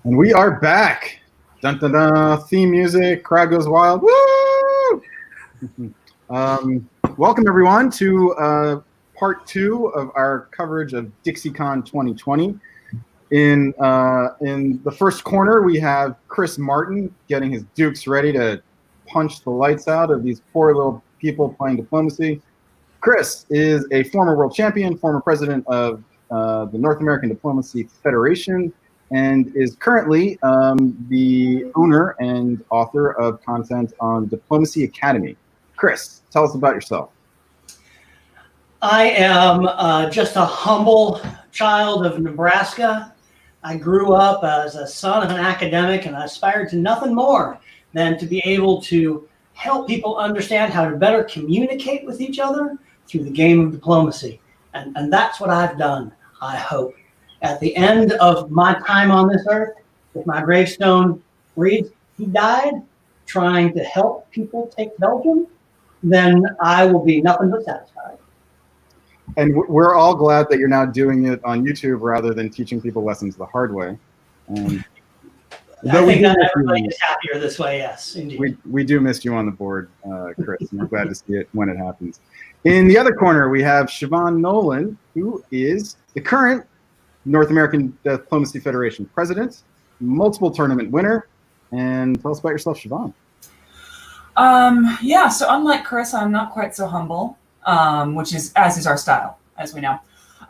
And we are back. Dun dun dun. Theme music. Crowd goes wild. Woo! Welcome everyone to part 2 of our coverage of DixieCon 2020. In the first corner, we have Chris Martin getting his dukes ready to punch the lights out of these poor little people playing diplomacy. Chris is a former world champion, former president of the North American Diplomacy Federation, and is currently the owner and author of content on Diplomacy Academy. Chris, tell us about yourself. I am just a humble child of Nebraska. I grew up as a son of an academic, and I aspired to nothing more than to be able to help people understand how to better communicate with each other through the game of diplomacy. And that's what I've done, I hope. At the end of my time on this earth, if my gravestone reads, "He died trying to help people take Belgium," then I will be nothing but satisfied. And we're all glad that you're now doing it on YouTube rather than teaching people lessons the hard way. I think that everybody is happier this way, yes, indeed. We do miss you on the board, Chris, and we're glad to see it when it happens. In the other corner, we have Siobhan Nolan, who is the current North American Diplomacy Federation president, multiple tournament winner. And tell us about yourself, Siobhan. Yeah, so unlike Chris, I'm not quite so humble, which is, as is our style, as we know.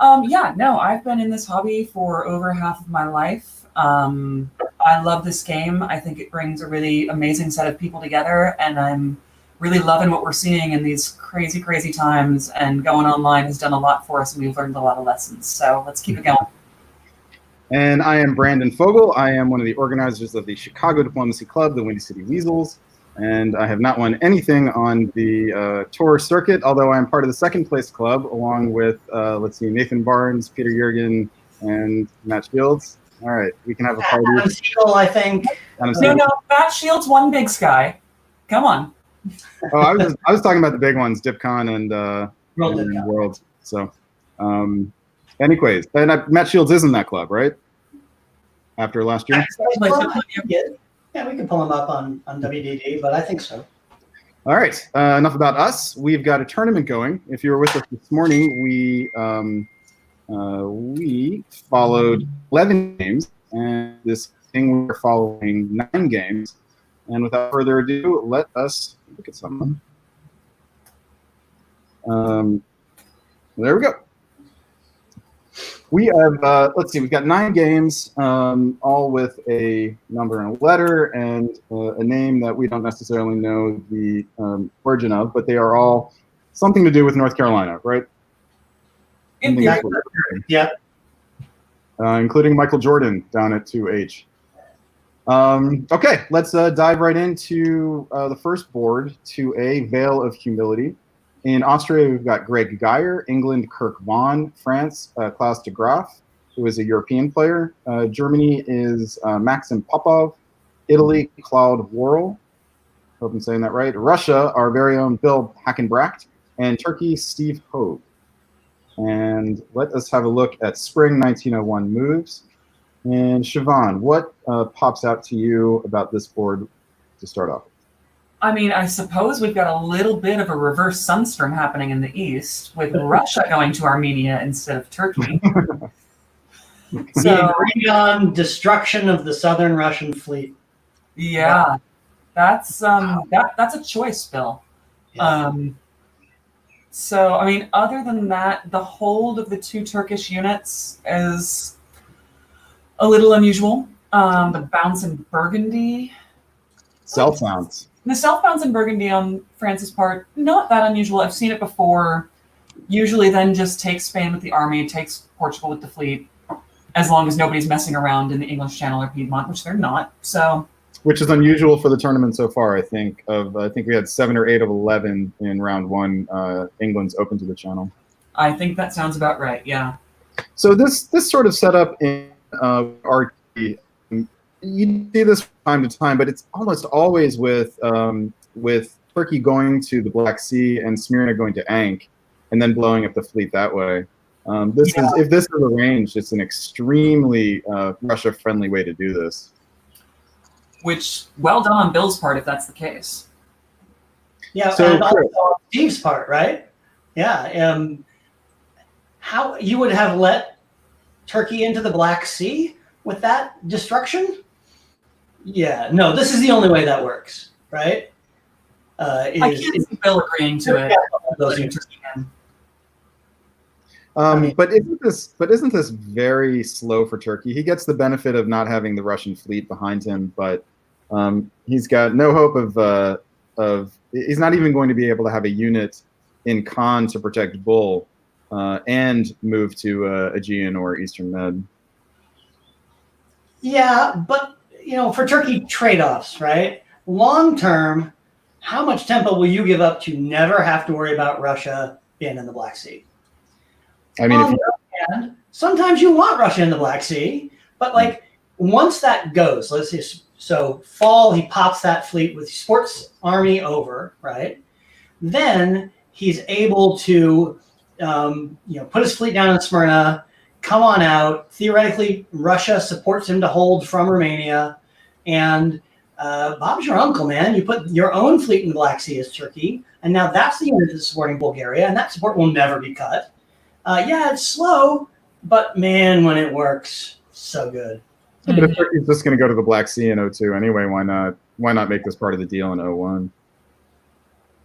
Yeah, no, I've been in this hobby for over half of my life. I love this game. I think it brings a really amazing set of people together, and I'm really loving what we're seeing in these crazy, crazy times, and going online has done a lot for us, and we've learned a lot of lessons. So let's keep it going. And I am Brandon Fogel. I am one of the organizers of the Chicago Diplomacy Club, the Windy City Weasels, and I have not won anything on the tour circuit, although I'm part of the second place club, along with, let's see, Nathan Barnes, Peter Jurgen, and Matt Shields. All right, we can have a party. Adam Siegel, I think. No, Matt Shields won Big Sky. Come on. Oh, I was talking about the big ones, DipCon and World. So, anyways, and Matt Shields is in that club, right? After last year. Yeah, we can pull him up on WDD, but I think so. All right, enough about us. We've got a tournament going. If you were with us this morning, we followed 11 games, and this thing we're following 9 games. And without further ado, let us look at something. There we go. We have, let's see, we've got 9 games, all with a number and a letter and a name that we don't necessarily know the origin of, but they are all something to do with North Carolina, right? Yeah. Including Michael Jordan down at 2H. Okay, let's dive right into the first board, 2A, Veil of Humility. In Austria, we've got Greg Geyer. England, Kirk Vaughan. France, Klaus de Graaf, who is a European player. Germany is Maxim Popov. Italy, Claude Worrell. Hope I'm saying that right. Russia, our very own Bill Hackenbracht. And Turkey, Steve Hogue. And let us have a look at Spring 1901 moves. And Siobhan, what pops out to you about this board to start off? I mean, I suppose we've got a little bit of a reverse sunstorm happening in the east, with Russia going to Armenia instead of Turkey. So, agreed on destruction of the southern Russian fleet. Yeah, that's that's a choice, Bill. Yeah. So, I mean, other than that, the hold of the 2 Turkish units is a little unusual. The bounce in Burgundy. Self-bounce. The self-bounce in Burgundy on France's part, not that unusual. I've seen it before. Usually then just takes Spain with the army, takes Portugal with the fleet, as long as nobody's messing around in the English Channel or Piedmont, which they're not. So, which is unusual for the tournament so far, I think. I think we had 7 or 8 of 11 in round 1. England's open to the Channel. I think that sounds about right, yeah. So this sort of setup in RT, you see this from time to time, but it's almost always with Turkey going to the Black Sea and Smyrna going to Ankh, and then blowing up the fleet that way. This is if this is arranged, it's an extremely Russia-friendly way to do this. Which, well done on Bill's part if that's the case. Yeah, So, and also on Steve's part, right? Yeah. How you would have let Turkey into the Black Sea with that destruction? Yeah, no, this is the only way that works, right? I can't see Bill agreeing to it. But isn't this very slow for Turkey? He gets the benefit of not having the Russian fleet behind him, but he's got no hope of he's not even going to be able to have a unit in Khan to protect Bull and move to Aegean or Eastern Med. Yeah, but for Turkey, trade-offs, right? Long term, how much tempo will you give up to never have to worry about Russia being in the Black Sea? I mean, on the other hand, sometimes you want Russia in the Black Sea, but once that goes, let's see, so fall, he pops that fleet with sports army over, right? Then he's able to, put his fleet down in Smyrna, come on out. Theoretically, Russia supports him to hold from Romania, and Bob's your uncle, man. You put your own fleet in the Black Sea as Turkey, and now that's the unit that's supporting Bulgaria, and that support will never be cut. Yeah, it's slow, but man, when it works, so good. Yeah, but if Turkey's just going to go to the Black Sea in 2002 anyway, why not make this part of the deal in 2001?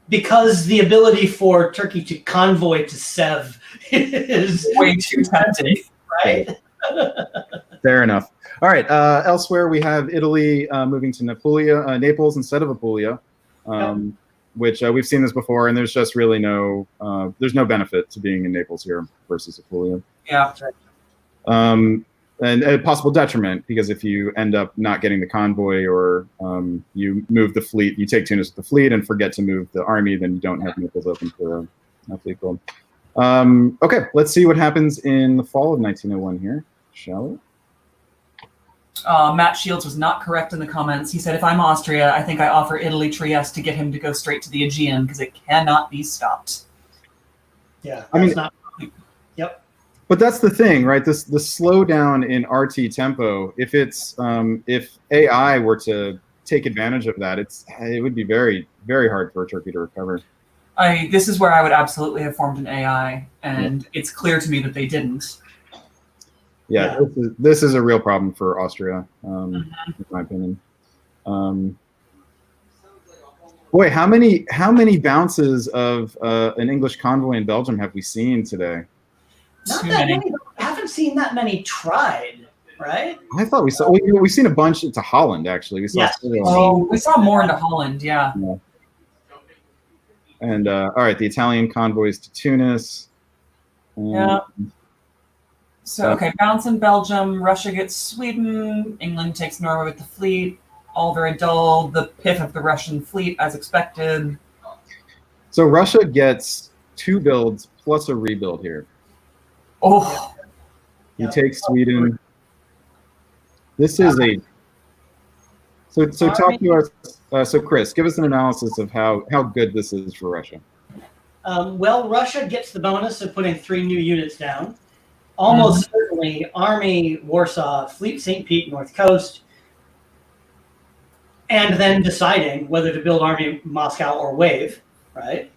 Because the ability for Turkey to convoy to Sev is way too tempting, right? Fair enough. All right. Elsewhere, we have Italy moving to Naples instead of Apulia, which we've seen this before, and there's just really there's no benefit to being in Naples here versus Apulia. Yeah. And a possible detriment, because if you end up not getting the convoy or you move the fleet, you take Tunis with the fleet and forget to move the army, then you don't have Naples open for a fleet build. Okay, let's see what happens in the fall of 1901 here, shall we? Matt Shields was not correct in the comments. He said, if I'm Austria, I think I offer Italy Trieste to get him to go straight to the Aegean because it cannot be stopped. Yeah, I mean, yep. But that's the thing, right? The slowdown in RT tempo. If it's if AI were to take advantage of that, it would be very, very hard for Turkey to recover. This is where I would absolutely have formed an AI, and it's clear to me that they didn't. Yeah, this is a real problem for Austria, in my opinion. Boy, how many bounces of an English convoy in Belgium have we seen today? Not that many. I haven't seen that many tried, right? I thought we saw. We've seen a bunch into Holland, actually. We saw. Yes. We saw more into Holland, yeah. And all right, the Italian convoys to Tunis. Yeah. So okay, bounce in Belgium. Russia gets Sweden. England takes Norway with the fleet. All very dull. The pith of the Russian fleet, as expected. So Russia gets 2 builds plus a rebuild here. Oh, you take Sweden. This is a so talk to us. So Chris, give us an analysis of how good this is for Russia. Well, Russia gets the bonus of putting 3 new units down. Almost certainly, Army Warsaw, Fleet St. Pete, North Coast, and then deciding whether to build Army Moscow or Wave, right?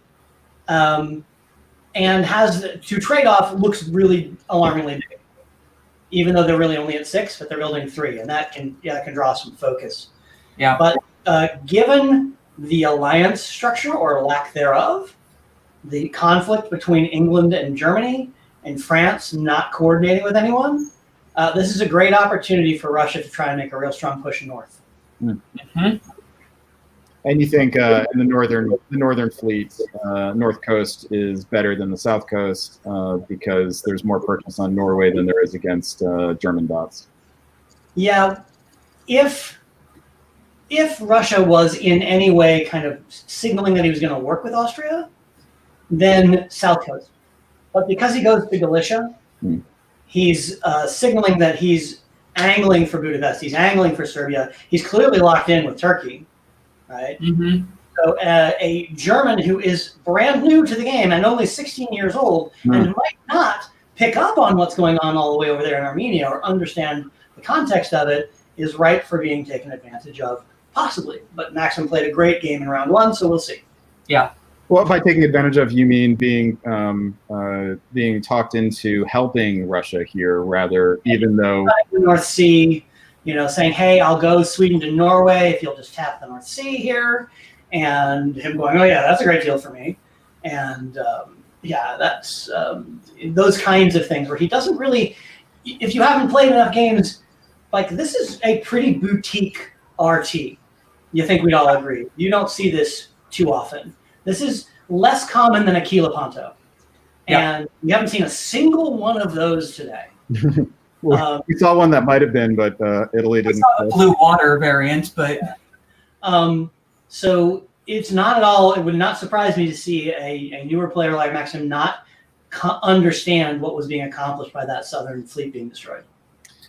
And has to trade off looks really alarmingly big, even though they're really only at 6, but they're building 3, and that can draw some focus. Yeah. But given the alliance structure or lack thereof, the conflict between England and Germany and France not coordinating with anyone, this is a great opportunity for Russia to try and make a real strong push north. Mm-hmm. And you think in the northern fleet, North Coast is better than the South Coast because there's more purchase on Norway than there is against German dots. Yeah, if Russia was in any way kind of signaling that he was going to work with Austria, then South Coast. But because he goes to Galicia, he's signaling that he's angling for Budapest. He's angling for Serbia. He's clearly locked in with Turkey. Right. Mm-hmm. So a German who is brand new to the game and only 16 years old and might not pick up on what's going on all the way over there in Armenia or understand the context of it is ripe for being taken advantage of, possibly. But Maxim played a great game in round 1, so we'll see. Yeah. Well, by taking advantage of, you mean being talked into helping Russia here, rather, even though the North Sea, saying, "Hey, I'll go Sweden to Norway if you'll just tap the North Sea here," and him going, "Oh yeah, that's a great deal for me," and that's those kinds of things where he doesn't really. If you haven't played enough games, like this is a pretty boutique RT. You think we'd all agree? You don't see this too often. This is less common than Aquila Ponto. And we haven't seen a single one of those today. Well, we saw one that might have been, but Italy didn't. Saw the blue water variant, but so it's not at all. It would not surprise me to see a newer player like Maxim not understand what was being accomplished by that Southern fleet being destroyed.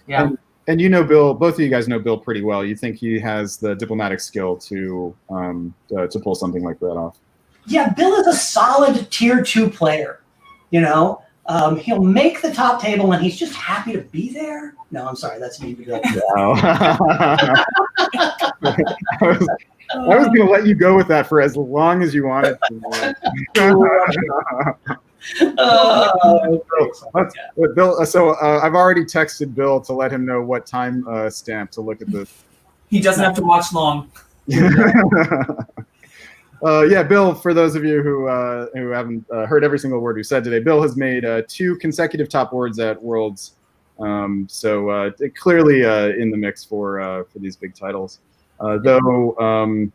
Yeah. And Bill. Both of you guys know Bill pretty well. You think he has the diplomatic skill to pull something like that off? Yeah, Bill is a solid tier 2 player. He'll make the top table and he's just happy to be there. No, I'm sorry, that's me. Wow. I was going to let you go with that for as long as you wanted to. Bill, so I've already texted Bill to let him know what time stamp to look at this. He doesn't have to watch long. Bill, for those of you who haven't heard every single word we said today, Bill has made 2 consecutive top boards at Worlds. So clearly in the mix for these big titles.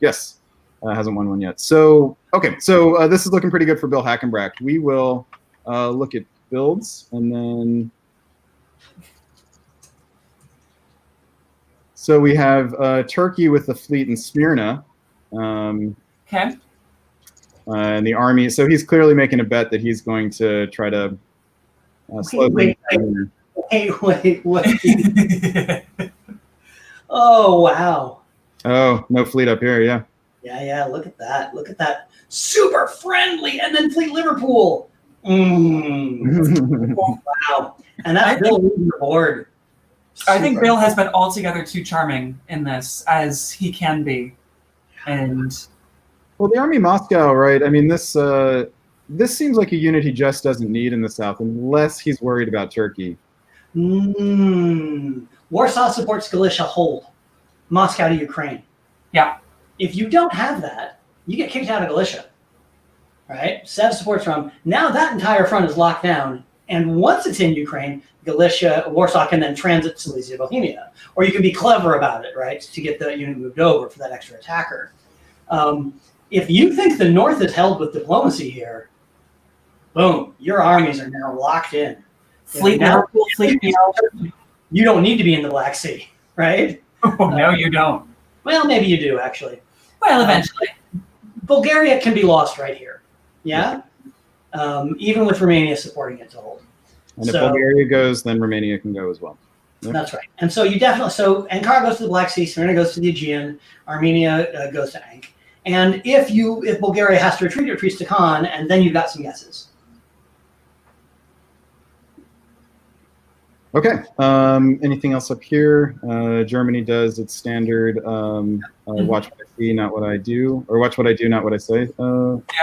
Yes, hasn't won one yet. So, okay, so this is looking pretty good for Bill Hackenbracht. We will look at builds and then. So we have Turkey with the fleet in Smyrna. Okay. And the army. So he's clearly making a bet that he's going to try to slow things down. Wait. Oh, wow. Oh, no fleet up here, yeah. Yeah, look at that. Look at that. Super friendly, and then fleet Liverpool. Wow. And that's Bill leading the board. I think Bill has been altogether too charming in this, as he can be. And well, the Army Moscow, right? I mean, this seems like a unit he just doesn't need in the south, unless he's worried about Turkey. Warsaw supports Galicia hold. Moscow to Ukraine. Yeah. If you don't have that, you get kicked out of Galicia. Right? Sev supports Rome. Now that entire front is locked down, and once it's in Ukraine, Warsaw can then transit Silesia, Bohemia. Or you can be clever about it, right, to get the unit moved over for that extra attacker. If you think the North is held with diplomacy here, boom, your armies are now locked in. Fleet Liverpool, fleet. You don't need to be in the Black Sea, right? Oh, no, you don't. Well, maybe you do, actually. Well, eventually. Bulgaria can be lost right here. Yeah? Even with Romania supporting it to hold. And if Bulgaria goes, then Romania can go as well. Yep. That's right. And so you definitely, Ankara goes to the Black Sea, Smyrna goes to the Aegean, Armenia goes to Ank. And if Bulgaria has to retreat, it retreats to Khan, and then you've got some guesses. Okay. Anything else up here? Germany does its standard watch what I see, not what I do, or watch what I do, not what I say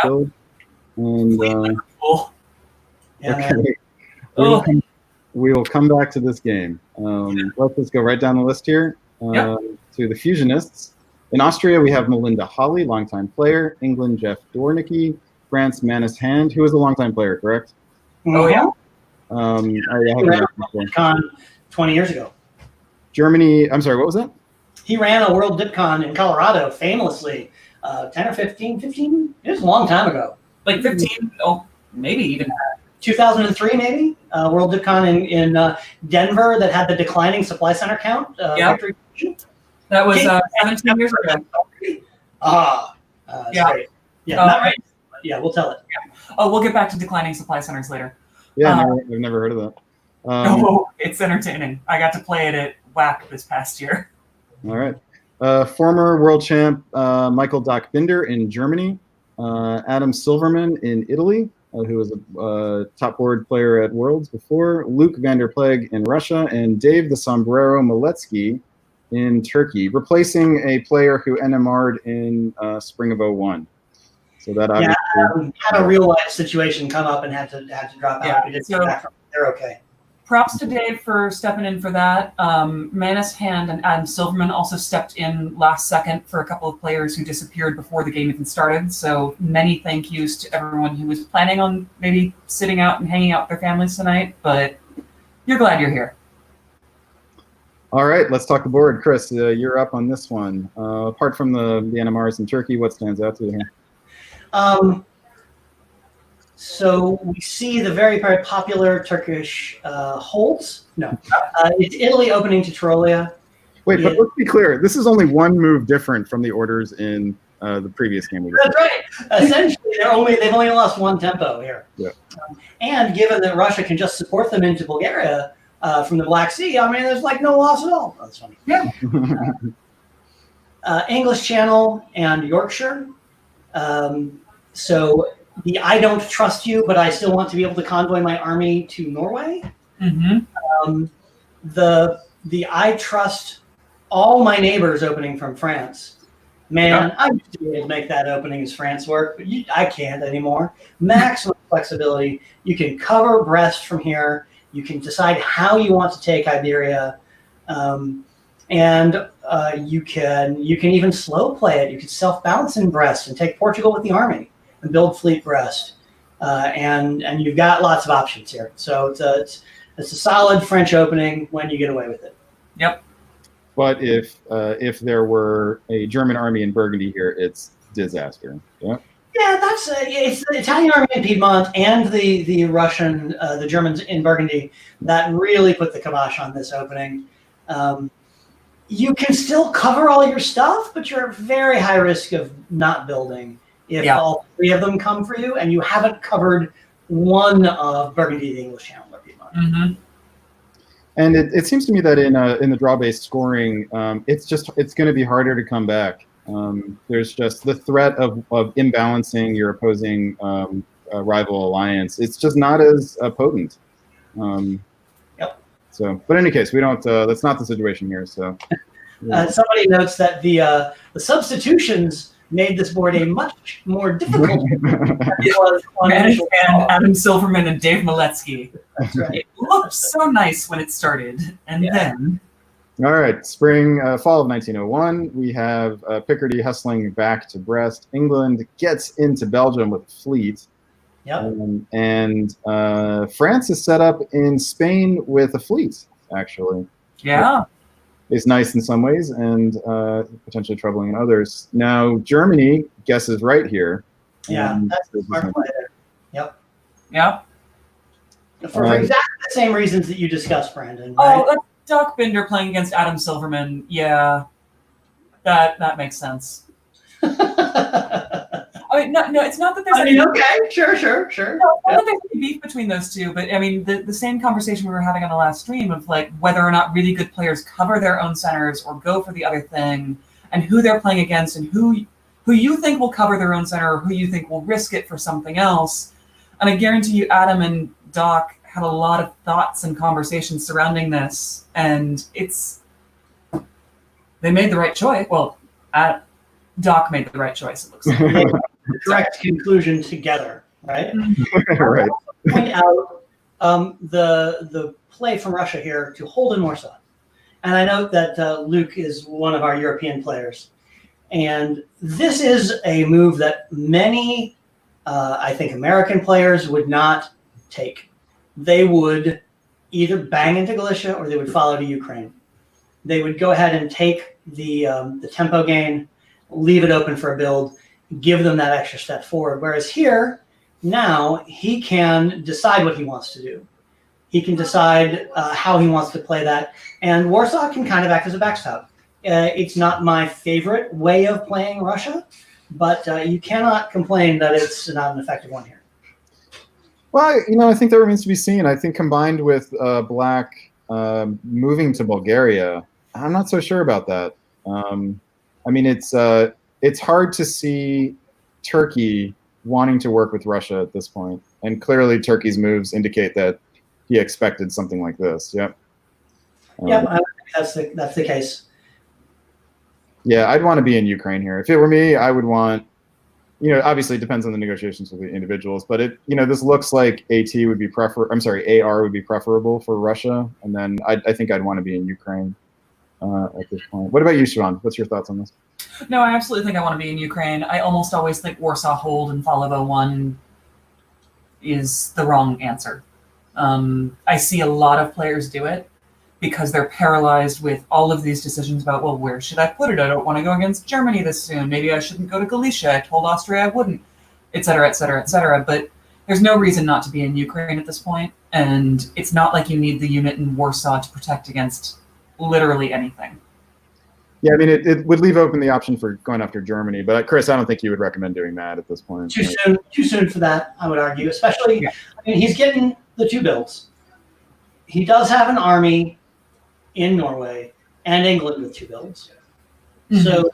build. And okay. We will come back to this game. Let's just go right down the list here to the Fusionists. In Austria, we have Melinda Holly, longtime player. England, Jeff Dornicki. France, Manus Hand, who is a longtime player, correct? Oh, yeah. He ran DixieCon 20 years ago. Germany, I'm sorry, what was that? He ran a World DipCon in Colorado famously 10 or 15, it was a long time ago. Like 15, maybe even 2003 maybe, World DipCon in Denver that had the declining supply center count. Victory. That was 17 years ago. Great. Not right. Yeah, we'll tell it. Oh, we'll get back to declining supply centers later. Yeah, I've never heard of that. It's entertaining. I got to play it at WAC this past year. All right. Former world champ Michael Doc Binder in Germany. Adam Silverman in Italy. who was a top board player at Worlds before, Luke van der Pleg in Russia, and Dave the Sombrero Maletsky in Turkey, replacing a player who NMR'd in spring of '01. So that obviously had a real life situation come up and had to drop out. Yeah, We didn't so- get back from it. They're okay. Props to Dave for stepping in for that. Manus Hand and Adam Silverman also stepped in last second for a couple of players who disappeared before the game even started. So many thank yous to everyone who was planning on maybe sitting out and hanging out with their families tonight, but you're glad you're here. All right, let's talk the board. Chris, you're up on this one. Apart from the NMRs in Turkey, what stands out to you here? So we see the very, very popular Turkish holds. No, it's Italy opening to Tyrolia. Wait, but let's be clear. This is only one move different from the orders in the previous game. That's right. Essentially, they've only lost one tempo here. Yeah. And given that Russia can just support them into Bulgaria from the Black Sea, I mean, there's like no loss at all. That's funny. Yeah. English Channel and Yorkshire. So the I don't trust you, but I still want to be able to convoy my army to Norway. Mm-hmm. The I trust all my neighbors opening from France. Man, I used to be able to make that opening as France work, but I can't anymore. Maximum flexibility. You can cover Brest from here. You can decide how you want to take Iberia. And you can even slow play it. You can self-balance in Brest and take Portugal with the army and build Fleet Brest. And you've got lots of options here. So it's a solid French opening when you get away with it. Yep. But if there were a German army in Burgundy here, it's disaster. Yeah. Yeah, it's the Italian army in Piedmont and the Russian, the Germans in Burgundy that really put the kibosh on this opening. You can still cover all your stuff, but you're at very high risk of not building if all three of them come for you and you haven't covered one of Burgundy, the English Channel, or Piedmont. Mm-hmm. And it seems to me that in the draw-based scoring, it's going to be harder to come back. There's just the threat of imbalancing your opposing rival alliance. It's just not as potent. Yep. So, but in any case, we don't. That's not the situation here. So, somebody notes that the substitutions made this board a much more difficult than it was on initial call. Adam Silverman and Dave Maletsky. That's right. It looked so nice when it started, and then. All right, fall of 1901, we have Picardy hustling back to Brest. England gets into Belgium with a fleet. Yep. And France is set up in Spain with a fleet, actually. Yeah. It's nice in some ways and potentially troubling in others. Now, Germany guesses right here. Yeah, that's the smart play there. Yep. Yeah. For exactly the same reasons that you discussed, Brandon. Right? Oh, that's Doc Binder playing against Adam Silverman. Yeah, that makes sense. I mean, no, it's not that there's any. Okay, sure. No, it's not that there's any beef between those two, but I mean, the same conversation we were having on the last stream of like whether or not really good players cover their own centers or go for the other thing, and who they're playing against, and who you think will cover their own center or who you think will risk it for something else. And I guarantee you, Adam and Doc had a lot of thoughts and conversations surrounding this, and they made the right choice. Well, Doc made the right choice, it looks like. The correct conclusion together, right? Right. Point out the play from Russia here to hold in Warsaw. And I note that Luke is one of our European players. And this is a move that many, I think, American players would not take. They would either bang into Galicia or they would follow to Ukraine. They would go ahead and take the tempo gain, leave it open for a build, give them that extra step forward. Whereas here, now, he can decide what he wants to do. He can decide how he wants to play that. And Warsaw can kind of act as a backstop. It's not my favorite way of playing Russia, but you cannot complain that it's not an effective one here. Well, I think that remains to be seen. I think combined with Black moving to Bulgaria, I'm not so sure about that. I mean, it's hard to see Turkey wanting to work with Russia at this point. And clearly Turkey's moves indicate that he expected something like this. Yep. Yep, I think that's the case. Yeah, I'd want to be in Ukraine here. If it were me, I would want, obviously it depends on the negotiations with the individuals, but this looks like AR would be preferable for Russia. And then I think I'd want to be in Ukraine at this point. What about you, Siobhan? What's your thoughts on this? No, I absolutely think I want to be in Ukraine. I almost always think Warsaw Hold and Fall of 01 is the wrong answer. I see a lot of players do it because they're paralyzed with all of these decisions about, well, where should I put it? I don't want to go against Germany this soon. Maybe I shouldn't go to Galicia. I told Austria I wouldn't, et cetera, et cetera, et cetera. But there's no reason not to be in Ukraine at this point. And it's not like you need the unit in Warsaw to protect against literally anything. Yeah, I mean, it would leave open the option for going after Germany. But Chris, I don't think you would recommend doing that at this point. Too soon for that, I would argue. Especially, yeah. I mean, he's getting the 2 builds. He does have an army in Norway and England with 2 builds. Mm-hmm. So,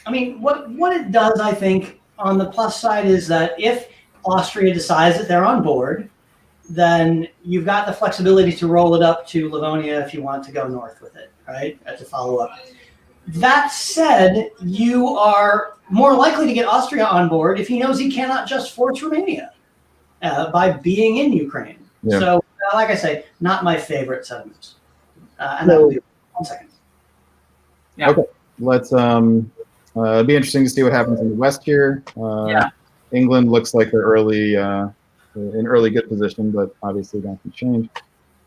I mean, what it does, I think, on the plus side is that if Austria decides that they're on board, then you've got the flexibility to roll it up to Livonia if you want to go north with it, right? As a follow-up. That said, you are more likely to get Austria on board if he knows he cannot just force Romania by being in Ukraine. Yeah. So, like I say, not my favorite settlements. And that will be 1 second. Yeah. Okay. Let's be interesting to see what happens in the West here. England looks like they're in early good position, but obviously that can change.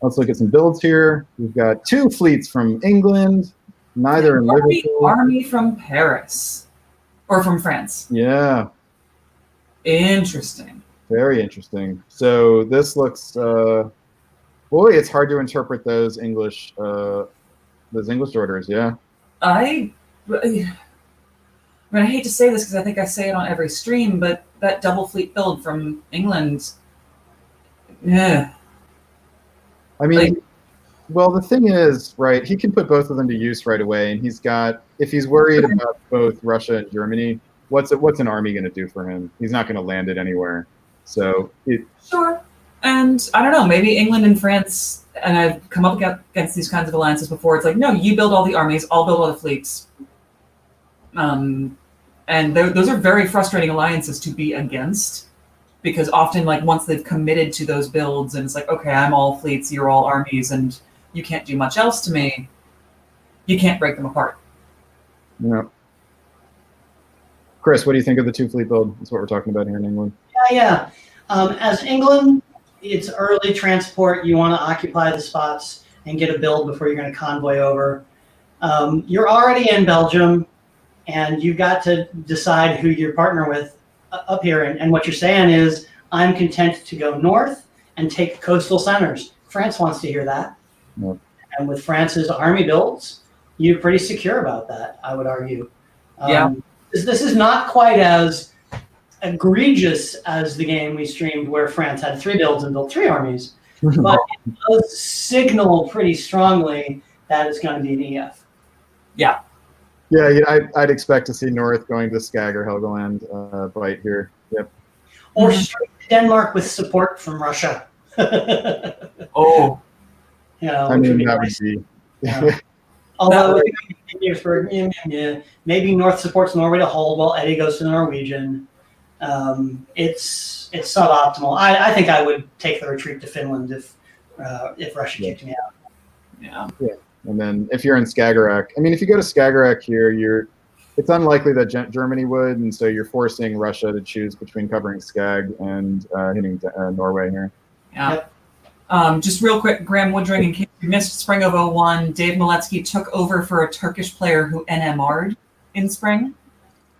Let's look at some builds here. We've got 2 fleets from England, neither in Liverpool. Army from Paris or from France. Yeah. Interesting. Very interesting. So this looks, boy, it's hard to interpret those English orders. Yeah. I mean, I hate to say this because I think I say it on every stream, but that double fleet build from England, yeah. I mean, well, the thing is, right, he can put both of them to use right away, and if he's worried about both Russia and Germany, what's an army going to do for him? He's not going to land it anywhere. So Sure. And I don't know, maybe England and France, and I've come up against these kinds of alliances before, it's like, no, you build all the armies, I'll build all the fleets. And those are very frustrating alliances to be against, because often, like, once they've committed to those builds, and it's like, okay, I'm all fleets, you're all armies, and you can't do much else to me, you can't break them apart. Yeah. Chris, what do you think of the 2 fleet build? That's what we're talking about here in England. Yeah. As England, it's early transport. You want to occupy the spots and get a build before you're going to convoy over. You're already in Belgium, and you've got to decide who you partner with up here. And what you're saying is, I'm content to go north and take coastal centers. France wants to hear that. Yep. And with France's army builds, you're pretty secure about that, I would argue. This is not quite as egregious as the game we streamed where France had 3 builds and built 3 armies, but it does signal pretty strongly that it's going to be an EF. Yeah. Yeah, I'd expect to see North going to Skag or Helgoland bite here. Yep. Or straight to Denmark with support from Russia. Oh. I mean, that would be... Although, maybe North supports Norway to hold while Eddie goes to the Norwegian. It's suboptimal. I think I would take the retreat to Finland if Russia kicked me out. Yeah. And then if you're in Skagerrak, I mean, if you go to Skagerrak here, it's unlikely that Germany would, and so you're forcing Russia to choose between covering Skag and hitting Norway here. Yeah. Yep. Just real quick, Graham Woodring, in case you missed Spring of 01, Dave Miletsky took over for a Turkish player who NMR'd in Spring.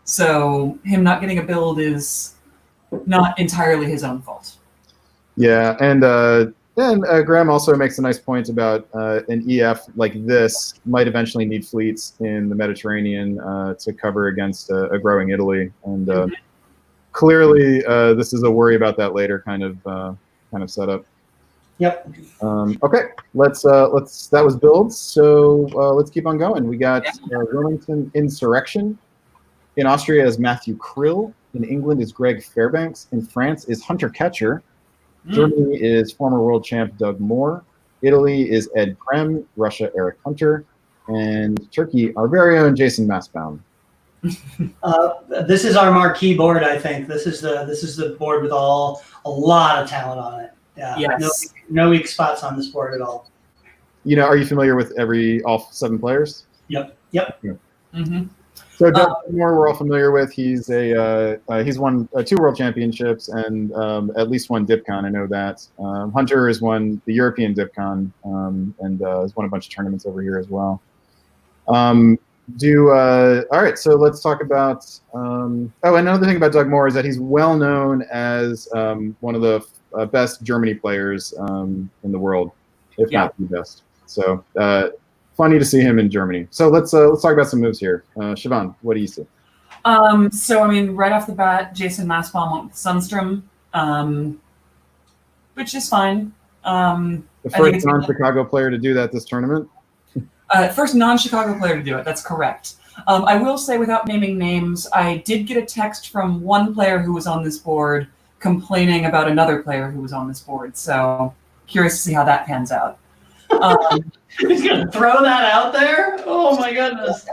So him not getting a build is not entirely his own fault. Yeah, and Graham also makes a nice point about an EF like this might eventually need fleets in the Mediterranean to cover against a growing Italy, and clearly this is a worry about that later kind of setup. Yep. Okay, that was builds. So let's keep on going. We got Wilmington Insurrection. In Austria is Matthew Krill. In England is Greg Fairbanks. In France is Hunter Ketcher. Germany is former world champ Doug Moore. Italy is Ed Krem. Russia, Eric Hunter. And Turkey, our very own Jason Massbaum. This is our marquee board, I think. This is the board with a lot of talent on it. Yeah. Yes. No weak spots on this board at all. You know, are you familiar with all 7 players? Yep. Mm-hmm. So Doug Moore, we're all familiar with. He's he's won 2 world championships and at least 1 DipCon. I know that. Hunter has won the European DipCon and has won a bunch of tournaments over here as well. All right, so let's talk about. And another thing about Doug Moore is that he's well known as one of the best Germany players in the world, if not the best. So funny to see him in Germany. So let's talk about some moves here. Siobhan, what do you see? So I mean, right off the bat, Jason Massbaum went with Sundstrom, which is fine. The first non-Chicago player to do that this tournament. First non-Chicago player to do it. That's correct. I will say, without naming names, I did get a text from one player who was on this board complaining about another player who was on this board. So curious to see how that pans out. He's gonna throw that out there. Oh my goodness!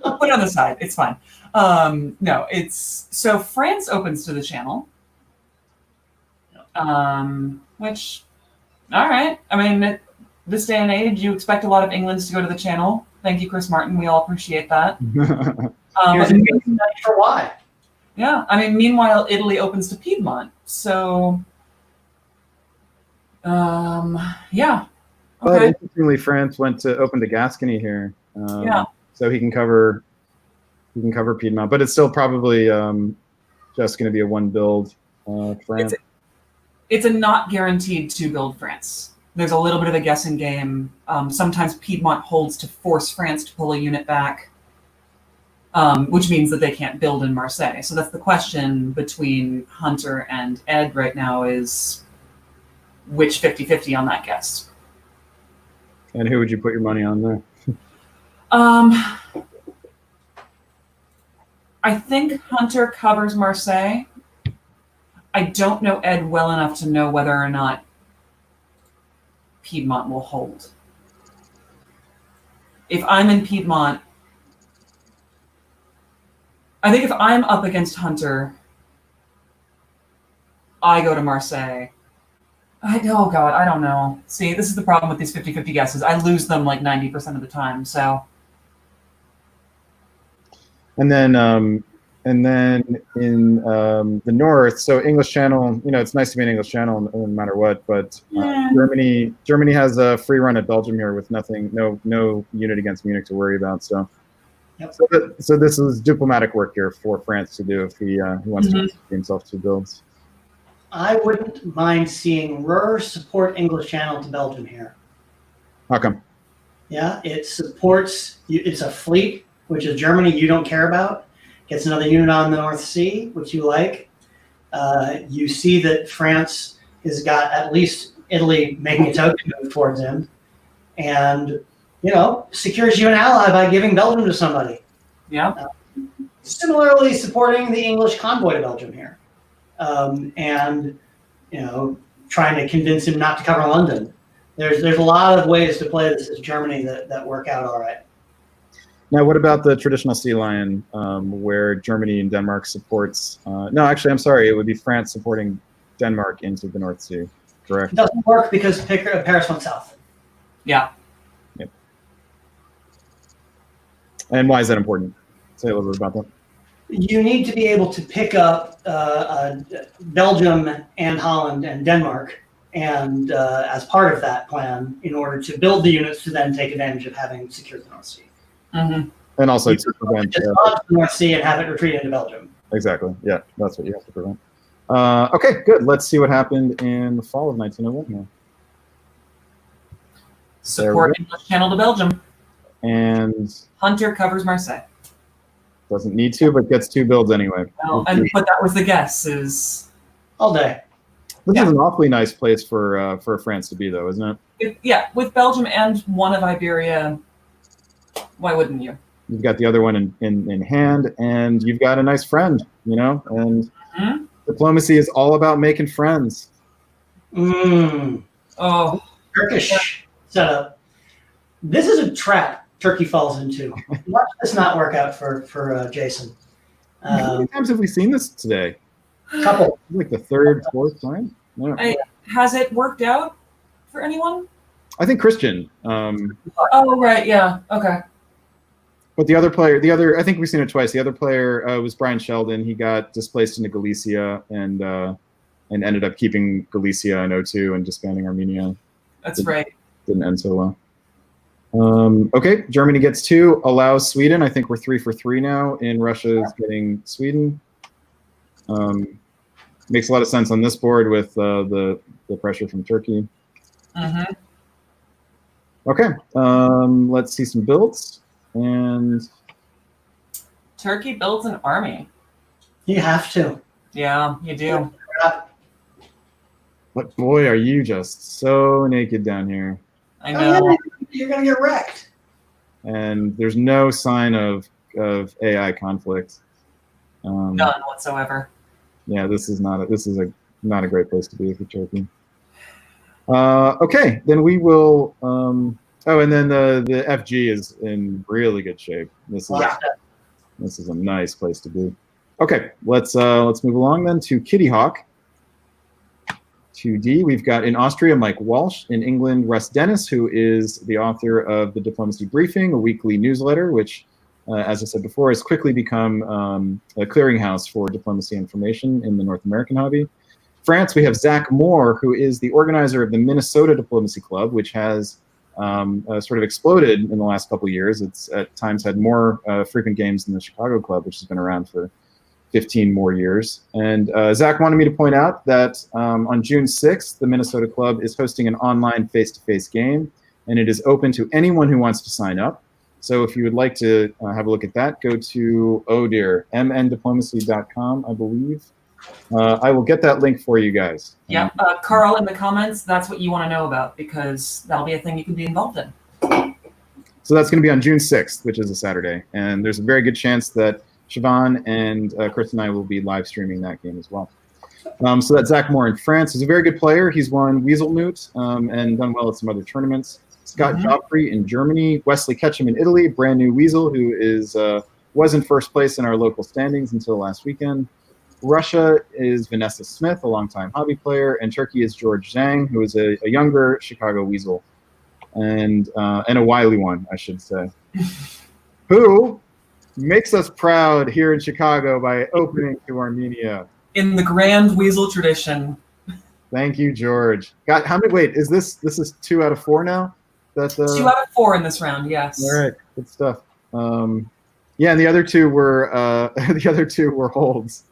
I'll put it on the side. It's fine. No, it's so France opens to the channel. Which, all right. I mean, this day and age, you expect a lot of Englands to go to the channel. Thank you, Chris Martin. We all appreciate that. Here's a good for why. Yeah, I mean, meanwhile, Italy opens to Piedmont. So, yeah. But Okay. interestingly, France went to open to Gascony here, Yeah. so he can cover Piedmont. But it's still probably just going to be a 1 build France. It's a not guaranteed 2 build France. There's a little bit of a guessing game. Sometimes Piedmont holds to force France to pull a unit back, which means that they can't build in Marseille. So that's the question between Hunter and Ed right now is which 50-50 on that guess. And who would you put your money on there? I think Hunter covers Marseille. I don't know Ed well enough to know whether or not Piedmont will hold. If I'm in Piedmont, I think if I'm up against Hunter, I go to Marseille. Oh God, I don't know. See, this is the problem with these 50-50 guesses. I lose them like 90% of the time. So. And then in the north, so English Channel. You know, it's nice to be an English Channel no matter what. But Germany has a free run at Belgium here with no unit against Munich to worry about. So. Yep. So this is diplomatic work here for France to do if he wants to give himself 2 builds. I wouldn't mind seeing Ruhr support English Channel to Belgium here. How come? Yeah, it supports. It's a fleet, which is Germany. You don't care about. Gets another unit on the North Sea, which you like. You see that France has got at least Italy making a token move towards him, and secures you an ally by giving Belgium to somebody. Yeah. Similarly, supporting the English convoy to Belgium here. And trying to convince him not to cover London. There's a lot of ways to play this as Germany that work out all right. Now, what about the traditional sea lion, where Germany and Denmark supports? No, actually, I'm sorry. It would be France supporting Denmark into the North Sea. Correct. It doesn't work because Paris went south. Yeah. Yep. And why is that important? Say a little bit about that. You need to be able to pick up Belgium and Holland and Denmark, and as part of that plan, in order to build the units to then take advantage of having secured the North Sea. Mm-hmm. And also to prevent just launch the North Sea and have it retreat into Belgium. Exactly. Yeah, that's what you have to prevent. Okay, good. Let's see what happened in the fall of 1901 here. Support English Channel to Belgium. And Hunter covers Marseille. Doesn't need to, but gets 2 builds anyway. Well, but that was the guess. Is all day. This is an awfully nice place for France to be, though, isn't it? Yeah, with Belgium and one of Iberia, why wouldn't you? You've got the other one in hand, and you've got a nice friend, and diplomacy is all about making friends. Oh, Turkish setup. This is a trap Turkey falls into. Watch this not work out for Jason. How many times have we seen this today? Couple. Like the third, fourth time? No. Has it worked out for anyone? I think Christian. Oh, right. Yeah. Okay. But the other player, I think we've seen it twice. The other player was Brian Sheldon. He got displaced into Galicia and ended up keeping Galicia in 0-2 and disbanding Armenia. That's right. Didn't end so well. Okay, Germany gets 2, allows Sweden. I think we're 3 for 3 now, and Russia is getting Sweden. Makes a lot of sense on this board with the pressure from Turkey. Okay, let's see some builds. And Turkey builds an army. You have to. Yeah, you do. But boy, are you just so naked down here. I know. Yeah, you're going to get wrecked. And there's no sign of AI conflict. None whatsoever. Yeah, this is not a great place to be for Turkey. Okay, then we will. And then the FG is in really good shape. This is a nice place to be. Okay, let's move along then to Kitty Hawk. 2D, we've got in Austria Mike Walsh, in England Russ Dennis, who is the author of the Diplomacy Briefing, a weekly newsletter, which, as I said before, has quickly become a clearinghouse for diplomacy information in the North American hobby. France, we have Zach Moore, who is the organizer of the Minnesota Diplomacy Club, which has sort of exploded in the last couple of years. It's at times had more frequent games than the Chicago Club, which has been around for 15 more years. And Zach wanted me to point out that on June 6th, the Minnesota Club is hosting an online face-to-face game, and it is open to anyone who wants to sign up. So if you would like to have a look at that, go to, mndiplomacy.com, I believe. I will get that link for you guys. Yeah, Carl, in the comments, that's what you want to know about, because that'll be a thing you can be involved in. So that's going to be on June 6th, which is a Saturday. And there's a very good chance that Siobhan and Chris and I will be live streaming that game as well. So that's Zach Moore in France. He's a very good player. He's won Weaselnewt and done well at some other tournaments. Scott Joffrey in Germany. Wesley Ketchum in Italy, brand new Weasel, who was in first place in our local standings until last weekend. Russia is Vanessa Smith, a longtime hobby player, and Turkey is George Zhang, who is a younger Chicago Weasel, and a wily one, I should say, who makes us proud here in Chicago by opening to Armenia. In the grand Weasel tradition. Thank you, George. God, how many? Wait, is this is 2 out of 4 now? That's 2 out of 4 in this round. Yes. All right, good stuff. Yeah, and the other two were holds.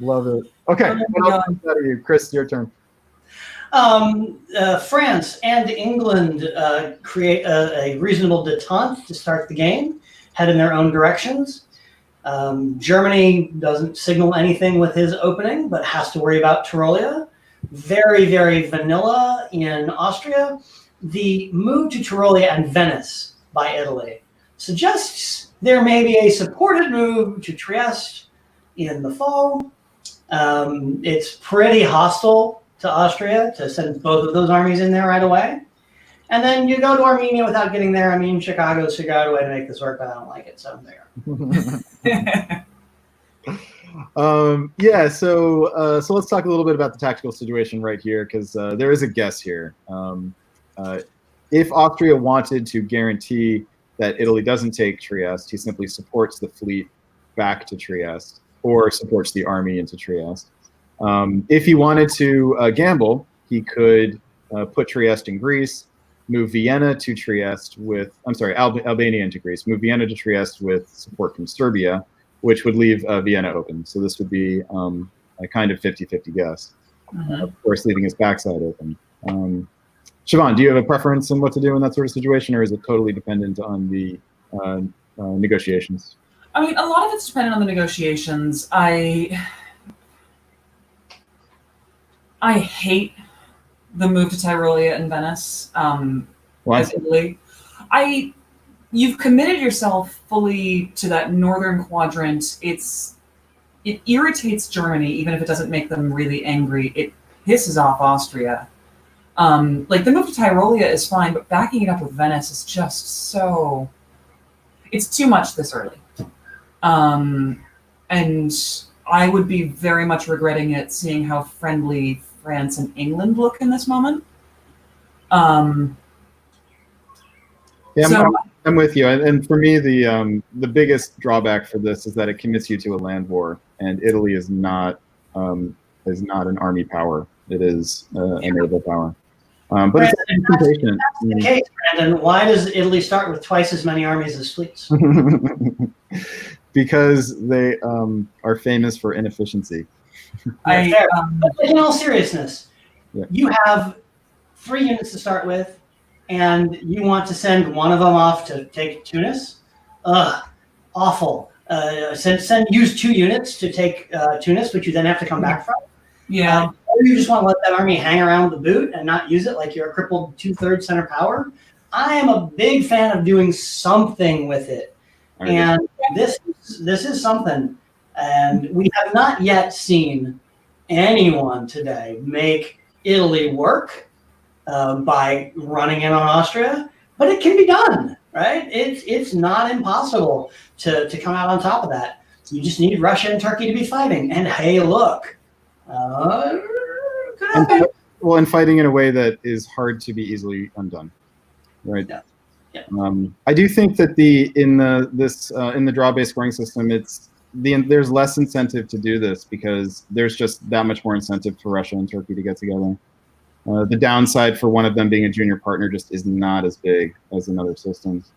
Love it. Okay, what else out of you, Chris? Your turn. France and England create a reasonable detente to start the game, head in their own directions. Germany doesn't signal anything with his opening, but has to worry about Tyrolia. Very, very vanilla in Austria. The move to Tyrolia and Venice by Italy suggests there may be a supported move to Trieste in the fall. It's pretty hostile to Austria to send both of those armies in there right away. And then you go to Armenia without getting there. I mean, Chicago's figured out a way to make this work, but I don't like it, so I'm there. Yeah, so let's talk a little bit about the tactical situation right here, because there is a guess here. If Austria wanted to guarantee that Italy doesn't take Trieste, he simply supports the fleet back to Trieste, or supports the army into Trieste. If he wanted to gamble, he could put Trieste in Greece, move Vienna to Trieste with, Albania into Greece, move Vienna to Trieste with support from Serbia, which would leave Vienna open. So this would be a kind of 50-50 guess. Of course, leaving his backside open. Siobhan, do you have a preference on what to do in that sort of situation, or is it totally dependent on the negotiations? I mean, a lot of it's dependent on the negotiations. I hate the move to Tyrolia and Venice as Italy. You've committed yourself fully to that northern quadrant. It's it irritates Germany, even if it doesn't make them really angry. It pisses off Austria. Like the move to Tyrolia is fine, but backing it up with Venice is just so. It's too much this early. And I would be very much regretting it, seeing how friendly France and England look in this moment. Yeah, So- I'm with you. And for me, the biggest drawback for this is that it commits you to a land war, and Italy is not an army power. It is a naval power. But it's impatient. That's the case, Brandon. Why does Italy start with twice as many armies as fleets? Because they are famous for inefficiency. In all seriousness, Yeah. you have 3 units to start with, and you want to send one of them off to take Tunis? Ugh, awful. Use 2 units to take Tunis, which you then have to come back from. Yeah. Or you just want to let that army hang around the boot and not use it like you're a crippled 2/3 center power. I am a big fan of doing something with it. And this is something. And we have not yet seen anyone today make Italy work by running in on Austria, but it can be done, right? It's not impossible to come out on top of that. You just need Russia and Turkey to be fighting. And hey, look. And fighting in a way that is hard to be easily undone, right? Yeah. Yeah. I do think that in the draw-based scoring system, there's less incentive to do this because there's just that much more incentive for Russia and Turkey to get together. The downside for one of them being a junior partner just is not as big as in other systems.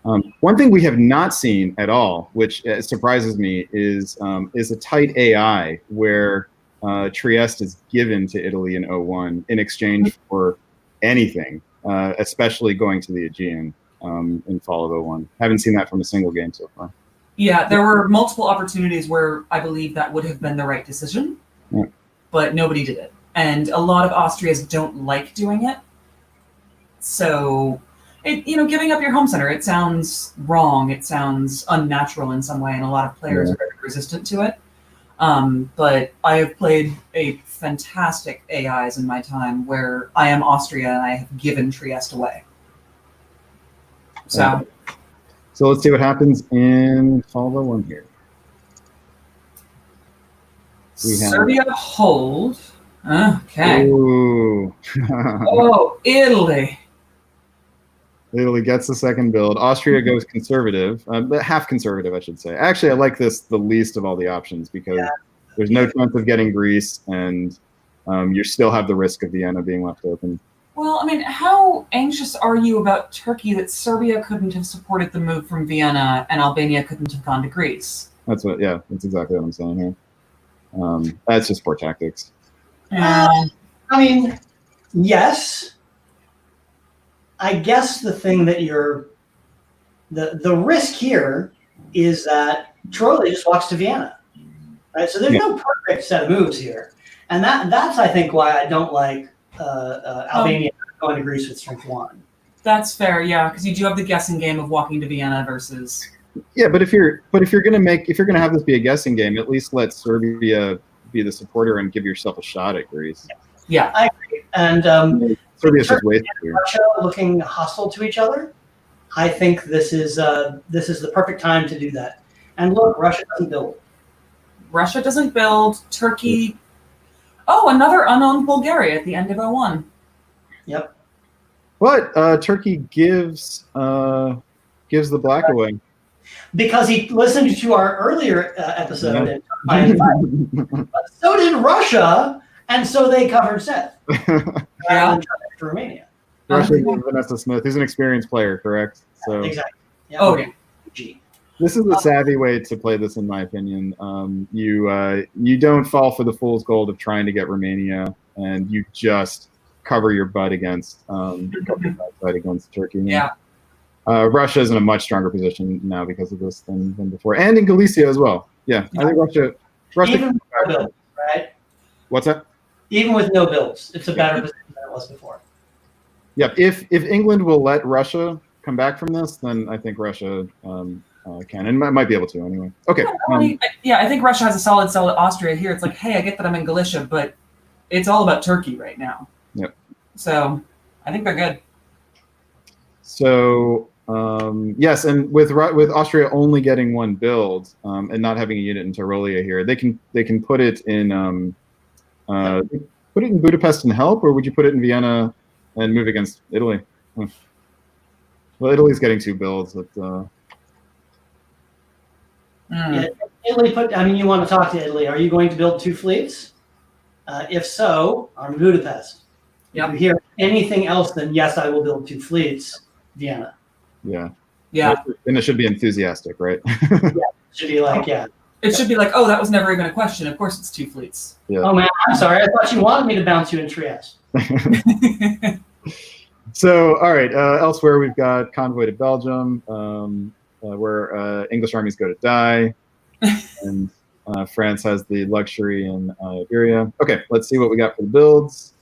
One thing we have not seen at all, which surprises me, is a tight AI where Trieste is given to Italy in 01 in exchange for anything, especially going to the Aegean in fall of 01. Haven't seen that from a single game so far. Yeah, there were multiple opportunities where I believe that would have been the right decision, but nobody did it. And a lot of Austrians don't like doing it. So, giving up your home center, it sounds wrong. It sounds unnatural in some way, and a lot of players are very resistant to it. But I have played a fantastic AIs in my time where I am Austria and I have given Trieste away. So let's see what happens in fall of 01 here. Serbia hold. Okay. Ooh. Oh, Italy. Italy gets the second build. Austria goes conservative, but half conservative, I should say. Actually, I like this the least of all the options because there's no chance of getting Greece, and you still have the risk of Vienna being left open. Well, I mean, how anxious are you about Turkey that Serbia couldn't have supported the move from Vienna and Albania couldn't have gone to Greece? That's exactly what I'm saying here. That's just poor tactics. I mean, yes. I guess the thing that the risk here is that Trolley just walks to Vienna, right? So there's no perfect set of moves here, and that's I think why I don't like Albania going to Greece with strength 1. That's fair, yeah, because you do have the guessing game of walking to Vienna versus. Yeah, but if you're gonna have this be a guessing game, at least let Serbia be the supporter and give yourself a shot at Greece. Yeah, I agree. And Serbia's just wasted here. Russia looking hostile to each other. I think this is the perfect time to do that. And look, Russia doesn't build. Russia doesn't build. Turkey. Oh, another unowned Bulgaria at the end of 01. Yep. But Turkey gives the black away. Because he listened to our earlier episode. But so did Russia, and so they covered Seth. Yeah. To Romania. Russia and Vanessa Smith. He's an experienced player, correct? So Exactly. Yep. Oh, yeah. this is a savvy way to play this, in my opinion. You don't fall for the fool's gold of trying to get Romania, and you just cover your butt against against Turkey. Yeah. Russia is in a much stronger position now because of this than before, and in Galicia as well. Yeah, I think Russia. Even with no builds, right? What's that? Even with no builds, it's a better position than it was before. Yep. If England will let Russia come back from this, then I think Russia can, and might be able to anyway. Okay. I think Russia has a solid sell to Austria here. It's like, hey, I get that I'm in Galicia, but it's all about Turkey right now. Yep. So I think they're good. So yes, and with Austria only getting one build and not having a unit in Tyrolia here, they can put it in Budapest and help, or would you put it in Vienna and move against Italy? Well, Italy's getting 2 builds. But, Yeah, Italy you want to talk to Italy. Are you going to build 2 fleets? If so, arm Budapest. Yep. If you hear anything else, then yes, I will build 2 fleets, Vienna. Yeah. Yeah. And it should be enthusiastic, right? Yeah. It should be like, yeah. It should be like, oh, that was never even a question. Of course it's 2 fleets. Yeah. Oh, man, I'm sorry. I thought you wanted me to bounce you in Trieste. So, all right. Elsewhere, we've got convoy to Belgium, where English armies go to die, and France has the luxury in Iberia. Okay, let's see what we got for the builds.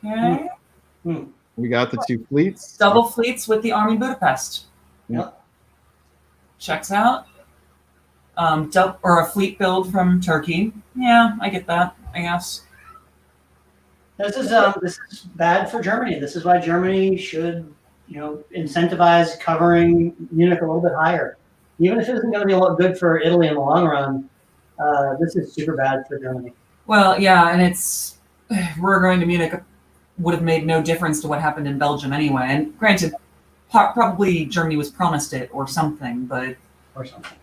Okay. We got the 2 fleets. Double fleets with the army Budapest. Yep. Checks out. Or a fleet build from Turkey. Yeah, I get that, I guess. This is bad for Germany. This is why Germany should, incentivize covering Munich a little bit higher. Even if it isn't going to be a lot good for Italy in the long run, this is super bad for Germany. Well, yeah, and we're going to Munich would have made no difference to what happened in Belgium anyway. And granted, probably Germany was promised it or something, but... Or something.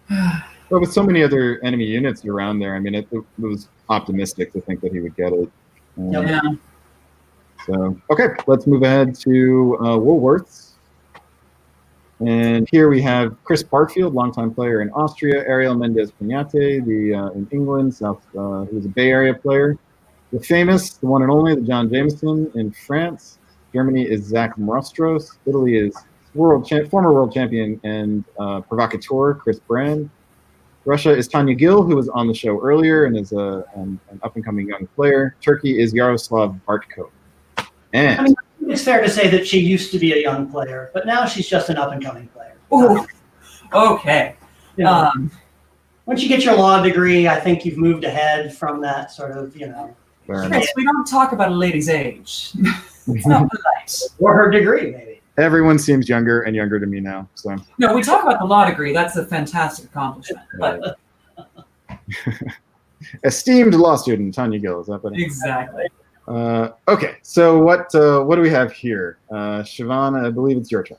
But with so many other enemy units around there, I mean, it was optimistic to think that he would get it. Yeah. So, okay, let's move ahead to Woolworths. And here we have Chris Bartfield, longtime player in Austria, Ariel Mendez-Pinate, in England, he was a Bay Area player. The famous, the one and only, the John Jameson in France. Germany is Zach Mrostros. Italy is former world champion and provocateur Chris Brand. Russia is Tanya Gill, who was on the show earlier and is an up-and-coming young player. Turkey is Yaroslav Bartko. And I mean, it's fair to say that she used to be a young player, but now she's just an up-and-coming player. Ooh. Okay. Once you get your law degree, I think you've moved ahead from that sort of, Chris, we don't talk about a lady's age. It's not polite. Or her degree, maybe. everyone seems younger and younger to me now. So no, we talk about the law degree. That's a fantastic accomplishment. But esteemed law student Tanya Gill, is that better? exactly. Okay, so what do we have here? Siobhan, I believe it's your turn.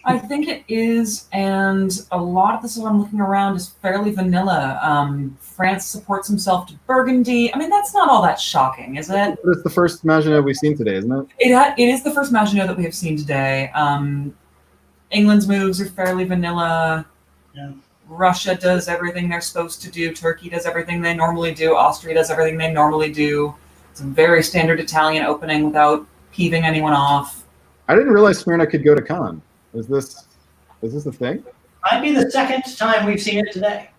I think it is, and a lot of this, what I'm looking around, is fairly vanilla. France supports himself to Burgundy. I mean, that's not all that shocking, is it? It's the first Maginot we've seen today, isn't it? It is the first Maginot that we have seen today. England's moves are fairly vanilla. Yeah. Russia does everything they're supposed to do. Turkey does everything they normally do. Austria does everything they normally do. It's a very standard Italian opening without peeving anyone off. I didn't realize Smyrna could go to Cannes. Is this a thing? Might be the second time we've seen it today.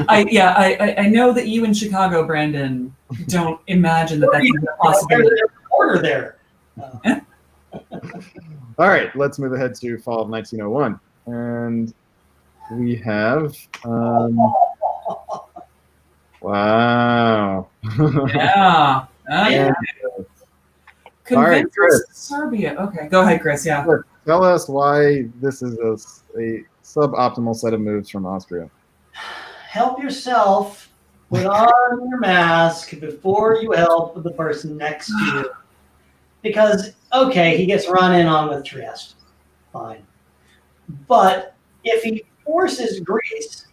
I know that you in Chicago, Brandon, don't imagine that that's a possibility. Order there. All right, let's move ahead to fall of 1901, and we have wow. Yeah. Yeah. Convince All right, Chris. Serbia. Okay, go ahead, Chris. Yeah. Sure. Tell us why this is a suboptimal set of moves from Austria. Help yourself. Put on your mask before you help the person next to you. Because, okay, he gets run in on with Trieste. Fine. But if he forces Greece,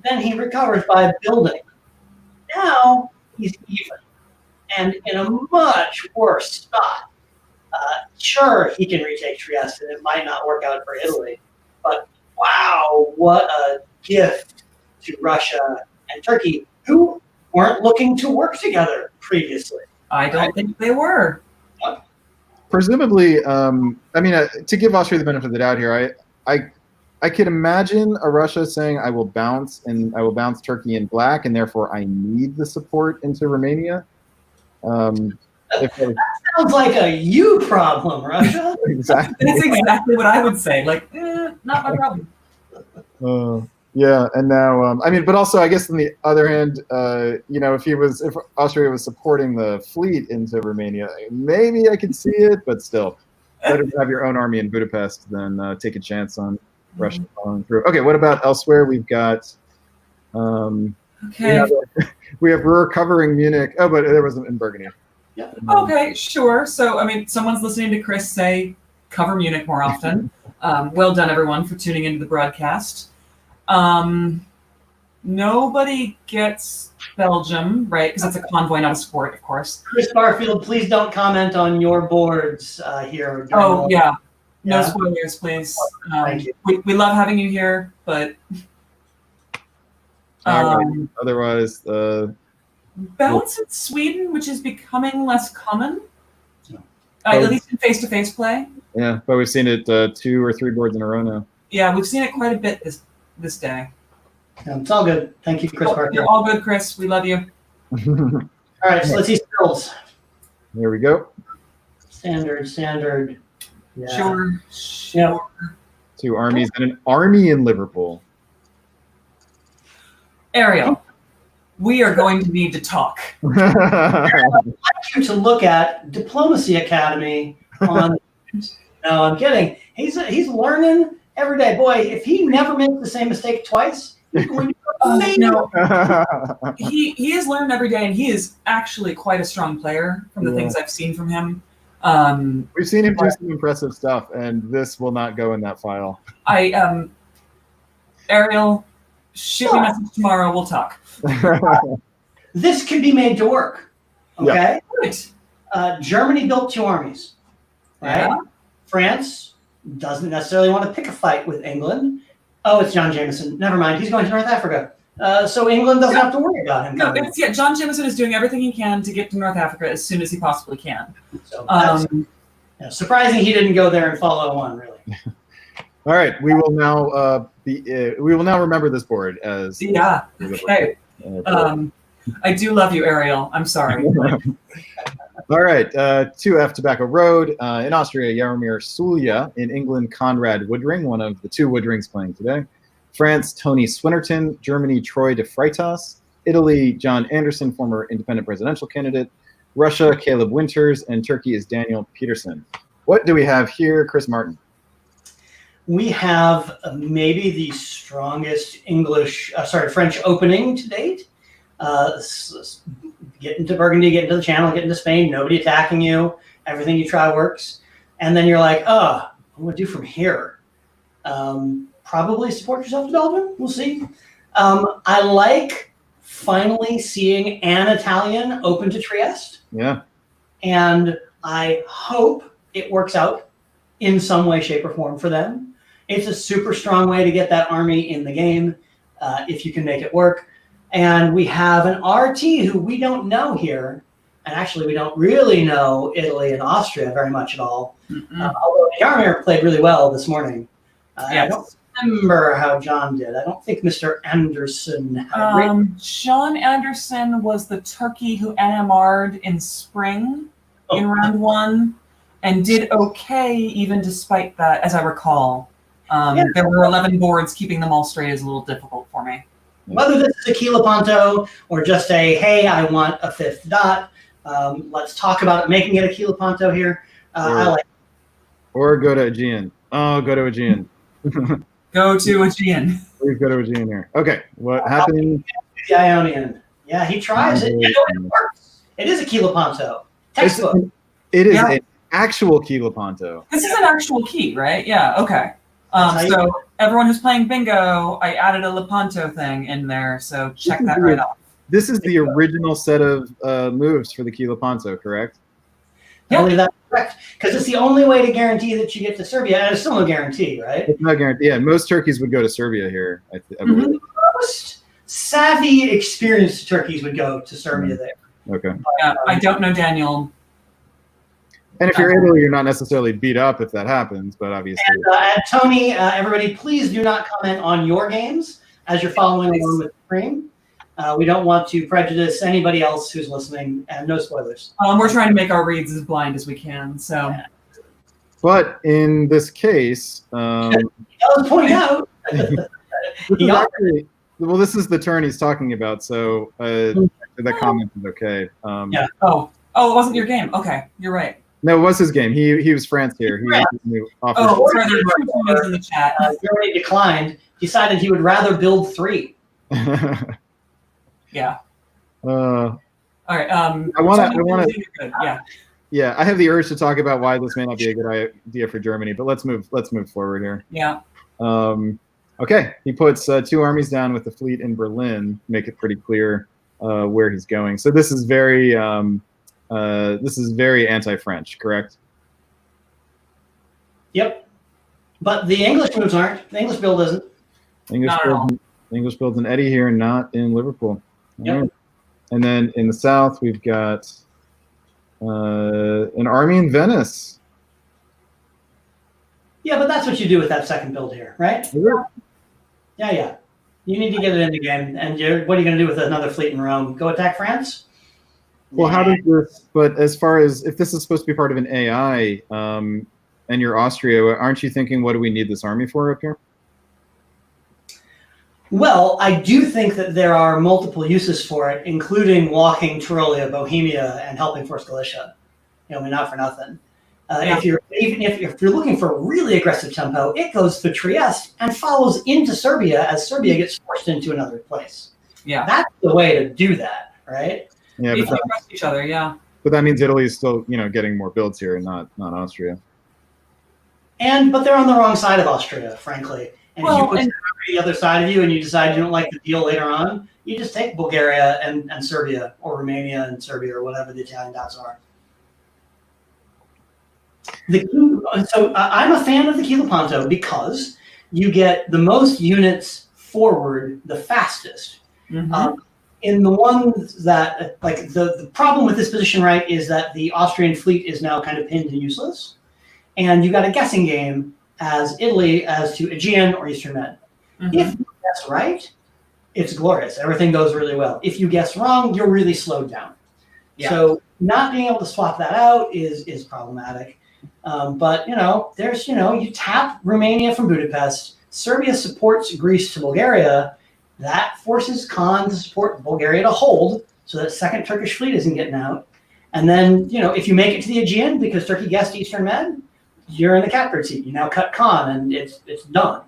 then he recovers by building. Now he's even. And in a much worse spot. Sure, he can retake Trieste, and it might not work out for Italy. But wow, what a gift to Russia and Turkey, who weren't looking to work together previously. I don't think they were. Presumably, to give Austria the benefit of the doubt here, I could imagine a Russia saying, I will bounce Turkey in black, and therefore I need the support into Romania. That sounds like a you problem, Russia. Exactly. That's exactly what I would say. Like, not my problem. Yeah, and now I mean, but also I guess on the other hand, you know, if Austria was supporting the fleet into Romania, maybe I could see it, but still, better to have your own army in Budapest than take a chance on Russia following through. Okay, what about elsewhere? We've got Okay. we have Ruhr covering Munich. Oh, but there wasn't in Burgundy. Yeah. Okay, sure. So, I mean, someone's listening to Chris say cover Munich more often. Well done, everyone, for tuning into the broadcast. Nobody gets Belgium, right? Because it's a convoy, not a sport, of course. Chris Barfield, please don't comment on your boards here. Oh, yeah. No Yeah. spoilers, please. Thank you. We love having you here, but Otherwise, balance in Sweden, which is becoming less common, Oh. at least in face-to-face play. yeah, but we've seen it 2 or 3 boards in a row now. Yeah, we've seen it quite a bit this day. It's all good. Thank you, Chris Barfield. You're all good, Chris. We love you. All right, so let's see skills. There we go. Standard. Yeah. Sure. Yeah. 2 armies and an army in Liverpool. Ariel, we are going to need to talk. I'd like you to look at Diplomacy Academy on. No, I'm kidding. He's learning every day. Boy, if he never makes the same mistake twice, he's going to be amazing. No, he has learned every day, and he is actually quite a strong player from the things I've seen from him. We've seen him do some impressive stuff, and this will not go in that file. Ariel, shoot me a message tomorrow. We'll talk. This can be made to work. Okay. Right. Germany built 2 armies. Right. Yeah. France doesn't necessarily want to pick a fight with England. Oh, it's John Jameson. Never mind. He's going to North Africa. So England doesn't have to worry about him. No, John Jameson is doing everything he can to get to North Africa as soon as he possibly can. So that's, surprising he didn't go there and follow one, really. All right, we will now we will now remember this board as Okay. I do love you, Ariel. I'm sorry. All right, 2F Tobacco Road in Austria, Jaromir Sulja. In England, Conrad Woodring, one of the 2 Woodrings playing today. France, Tony Swinnerton. Germany, Troy de Freitas. Italy, John Anderson, former independent presidential candidate. Russia, Caleb Winters, and Turkey is Daniel Peterson. What do we have here, Chris Martin? We have maybe the strongest French opening to date. Get into Burgundy, get into the Channel, get into Spain, nobody attacking you, everything you try works. And then you're like, what do I do from here? Probably support yourself to Belgium, we'll see. I like finally seeing an Italian open to Trieste. Yeah. And I hope it works out in some way, shape, or form for them. It's a super strong way to get that army in the game if you can make it work. And we have an RT who we don't know here. And actually, we don't really know Italy and Austria very much at all. Although Jaromir played really well this morning. I don't remember how John did. I don't think Mr. Anderson had John Anderson was the Turkey who NMR'd in spring in round 1 and did okay even despite that, as I recall. There were 11 boards. Keeping them all straight is a little difficult for me. Whether this is a kiloponto or just a, hey, I want a 5th dot, let's talk about making it a kiloponto here. I like it. Or go to Aegean. Oh, go to Aegean. Go to Aegean. Please go to Aegean here. Okay, what happened? The Ionian. Yeah, he tries it. It works. It is a kiloponto. Textbook. It is an actual kiloponto. This is an actual key, right? Yeah, okay. So everyone who's playing bingo, I added a Lepanto thing in there, so check that right off. This is the original set of moves for the Kiloponto, correct? I believe that's correct, because it's the only way to guarantee that you get to Serbia, and it's still no guarantee, right? It's not guaranteed. Yeah, most turkeys would go to Serbia here, I believe. Most savvy, experienced turkeys would go to Serbia there. Okay. Yeah, I don't know Daniel. And if you're Italy, you're not necessarily beat up if that happens, but obviously. And Tony, everybody, please do not comment on your games as you're following along with the stream. We don't want to prejudice anybody else who's listening, and no spoilers. We're trying to make our reads as blind as we can, so. But in this case, You I'll point out. Well, this is the turn he's talking about, so that comment is okay. Yeah. Oh, it wasn't your game. Okay, you're right. No, it was his game. He was France here. He offered. Oh, sorry, there were two names in the chat. Germany declined. Decided he would rather build 3. Yeah. All right. I want to. Yeah. Yeah, I have the urge to talk about why this may not be a good idea for Germany, but let's move forward here. Yeah. Okay, he puts 2 armies down with the fleet in Berlin. Make it pretty clear where he's going. So this is very anti-French, correct? Yep. But the English moves aren't. The English build isn't. English builds in Eddie here, not in Liverpool. Yep. Right. And then in the south, we've got an army in Venice. Yeah, but that's what you do with that second build here, right? Yeah. You need to get it in the game. And what are you going to do with another fleet in Rome? Go attack France? Well, how does this? But as far as if this is supposed to be part of an AI, and you're Austria, aren't you thinking, what do we need this army for up here? Well, I do think that there are multiple uses for it, including walking Tyrolia, Bohemia, and helping force Galicia. I mean, not for nothing. If you're looking for a really aggressive tempo, it goes to Trieste and follows into Serbia as Serbia gets forced into another place. Yeah, that's the way to do that, right? Yeah, but trust each other. Yeah, but that means Italy is still, getting more builds here, and not Austria. But they're on the wrong side of Austria, frankly. And if you put the other side of you and you decide you don't like the deal later on, you just take Bulgaria and Serbia, or Romania and Serbia, or whatever the Italian dots are. So I'm a fan of the Kilopanto because you get the most units forward the fastest. Mm-hmm. In the ones that, like, the problem with this position, right, is that the Austrian fleet is now kind of pinned and useless. And you got a guessing game as Italy as to Aegean or Eastern Med. Mm-hmm. If you guess right, it's glorious. Everything goes really well. If you guess wrong, you're really slowed down. Yeah. So not being able to swap that out is problematic. But, there's, you tap Romania from Budapest. Serbia supports Greece to Bulgaria. That forces Khan to support Bulgaria to hold so that second Turkish fleet isn't getting out. And then, if you make it to the Aegean because Turkey guessed Eastern Med, you're in the catbird seat. You now cut Khan, and it's done.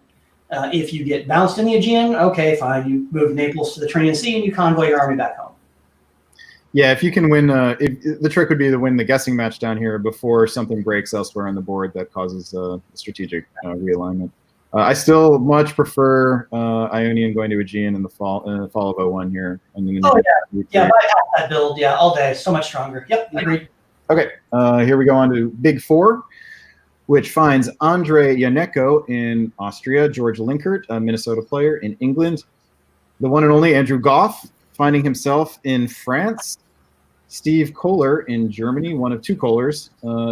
If you get bounced in the Aegean, okay, fine. You move Naples to the Tyrrhenian Sea, and you convoy your army back home. Yeah, if you can win, the trick would be to win the guessing match down here before something breaks elsewhere on the board that causes a strategic realignment. I still much prefer Ionian going to Aegean in the fall of 01 here. Yeah, that build, all day, so much stronger. Yep, agreed. Okay, here we go on to Big Four, which finds Andre Janeko in Austria, George Linkert, a Minnesota player in England, the one and only Andrew Goff finding himself in France, Steve Kohler in Germany, one of 2 Kohlers.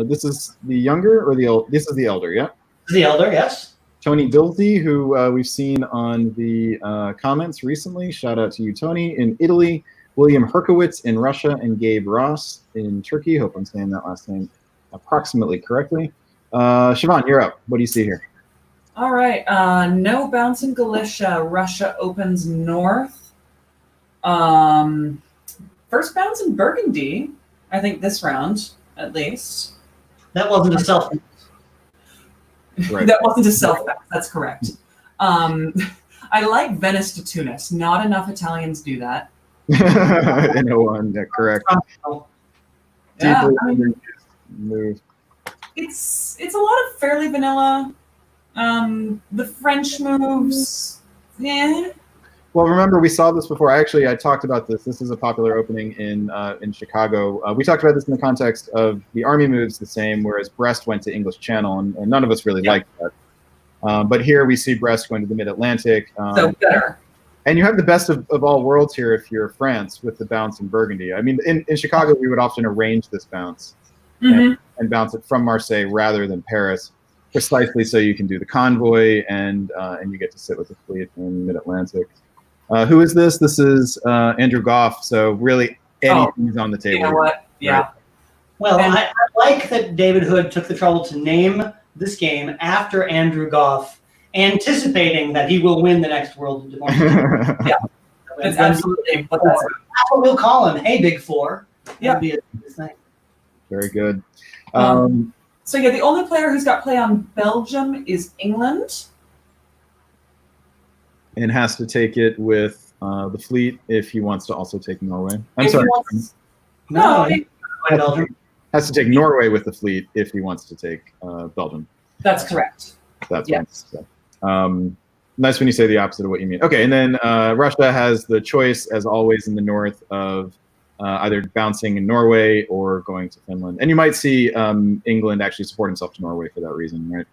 This is the younger or the old? This is the elder, yeah? The elder, yes. Tony Dilsey, who we've seen on the comments recently. Shout out to you, Tony, in Italy. William Herkowitz in Russia, and Gabe Ross in Turkey. Hope I'm saying that last name approximately correctly. Siobhan, you're up. What do you see here? All right. No bounce in Galicia. Russia opens north. First bounce in Burgundy, I think this round, at least. That wasn't a self. Right. That wasn't a self bounce. That's correct. I like Venice to Tunis. Not enough Italians do that. In 01, yeah, correct. Yeah, move. It's a lot of fairly vanilla. The French moves, yeah. Well, remember, we saw this before. I talked about this. This is a popular opening in Chicago. We talked about this in the context of the army moves the same, whereas Brest went to English Channel, and none of us really liked that. But here we see Brest going to the Mid-Atlantic. So better. And you have the best of all worlds here if you're France with the bounce in Burgundy. I mean, in Chicago, we would often arrange this bounce and bounce it from Marseille rather than Paris, precisely so you can do the convoy and you get to sit with the fleet in Mid-Atlantic. Who is this? This is Andrew Goff. So really anything's on the table. You know what? Yeah. Right. Well, I like that David Hood took the trouble to name this game after Andrew Goff, anticipating that he will win the next World Diplomacy. Yeah, that's absolutely what that's. That's what we'll call him. Hey, Big Four. Yeah. That'd be his thing. Very good. So yeah, the only player who's got play on Belgium is England. And has to take it with the fleet if he wants to also take Norway. I'm If he sorry. wants- No, it- Belgium. Has to take Norway with the fleet if he wants to take Belgium. that's correct. That's Yes. what I'm saying. Nice when you say the opposite of what you mean. Okay, and then Russia has the choice, as always in the north, of either bouncing in Norway or going to Finland. And you might see England actually support himself to Norway for that reason, right?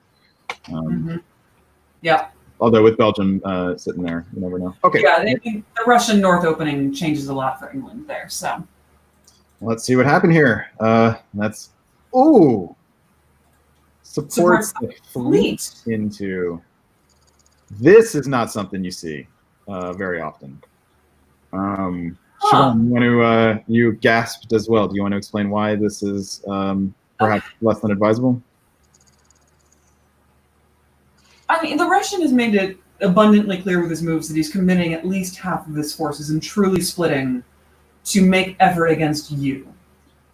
Yeah. Although with Belgium sitting there, you never know. Okay. Yeah, the Russian North opening changes a lot for England there. So Let's see what happened here. That's supports the fleet into. This is not something you see very often. Siobhan, you want to you gasped as well. Do you want to explain why this is perhaps less than advisable? I mean, the Russian has made it abundantly clear with his moves that he's committing at least half of his forces and truly splitting to make effort against you.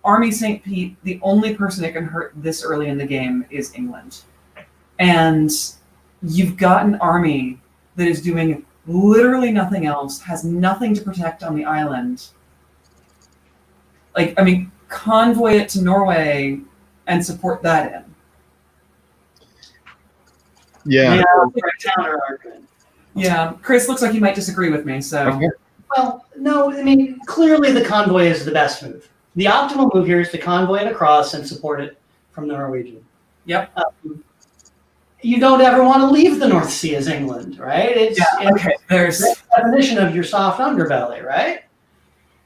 Army St. Pete, the only person that can hurt this early in the game is England. And you've got an army that is doing literally nothing else, has nothing to protect on the island. Like, I mean, convoy it to Norway and support that in. Yeah. Counter argument. Yeah, Chris looks like he might disagree with me, so. Okay. Well, no, I mean, clearly the convoy is the best move. The optimal move here is to convoy it across and support it from the Norwegian. Yep. You don't ever want to leave the North Sea as England, right? It's There's the definition of your soft underbelly, right?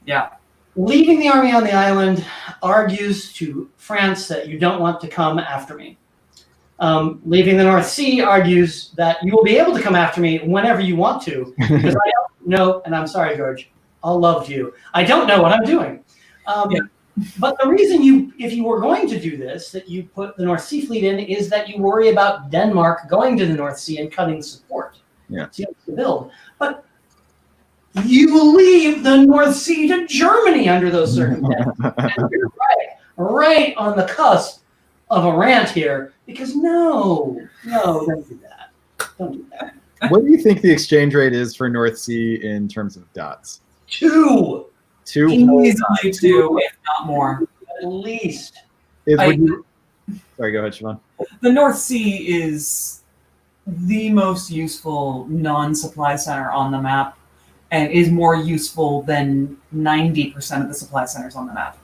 Yeah. Leaving the army on the island argues to France that you don't want to come after me. Leaving the North Sea argues that you will be able to come after me whenever you want to, because I don't know, and I'm sorry, George, I'll love you. I don't know what I'm doing. But the reason if you were going to do this, that you put the North Sea fleet in, is that you worry about Denmark going to the North Sea and cutting support. Yeah. So you have to build. But you leave the North Sea to Germany under those circumstances. And you're right on the cusp of a rant here, because no, don't do that. Don't do that. What do you think the exchange rate is for North Sea in terms of dots? 2. easily 2, if not more. At least. Sorry, go ahead, Siobhan. The North Sea is the most useful non-supply center on the map, and is more useful than 90% of the supply centers on the map.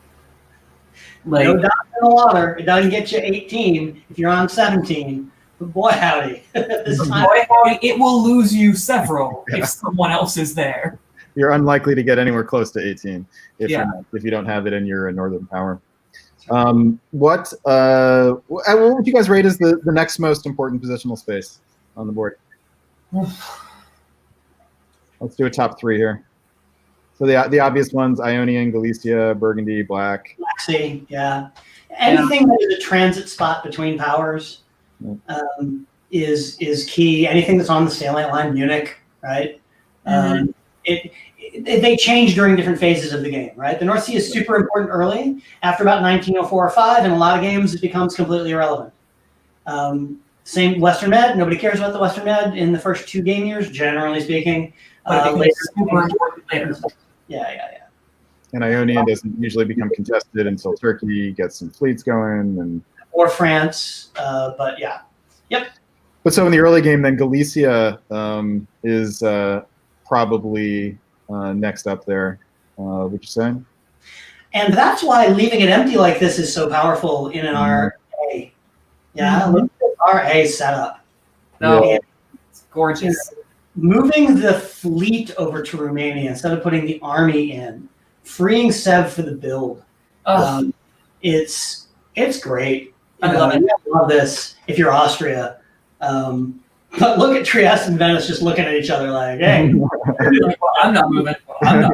Like, No dots in the water. It doesn't get you 18 if you're on 17. But boy, howdy. This time, boy, howdy, it will lose you several if someone else is there. You're unlikely to get anywhere close to 18 if you don't have it in your northern power. What would you guys rate as the next most important positional space on the board? Let's do a top 3 here. So the obvious ones: Ionian, Galicia, Burgundy, Black. Black Sea, yeah. Anything that is a transit spot between powers is key. Anything that's on the stalemate line, Munich, right? They change during different phases of the game, right? The North Sea is super important early. After about 1904 or 5, in a lot of games, it becomes completely irrelevant. Same Western Med. Nobody cares about the Western Med in the first 2 game years, generally speaking. Super important later. Yeah. And Ionian doesn't usually become contested until Turkey gets some fleets going, or France, but yeah. Yep. But so in the early game, then Galicia is probably next up there. Would you say? And that's why leaving it empty like this is so powerful in an RA. Yeah, look at RA setup. No, it's gorgeous. Moving the fleet over to Romania instead of putting the army in, freeing Sev for the build. It's great. I love it. I love this if you're Austria. But look at Trieste and Venice just looking at each other like, hey. I'm not moving. Yeah,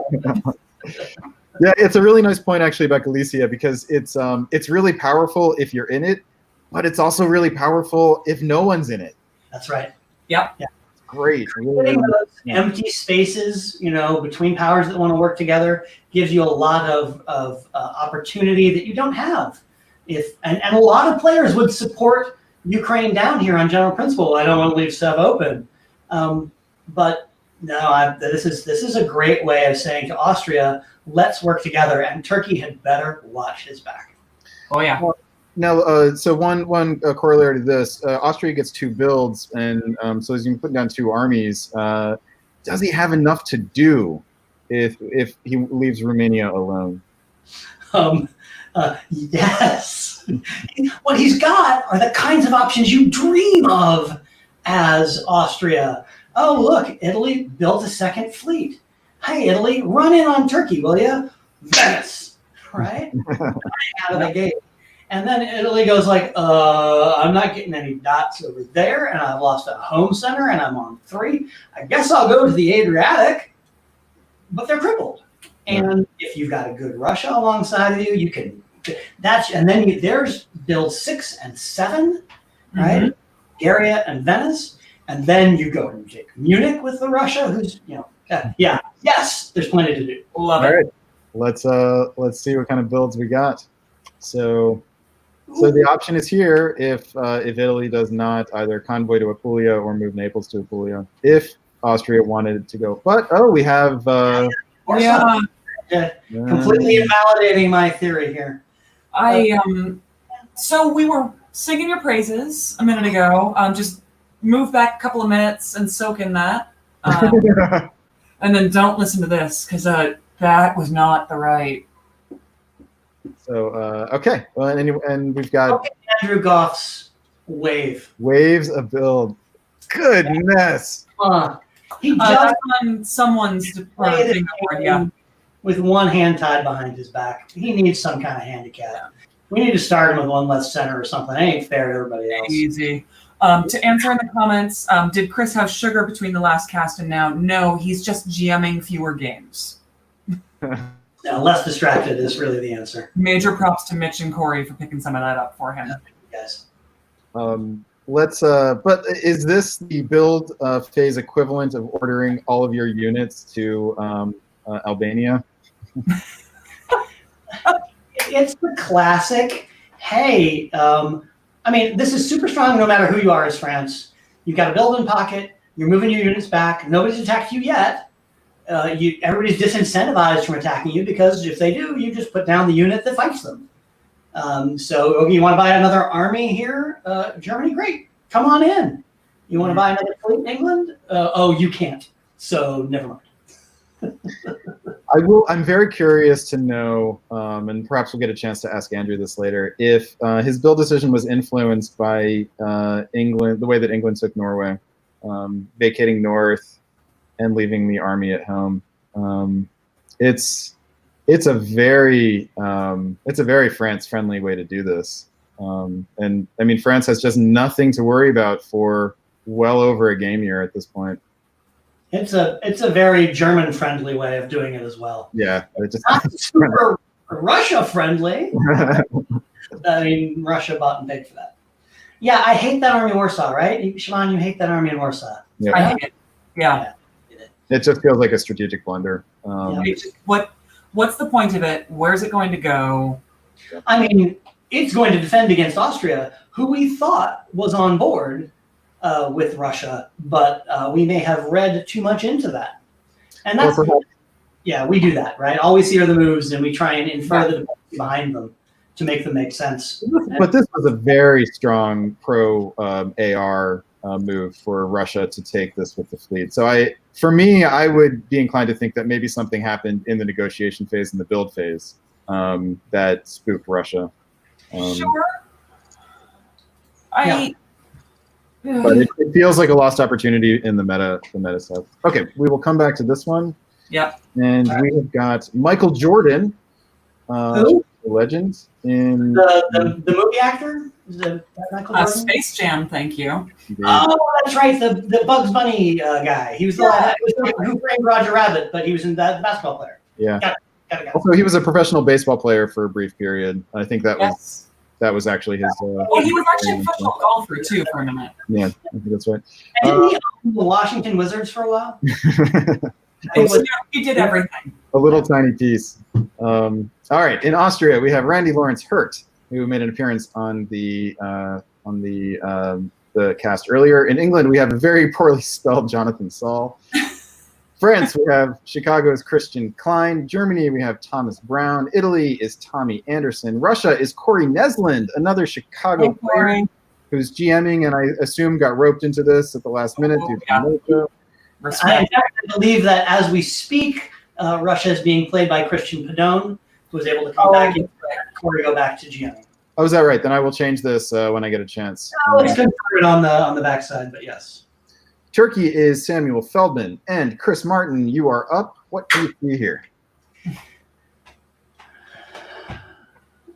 it's a really nice point actually about Galicia, because it's really powerful if you're in it, but it's also really powerful if no one's in it. That's right. Yep. Yeah. Great. Putting those empty spaces, between powers that want to work together gives you a lot of opportunity that you don't have. And a lot of players would support Ukraine down here on general principle. I don't want to leave stuff open. But no, this is a great way of saying to Austria, let's work together, and Turkey had better watch his back. Oh, yeah. Now, so one corollary to this, Austria gets 2 builds, and so as you put down 2 armies, does he have enough to do if he leaves Romania alone? Yes. What he's got are the kinds of options you dream of as Austria. Oh, look, Italy built a 2nd fleet. Hey, Italy, run in on Turkey, will you? Venice, right? Out of the gate. And then Italy goes like, I'm not getting any dots over there, and I've lost a home center, and I'm on 3. I guess I'll go to the Adriatic, but they're crippled. And if you've got a good Russia alongside of you, you can. And then there's build 6 and 7, right? Mm-hmm. Bulgaria and Venice, and then you go and take Munich with the Russia, who's yes, there's plenty to do. Love it. All right, let's see what kind of builds we got. So the option is here if Italy does not either convoy to Apulia or move Naples to Apulia, if Austria wanted to go. But we have completely invalidating my theory here. So we were singing your praises a minute ago. Just move back a couple of minutes and soak in that, and then don't listen to this because that was not the right. So okay, well, and we've got Andrew Goff's waves of build. Goodness. He that's on someone's thing with one hand tied behind his back. He needs some kind of handicap. We need to start him with one less center or something. That ain't fair to everybody else. Easy. To answer in the comments, did Chris have sugar between the last cast and now? No, he's just GMing fewer games. No, less distracted is really the answer. Major props to Mitch and Corey for picking some of that up for him. Yes. But is this the build phase equivalent of ordering all of your units to Albania? It's the classic, hey, this is super strong no matter who you are as France. You've got a build in pocket, you're moving your units back, nobody's attacked you yet. Everybody's disincentivized from attacking you because if they do, you just put down the unit that fights them. So you want to buy another army here? Germany, great. Come on in. You want to buy another fleet in England? You can't. So never mind. I'm very curious to know, and perhaps we'll get a chance to ask Andrew this later, if his build decision was influenced by England, the way that England took Norway, vacating north and leaving the army at home. It's a very France-friendly way to do this, and I mean France has just nothing to worry about for well over a game year at this point. It's a very German-friendly way of doing it as well. Yeah, it's not super Russia-friendly. I mean, Russia bought and paid for that. Yeah, I hate that army in Warsaw, right? Shimon, you hate that army in Warsaw. Yeah. I hate it. Yeah. It just feels like a strategic blunder. What's the point of it? Where's it going to go? I mean, it's going to defend against Austria, who we thought was on board with Russia, but we may have read too much into that. And that's, we do that, right? All we see are the moves, and we try and infer the dependency behind them to make them make sense. But this was a very strong pro-AR move for Russia to take this with the fleet. So for me, I would be inclined to think that maybe something happened in the negotiation phase and the build phase that spooked Russia. Sure. But it feels like a lost opportunity in the meta stuff. Okay, we will come back to this one. Yep. And we have got Michael Jordan, legend in the movie actor. Is it Michael Jordan? Space Jam. Thank you. Oh, that's right. The Bugs Bunny guy. He was who framed Roger Rabbit, but he was in the basketball player. Yeah. Got it. Also, he was a professional baseball player for a brief period. I think that that was actually his. Well, he was actually a professional golfer too for a minute. Yeah, I think that's right. Didn't he own the Washington Wizards for a while? He did everything. A little tiny piece. All right, in Austria we have Randy Lawrence Hurt, who made an appearance on the cast earlier. In England we have a very poorly spelled Jonathan Saul. France, we have Chicago's Christian Klein. Germany, we have Thomas Brown. Italy is Tommy Anderson. Russia is Corey Nesland, another Chicago player who's GMing, and I assume got roped into this at the last minute due to militia. I believe that as we speak, Russia is being played by Christian Padone, who was able to come back and Corey go back to GMing. Oh, is that right? Then I will change this when I get a chance. Let's confirm it on the backside, but yes. Turkey is Samuel Feldman, and Chris Martin, you are up. What do you see here?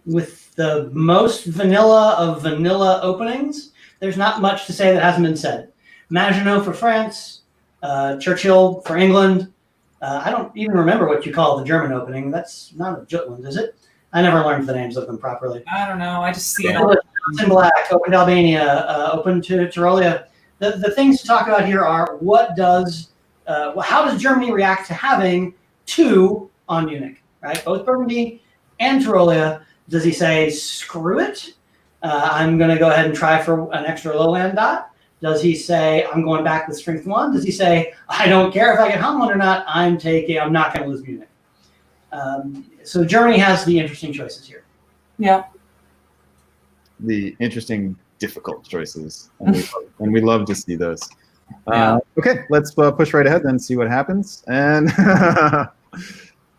With the most vanilla of vanilla openings, there's not much to say that hasn't been said. Maginot for France, Churchill for England. I don't even remember what you call the German opening. That's not a Jutland, is it? I never learned the names of them properly. I don't know. I just see it all. In Black, open to Albania, open to Tyrolia. The things to talk about here are how does Germany react to having two on Munich, right? Both Burgundy and Tyrolia. Does he say, screw it? I'm going to go ahead and try for an extra lowland dot. Does he say, I'm going back with strength 1? Does he say, I don't care if I get home one or not, I'm not going to lose Munich? So Germany has the interesting choices here. Yeah. The interesting, difficult choices. And we love to see those. Okay, let's push right ahead then, see what happens. And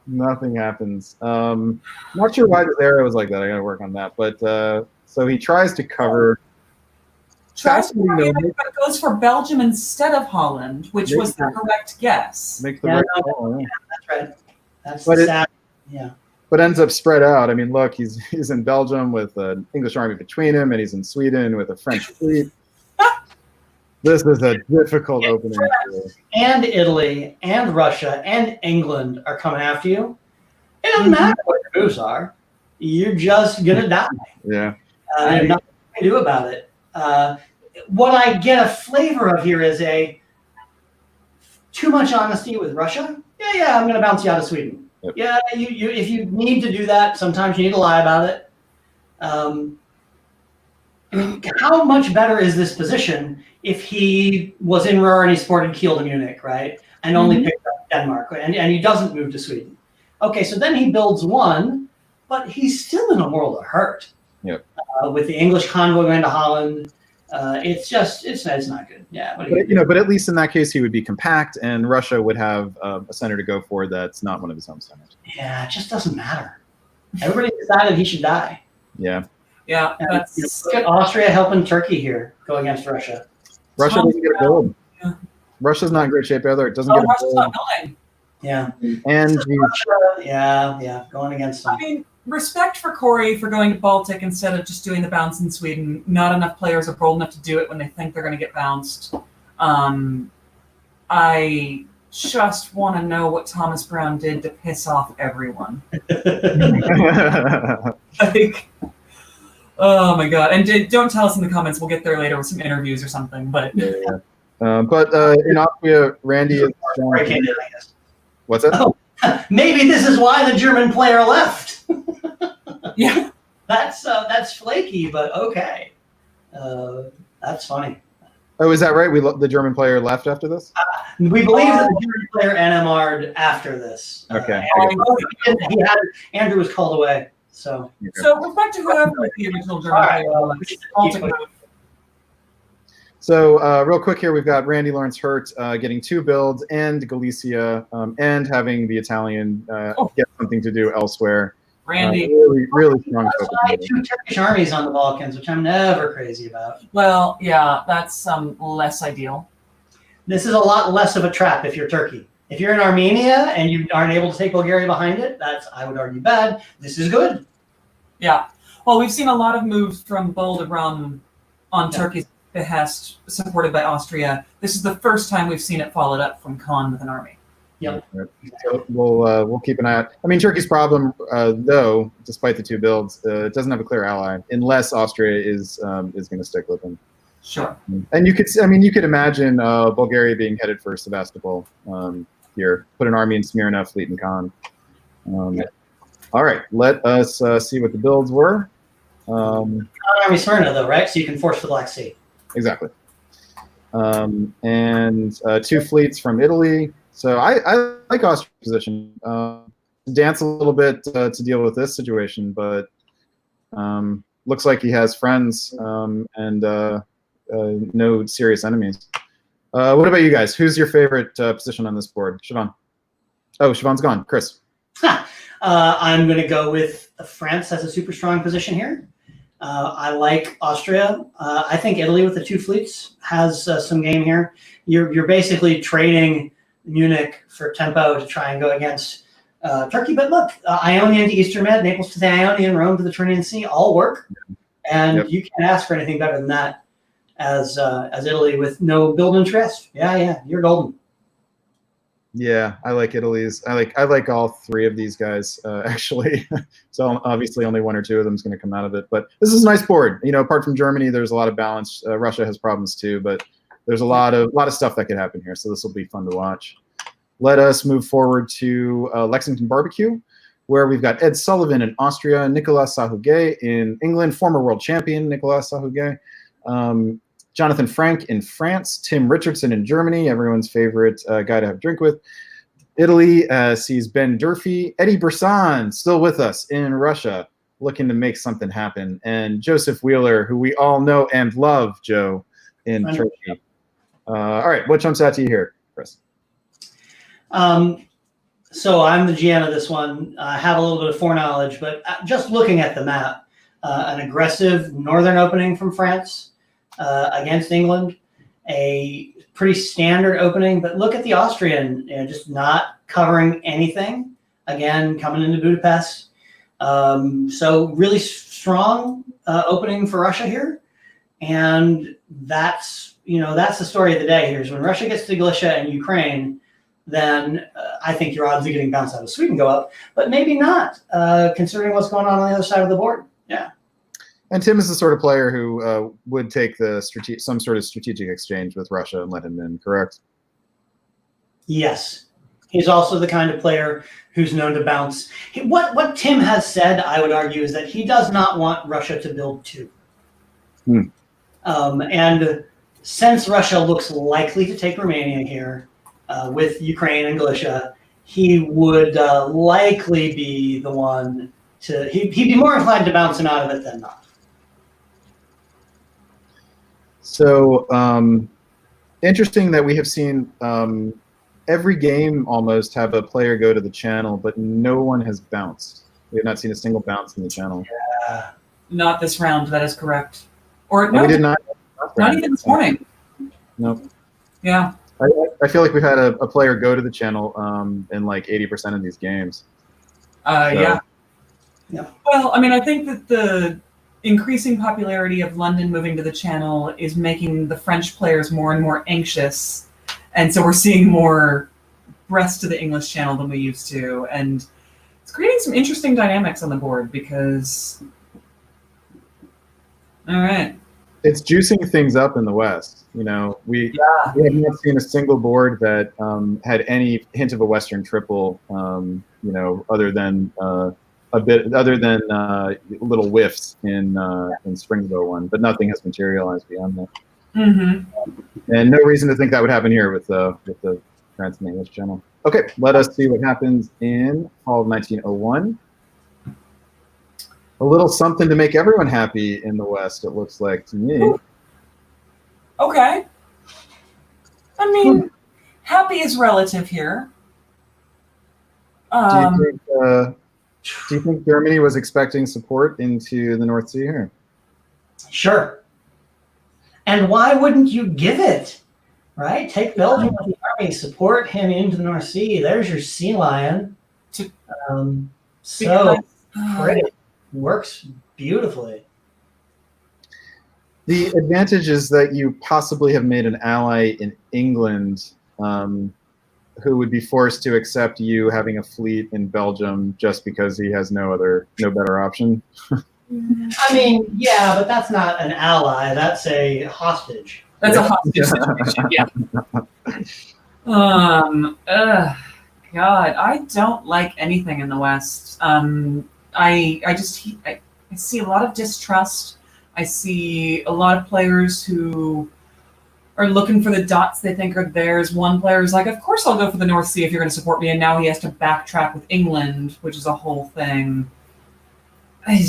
nothing happens. Not sure why the arrow was like that. I got to work on that. But so he tries to cover. But goes for Belgium instead of Holland, which was the correct guess. Makes the right call. Yeah, that's right. That's the sad. Yeah. But ends up spread out. I mean, look, he's in Belgium with an English army between him, and he's in Sweden with a French fleet. This is a difficult opening. And Italy and Russia and England are coming after you. It doesn't matter what your moves are. You're just going to die. Yeah. There's nothing you can do about it. What I get a flavor of here is too much honesty with Russia. Yeah, I'm going to bounce you out of Sweden. Yep. Yeah, you if you need to do that, sometimes you need to lie about it. I mean, how much better is this position if he was in Ruhr and he supported Kiel to Munich, right? And only picked up Denmark, and he doesn't move to Sweden. Okay, so then he builds one, but he's still in a world of hurt. Yep. With the English convoy going to Holland, it's not good. Yeah, but at least in that case he would be compact, and Russia would have a center to go for that's not one of his home centers. Yeah, it just doesn't matter. Everybody decided he should die. Yeah. Yeah. Look at Austria helping Turkey here go against Russia. Russia doesn't get a gold. Yeah. Russia's not in great shape either. It doesn't get a Russia's gold. not going. Yeah. And Russia, going against them. I mean, respect for Corey for going to Baltic instead of just doing the bounce in Sweden. Not enough players are bold enough to do it when they think they're going to get bounced. I just want to know what Thomas Brown did to piss off everyone. Oh my God! And don't tell us in the comments. We'll get there later with some interviews or something. But in Austria, Randy is. What's that? Oh, maybe this is why the German player left. Yeah, that's flaky, but okay. That's funny. Oh, is that right? The German player left after this? We believe that the German player NMR'd after this. Okay. Andrew was called away. So respect to whoever the original German player was. So real quick here, we've got Randy Lawrence Hurt getting 2 builds, and Galicia, and having the Italian get something to do elsewhere. Randy. Really strong. 2 Turkish armies on the Balkans, which I'm never crazy about. Well, yeah, that's less ideal. This is a lot less of a trap if you're Turkey. If you're in Armenia and you aren't able to take Bulgaria behind it, that's, I would argue, bad. This is good. Yeah. Well, we've seen a lot of moves from Bold on Turkey's behest, supported by Austria. This is the first time we've seen it followed up from Khan with an army. Yep. So we'll keep an eye out. I mean, Turkey's problem, though, despite the two builds, it doesn't have a clear ally unless Austria is going to stick with them. Sure. And you could imagine Bulgaria being headed for Sevastopol here. Put an army in Smyrna, fleet in Khan. All right, let us see what the builds were. Army Smyrna, though, right? So you can force the Black Sea. Exactly. And two fleets from Italy. So I like Austria's position. Dance a little bit to deal with this situation, but looks like he has friends and no serious enemies. What about you guys? Who's your favorite position on this board? Siobhan. Oh, Siobhan's gone. Chris. I'm going to go with France as a super strong position here. I like Austria. I think Italy with the two fleets has some game here. You're basically trading Munich for tempo to try and go against Turkey. But look, Ionian to Eastern Med, Naples to the Ionian, Rome to the Tyrrhenian Sea, all work. And you can't ask for anything better than that as Italy with no build interest. Yeah, you're golden. Yeah, I like Italy's. I like all three of these guys actually. So obviously only one or two of them is going to come out of it. But this is a nice board. You know, apart from Germany, there's a lot of balance. Russia has problems too, but there's a lot of stuff that could happen here. So this will be fun to watch. Let us move forward to Lexington Barbecue, where we've got Ed Sullivan in Austria, Nicolas Sahuguet in England, former world champion Nicolas Sahuguet. Jonathan Frank in France, Tim Richardson in Germany, everyone's favorite guy to have a drink with. Italy sees Ben Durfee. Eddie Brisson, still with us in Russia, looking to make something happen. And Joseph Wheeler, who we all know and love, Joe, in Turkey. All right, what jumps out to you here, Chris? So I'm the GM of this one. I have a little bit of foreknowledge, but just looking at the map, an aggressive northern opening from France, against England, a pretty standard opening, but look at the Austrian, just not covering anything. Again, coming into Budapest. So really strong opening for Russia here. And that's the story of the day here is when Russia gets to Galicia and Ukraine, then I think your odds of getting bounced out of Sweden go up, but maybe not, considering what's going on the other side of the board. Yeah. And Tim is the sort of player who would take some sort of strategic exchange with Russia and let him in, correct? Yes. He's also the kind of player who's known to bounce. What Tim has said, I would argue, is that he does not want Russia to build two. And since Russia looks likely to take Romania here with Ukraine and Galicia, he would likely be the one he'd be more inclined to bounce him out of it than not. So interesting that we have seen every game almost have a player go to the channel, but no one has bounced. We have not seen a single bounce in the channel. Yeah. Not this round, that is correct. Or no, we did not. Not even this morning. No. Yeah. I feel like we've had a player go to the channel in like 80% of these games. Yeah. Well, I mean, I think that the increasing popularity of London moving to the channel is making the French players more and more anxious. And so we're seeing more breast to the English channel than we used to. And it's creating some interesting dynamics on the board because... All right. It's juicing things up in the West. You know, we have not seen a single board that had any hint of a Western triple, other than little whiffs in Springville one, but nothing has materialized beyond that. Mm-hmm. And no reason to think that would happen here with the France and English channel. Okay, let us see what happens in fall of 1901. A little something to make everyone happy in the West, it looks like to me. Ooh. Okay. I mean, happy is relative here. Do you think Germany was expecting support into the North Sea here? Sure. And why wouldn't you give it? Right? Take Belgium with the army, support him into the North Sea. There's your sea lion. Great. Works beautifully. The advantage is that you possibly have made an ally in England, and who would be forced to accept you having a fleet in Belgium just because he has no better option. I mean, yeah, but that's not an ally. That's a hostage. That's a hostage situation. Yeah. God, I don't like anything in the West. I see a lot of distrust. I see a lot of players who are looking for the dots they think are theirs. One player is like, of course I'll go for the North Sea if you're going to support me, and now he has to backtrack with England, which is a whole thing. I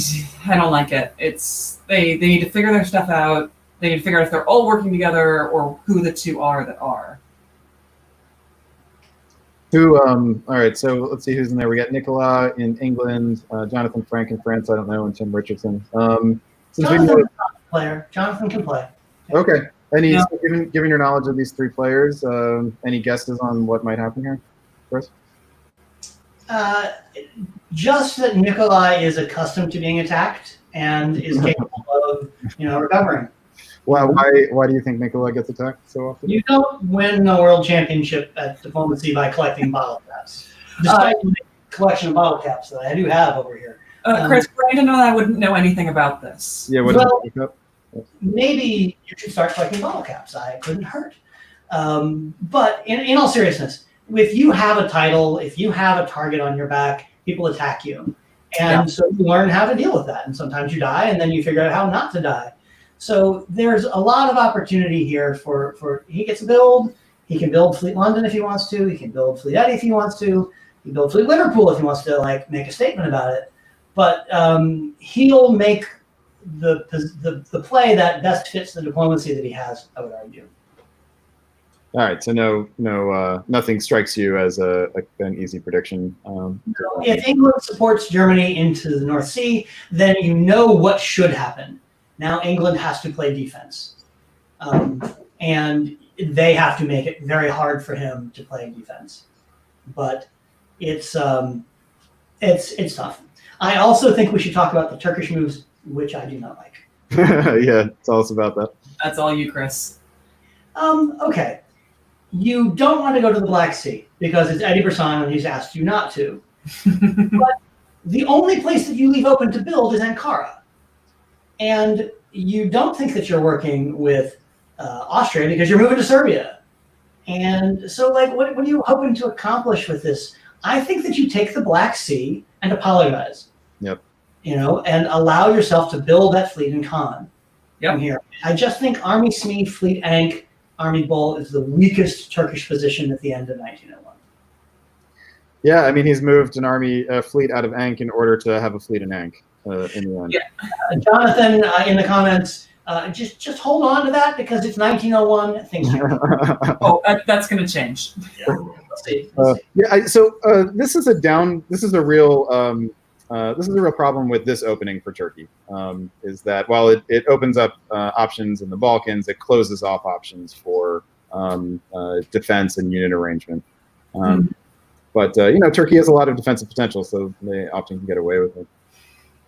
don't like it. It's they need to figure their stuff out. They need to figure out if they're all working together or who the two are that are. All right, so let's see who's in there. We got Nicolas in England, Jonathan Frank in France, I don't know, and Tim Richardson. Jonathan can play. Okay. Given your knowledge of these three players, any guesses on what might happen here, Chris? Just that Nikolai is accustomed to being attacked and is capable of, recovering. Why do you think Nikolai gets attacked so often? You don't win the world championship at diplomacy by collecting bottle caps. Despite the collection of bottle caps that I do have over here. Chris, Brandon and I wouldn't know anything about this. Yeah, maybe you should start collecting bottle caps. I couldn't hurt. But in all seriousness, if you have a title, if you have a target on your back, people attack you. And so you learn how to deal with that. And sometimes you die, and then you figure out how not to die. So there's a lot of opportunity here for he gets a build. He can build Fleet London if he wants to. He can build Fleet Eddie if he wants to. He can build Fleet Liverpool if he wants to make a statement about it. But he'll make the play that best fits the diplomacy that he has, I would argue. All right, so nothing strikes you as an easy prediction. If England supports Germany into the North Sea, then you know what should happen. Now England has to play defense, and they have to make it very hard for him to play defense. But it's tough. I also think we should talk about the Turkish moves, which I do not like. Yeah, tell us about that. That's all you, Chris. Okay. You don't want to go to the Black Sea because it's Eddie Brisson and he's asked you not to. But the only place that you leave open to build is Ankara. And you don't think that you're working with Austria because you're moving to Serbia. And so, what are you hoping to accomplish with this? I think that you take the Black Sea and apologize. Yep. And allow yourself to build that fleet in Khan. Yep. From here. I just think Army Smee, Fleet Ank, Army Bull is the weakest Turkish position at the end of 1901. Yeah, I mean, he's moved a fleet out of Ankh in order to have a fleet in Ankh in the end. Yeah. Jonathan, in the comments, just hold on to that because it's 1901. Things change. That's going to change. Yeah. Let's see. This is a real problem with this opening for Turkey. Is that while it opens up options in the Balkans, it closes off options for defense and unit arrangement. But Turkey has a lot of defensive potential, so they often can get away with it.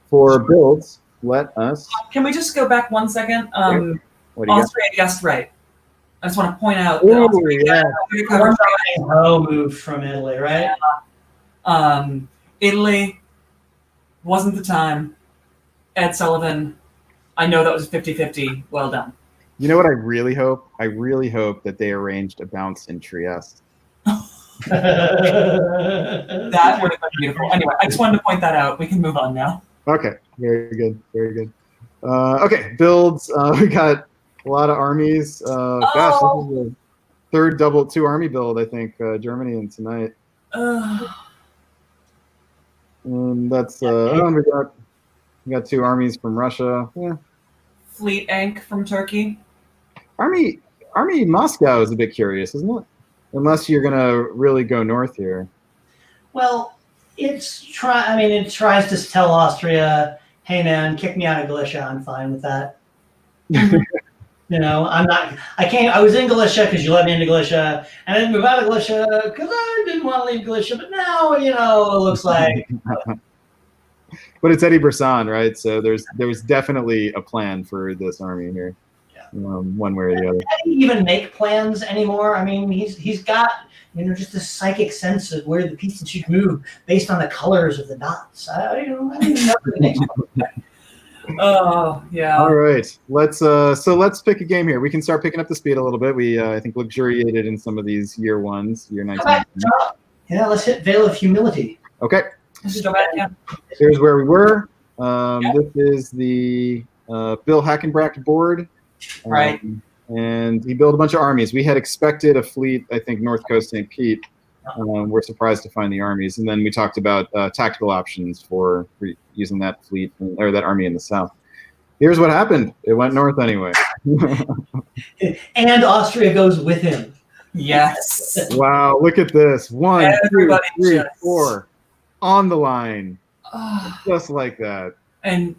For builds, let us. Can we just go back 1 second? Austria guessed right. I just want to point out that moved from Italy, right? Italy wasn't the time. Ed Sullivan, I know that was 50-50. Well done. You know what I really hope? I really hope that they arranged a bounce in Trieste. That would have been beautiful. Anyway, I just wanted to point that out. We can move on now. Okay, very good, very good. Okay, builds. We got a lot of armies. Gosh, this is the third 2 army build, I think, Germany in tonight. And that's we got 2 armies from Russia. Yeah. Fleet Ank from Turkey. Army Moscow is a bit curious, isn't it? Unless you're gonna really go north here. Well, it tries to tell Austria, hey man, kick me out of Galicia. I'm fine with that. I was in Galicia because you let me into Galicia, and I didn't move out of Galicia because I didn't want to leave Galicia, but now, it looks like. But it's Eddie Brisson, right? So there's definitely a plan for this army here. One way or the other. Does he even make plans anymore? I mean, he's got just a psychic sense of where the pieces should move based on the colors of the dots. I don't even know the names. Oh, yeah. All right, let's pick a game here. We can start picking up the speed a little bit. We I think luxuriated in some of these year 19. Yeah, let's hit Veil of Humility. Okay. Just go back, yeah. Here's where we were. This is the Bill Hackenbracht board. Right. And he built a bunch of armies. We had expected a fleet, I think, North Coast St. Pete. We're surprised to find the armies. And then we talked about tactical options for using that fleet or that army in the south. Here's what happened. It went north anyway. And Austria goes with him. Yes. Wow, look at this. 1, Everybody 2, 3, just- 4. On the line. Oh. Just like that. And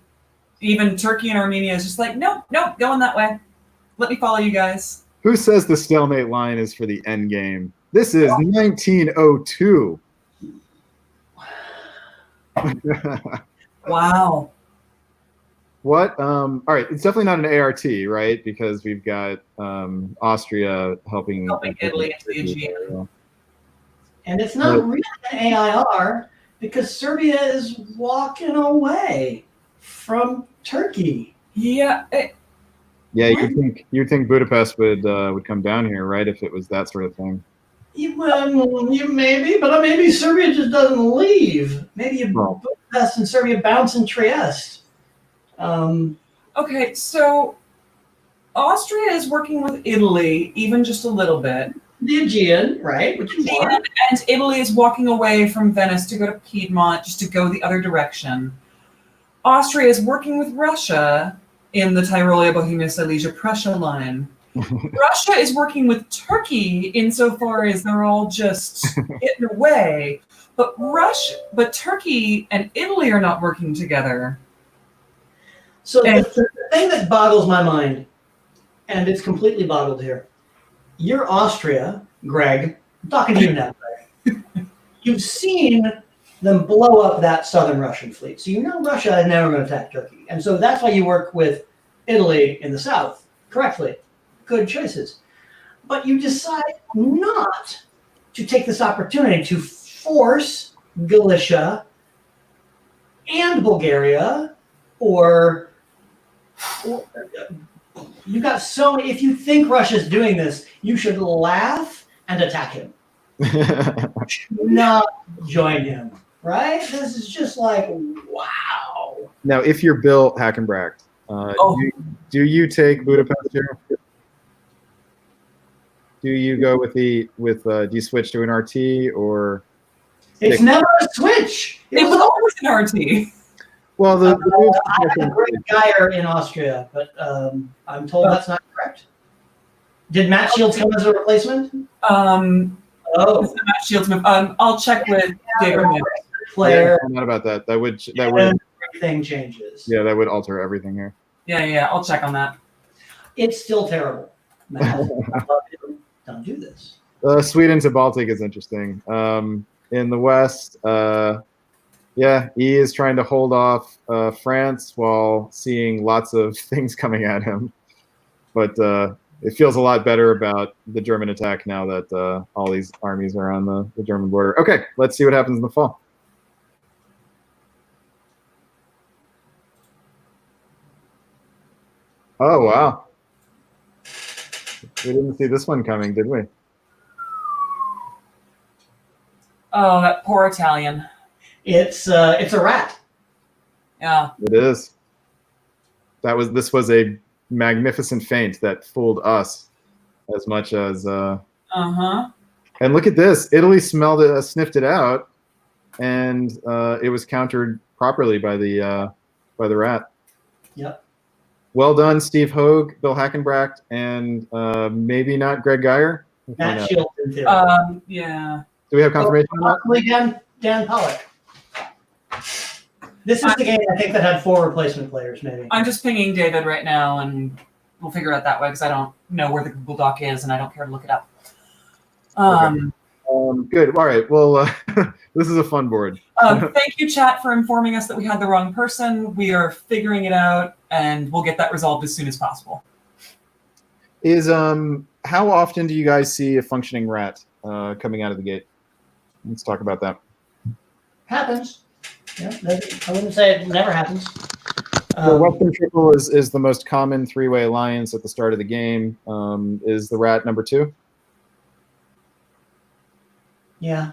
even Turkey and Armenia is just like, nope, going that way. Let me follow you guys. Who says the stalemate line is for the end game? This is 1902. Wow. What? All right, it's definitely not an ART, right? Because we've got Austria helping Italy into the Aegean. And it's not really an AIR because Serbia is walking away from Turkey. Yeah. Yeah, you'd think Budapest would come down here, right? If it was that sort of thing. Maybe, but maybe Serbia just doesn't leave. Maybe Budapest and Serbia bounce in Trieste. Okay, so Austria is working with Italy, even just a little bit. The Aegean, right? Which is And Italy is walking away from Venice to go to Piedmont, just to go the other direction. Austria is working with Russia in the Tyrolia, Bohemia, Silesia, Prussia line. Russia is working with Turkey insofar as they're all just getting away. But Turkey and Italy are not working together. So the thing that boggles my mind, and it's completely boggled here, you're Austria, Greg. I'm talking to you now, Greg. You've seen them blow up that southern Russian fleet. So you know Russia is never going to attack Turkey. And so that's why you work with Italy in the south, correctly. Good choices. But you decide not to take this opportunity to force Galicia and Bulgaria you got so many. If you think Russia's doing this, you should laugh and attack him. Not join him, right? This is just like, wow. Now, if you're Bill Hackenbracht, do you take Budapest here? Do you go with do you switch to an RT or? It's never a switch. It was always an RT. Well, I have a great Geyer in Austria, but I'm told that's not correct. Did Matt Shields come as a replacement? Matt Shields move. I'll check with David. Player. I'm not about that. That would everything changes. Yeah, that would alter everything here. Yeah. I'll check on that. It's still terrible. Matt, don't do this. Sweden to Baltic is interesting. In the West, he is trying to hold off France while seeing lots of things coming at him. But it feels a lot better about the German attack now that all these armies are on the German border. Okay, let's see what happens in the fall. Oh, wow. We didn't see this one coming, did we? Oh, that poor Italian. It's a rat. Yeah. It is. This was a magnificent feint that fooled us as much as And look at this. Italy sniffed it out, and it was countered properly by the rat. Yep. Well done, Steve Hogue, Bill Hackenbracht, and maybe not Greg Geyer. Matt Shields in theory. Yeah. Do we have confirmation on that? Dan Pollock. This is the game I think that had 4 replacement players, maybe. I'm just pinging David right now, and we'll figure it out that way because I don't know where the Google Doc is, and I don't care to look it up. Good. All right. Well, this is a fun board. Thank you, chat, for informing us that we had the wrong person. We are figuring it out, and we'll get that resolved as soon as possible. How often do you guys see a functioning rat coming out of the gate. Let's talk about that. Happens. Yeah, I wouldn't say it never happens. The Western Triple is the most common three-way alliance at the start of the game. Is the rat number 2? Yeah.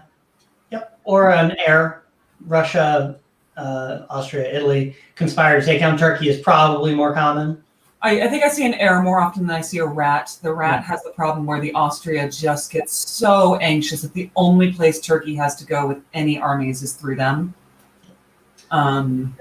Yep. Or an air. Russia, Austria, Italy conspire to take down Turkey is probably more common. I think I see an air more often than I see a rat. The rat has the problem where the Austria just gets so anxious that the only place Turkey has to go with any armies is through them. And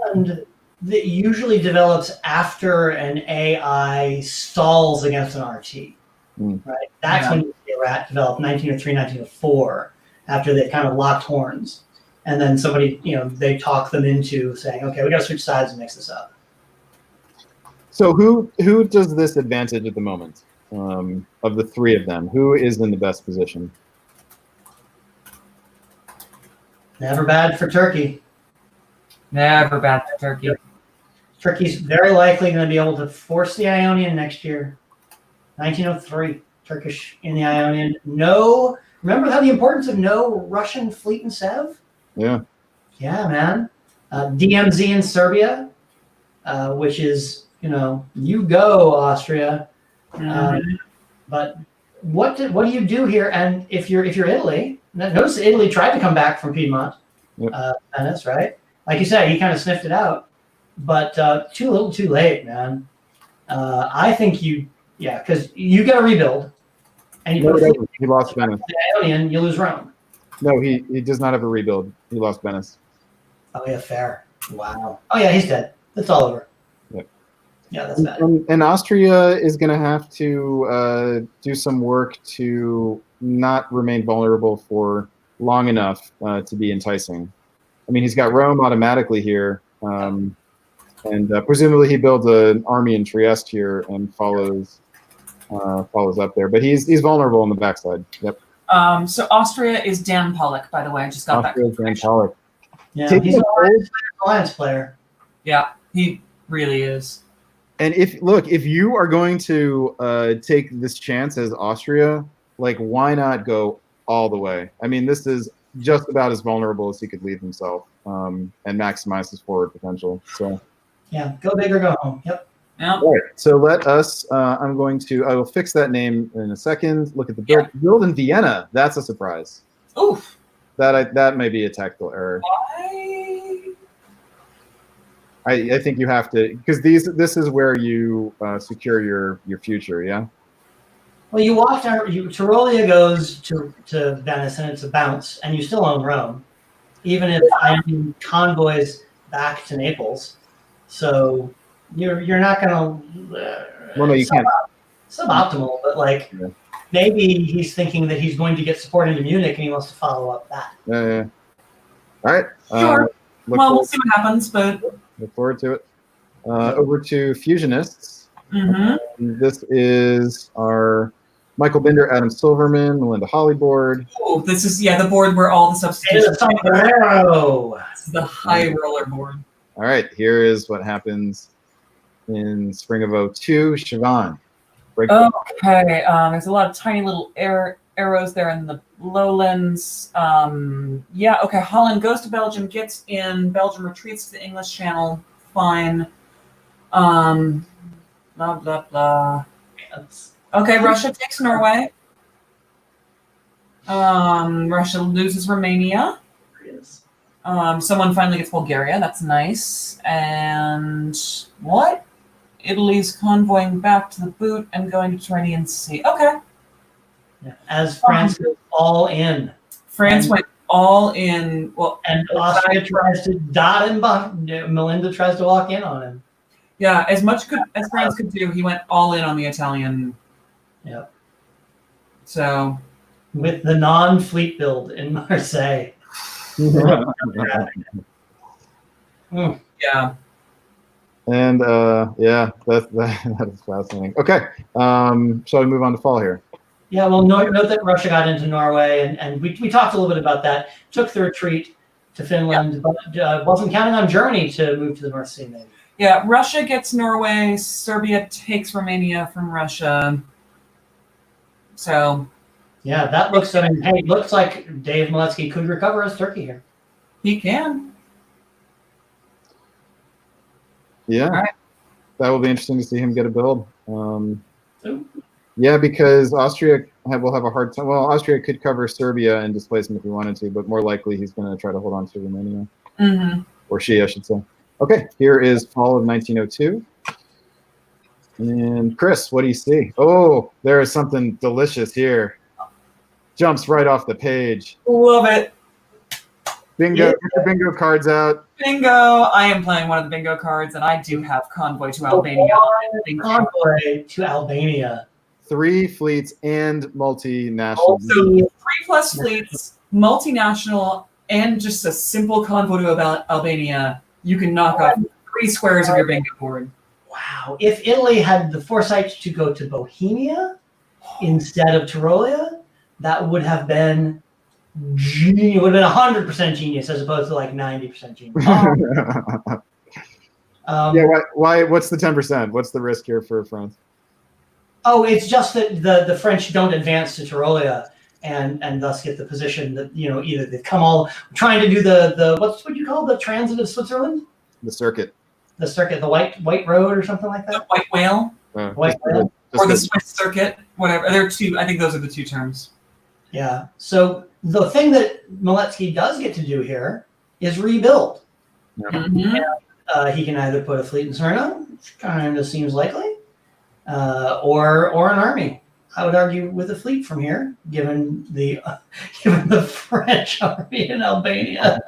that usually develops after an AI stalls against an RT. Right? That's when you see a rat develop 1903, 1904, after they've kind of locked horns. And then somebody, they talk them into saying, okay, we got to switch sides and mix this up. So who does this advantage at the moment? Of the three of them, who is in the best position? Never bad for Turkey. Never bad for Turkey. Turkey's very likely going to be able to force the Ionian next year. 1903, Turkish in the Ionian. Remember how the importance of no Russian fleet in Sev? Yeah. Yeah, man. DMZ in Serbia, which is, you go, Austria. But what do you do here? And if you're Italy, notice Italy tried to come back from Piedmont, Venice, right? Like you said, he kind of sniffed it out, but too little, too late, man. I think because you got to rebuild, and he lost Venice. The Ionian, you lose Rome. No, he does not have a rebuild. He lost Venice. Oh yeah, fair. Wow. Oh yeah, he's dead. It's all over. Yeah, that's bad. And Austria is going to have to do some work to not remain vulnerable for long enough to be enticing. I mean, he's got Rome automatically here, and presumably he builds an army in Trieste here and follows up there. But he's vulnerable on the backside. Yep. So Austria is Dan Pollock, by the way. I just got Austria is Dan Pollock. Yeah, he's an alliance player. Yeah, he really is. And if you are going to take this chance as Austria, why not go all the way? I mean, this is just about as vulnerable as he could leave himself, and maximize his forward potential. So yeah, go big or go home. Yep. All right. So let us. I will fix that name in a second. Look at the build. Yeah. Build in Vienna. That's a surprise. Oof. That may be a tactical error. Why? I think you have to, because this is where you secure your future. Yeah. Well, you walk down. Tyrolia goes to Venice, and it's a bounce, and you still own Rome, even if convoys back to Naples. So you're not gonna. Well, no, you can't. Suboptimal, but maybe he's thinking that he's going to get support into Munich, and he wants to follow up that. Yeah. All right. Sure. We'll see what happens, but look forward to it. Over to Fusionists. Mm-hmm. This is our Michael Binder, Adam Silverman, Melinda Holly board. Oh, this is the board where all the substitutions. This is the high roller board. All right, here is what happens in spring of 2002. Siobhan. Okay, there's a lot of tiny little arrows there in the lowlands. Okay, Holland goes to Belgium, gets in. Belgium retreats to the English Channel. Fine. Blah, blah, blah. Okay, Russia takes Norway. Russia loses Romania. Someone finally gets Bulgaria. That's nice. And what? Italy's convoying back to the boot and going to Tyrrhenian Sea. Okay. As France goes all in. France went all in. Well, and Austria tries to dot him, but Melinda tries to walk in on him. Yeah, as much as France could do, he went all in on the Italian. Yep. So. With the non-fleet build in Marseille. Yeah. And that is fascinating. Okay, shall we move on to fall here? Yeah, well, note that Russia got into Norway, and we talked a little bit about that. Took the retreat to Finland, but wasn't counting on Germany to move to the North Sea, maybe. Yeah, Russia gets Norway. Serbia takes Romania from Russia. So, Yeah, that looks. I mean, hey, looks like Dave Miletsky could recover his turkey here. He can. Yeah, Right. that will be interesting to see him get a build. Yeah, because Austria will have a hard time. Well, Austria could cover Serbia and displace him if he wanted to, but more likely he's going to try to hold on to Romania. Mm-hmm. Or she, I should say. Okay, here is fall of 1902. And Chris, what do you see? Oh, there is something delicious here. Jumps right off the page. Love it. Bingo, Yeah. get your bingo cards out. Bingo. I am playing one of the bingo cards, and I do have Convoy to Albania. Convoy to Albania. 3 fleets and multinational. Also, 3+ fleets, multinational, and just a simple convoy to Albania. You can knock off 3 squares of your bingo board. Wow. If Italy had the foresight to go to Bohemia instead of Tyrolia, that would have been it would have been 100% genius as opposed to like 90% genius. Yeah, why? What's the 10%? What's the risk here for France? Oh, it's just that the French don't advance to Tyrolia and thus get the position that, either they come all trying to do the what you call the transit of Switzerland? The circuit. The circuit, the white road or something like The that? White Whale. White Whale. Or the Swiss circuit, whatever. There are 2. I think those are the 2 terms. Yeah. So the thing that Miletsky does get to do here is rebuild. Yeah. Mm-hmm. He can either put a fleet in Smyrna, which kind of seems likely, or an army. I would argue with a fleet from here, given the French army in Albania.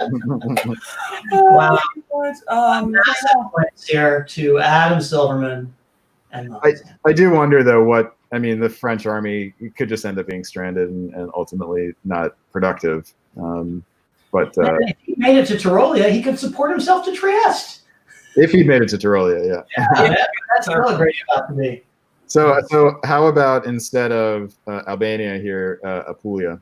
Wow. Points here to Adam Silverman and I do wonder though the French army could just end up being stranded and ultimately not productive. But if he made it to Tyrolia, he could support himself to Trieste. If he made it to Tyrolia, yeah. That's really great spot to be. So how about instead of Albania here, Apulia?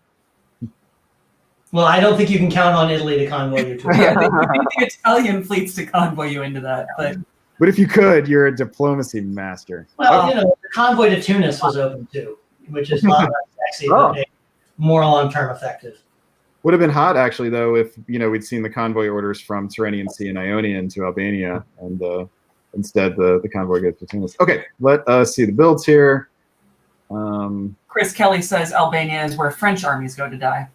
Well, I don't think you can count on Italy to convoy you to. Yeah, I think the Italian fleets to convoy you into that, But if you could, you're a diplomacy master. Well, the convoy to Tunis was open too, which is not sexy, but more long-term effective. Would have been hot actually, though, if we'd seen the convoy orders from Tyrrhenian Sea and Ionian to Albania, and instead the convoy goes to Tunis. Okay, let us see the builds here. Chris Kelly says Albania is where French armies go to die.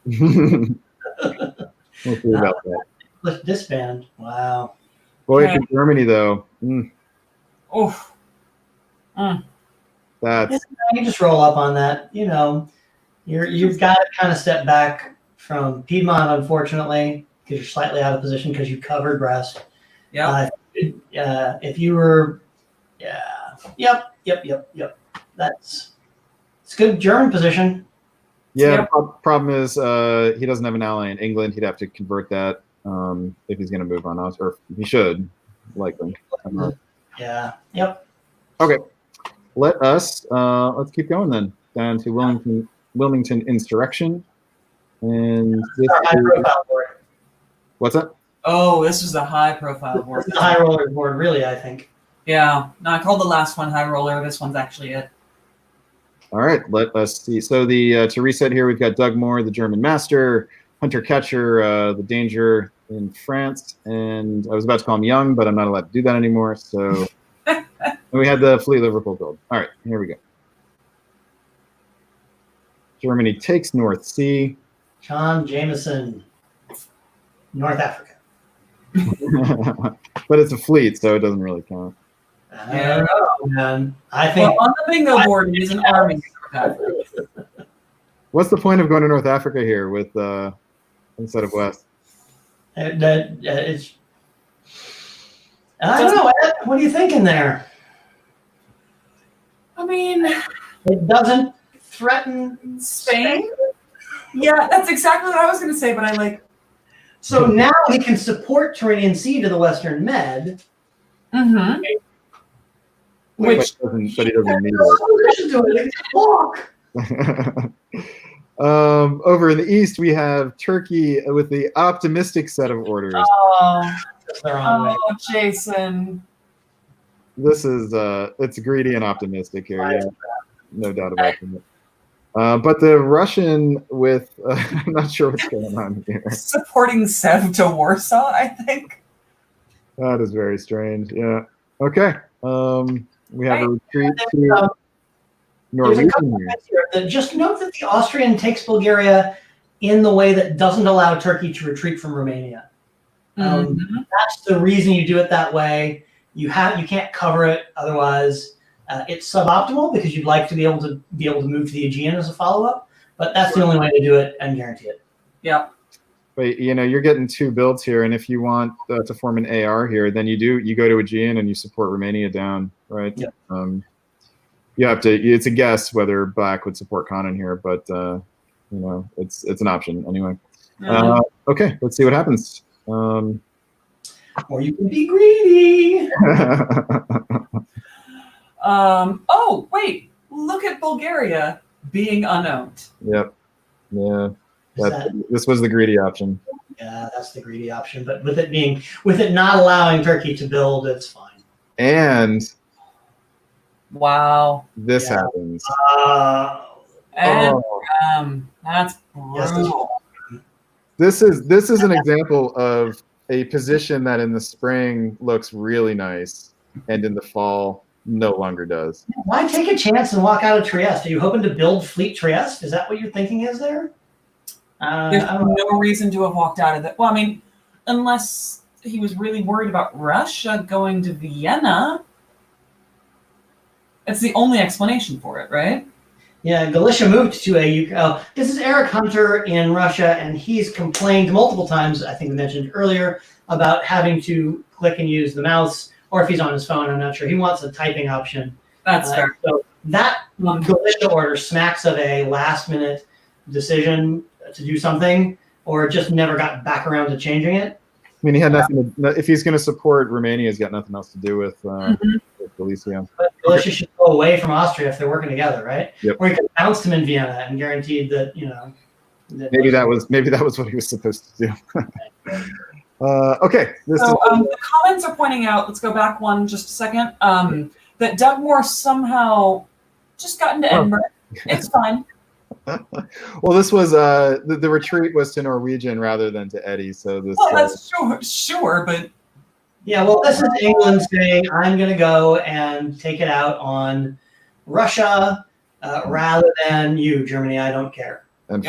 We'll see about that. Let's disband. Wow. Boy, for Germany though. Oh. That's You just roll up on that. You've got to kind of step back from Piedmont, unfortunately, because you're slightly out of position because you covered Brest. Yeah. If you were, yep. It's good German position. yeah. The problem is he doesn't have an ally in England. He'd have to convert that if he's going to move on us, or he should likely. Yeah. Yep. Okay. Let's keep going then down to Wilmington Insurrection, and this High is, profile board. what's that? Oh, this was a high-profile board. This is the high roller board, really. I think. Yeah. No, I called the last one high roller. This one's actually it. All right, let us see. So to reset here, we've got Doug Moore, the German master, Hunter Catcher, the danger in France, and I was about to call him Young, but I'm not allowed to do that anymore. So and we had the Fleet Liverpool build. All right, here we go. Germany takes North Sea. John Jameson, North Africa. But it's a fleet, so it doesn't really count. I don't know, man. I think on the bingo board, it is an army. What's the point of going to North Africa here with instead of West? it's. I don't know. Ed, what are you thinking there? I mean, It doesn't threaten Spain? Yeah, that's exactly what I was going to say, but I like. So now he can support Tyrrhenian Sea to the Western Med. Mm-hmm. But he doesn't need it. Over in the east, we have Turkey with the optimistic set of orders. Jason. This is it's greedy and optimistic here. Yeah, no doubt about it. But the Russian with I'm not sure what's going on here. Supporting Sev to Warsaw, I think. That is very strange. Yeah. Okay. We have a retreat to There's a Norwegian couple here. of things here. Just note that the Austrian takes Bulgaria in the way that doesn't allow Turkey to retreat from Romania. That's the reason you do it that way. You can't cover it otherwise. It's suboptimal because you'd like to be able to move to the Aegean as a follow-up, but that's the only way to do it and guarantee it. Yeah. But you're getting 2 builds here, and if you want to form an AR here, then you go to Aegean and you support Romania down, right? Yep. You have to. It's a guess whether Black would support Conan here, but it's an option anyway. Okay, let's see what happens. Or you can be greedy. Oh wait! Look at Bulgaria being unowned. Yep. Yeah. This was the greedy option. Yeah, that's the greedy option. But with it not allowing Turkey to build, it's fine. And wow, this happens. And that's brutal. This is an example of a position that in the spring looks really nice, and in the fall no longer does. Why take a chance and walk out of Trieste? Are you hoping to build Fleet Trieste? Is that what you're thinking is there? There's no reason to have walked out of that. Well, I mean, unless he was really worried about Russia going to Vienna. It's the only explanation for it, right? Yeah, Galicia moved to this is Eric Hunter in Russia, and he's complained multiple times, I think we mentioned earlier, about having to click and use the mouse, or if he's on his phone, I'm not sure. He wants a typing option. That's fair. So that Galicia order smacks of a last-minute decision to do something, or just never got back around to changing it. I mean, he had nothing. If he's going to support Romania, he's got nothing else to do with Galicia. But Galicia should go away from Austria if they're working together, right? Yep. Or he could have bounced him in Vienna and guaranteed that maybe that was what he was supposed to do. Okay. The comments are pointing out. Let's go back just a second. That Doug Moore somehow just got into Edinburgh. It's fine. Well, this was the retreat was to Norwegian rather than to Eddie, so this. Well, that's sure, but yeah. Well, this is England saying I'm going to go and take it out on Russia rather than you, Germany. I don't care. And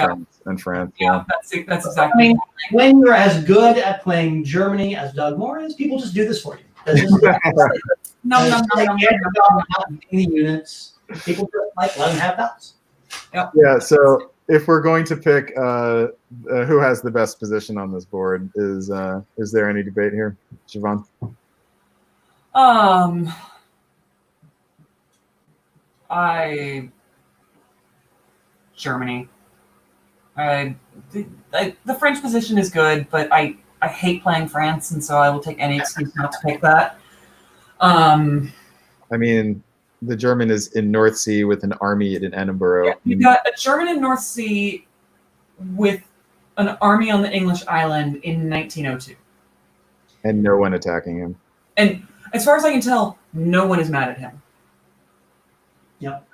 France. Yeah, that's exactly. I mean, when you're as good at playing Germany as Doug Moore is, people just do this for you. No. The units. People just let them have dots. Yep. Yeah. So if we're going to pick who has the best position on this board, is there any debate here, Siobhan? Germany. The French position is good, but I hate playing France, and so I will take any excuse not to pick that. I mean, the German is in North Sea with an army in Edinburgh. Yeah, you got a German in North Sea with an army on the English island in 1902. And no one attacking him. And as far as I can tell, no one is mad at him. Yep.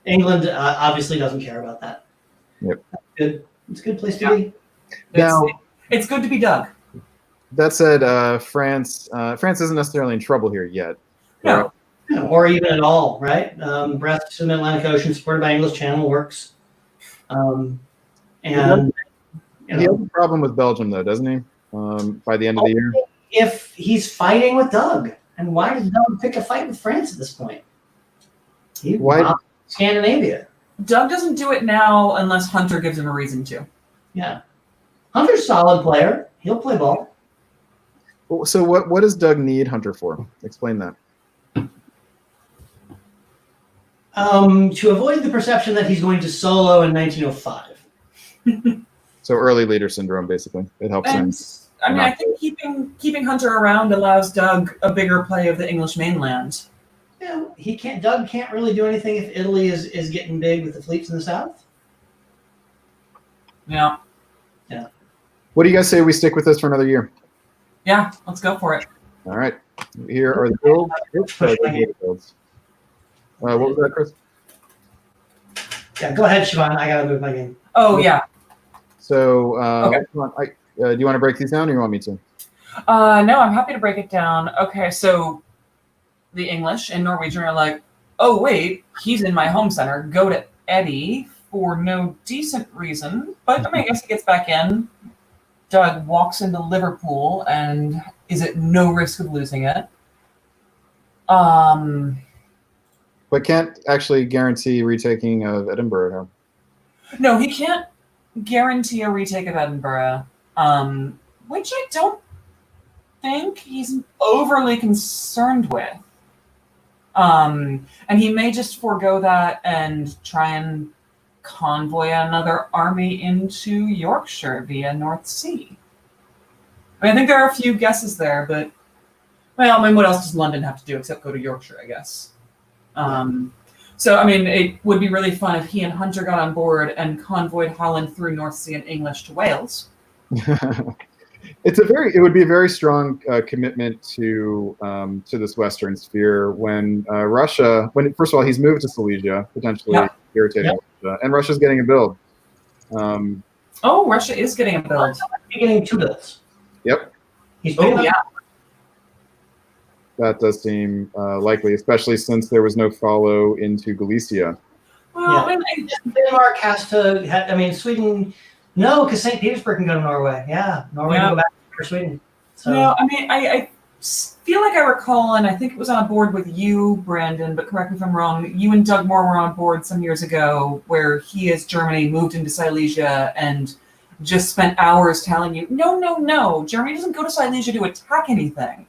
England obviously doesn't care about that. Yep. That's good. It's a good place to be. Now, it's good to be Doug. That said, France isn't necessarily in trouble here yet. No. Or even at all, right? Brest in the Atlantic Ocean, supported by English Channel, works. And he has a problem with Belgium, though, doesn't he? By the end of the year, if he's fighting with Doug, and why does Doug pick a fight with France at this point? Why Scandinavia? Doug doesn't do it now unless Hunter gives him a reason to. Yeah, Hunter's a solid player. He'll play ball. So what does Doug need Hunter for? Explain that. To avoid the perception that he's going to solo in 1905. So early leader syndrome, basically. It helps him. I mean, I think keeping Hunter around allows Doug a bigger play of the English mainland. Yeah, Doug can't really do anything if Italy is getting big with the fleets in the south. Yeah. Yeah. What do you guys say we stick with this for another year? Yeah, let's go for it. All right. Here are the builds. What was that, Chris? Yeah, go ahead, Siobhan. I gotta move my game. Oh yeah. So, Okay. do you want to break these down, or you want me to? No, I'm happy to break it down. Okay, so the English and Norwegian are like, oh wait, he's in my home center. Go to Eddie for no decent reason. But I mean, I guess he gets back in. Doug walks into Liverpool and is at no risk of losing it. But can't actually guarantee retaking of Edinburgh. No, he can't guarantee a retake of Edinburgh, which I don't think he's overly concerned with. And he may just forego that and try and convoy another army into Yorkshire via North Sea. I mean, I think there are a few guesses there, but well, I mean, what else does London have to do except go to Yorkshire, I guess? So, I mean, it would be really fun if he and Hunter got on board and convoyed Holland through North Sea and English to Wales. It would be a very strong commitment to this Western sphere when Russia, first of all, he's moved to Silesia, potentially irritating Russia, and Russia's getting a build. Oh, Russia is getting a build. He's getting 2 builds. Yep. He's That does seem likely, especially since there was no follow into Galicia. Well, yeah. Denmark has to. I mean, Sweden. No, because St. Petersburg can go to Norway. Yeah, Norway can go back for Sweden. So. No, I mean, I feel like I recall, and I think it was on a board with you, Brandon, but correct me if I'm wrong, you and Doug Moore were on board some years ago where he, as Germany, moved into Silesia and just spent hours telling you, no, Germany doesn't go to Silesia to attack anything.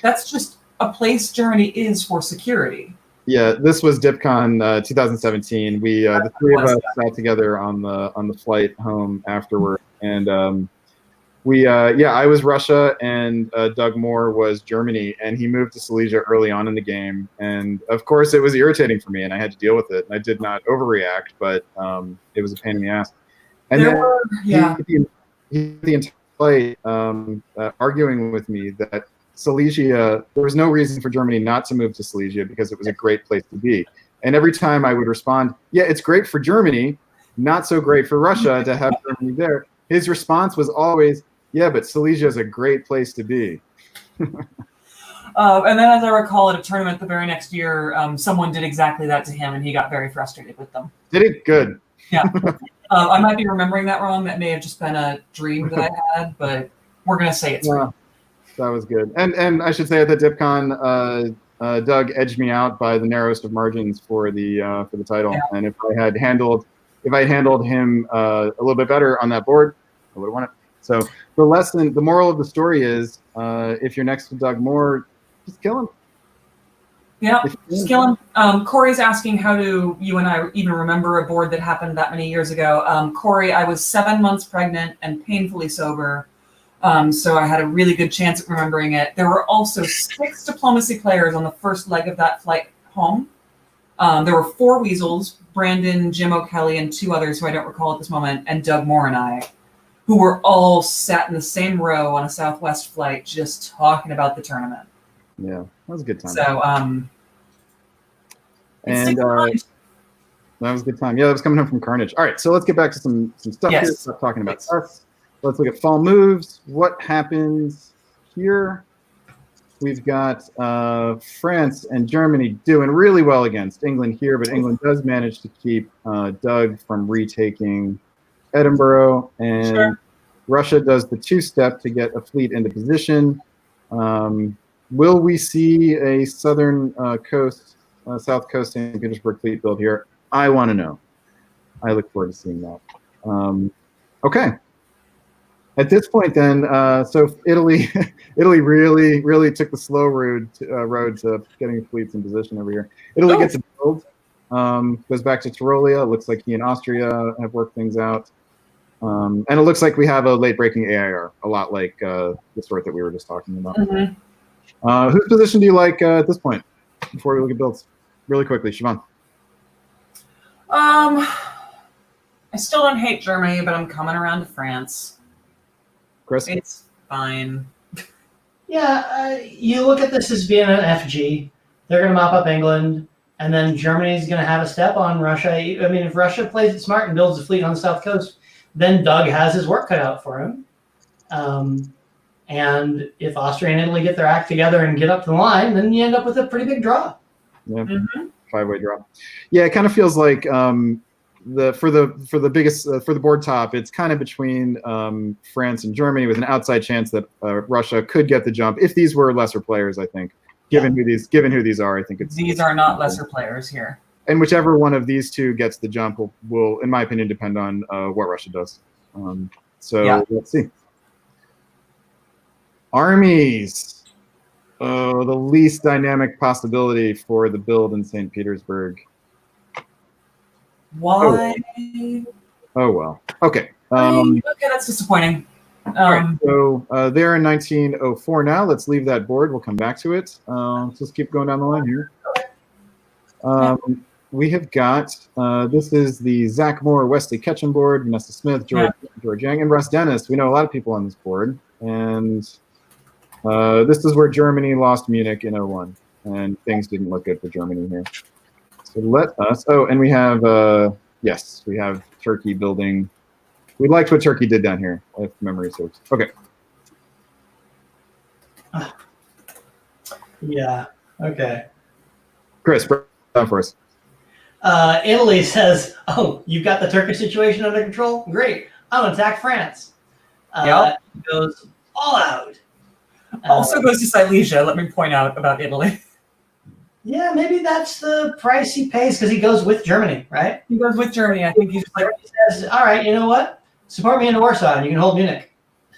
That's just a place Germany is for security. Yeah, this was DixieCon 2017. We the 3 of us sat together on the flight home afterward, and I was Russia, and Doug Moore was Germany, and he moved to Silesia early on in the game, and of course it was irritating for me, and I had to deal with it. And I did not overreact, but it was a pain in the ass. And he the entire flight arguing with me that Silesia, there was no reason for Germany not to move to Silesia because it was a great place to be. And every time I would respond, yeah, it's great for Germany, not so great for Russia to have Germany there. His response was always, yeah, but Silesia is a great place to be. And then as I recall at a tournament the very next year, someone did exactly that to him and he got very frustrated with them. Did he? Good. Yeah. I might be remembering that wrong. That may have just been a dream that I had, but we're going to say it's real. That was good. And I should say at the DixieCon, Doug edged me out by the narrowest of margins for the title. Yeah. And if I had handled him a little bit better on that board, I would have won it. So the moral of the story is, if you're next to Doug Moore, just kill him. Yeah, just kill him. Corey's asking, how do you and I even remember a board that happened that many years ago? Corey, I was 7 months pregnant and painfully sober. So I had a really good chance at remembering it. There were also 6 diplomacy players on the first leg of that flight home. There were 4 weasels, Brandon, Jim O'Kelly, and 2 others who I don't recall at this moment, and Doug Moore and I, who were all sat in the same row on a Southwest flight just talking about the tournament. Yeah, that was a good time. So, that was a good time. Yeah, that was coming home from Carnage. All right, so let's get back to some stuff here. Stop talking about us. Let's look at fall moves. What happens here? We've got France and Germany doing really well against England here, but England does manage to keep Doug from retaking Edinburgh, and Russia does the 2-step to get a fleet into position. Will we see a southern South Coast St. Petersburg fleet build here? I want to know. I look forward to seeing that. Okay. At this point, then, so Italy really took the slow road to getting fleets in position over here. Italy gets a build, goes back to Tyrolia. It looks like he and Austria have worked things out. And it looks like we have a late-breaking AIR, a lot like the sort that we were just talking about. Mm-hmm. Whose position do you like at this point, before we look at builds? Really quickly, Siobhan. I still don't hate Germany, but I'm coming around to France. Chris? It's fine. Yeah, you look at this as being an FG. They're going to mop up England. and then Germany's going to have a step on Russia. I mean, if Russia plays it smart and builds a fleet on the south coast, then Doug has his work cut out for him. And if Austria and Italy get their act together and get up the line, then you end up with a pretty big draw. Yeah, 5-way draw. Yeah, it kind of feels like for the biggest for the board top, it's kind of between France and Germany, with an outside chance that Russia could get the jump if these were lesser players. I think, given who these are, I think these are not lesser players here. And whichever one of these two gets the jump will in my opinion, depend on what Russia does. Let's see. Armies. The least dynamic possibility for the build in St. Petersburg. Why? Oh well. Okay. Okay, that's disappointing. Right, so they're in 1904 now. Let's leave that board. We'll come back to it. Let's just keep going down the line here. We have got, this is the Zach Moore, Wesley Ketchum board, Vanessa Smith, George Yang, and Russ Dennis. We know a lot of people on this board. And this is where Germany lost Munich in 01. And things didn't look good for Germany here. So let us, and we have, yes, we have Turkey building. We liked what Turkey did down here, if memory serves. Okay. Yeah, okay. Chris, break it down for us. Italy says, oh, you've got the Turkish situation under control? Great. I'll attack France. Goes all out. Also goes to Silesia, let me point out about Italy. Yeah, maybe that's the price he pays because he goes with Germany, right? He goes with Germany. I think he's just like, he says, all right, you know what? Support me in Warsaw and you can hold Munich.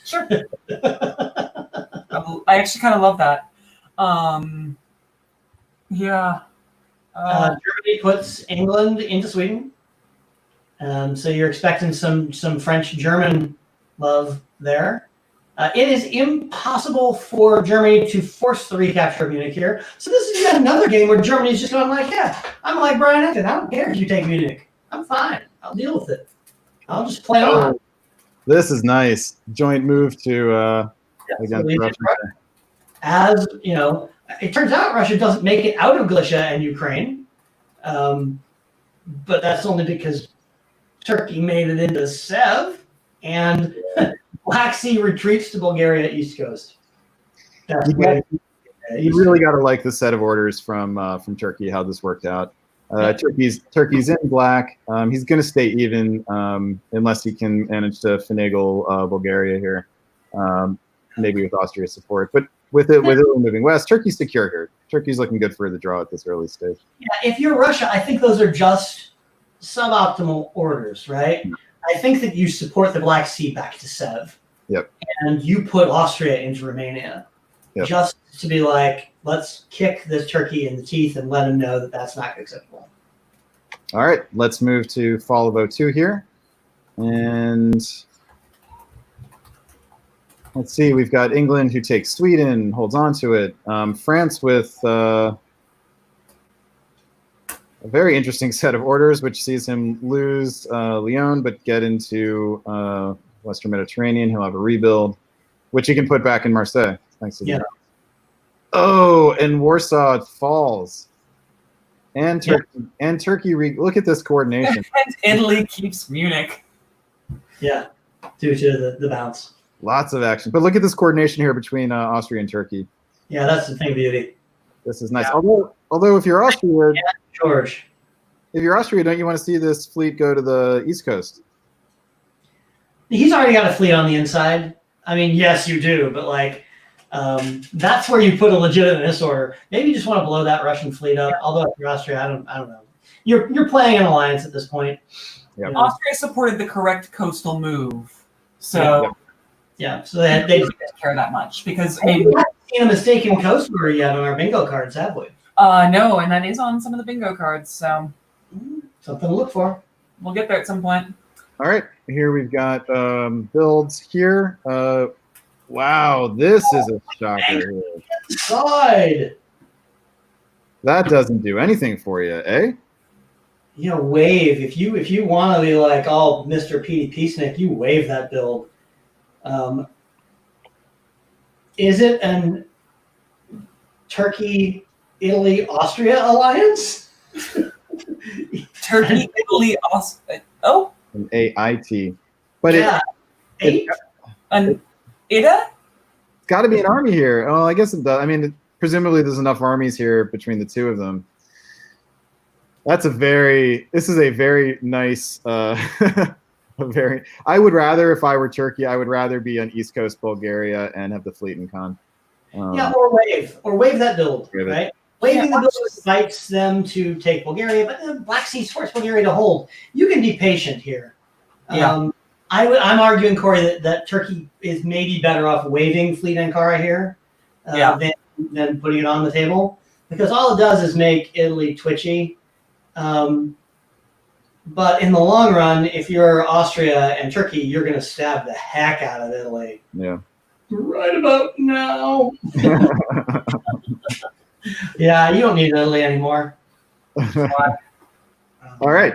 Sure. I actually kind of love that. Yeah. Germany puts England into Sweden. So you're expecting some French-German love there. It is impossible for Germany to force the recapture of Munich here. So this is yet another game where Germany's just going like, yeah, I'm like Brian Ecton. I don't care if you take Munich. I'm fine. I'll deal with it. I'll just play on. This is nice. Joint move to against Russia. As you know, it turns out Russia doesn't make it out of Galicia and Ukraine, but that's only because Turkey made it into Sev, and Black Sea retreats to Bulgaria East Coast. You really got to like the set of orders from Turkey, how this worked out. Turkey's in black. He's going to stay even unless he can manage to finagle Bulgaria here, maybe with Austria's support. But with it moving west, Turkey's secure here. Turkey's looking good for the draw at this early stage. Yeah, if you're Russia, I think those are just suboptimal orders, right? I think that you support the Black Sea back to Sev. Yep. And you put Austria into Romania. Yep. Just to be like, let's kick this Turkey in the teeth and let him know that that's not acceptable. All right, let's move to fall of 02 here. And let's see, we've got England who takes Sweden, holds on to it. France with a very interesting set of orders, which sees him lose Lyon, but get into Western Mediterranean. He'll have a rebuild, which he can put back in Marseille. Thanks to the Oh, and Warsaw falls. And Turkey, look at this coordination. And Italy keeps Munich. Yeah, due to the bounce. Lots of action. But look at this coordination here between Austria and Turkey. Yeah, that's the thing, beauty. This is nice. Yeah. Although if you're Austria, George. If you're Austria, don't you want to see this fleet go to the East Coast? He's already got a fleet on the inside. I mean, yes, you do, but like that's where you put a legitimate order. Maybe you just want to blow that Russian fleet up. Although if you're Austria, I don't know. You're playing an alliance at this point. Yep. You know? Austria supported the correct coastal move, so so they didn't care that much because we haven't seen a mistaken coast order yet on our bingo cards, have we? No, and that is on some of the bingo cards, so something to look for. We'll get there at some point. All right, here we've got builds here. Wow, this is a shocker here. Side. That doesn't do anything for you, eh? You know, wave. If you want to be like, oh, Mr. PDP Snick, you wave that build. Is it an Turkey, Italy, Austria alliance? Turkey, Italy, Austria. Oh, An AIT. But Yeah. Eight? an Ida? it's got to be an army here. Oh, I guess it does. I mean, presumably there's enough armies here between the two of them. This is a very nice, I would rather, if I were Turkey, I would rather be on East Coast Bulgaria and have the fleet in Con. Yeah, or wave that build, right? Waving the build invites them to take Bulgaria, but the Black Sea forced Bulgaria to hold. You can be patient here. Yeah. I'm arguing, Corey, that Turkey is maybe better off waving Fleet Ankara here than putting it on the table, because all it does is make Italy twitchy. But in the long run, if you're Austria and Turkey, you're going to stab the heck out of Italy. Yeah. Right about now. Yeah, you don't need Italy anymore. All right.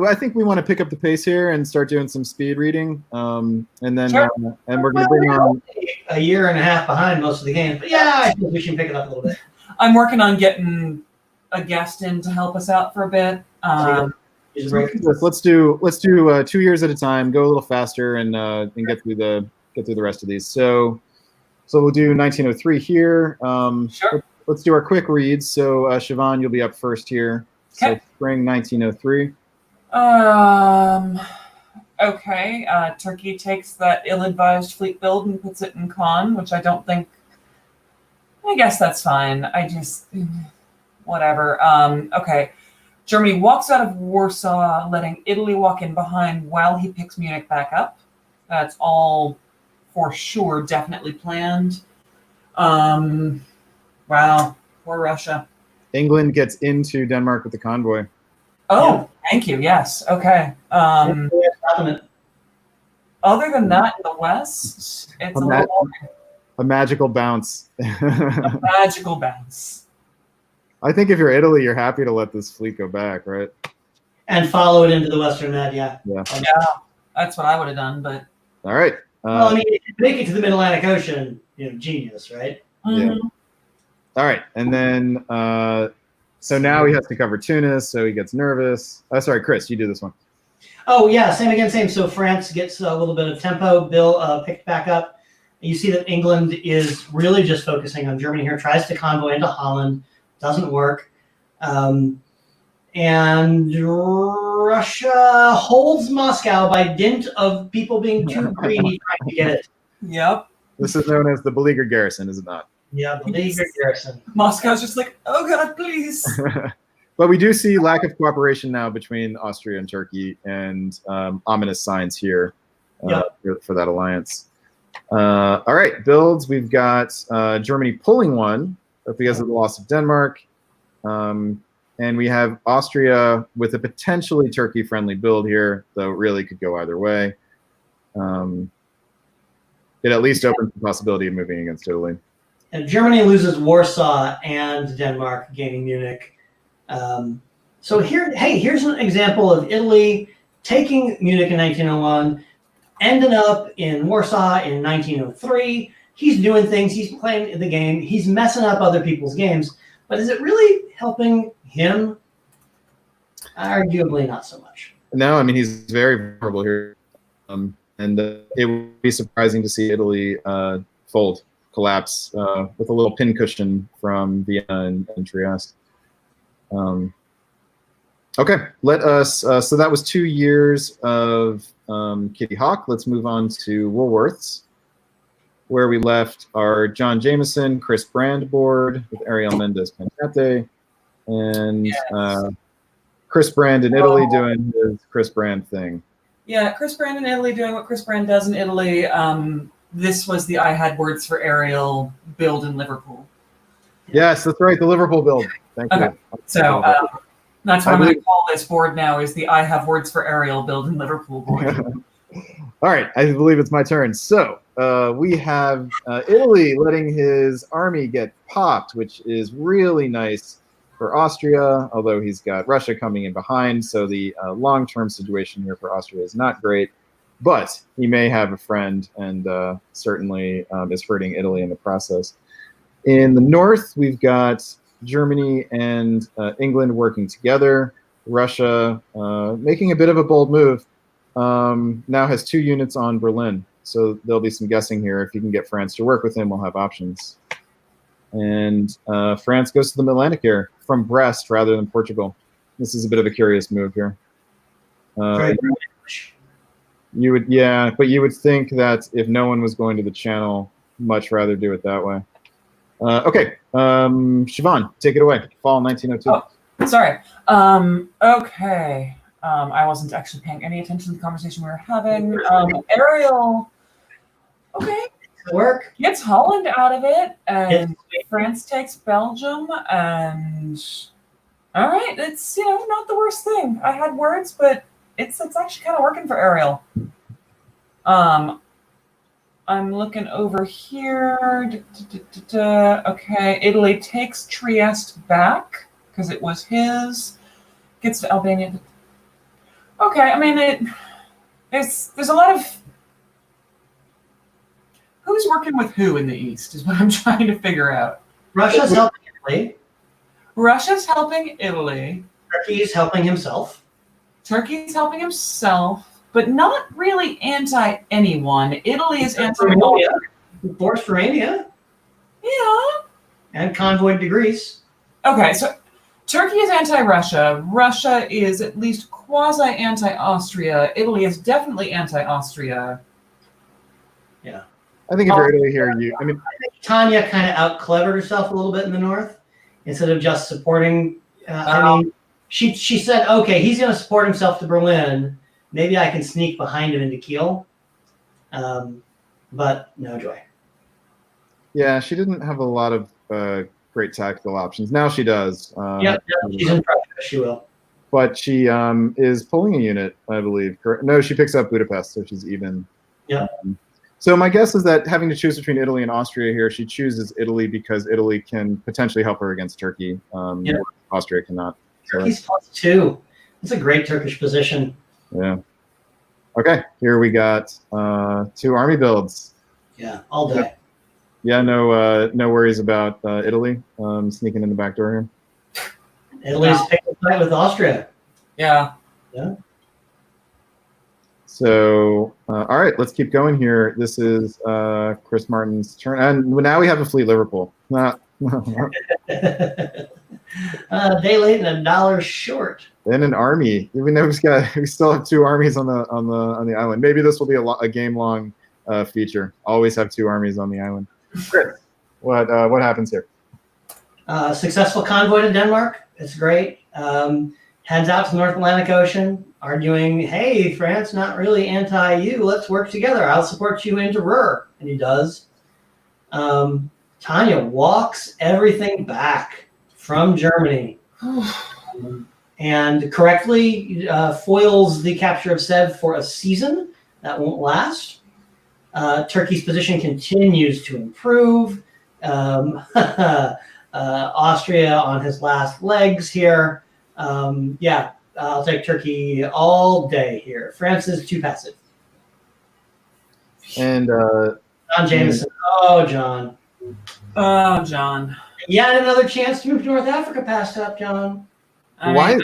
I think we want to pick up the pace here and start doing some speed reading, and then Sure. and we're going to bring on a year and a half behind most of the games, but yeah, I think we should pick it up a little bit. I'm working on getting a guest in to help us out for a bit. let's do 2 years at a time. Go a little faster and get through the rest of these. So we'll do 1903 here. Sure. Let's do our quick reads. So Siobhan, you'll be up first here. Okay. So spring 1903. Okay. Turkey takes that ill-advised fleet build and puts it in Con, which I guess that's fine. Whatever. Okay. Germany walks out of Warsaw, letting Italy walk in behind while he picks Munich back up. That's all for sure, definitely planned. Wow. Poor Russia. England gets into Denmark with the convoy. Oh, thank you. Yes. Okay. Other than that, in the West, it's a magical bounce. a magical bounce. I think if you're Italy, you're happy to let this fleet go back, right? And follow it into the Western Med, yeah. Yeah, that's what I would have done, but... All right. Well, I mean, if you make it to the Mid-Atlantic Ocean, genius, right? Mm-hmm. Yeah. All right, and then so now he has to cover Tunis, so he gets nervous. Sorry, Chris, you do this one. Oh yeah, same. So France gets a little bit of tempo. Bill picked back up. You see that England is really just focusing on Germany here. Tries to convoy into Holland, doesn't work, and Russia holds Moscow by dint of people being too greedy trying to get it. Yep. This is known as the beleaguered garrison, is it not? Yeah, beleaguered garrison. Moscow's just like, oh God, please. But we do see lack of cooperation now between Austria and Turkey, and ominous signs here for that alliance. All right, builds. We've got Germany pulling one because of the loss of Denmark. And we have Austria with a potentially Turkey-friendly build here, though it really could go either way. It at least opens the possibility of moving against Italy. And Germany loses Warsaw and Denmark gaining Munich. So here's an example of Italy taking Munich in 1901, ending up in Warsaw in 1903. He's doing things. He's playing the game. He's messing up other people's games. But is it really helping him? Arguably not so much. No, I mean, he's very vulnerable here. And it would be surprising to see Italy collapse with a little pincushion from Vienna and Trieste. Okay, let us. So that was 2 years of Kitty Hawk. Let's move on to Woolworths, where we left our John Jameson, Chris Brand board with Ariel Mendez Pentate, and Chris Brand in Italy doing his Chris Brand thing. Yeah, Chris Brand in Italy doing what Chris Brand does in Italy. This was the I Had Words for Ariel build in Liverpool. Yes, that's right, the Liverpool build. Thank you. So that's what I'm going to call this board now, is the I Have Words for Ariel build in Liverpool board. All right, I believe it's my turn. So we have Italy letting his army get popped, which is really nice for Austria, although he's got Russia coming in behind. So the long-term situation here for Austria is not great. But he may have a friend, and certainly is hurting Italy in the process. In the north, we've got Germany and England working together. Russia making a bit of a bold move. Now has 2 units on Berlin. So there'll be some guessing here. If you can get France to work with him, we'll have options. And France goes to the Atlantic here from Brest rather than Portugal. This is a bit of a curious move here. You would, yeah, but you would think that if no one was going to the Channel, much rather do it that way. Okay, Siobhan, take it away. Fall 1902. Oh, sorry. Okay. I wasn't actually paying any attention to the conversation we were having. Ariel, okay, Work. gets Holland out of it, and France takes Belgium, and all right, it's not the worst thing. I had words, but it's actually kind of working for Ariel. I'm looking over here. Okay, Italy takes Trieste back because it was his. Gets to Albania. Okay, I mean there's a lot of who's working with who in the East is what I'm trying to figure out. Russia's helping Italy. Russia's helping Italy. Turkey's helping himself. Turkey's helping himself, but not really anti anyone. Italy is anti Romania. Forced Romania. Yeah. And convoyed to Greece. Okay, so Turkey is anti-Russia. Russia is at least quasi-anti-Austria. Italy is definitely anti-Austria. Yeah. I think if you're Italy here, I think Tanya kind of out-clevered herself a little bit in the north instead of just supporting. I mean, she said, okay, he's going to support himself to Berlin. Maybe I can sneak behind him into Kiel. But no joy. Yeah, she didn't have a lot of great tactical options. Now she does. Yep, she's in Prussia. She will. But she is pulling a unit, I believe. No, she picks up Budapest, so she's even. Yeah. So my guess is that having to choose between Italy and Austria here, she chooses Italy because Italy can potentially help her against Turkey. Austria cannot. So. Turkey's +2. That's a great Turkish position. Yeah. Okay, here we got 2 army builds. Yeah, all day. Yeah, no worries about Italy sneaking in the back door here. Italy's picking a fight with Austria. Yeah. Yeah. So, all right, let's keep going here. This is Chris Martin's turn, and now we have a fleet Liverpool. Day late and $1 short. And an army. Even though we still have 2 armies on the island. Maybe this will be a game-long feature. Always have 2 armies on the island. Chris, what happens here? Successful convoy to Denmark. It's great. Heads out to the North Atlantic Ocean, arguing, hey, France, not really anti-you. Let's work together. I'll support you into Ruhr. And he does. Tanya walks everything back from Germany and correctly foils the capture of Sèvres for a season. That won't last. Turkey's position continues to improve. Austria on his last legs here. Yeah, I'll take Turkey all day here. France is too passive. And John Jameson. Oh, John. Oh, John. Yet another chance to move to North Africa passed up, John. Why?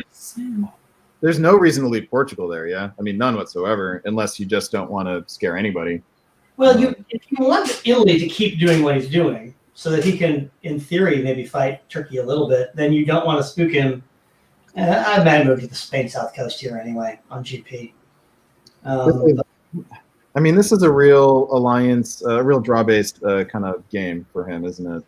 There's no reason to leave Portugal there, yeah? I mean, none whatsoever, unless you just don't want to scare anybody. Well, if you want Italy to keep doing what he's doing so that he can, in theory, maybe fight Turkey a little bit, then you don't want to spook him. I might move to the Spain South Coast here anyway on GP. This is a real alliance, a real draw-based kind of game for him, isn't it?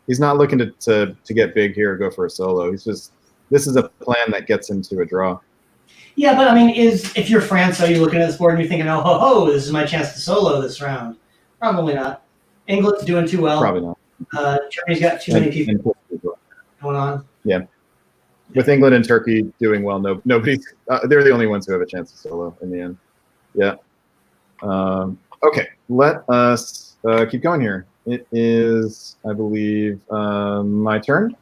He's not looking to get big here or go for a solo. This is a plan that gets him to a draw. Yeah, but I mean, if you're France, are you looking at this board and you're thinking, oh, ho, ho, this is my chance to solo this round? Probably not. England's doing too well. Probably not. Germany's got too many people going on. Yeah. With England and Turkey doing well, nobody's. They're the only ones who have a chance to solo in the end. Yeah. Okay, let us keep going here. It is, I believe, my turn.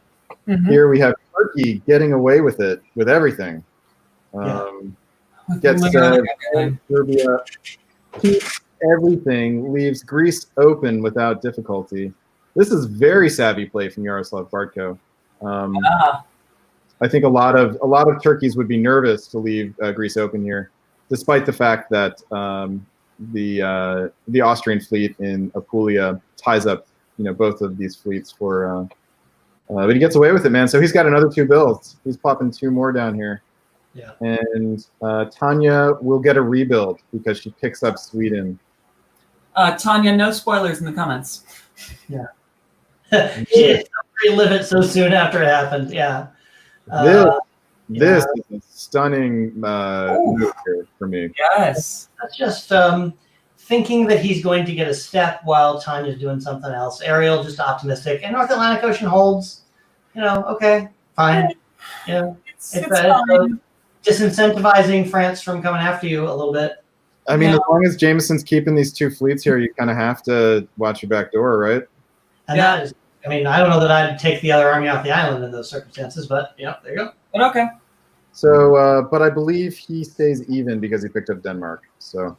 Mm-hmm. Here we have Turkey getting away with it, with everything. Gets Serbia, keeps everything, leaves Greece open without difficulty. This is very savvy play from Yaroslav Bartko. Ah, I think a lot of turkeys would be nervous to leave Greece open here, despite the fact that the Austrian fleet in Apulia ties up both of these fleets for. But he gets away with it, man. So he's got another 2 builds. He's popping 2 more down here. Yeah. And Tanya will get a rebuild because she picks up Sweden. Tanya, no spoilers in the comments. Yeah. She didn't relive it so soon after it happened. Yeah. This is a stunning move here for me. Yes. That's just thinking that he's going to get a step while Tanya's doing something else. Ariel just optimistic, and North Atlantic Ocean holds. Okay, fine. It's fine. Disincentivizing France from coming after you a little bit. I mean, as long as Jameson's keeping these 2 fleets here, you kind of have to watch your back door, right? And that is, I don't know that I'd take the other army off the island in those circumstances, but there you go. But okay. So, but I believe he stays even because he picked up Denmark. So,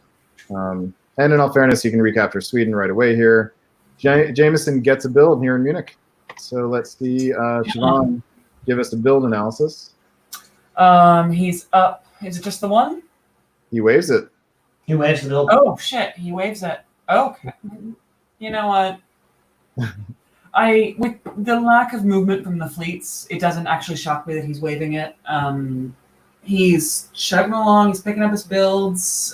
and in all fairness, you can recapture Sweden right away here. Jameson gets a build here in Munich. So let's see, Siobhan, give us a build analysis. He's up. Is it just the one? He waves it. He waves the build. Oh shit! He waves it. Okay. You know what? With the lack of movement from the fleets, it doesn't actually shock me that he's waving it. He's chugging along. He's picking up his builds.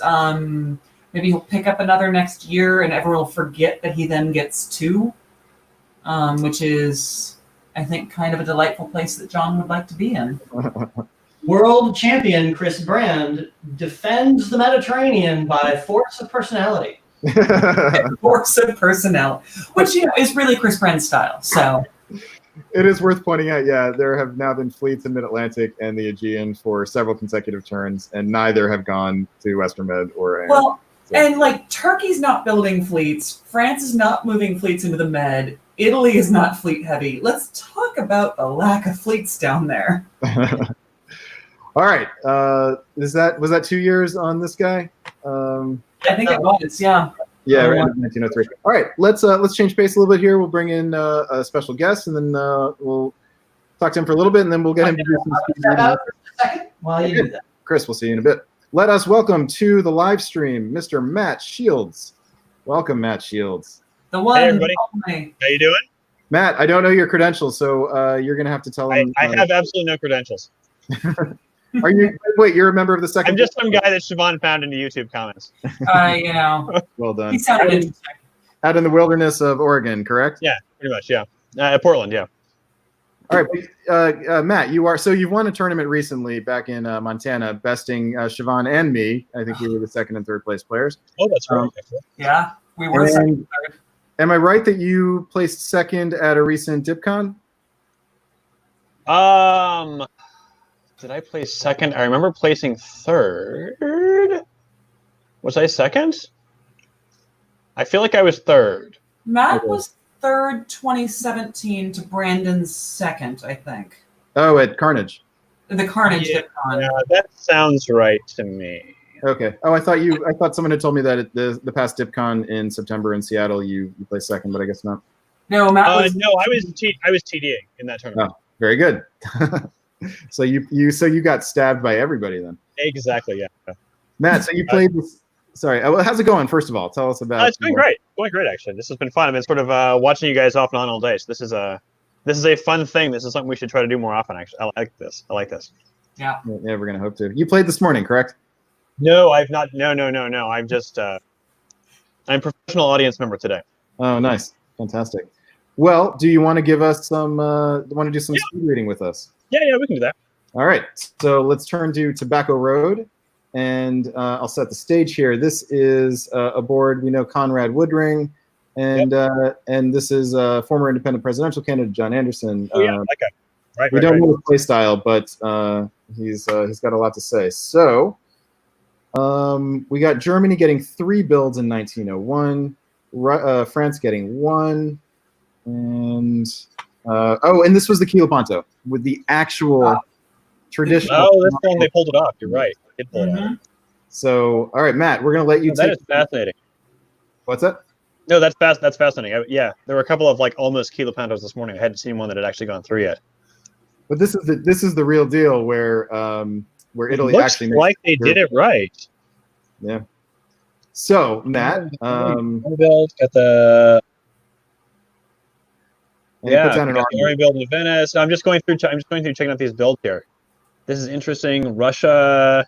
Maybe he'll pick up another next year, and everyone will forget that he then gets 2, which is, I think, kind of a delightful place that John would like to be in. World champion Chris Brand defends the Mediterranean by force of personality. Force of personnel, which is really Chris Brand's style. So it is worth pointing out, there have now been fleets in Mid-Atlantic and the Aegean for several consecutive turns, and neither have gone to Western Med or. And Turkey's not building fleets, France is not moving fleets into the Med, Italy is not fleet heavy. Let's talk about the lack of fleets down there. All right, was that 2 years on this guy? I think it was, yeah. Yeah, right, 1903. All right, let's change pace a little bit here. We'll bring in a special guest, and then we'll talk to him for a little bit, and then we'll get him to do some speed reading. For a second while you do that. Chris, we'll see you in a bit. Let us welcome to the live stream Mr. Matt Shields. Welcome, Matt Shields. The one. Hey, everybody. How you doing? Matt, I don't know your credentials, so you're going to have to tell him. I have absolutely no credentials. Are you? Wait, you're a member of the second. I'm just some guy that Siobhan found in the YouTube comments. Well done. He sounded interesting. Out in the wilderness of Oregon, correct? Yeah, pretty much. Yeah, Portland. Yeah. All right, Matt, you've won a tournament recently back in Montana, besting Siobhan and me. I think we were the 2nd and 3rd place players. Oh, that's right. Yeah, we were 2nd and 3rd. Am I right that you placed 2nd at a recent DipCon? Did I place 2nd? I remember placing 3rd. Was I 2nd? I feel like I was 3rd. Matt was 3rd 2017 to Brandon's 2nd, I think. Oh, at Carnage. The Carnage DipCon. Yeah, that sounds right to me. Okay. Oh, I thought someone had told me that at the past DipCon in September in Seattle you placed 2nd, but I guess not. No, Matt was. No, I was TDing in that tournament. Oh, very good. So you got stabbed by everybody then. Exactly. Yeah. Matt, so you played this. Sorry, how's it going? First of all, tell us about. It's going great. Going great, actually. This has been fun. I've been sort of watching you guys off and on all day. So this is a fun thing. This is something we should try to do more often. Actually, I like this. Yeah. Yeah, we're gonna hope to. You played this morning, correct? No, I've not. No. I'm just. I'm a professional audience member today. Oh, nice, fantastic. Well, do you want to give us some? Want to do some speed reading with us? Yeah, we can do that. All right, so let's turn to Tobacco Road, and I'll set the stage here. This is a board we know Conrad Woodring, and this is former independent presidential candidate John Anderson. Oh, yeah, that guy. Right. We don't know his play style, but he's got a lot to say. So we got Germany getting 3 builds in 1901, France getting 1, and and this was the Kilopanto with the actual traditional. Oh, that's the one they pulled it off. You're right. They did pull it off. So, all right, Matt, we're going to let you That is fascinating. What's that? No, that's fast. That's fascinating. Yeah, there were a couple of like almost kilopoundos this morning. I hadn't seen one that had actually gone through yet. But this is the real deal where Italy Looks actually like they did it right. Yeah. So Matt, build got the and he puts down we an got the army build in Venice. I'm just going through checking out these builds here. This is interesting. Russia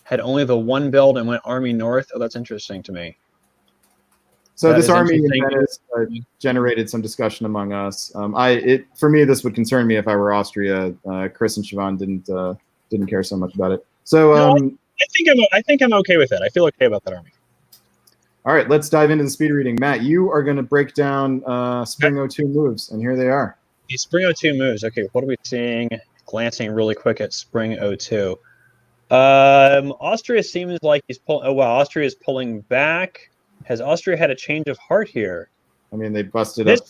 had only the one build and went army north. Oh, that's interesting to me. So That this is army in interesting. Venice generated some discussion among us. For me, this would concern me if I were Austria. Chris and Siobhan didn't care so much about it. So I think I'm okay with it. I feel okay about that army. all right, let's dive into the speed reading. Matt, you are going to break down Spring 02 moves, and here they are. The Spring 02 moves. Okay, what are we seeing? Glancing really quick at Spring 02. Austria seems like he's pulling. Oh wow, Austria is pulling back. Has Austria had a change of heart here? I mean, they busted This up.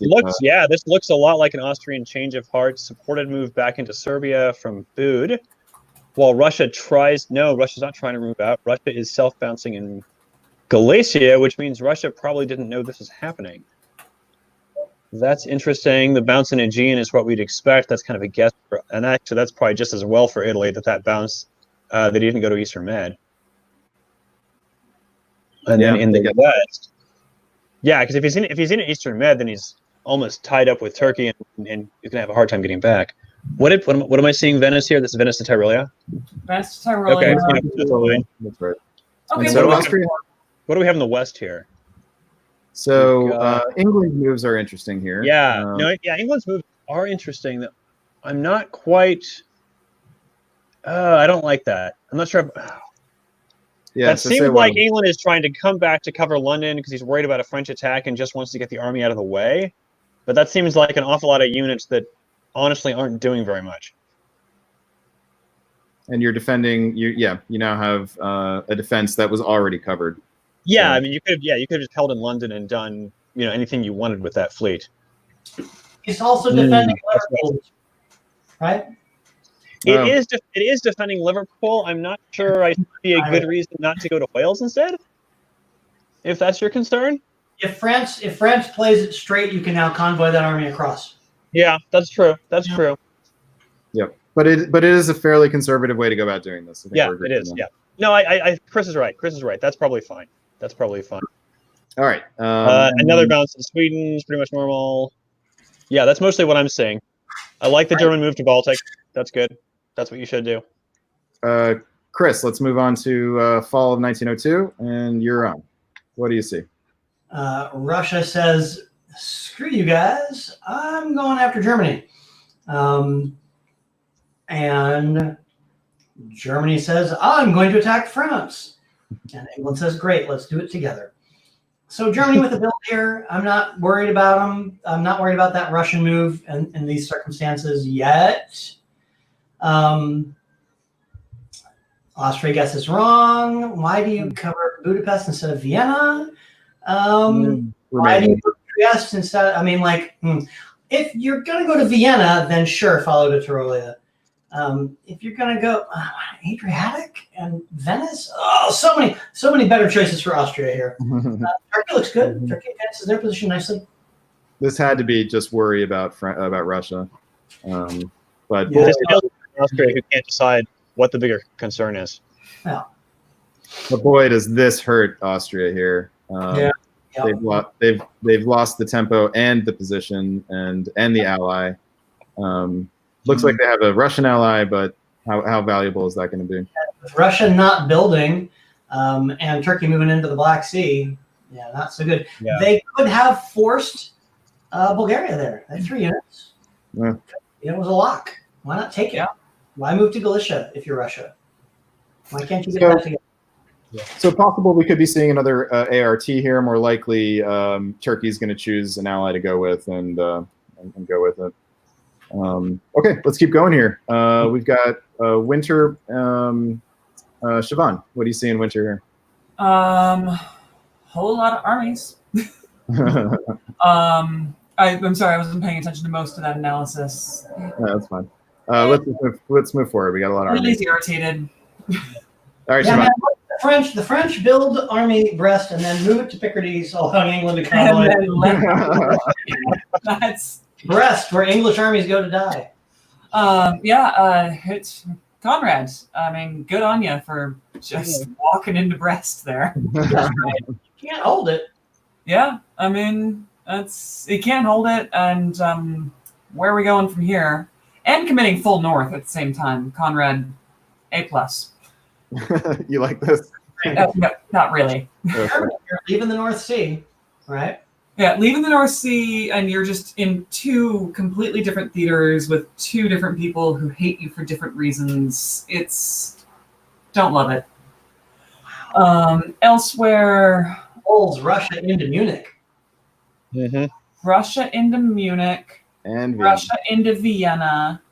This looks a lot like an Austrian change of heart. Supported move back into Serbia from Bud. While Russia tries. No, Russia's not trying to move out. Russia is self-bouncing in Galicia, which means Russia probably didn't know this was happening. That's interesting. The bounce in Aegean is what we'd expect. That's kind of a guess. And actually, that's probably just as well for Italy that bounce, that he didn't go to Eastern Med. And then in the West, yeah, because if he's in Eastern Med, then he's almost tied up with Turkey, and he's gonna have a hard time getting back. What am I seeing? Venice here. This is Venice to Tyrolia. Venice to Tyrolia. Okay, that's right. Okay. So Austria. What do we have in the West here? So England's moves are interesting here. Yeah, England's moves are interesting. I'm not quite. I don't like that. I'm not sure. Yeah, that seems like England is trying to come back to cover London because he's worried about a French attack and just wants to get the army out of the way. But that seems like an awful lot of units that honestly aren't doing very much. And you're defending. You now have a defense that was already covered. Yeah, I mean, you could have just held in London and done anything you wanted with that fleet. He's also defending Liverpool, right? It is defending Liverpool. I'm not sure I see a good reason not to go to Wales instead. If that's your concern. If France plays it straight, you can now convoy that army across. Yeah, that's true. That's true. Yep, but it is a fairly conservative way to go about doing this. Yeah, it is. Yeah. No, Chris is right. That's probably fine. All right. Another bounce in Sweden is pretty much normal. Yeah, that's mostly what I'm seeing. I like the German move to Baltic. That's good. That's what you should do. Chris, let's move on to fall of 1902, and you're on. What do you see? Russia says, screw you guys. I'm going after Germany. And Germany says, I'm going to attack France. And England says, great, let's do it together. So Germany with a build here. I'm not worried about them. I'm not worried about that Russian move in these circumstances yet. Austria gets this wrong. Why do you cover Budapest instead of Vienna? Why do you cover Trieste instead? If you're going to go to Vienna, then sure, follow to Tyrolia. If you're going to go Adriatic and Venice, so many better choices for Austria here. Turkey looks good. Turkey advances their position nicely. This had to be just worry about Russia, but this is Austria who can't decide what the bigger concern is. Yeah. But boy, does this hurt Austria here. They've lost the tempo and the position and the ally. Looks like they have a Russian ally, but how valuable is that going to be? With Russia not building and Turkey moving into the Black Sea, not so good. Yeah. They could have forced Bulgaria there. They had 3 units. Yeah. It was a lock. Why not take it? Why move to Galicia if you're Russia? Why can't you get that together? Yeah. So possible we could be seeing another ART here. More likely, Turkey's going to choose an ally to go with and go with it. Okay, let's keep going here. We've got winter. Siobhan, what do you see in winter here? Whole lot of armies. I'm sorry, I wasn't paying attention to most of that analysis. No, that's fine. Let's move forward. We got a lot of armies. Really irritated. All right, Siobhan. The French build army Brest and then move it to Picardy's allowing England to And convoy then let- that's Brest, where English armies go to die. it's Conrad. I mean, good on you for just walking into Brest there. You can't hold it. Yeah, I mean, you can't hold it, and where are we going from here? And committing full north at the same time. Conrad, A+. You like this? No, not really. Okay. You're leaving the North Sea, right? Yeah, leaving the North Sea, and you're just in two completely different theaters with two different people who hate you for different reasons. Don't love it. Elsewhere, Pulls Russia into Munich. Mm-hmm. Russia into Munich, And Russia into Vienna.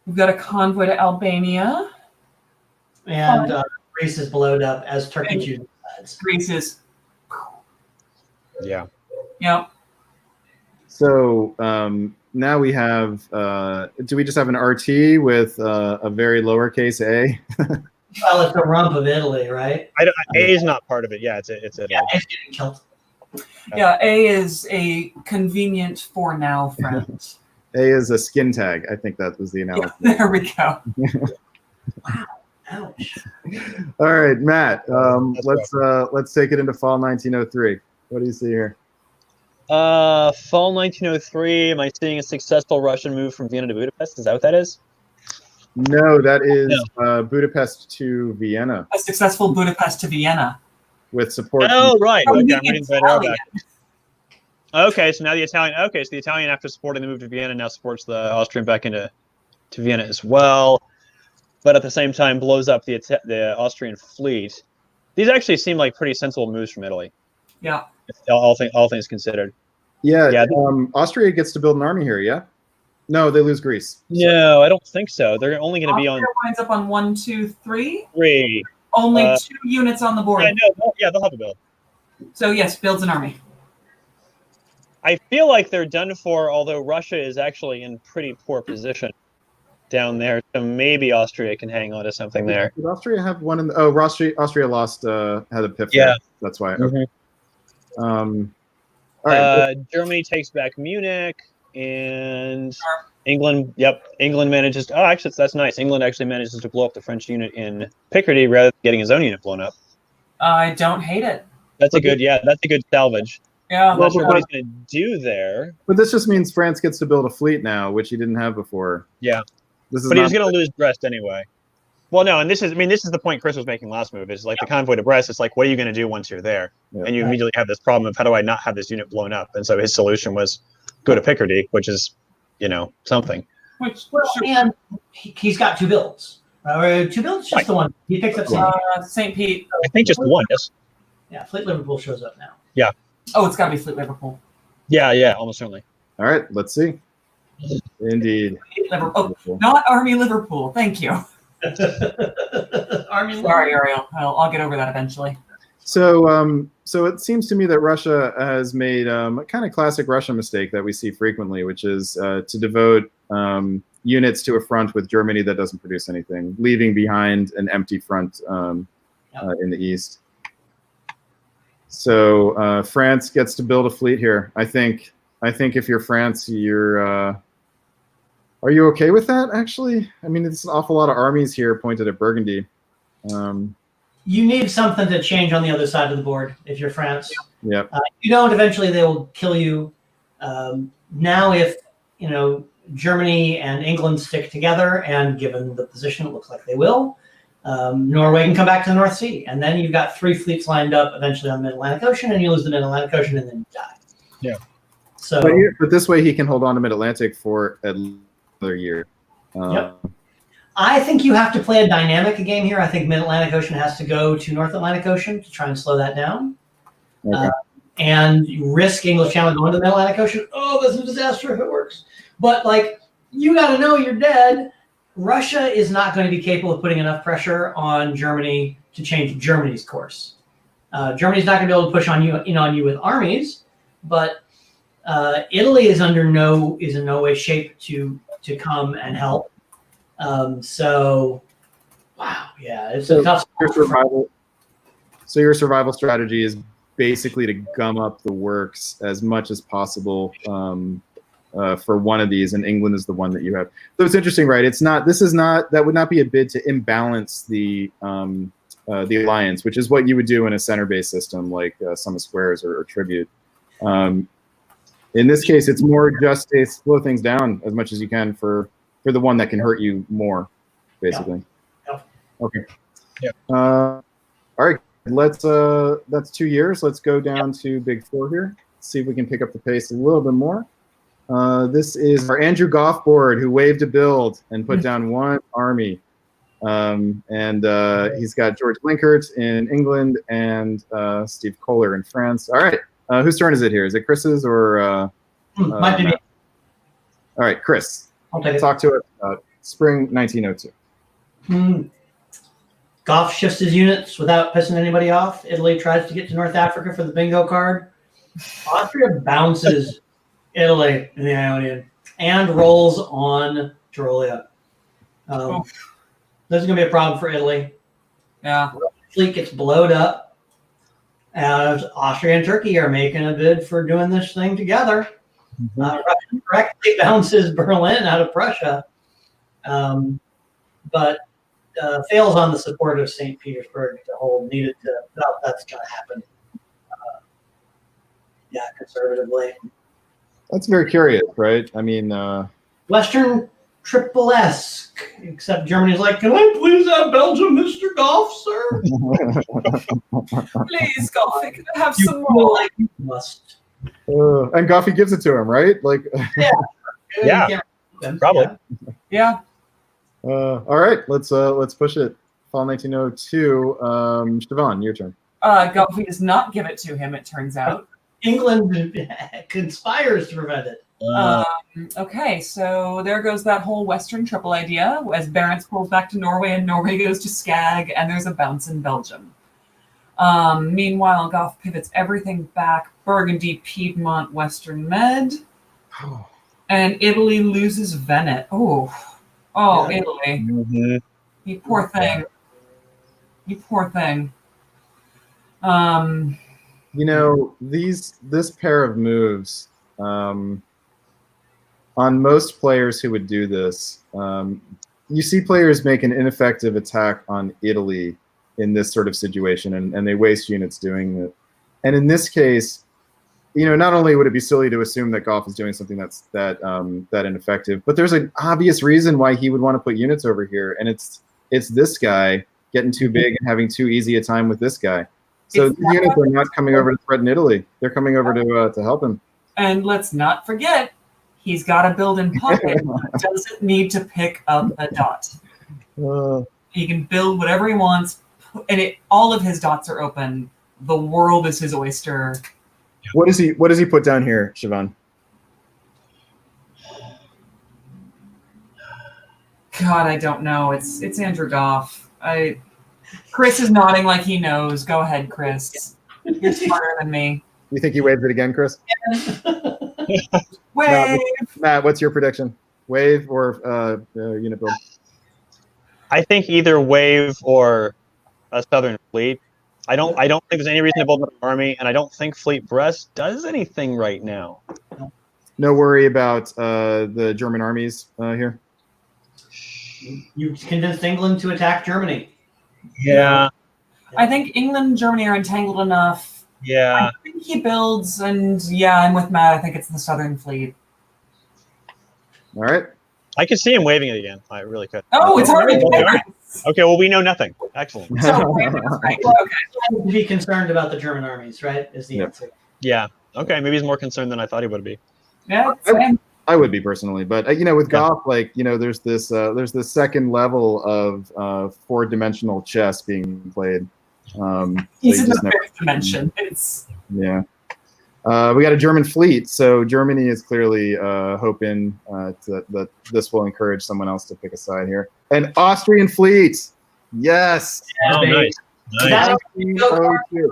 We've got a convoy to Albania. And Greece is blowed up as Turkey chooses sides. Greece is, Yeah. yep. So now we have. Do we just have an RT with a very lowercase a? Well, it's the rump of Italy, right? A is not part of it. Yeah, it's Italy. Yeah, it's getting killed. Yeah, A is a convenient for now friend. A is a skin tag. I think that was the analogy. There we go. Ouch. All right, Matt. That's Let's take it into fall 1903. What do you see here? Fall 1903. Am I seeing a successful Russian move from Vienna to Budapest? Is that what that is? No, that is Budapest to Vienna A successful Budapest to Vienna. with support. Oh, right. From Okay, the I'm reading the arrow Italian. back. Okay, so now the Italian. Okay, so the Italian, after supporting the move to Vienna, now supports the Austrian back into Vienna as well, but at the same time blows up the Austrian fleet. These actually seem like pretty sensible moves from Italy. Yeah. All things considered. Yeah. Yeah. Austria gets to build an army here. Yeah. No, they lose Greece. No, I don't think so. They're only going to be on Austria winds up on 1, 2, 3. 3. Only 2 units on the board. Yeah, they'll have a build. So yes, builds an army. I feel like they're done for, although Russia is actually in pretty poor position down there. So maybe Austria can hang on to something there. Did Austria have one in the? Oh, Austria lost. Had a piff. Yeah. There. That's why. Okay. Mhm. All right. Germany takes back Munich, and England. Yep, England manages. Oh, actually, that's nice. England actually manages to blow up the French unit in Picardy rather than getting his own unit blown up. I don't hate it. That's a good salvage. Yeah. I'm not sure what he's going to do there. But this just means France gets to build a fleet now, which he didn't have before. Yeah, This is but he not was going to lose Brest anyway. Well, no, and this is the point Chris was making last move. Is like the convoy to Brest. It's like, what are you going to do once you're there? Yeah. And you immediately have this problem of how do I not have this unit blown up? And so his solution was go to Picardy, which is, something. Which Well, and he's got 2 builds. Or 2 builds, just the one. He picks up St. Pete. I think just one. Yes. Yeah, Fleet Liverpool shows up now. Oh, it's got to be Fleet Liverpool. Yeah, almost certainly. All right. Let's see. Indeed. Fleet Liverpool. Oh, not Army Liverpool. Thank you. Army. Sorry, Ariel. I'll get over that eventually. So it seems to me that Russia has made a kind of classic Russian mistake that we see frequently, which is to devote units to a front with Germany that doesn't produce anything, leaving behind an empty front in the east. So France gets to build a fleet here. I think if you're France, you're. Are you okay with that? Actually, I mean, it's an awful lot of armies here pointed at Burgundy. You need something to change on the other side of the board if you're France. Yep. You don't, eventually they will kill you. Now, if Germany and England stick together, and given the position, it looks like they will, Norway can come back to the North Sea, and then you've got 3 fleets lined up eventually on the Mid-Atlantic Ocean, and you lose the Mid-Atlantic Ocean, and then you die. Yeah. So, but this way he can hold on to Mid-Atlantic for another year. Yep. I think you have to play a dynamic game here. I think Mid-Atlantic Ocean has to go to North Atlantic Ocean to try and slow that down. Okay. And you risk English Channel going to the Mid-Atlantic Ocean. Oh, that's a disaster if it works. But, you got to know you're dead. Russia is not going to be capable of putting enough pressure on Germany to change Germany's course. Germany's not going to be able to push on you with armies, but Italy is in no way shape to come and help. So Wow. Yeah, it's a tough. So your survival strategy is basically to gum up the works as much as possible for one of these, and England is the one that you have. So it's interesting, right? It's not. This is not. That would not be a bid to imbalance the alliance, which is what you would do in a center-based system like Sum of Squares or Tribute. In this case, it's more just to slow things down as much as you can for the one that can hurt you more, basically. Yeah. Okay. Yeah. All right. That's 2 years. Let's go down to Big Four here. See if we can pick up the pace a little bit more. This is our Andrew Goff board, who waved a build and put down one army. He's got George Linkert in England and Steve Kohler in France. All right. Whose turn is it here? Is it Chris's or? Might be me. All right, Chris. I'll take it. Talk to us about spring 1902. Goff shifts his units without pissing anybody off. Italy tries to get to North Africa for the bingo card. Austria bounces Italy in the Ionian and rolls on Tyrolia. This is going to be a problem for Italy. Yeah. Fleet gets blowed up as Austria and Turkey are making a bid for doing this thing together. Russia correctly bounces Berlin out of Prussia, but fails on the support of St. Petersburg to hold needed to. Well, that's going to happen. Conservatively. That's very curious, right? I mean, Western triple-esque, except Germany's like, can I please have Belgium, Mr. Goff, sir? Please, Goff, can I have You some feel more? like you must. and Goffy gives it to him, right? Like, Yeah. Yeah, probably. Yeah. all right, let's push it. Fall 1902. Siobhan, your turn. Goffy does not give it to him, it turns out. England conspires to prevent it. Okay, so there goes that whole Western triple idea as Barents pulls back to Norway and Norway goes to Skag and there's a bounce in Belgium. Meanwhile, Goff pivots everything back, Burgundy, Piedmont, Western Med, and Italy loses Venet. Oh, Yeah. Italy. Mhm. You poor thing. You poor thing. You know, this pair of moves, on most players who would do this, you see players make an ineffective attack on Italy in this sort of situation, and they waste units doing it. And in this case, you know, not only would it be silly to assume that Goff is doing something that ineffective, but there's an obvious reason why he would want to put units over here, and it's this guy getting too big and having too easy a time with this guy. So the units are not coming over to threaten Italy; they're coming over to help him. And let's not forget, he's got a build in pocket. Doesn't need to pick up a dot. He can build whatever he wants, and all of his dots are open. The world is his oyster. What does he put down here, Siobhan? God, I don't know. It's Andrew Goff. Chris is nodding like he knows. Go ahead, Chris. You're smarter than me. You think he waved it again, Chris? Wave. Matt, what's your prediction? Wave or unit build? I think either wave or a Southern Fleet. I don't think there's any reason to build an army, and I don't think Fleet Brest does anything right now. No worry about the German armies here? You convinced England to attack Germany. Yeah. I think England and Germany are entangled enough. Yeah. I think he builds, and yeah, I'm with Matt. I think it's the Southern Fleet. All right. I could see him waving it again. I really could. Oh, it's already there. Okay, well, we know nothing. Excellent. So, right. To be concerned about the German armies, right? Is the Yep. answer. Yeah. Okay, maybe he's more concerned than I thought he would be. Yeah, same. I would be personally, but you know, with Goff, like, you know, there's this second level of four-dimensional chess being played. He's so in just the never- fifth dimension. It's Yeah. We got a German fleet, so Germany is clearly hoping that this will encourage someone else to pick a side here. An Austrian fleet, yes. Oh, nice. Nice. That- Oh, shoot.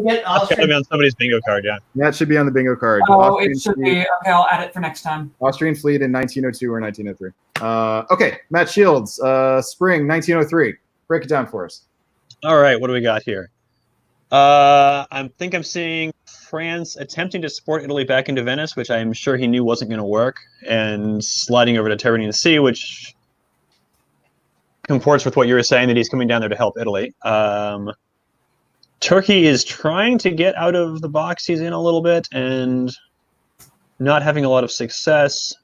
Get That's got to Austria. be on somebody's bingo card, yeah. That should be on the bingo card. oh, Austrian it should fleet, be. Okay, I'll add it for next time. Austrian fleet in 1902 or 1903. Okay, Matt Shields, spring 1903. Break it down for us. All right, what do we got here? I think I'm seeing France attempting to support Italy back into Venice, which I'm sure he knew wasn't going to work, and sliding over to Tyrrhenian Sea, which comports with what you were saying, that he's coming down there to help Italy. Turkey is trying to get out of the box he's in a little bit and not having a lot of success.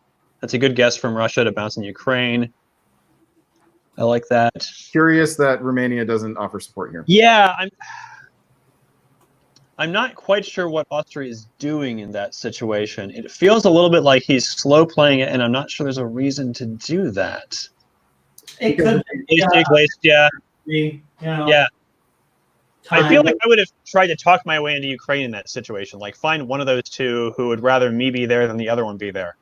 That's a good guess from Russia to bounce in Ukraine. I like that. Curious that Romania doesn't offer support here. Yeah, I'm not quite sure what Austria is doing in that situation. It feels a little bit like he's slow playing it, and I'm not sure there's a reason to do that. It could be, Yeah. yeah. I feel like I would have tried to talk my way into Ukraine in that situation. Like, find one of those two who would rather me be there than the other one be there.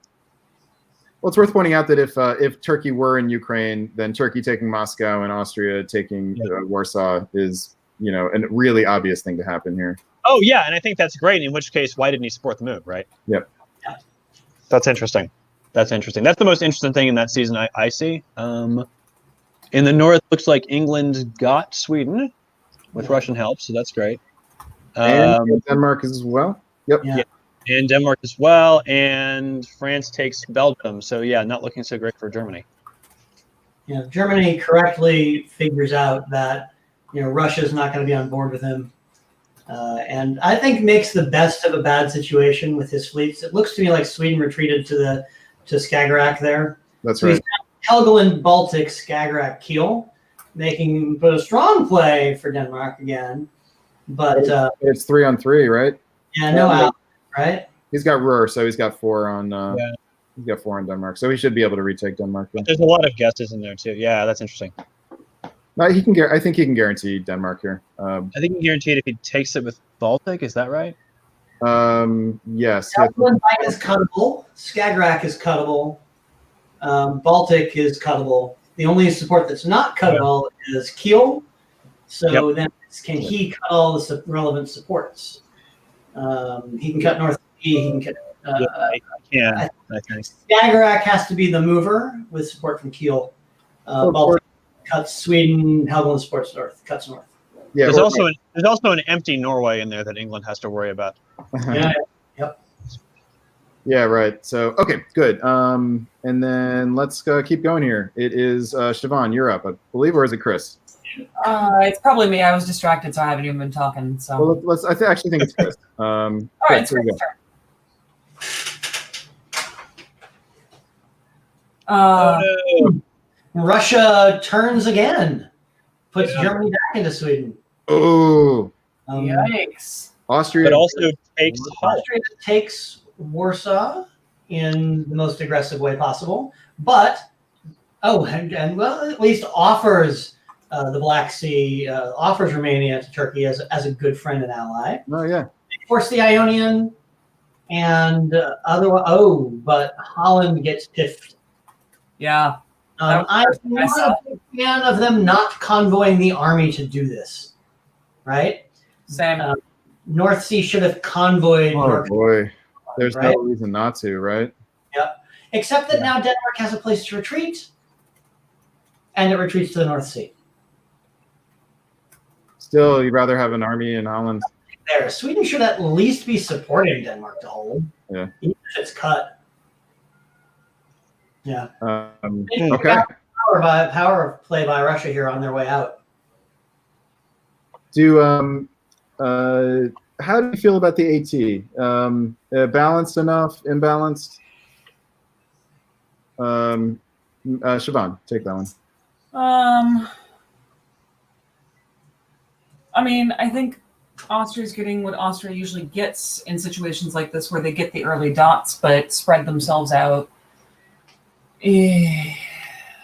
Well, it's worth pointing out that if Turkey were in Ukraine, then Turkey taking Moscow and Austria taking Warsaw is, a really obvious thing to happen here. Oh, yeah, and I think that's great, in which case, why didn't he support the move, right? Yep. That's interesting. That's the most interesting thing in that season I see. In the north, looks like England got Sweden with Russian help, so that's great. And Denmark as well. Yep. Yeah. And Denmark as well, and France takes Belgium. So, yeah, not looking so great for Germany. Yeah, Germany correctly figures out that, Russia's not going to be on board with him. And I think makes the best of a bad situation with his fleets. It looks to me like Sweden retreated to Skagerrak there. That's So right. he's got Helgoland, Baltic, Skagerrak, Kiel, making a strong play for Denmark again. But It's 3-on-3, right? yeah, no out, right? He's got Ruhr, so he's got 4 on. He's got 4 on Denmark, so he should be able to retake Denmark. But there's a lot of guesses in there, too. Yeah, that's interesting. No, I think he can guarantee Denmark here. I think he guaranteed if he takes it with Baltic. Is that right? Yes. Helgoland is cuttable. Skagerrak is cuttable. Baltic is cuttable. The only support that's not cuttable is Kiel. So then can he cut all the relevant supports? He can cut North Sea. He can cut. I think. Skagerrak has to be the mover with support from Kiel. Baltic cuts Sweden. Helgoland supports North. Cuts North. Yeah. There's also an empty Norway in there that England has to worry about. Yeah. Yep. Yeah. Right. So okay, good. And then let's keep going here. It is Siobhan, you're up, I believe, or is it Chris? It's probably me. I was distracted, so I haven't even been talking. So Well, let's. actually think it's Chris. all right, it's here we Chris' go. turn. Russia turns again. Puts Germany back into Sweden. Oh, Yikes! Austria. But also takes Hull. Austria takes Warsaw in the most aggressive way possible, but and at least offers the Black Sea, offers Romania to Turkey as a good friend and ally. Oh yeah. They force the Ionian, and but Holland gets piffed. Yeah. I'm not a big fan of them not convoying the army to do this, right? Same. North Sea should have convoyed. Oh boy, there's right? no reason not to, right? Yep. Except that now Denmark has a place to retreat, and it retreats to the North Sea. Still, you'd rather have an army in Holland. There, Sweden should at least be supporting Denmark to hold. Yeah. Even if it's cut. Yeah. Okay. Power play by Russia here on their way out. How do you feel about the AT? Balanced enough? Imbalanced? Siobhan, take that one. I mean, I think Austria's getting what Austria usually gets in situations like this, where they get the early dots but spread themselves out. I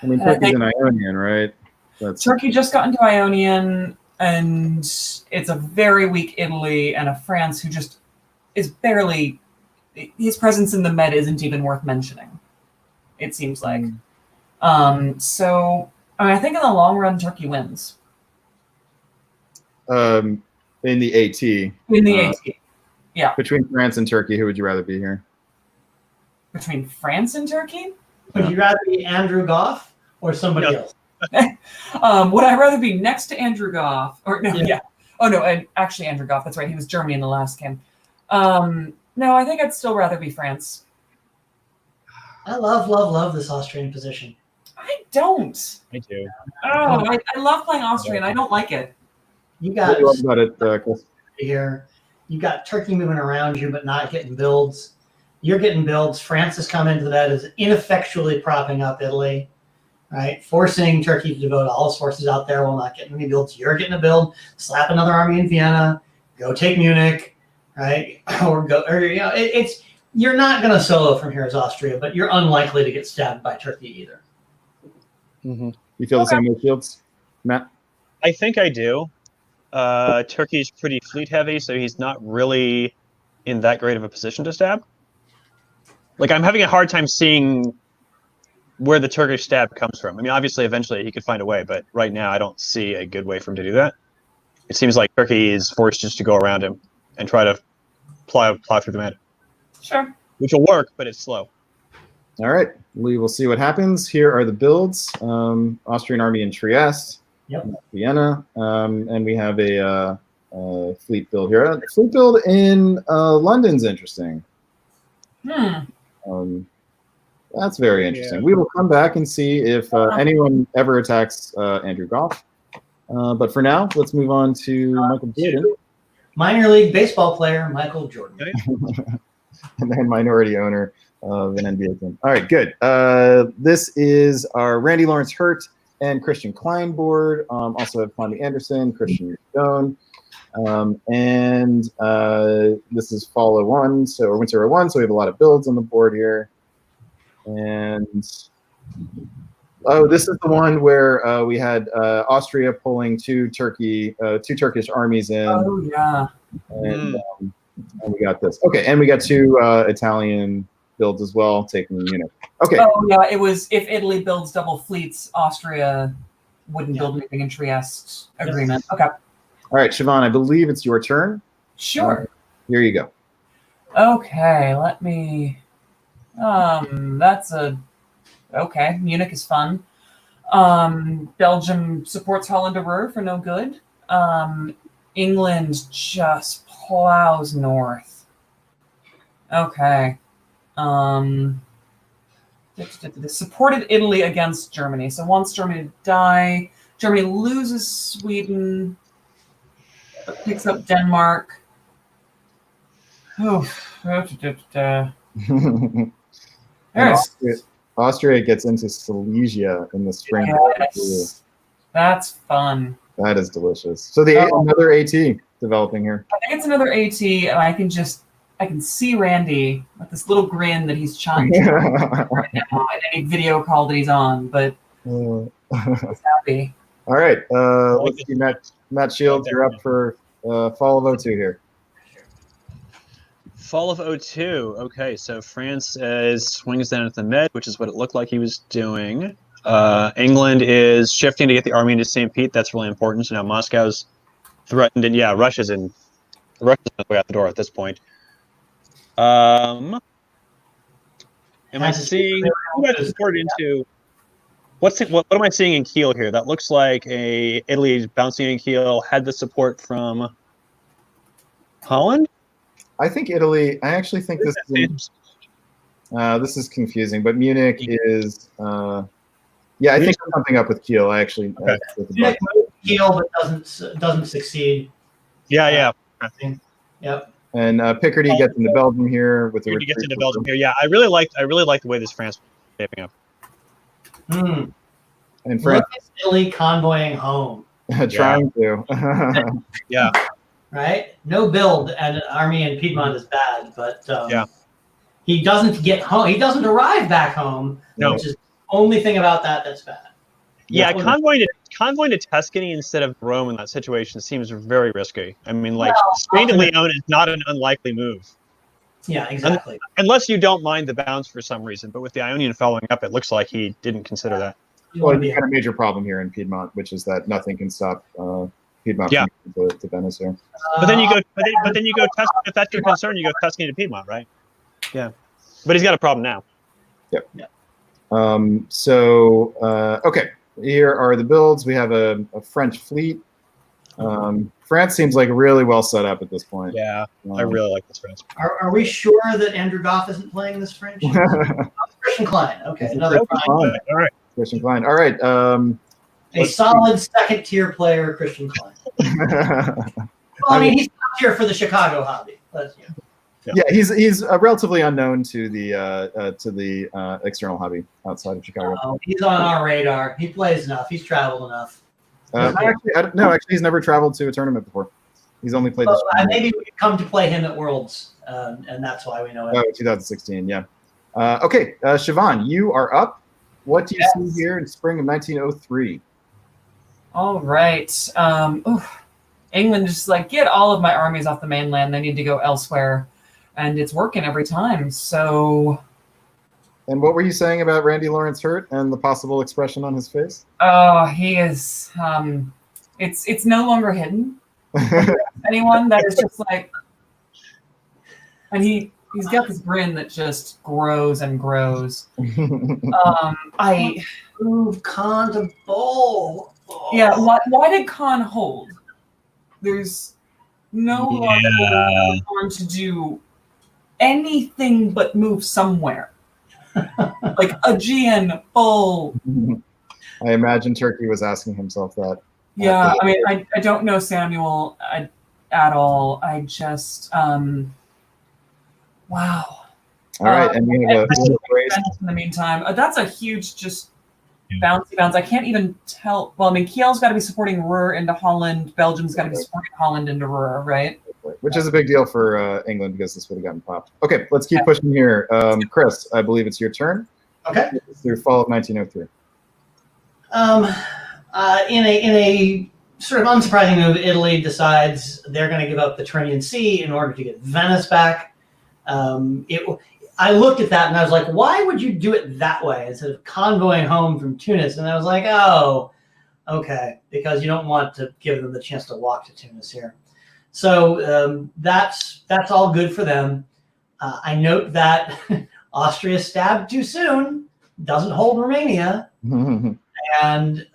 mean, Turkey's an Ionian, right? Turkey just got into Ionian, and it's a very weak Italy and a France who just is barely. His presence in the Med isn't even worth mentioning. It seems like. So I think in the long run, Turkey wins. In the AT. In the AT, yeah. Between France and Turkey, who would you rather be here? Between France and Turkey? Would you rather be Andrew Goff or somebody else? Would I rather be next to Andrew Goff? Or no, Yeah. yeah. Oh no, and actually Andrew Goff. That's right. He was Germany in the last game. No, I think I'd still rather be France. I love this Austrian position. I don't. I do. Oh, I love playing Austrian. I don't like it. You What got do you love about it, Chris? here. You got Turkey moving around you, but not getting builds. You're getting builds. France has come into that as ineffectually propping up Italy, right? Forcing Turkey to devote all its forces out there while not getting any builds. You're getting a build. Slap another army in Vienna. Go take Munich, right? It's you're not going to solo from here as Austria, but you're unlikely to get stabbed by Turkey either. Mm-hmm. You feel the same way, Fields? Matt? I think I do. Turkey's pretty fleet heavy, so he's not really in that great of a position to stab. Like, I'm having a hard time seeing where the Turkish stab comes from. I mean, obviously, eventually he could find a way, but right now I don't see a good way for him to do that. It seems like Turkey is forced just to go around him and try to plow through the meta. Sure. Which will work, but it's slow. All right, we will see what happens. Here are the builds. Austrian army in Trieste, Yep. Vienna, and we have a fleet build here. Fleet build in London's interesting. That's very interesting. Yeah. We will come back and see if anyone ever attacks Andrew Goff. But for now, let's move on to Michael Jordan. Minor league baseball player Michael Jordan. And then minority owner of an NBA team. All right, good. This is our Randy Lawrence Hurt and Christian Klein board. Also have Fondy Anderson, Christian Stone. And this is Fall 01, or Winter 01, so we have a lot of builds on the board here. And this is the one where we had Austria pulling two Turkish armies in. Oh yeah. And we got this. Okay, and we got two Italian builds as well, taking Munich. Okay. Oh yeah, it was if Italy builds double fleets, Austria wouldn't build anything in Trieste agreement. Okay. All right, Siobhan, I believe it's your turn. Sure. Here you go. Okay, let me. That's a. Okay, Munich is fun. Belgium supports Holland de Ruhr for no good. England just plows north. Okay. Supported Italy against Germany. So wants Germany to die. Germany loses Sweden. Picks up Denmark. Austria gets into Silesia in the spring. Yes. That's fun. That is delicious. So another AT developing here. I think it's another AT, and I can see Randy with this little grin that he's trying to right now in any video call that he's on, but he's happy. All right. Let's see, Matt Shields, you're up for Fall of 02 here. Fall of 02. Okay, so France swings down at the Med, which is what it looked like he was doing. England is shifting to get the army into St. Pete. That's really important. So now Moscow's threatened, and Russia's on the way out the door at this point. Am I seeing who got supported into? What am I seeing in Kiel here? That looks like Italy bouncing in Kiel had the support from Holland. I think Italy. I actually think this is confusing, but Munich is. I think there's something up with Kiel. I actually. Munich moved Kiel, but doesn't succeed. Yeah. Yep. And Picardy gets into Belgium here with the Picardy gets into Belgium here. Yeah, I really like the way this France is shaping up. And France Italy convoying home. trying to. Yeah. Right? No build and an army in Piedmont is bad, but he doesn't get home. He doesn't arrive back home, which is the only thing about that's bad. Yeah, convoying to Tuscany instead of Rome in that situation seems very risky. I mean, Spain to Leon is not an unlikely move. Yeah, exactly. Unless you don't mind the bounce for some reason, but with the Ionian following up, it looks like he didn't consider that. Well, we had a major problem here in Piedmont, which is that nothing can stop Piedmont from to Venice here. But then you go, Tuscany. If that's your concern, you go Tuscany to Piedmont, right? Yeah. But he's got a problem now. Yep. Yeah. Okay. Here are the builds. We have a French fleet. France seems like really well set up at this point. Yeah, I really like this France. Are we sure that Andrew Goff isn't playing this French? Christian Klein. Okay, another Klein. All right. Christian Klein. All right. A solid second-tier player, Christian Klein. Well, I mean, he's top tier for the Chicago hobby. But, yeah, he's relatively unknown to the external hobby outside of Chicago. Oh, he's on our radar. He plays enough. He's traveled enough. Actually, he's never traveled to a tournament before. He's only played. Well, maybe we could come to play him at Worlds, and that's why we know him. Oh, 2016, yeah. Okay, Siobhan, you are up. What do you see here in spring of 1903? All right. England just like, get all of my armies off the mainland. They need to go elsewhere. And it's working every time. So. And what were you saying about Randy Lawrence hurt and the possible expression on his face? Oh, he is. It's no longer hidden. Anyone that is just like, and he's got this grin that just grows and grows. I move Khan to bowl. Oh. Yeah, why did Khan hold? There's no logical for him to do anything but move somewhere. Like Aegean, bull. I imagine Turkey was asking himself that. Yeah, I mean, I don't know Samuel at all. I just, wow. All right, and we have a race. In the meantime, that's a huge just bouncy bounce. I can't even tell. Well, I mean, Kiel's got to be supporting Ruhr into Holland. Belgium's got to be supporting Holland into Ruhr, right? Which is a big deal for England because this would have gotten popped. Okay, let's keep pushing here. Chris, I believe it's your turn. Okay. Through fall of 1903. In a sort of unsurprising move, Italy decides they're going to give up the Tyrrhenian Sea in order to get Venice back. I looked at that and I was like, why would you do it that way instead of convoying home from Tunis? And I was like, oh, okay, because you don't want to give them the chance to walk to Tunis here. So that's all good for them. I note that Austria stabbed too soon, doesn't hold Romania, and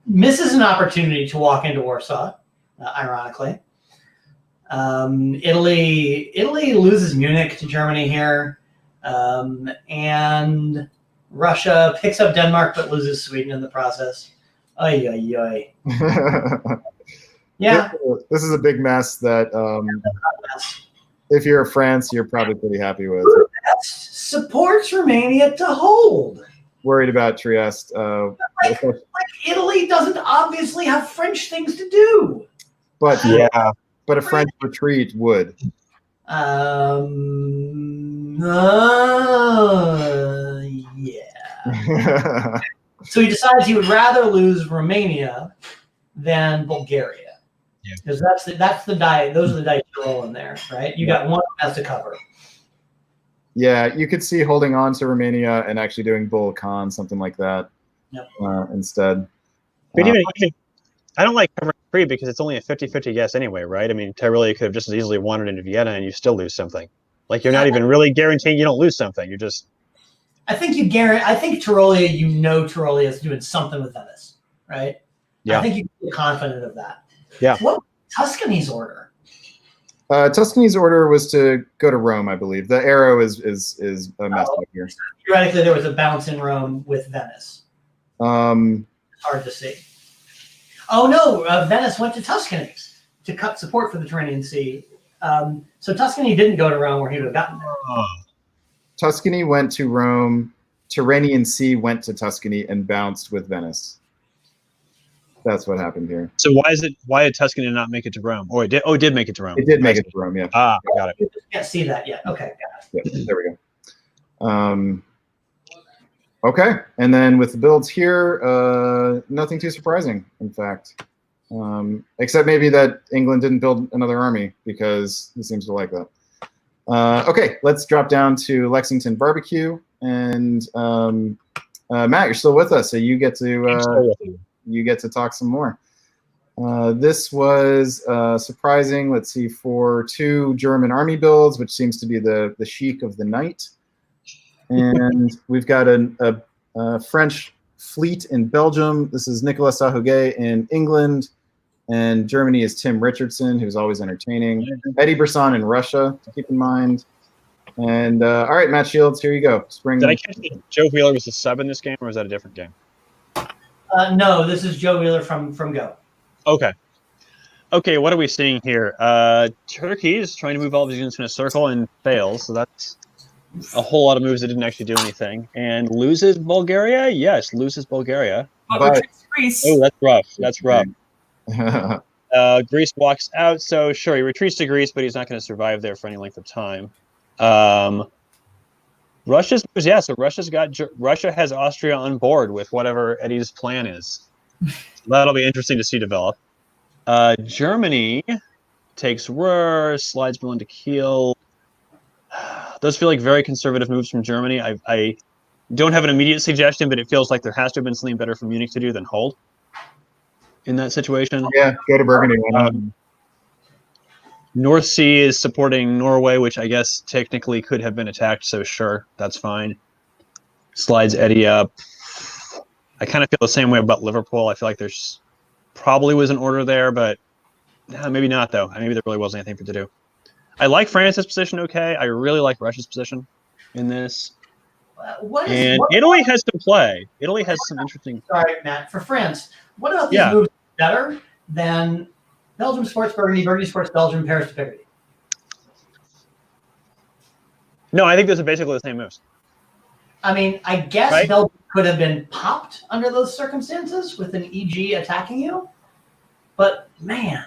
misses an opportunity to walk into Warsaw, ironically. Italy loses Munich to Germany here, and Russia picks up Denmark but loses Sweden in the process. Ay, ay, ay. Yeah. This is a big mess that if you're France, you're probably pretty happy with. Trieste supports Romania to hold. Worried about Trieste. Like Italy doesn't obviously have French things to do. But but a French retreat would. Yeah. So he decides he would rather lose Romania than Bulgaria. Because that's the die. Those are the dice you're rolling there, right? You got one that has to cover. Yeah, you could see holding on to Romania and actually doing Balkan, something like that. Yep. Instead. But even I don't like covering free because it's only a 50-50 guess anyway, right? I mean, Tyrolia could have just as easily wandered into Vienna and you still lose something. Like you're not even really guaranteeing you don't lose something. You're just. I think Tyrolia, Tyrolia is doing something with Venice, right? Yeah. I think you can be confident of that. Yeah. What was Tuscany's order? Tuscany's order was to go to Rome, I believe. The arrow is a mess up here. Theoretically, there was a bounce in Rome with Venice. It's hard to see. Oh no, Venice went to Tuscany to cut support for the Tyrrhenian Sea. So Tuscany didn't go to Rome where he would have gotten there. Tuscany went to Rome. Tyrrhenian Sea went to Tuscany and bounced with Venice. That's what happened here. So why did Tuscany not make it to Rome? Oh, it did make it to Rome. It did make it to Rome, yeah. Ah, got it. You just can't see that yet. Okay, got it. Yeah, there we go. Okay, and then with the builds here, nothing too surprising, in fact. Except maybe that England didn't build another army because he seems to like that. Okay, let's drop down to Lexington Barbecue. And Matt, you're still with us, so you get to talk some more. This was surprising. Let's see, for 2 German army builds, which seems to be the chic of the night. And we've got a French fleet in Belgium. This is Nicolas Sahuguet in England. And Germany is Tim Richardson, who's always entertaining. Eddie Brisson in Russia, to keep in mind. And all right, Matt Shields, here you go. Spring. Did I catch that Joe Wheeler was the sub in this game, or was that a different game? No, this is Joe Wheeler from Go. Okay. Okay, what are we seeing here? Turkey is trying to move all of his units in a circle and fails, so that's a whole lot of moves that didn't actually do anything. And loses Bulgaria? Yes, loses Bulgaria. But Greece. Oh, that's rough. That's rough. Greece walks out, so sure, he retreats to Greece, but he's not going to survive there for any length of time. Russia's moves, yeah, so Russia has Austria on board with whatever Eddie's plan is. So that'll be interesting to see develop. Germany takes Ruhr, slides Berlin to Kiel. Those feel like very conservative moves from Germany. I don't have an immediate suggestion, but it feels like there has to have been something better for Munich to do than hold in that situation. Yeah, go to Burgundy. North Sea is supporting Norway, which I guess technically could have been attacked, so sure, that's fine. Slides Eddie up. I kind of feel the same way about Liverpool. I feel like there's probably was an order there, but maybe not, though. Maybe there really wasn't anything for to do. I like France's position okay. I really like Russia's position in this. Italy has some play. Italy has some interesting... Sorry, Matt. For France, what about these moves better than Belgium Sports Burgundy, Burgundy Sports Belgium, Paris to Picardy? No, I think those are basically the same moves. I mean, I guess Belgium could have been popped under those circumstances with an EG attacking you. But, man,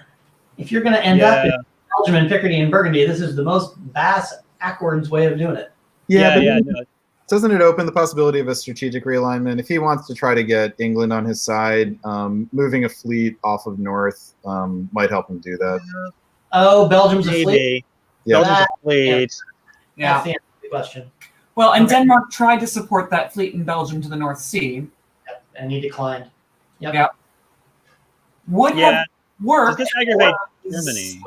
if you're going to end up in Belgium and Picardy and Burgundy, this is the most backwards way of doing it. Yeah. Doesn't it open the possibility of a strategic realignment? If he wants to try to get England on his side, moving a fleet off of North might help him do that. Oh, Belgium's a fleet? Yeah. Belgium's a fleet. Yeah. That's the answer to the question. Well, and Denmark tried to support that fleet in Belgium to the North Sea. Yep. And he declined. Yep. Yeah. Would have worked. Does this aggravate Germany?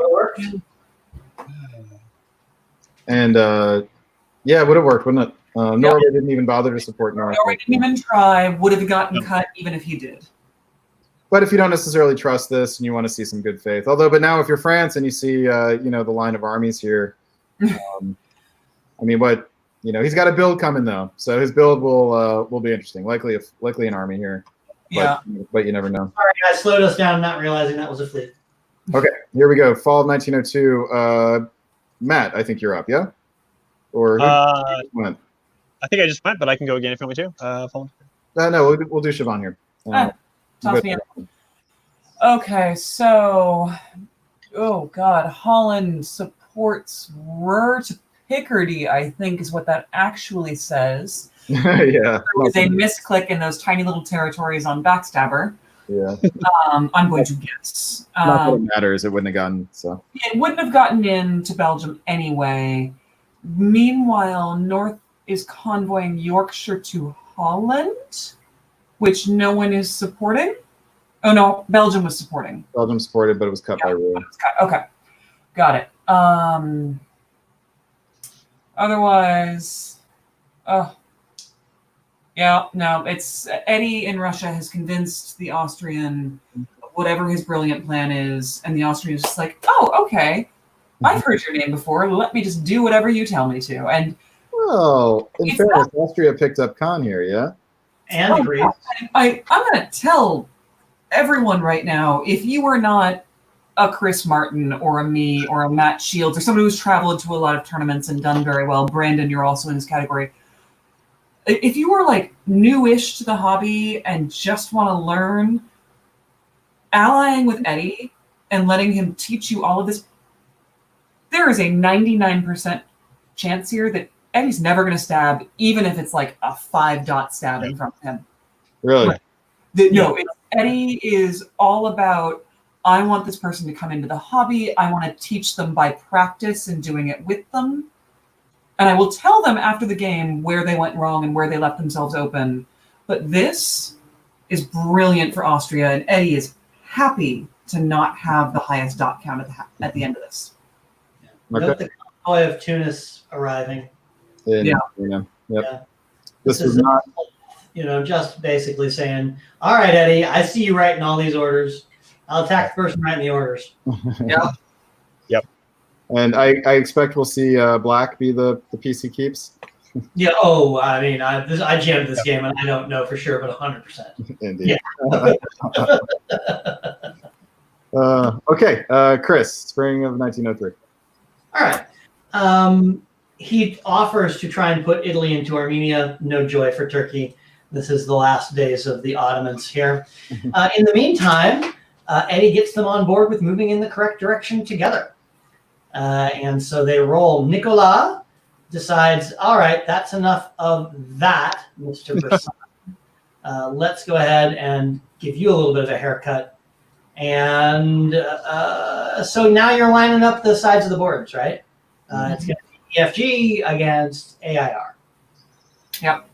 And it would have worked, wouldn't it? Norway didn't even bother to support Norway. Norway didn't even try, would have gotten cut even if he did. But if you don't necessarily trust this and you want to see some good faith, but now if you're France and you see, the line of armies here, he's got a build coming though, so his build will be interesting. Likely an army here. But you never know. All right, guys, slowed us down, not realizing that was a fleet. Okay, here we go. Fall of 1902. Matt, I think you're up. Yeah. Or who went? I think I just went, but I can go again if you want me to. No, we'll do Siobhan here. Toss me in. Okay, so, oh God, Holland supports Ruhr to Picardy, I think is what that actually says. Yeah. There was a misclick in those tiny little territories on Backstabber. Yeah. I'm going to guess. Not that it matters. It wouldn't have gotten so. It wouldn't have gotten into Belgium anyway. Meanwhile, North is convoying Yorkshire to Holland, which no one is supporting. Oh no, Belgium was supporting. Belgium supported, but it was cut by Ruhr. Okay, got it. Otherwise, it's Eddie in Russia has convinced the Austrian whatever his brilliant plan is, and the Austrian is just like, oh, okay, I've heard your name before. Let me just do whatever you tell me to. And in fairness, Austria picked up Khan here, yeah. And Greece. I'm going to tell everyone right now, if you are not a Chris Martin or a me or a Matt Shields or somebody who's traveled to a lot of tournaments and done very well, Brandon, you're also in this category. If you are like newish to the hobby and just want to learn, allying with Eddie and letting him teach you all of this, there is a 99% chance here that Eddie's never going to stab, even if it's like a 5-dot stab in front of him. Really? No, Eddie is all about, I want this person to come into the hobby. I want to teach them by practice and doing it with them. And I will tell them after the game where they went wrong and where they left themselves open. But this is brilliant for Austria, and Eddie is happy to not have the highest dot count at the end of this. Note the convoy of Tunis arriving. Yep. Yeah. This was not just basically saying, all right, Eddie, I see you writing all these orders. I'll attack the person writing the orders. Yep. And I expect we'll see Black be the PC keeps. Yeah. Oh, I mean, I jammed this game, and I don't know for sure, but 100%. Indeed. Yeah. Okay, Chris, spring of 1903. All right. He offers to try and put Italy into Armenia. No joy for Turkey. This is the last days of the Ottomans here. In the meantime, Eddie gets them on board with moving in the correct direction together. And so they roll. Nicolas decides, all right, that's enough of that, Mr. Brisson. Let's go ahead and give you a little bit of a haircut. And so now you're lining up the sides of the boards, right? It's going to be EFG against AIR. Yep.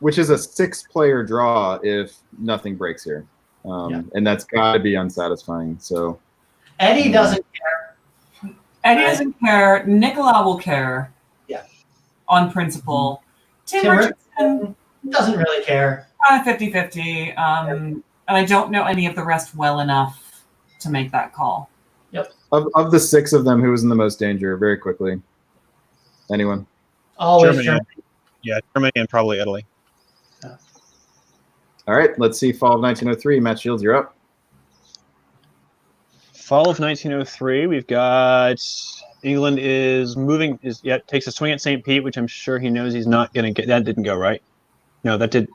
Which is a 6-player draw if nothing breaks here. And that's got to be unsatisfying. So Eddie doesn't care. Eddie doesn't care. Nicola will care. Yeah. On principle. Tim Richardson Richardson doesn't really care. Kind of 50-50. And I don't know any of the rest well enough to make that call. Yep. Of the 6 of them, who was in the most danger? Very quickly. Anyone? Always Germany. Germany. Yeah, Germany and probably Italy. All right, let's see. Fall of 1903. Matt Shields, you're up. Fall of 1903. We've got England takes a swing at St. Pete, which I'm sure he knows he's not going to get. That didn't go right. No, that did.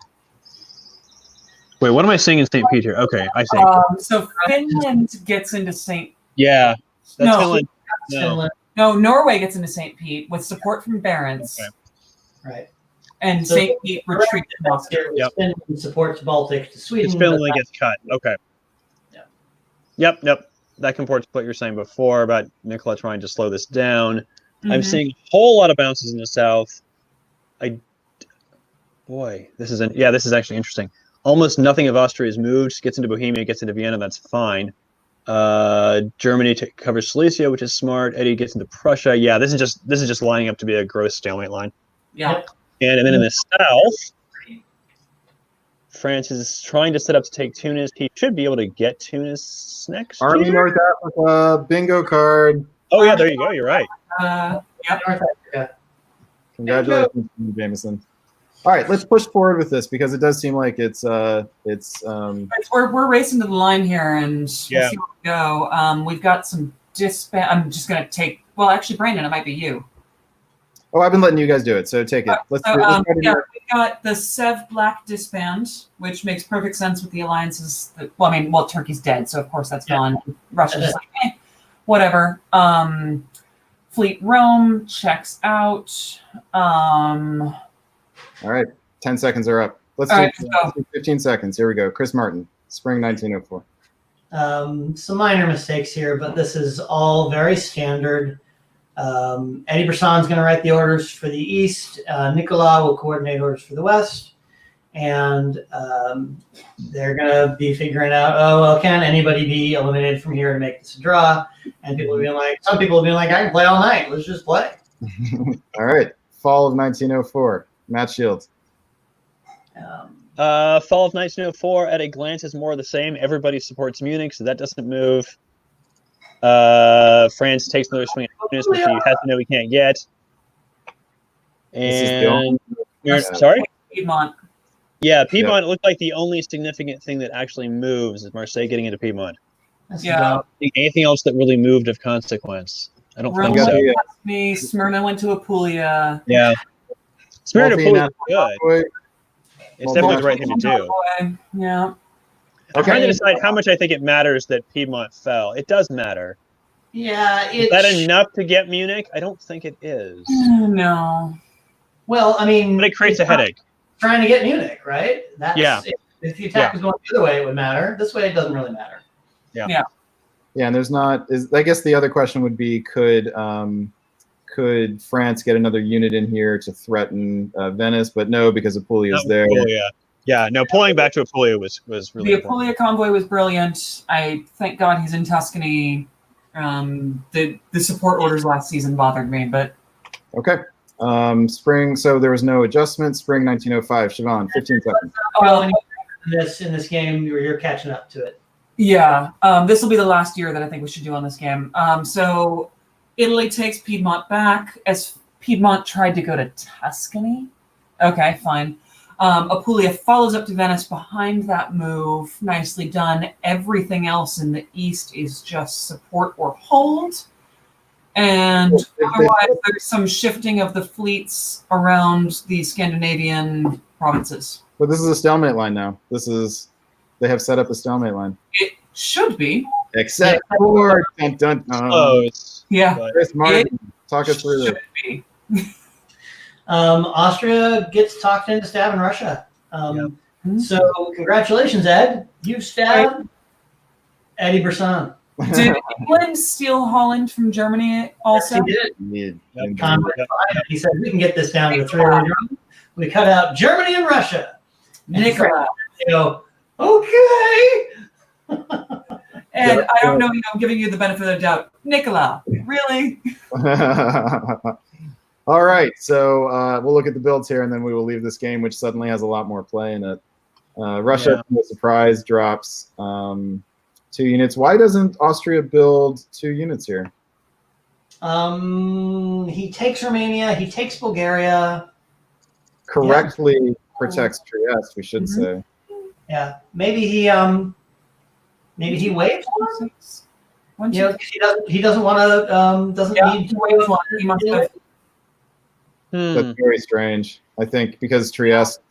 Wait, what am I saying in St. Pete here? Okay, I see. So Finland gets into St. Yeah, that's No. Finland. Finland. No, Norway gets into St. Pete with support from Barents. Okay. Right. And So- St. Pete retreats to Moscow. Yep. Finland supports Baltic to Sweden. It's Finland but gets cut. Okay. Yeah. Yep. That comports what you were saying before about Nicola trying to slow this down. I'm Mhm. seeing a whole lot of bounces in the south. This is actually interesting. Almost nothing of Austria is moved. Gets into Bohemia, gets into Vienna. That's fine. Germany covers Silesia, which is smart. Eddie gets into Prussia. Yeah, this is just lining up to be a gross stalemate line. Yeah. And then in the south, France is trying to set up to take Tunis. He should be able to get Tunis next Army year. North Africa, bingo card. Oh yeah, there you go. You're right. Yep. North Africa. Congratulations, Jameson. All right, let's push forward with this because it does seem like We're racing to the line here, and we'll Yeah. see where we go. We've got some disband. I'm just going to take. Well, actually, Brandon, it might be you. Oh, I've been letting you guys do it, so take it. Let's So, try to do yeah, it. we've got the Sev Black disband, which makes perfect sense with the alliances. Turkey's dead, so of course that's gone. Russia's just like, whatever. Fleet Rome checks out. All right, 10 seconds are up. Let's All do right, let's go. 15 seconds. Here we go. Chris Martin, spring 1904. Some minor mistakes here, but this is all very standard. Eddie Brisson's going to write the orders for the East. Nicolas will coordinate orders for the West. And they're going to be figuring out, can anybody be eliminated from here to make this a draw? And some people will be like, I can play all night. Let's just play. All right, fall of 1904. Matt Shields. Fall of 1904 at a glance is more of the same. Everybody supports Munich, so that doesn't move. France takes another swing at Tunis, which he has to know he can't get. This is the only- Sorry? Piedmont. Yeah, Piedmont looked like the only significant thing that actually moves is Marseille getting into Piedmont. Yeah. Anything else that really moved of consequence? I don't Rome think so. Yeah. passed me. Smyrna went to Apulia. Yeah. Spirit of Multi-national good. convoy. It's definitely the right thing to do. Norway. Yeah. I'm trying to decide how much I think it matters that Piedmont fell. It does matter. Yeah. Is that enough to get Munich? I don't think it is. No. Well, I mean, But it creates a headache. trying to get Munich, right? Yeah. If the attack was going the other way, it would matter. This way, it doesn't really matter. Yeah, and there's not. I guess the other question would be, could France get another unit in here to threaten Venice? But no, because Apulia's there. Apulia. Yeah, no, pulling back to Apulia was really The important. Apulia convoy was brilliant. I thank God he's in Tuscany. The support orders last season bothered me, but Okay. Spring, so there was no adjustment. Spring 1905. Siobhan, 15 seconds. Well, in this game, you're catching up to it. Yeah, this will be the last year that I think we should do on this game. So Italy takes Piedmont back as Piedmont tried to go to Tuscany. Okay, fine. Apulia follows up to Venice behind that move. Nicely done. Everything else in the east is just support or hold. And otherwise, there's some shifting of the fleets around the Scandinavian provinces. But this is a stalemate line now. They have set up a stalemate line. It should be. Except for dun, dun, dun. Close. Yeah. But Chris Martin, talk us through Should this. be. Austria gets talked into stabbing Russia. So congratulations, Ed. You've stabbed Eddie Brisson. Did England steal Holland from Germany also? Yes, he did. Indeed. Conway fired. He said, we can get this down to a 3-way draw. We cut out Germany and Russia. Nicola. You go, okay. And I don't know, I'm giving you the benefit of the doubt. Nicola, really? All right, so we'll look at the builds here, and then we will leave this game, which suddenly has a lot more play in it. Russia, no surprise, drops 2 units. Why doesn't Austria build 2 units here? He takes Romania. He takes Bulgaria. Correctly protects Trieste, we should say. Yeah, maybe he waves one. You know, he doesn't want to. Doesn't need to wave one. He must have. That's very strange. I think because Trieste,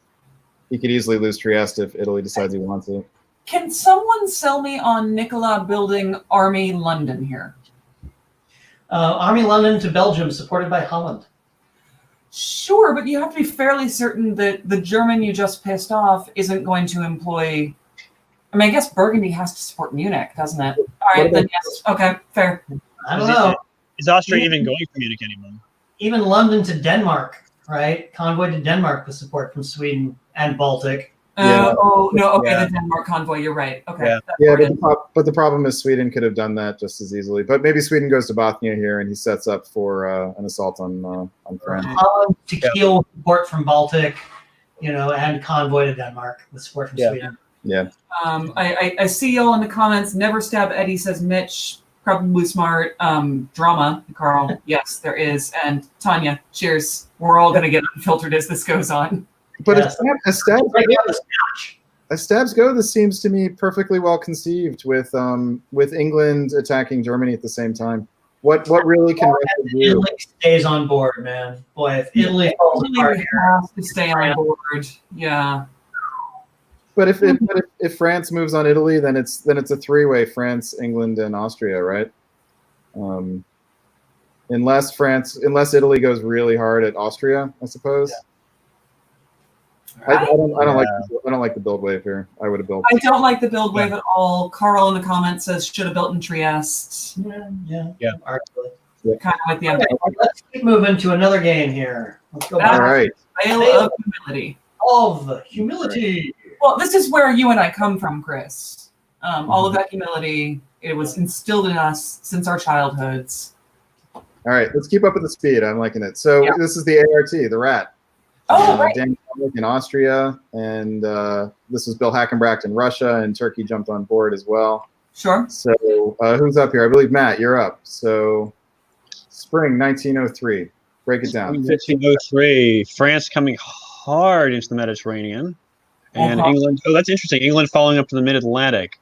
he could easily lose Trieste if Italy decides he wants it. Can someone sell me on Nicola building Army London here? Army London to Belgium, supported by Holland. Sure, but you have to be fairly certain that the German you just pissed off isn't going to employ. I mean, I guess Burgundy has to support Munich, doesn't it? All right, then yes. Okay, fair. I don't know. Is Austria even going for Munich anymore? Even London to Denmark, right? Convoy to Denmark with support from Sweden and Baltic. Oh, no, okay, Yeah. the Denmark convoy, you're right. Okay. Yeah. Yeah, but the problem is Sweden could have done that just as easily. But maybe Sweden goes to Bothnia here, and he sets up for an assault on France. Holland to Kiel with support from Baltic, and Convoy to Denmark with support from Sweden. Yeah. I see y'all in the comments. Never stab Eddie, says Mitch. Probably smart. Drama, Carl. Yes, there is. And Tanya, cheers. We're all going to get unfiltered as this goes on. But Yes. as stabs go, this seems to me perfectly well conceived with England attacking Germany at the same time. What really can Russia do? Italy stays on board, man. Boy, if Italy falls apart Italy here, has to stay on board. Yeah. But if France moves on Italy, then it's a 3-way: France, England, and Austria, right? Unless Italy goes really hard at Austria, I suppose. Yeah. I don't like the build wave here. I would have built. I don't like the build wave at all. Carl in the comments says should have built in Trieste. Yeah. Arguably. Kind of like the other. Okay, let's keep moving to another game here. Let's go All back. right. Veil of humility. Of humility. Well, this is where you and I come from, Chris. All of that humility, it was instilled in us since our childhoods. All right. Let's keep up with the speed. I'm liking it. So This is the ART, the rat. Oh, right. Dan in Austria, and this was Bill Hackenbracht in Russia, and Turkey jumped on board as well. Sure. So who's up here? I believe Matt, you're up. So spring 1903. Break it down. 1503. France coming hard into the Mediterranean, and England. Oh, that's interesting. England following up to the Mid-Atlantic,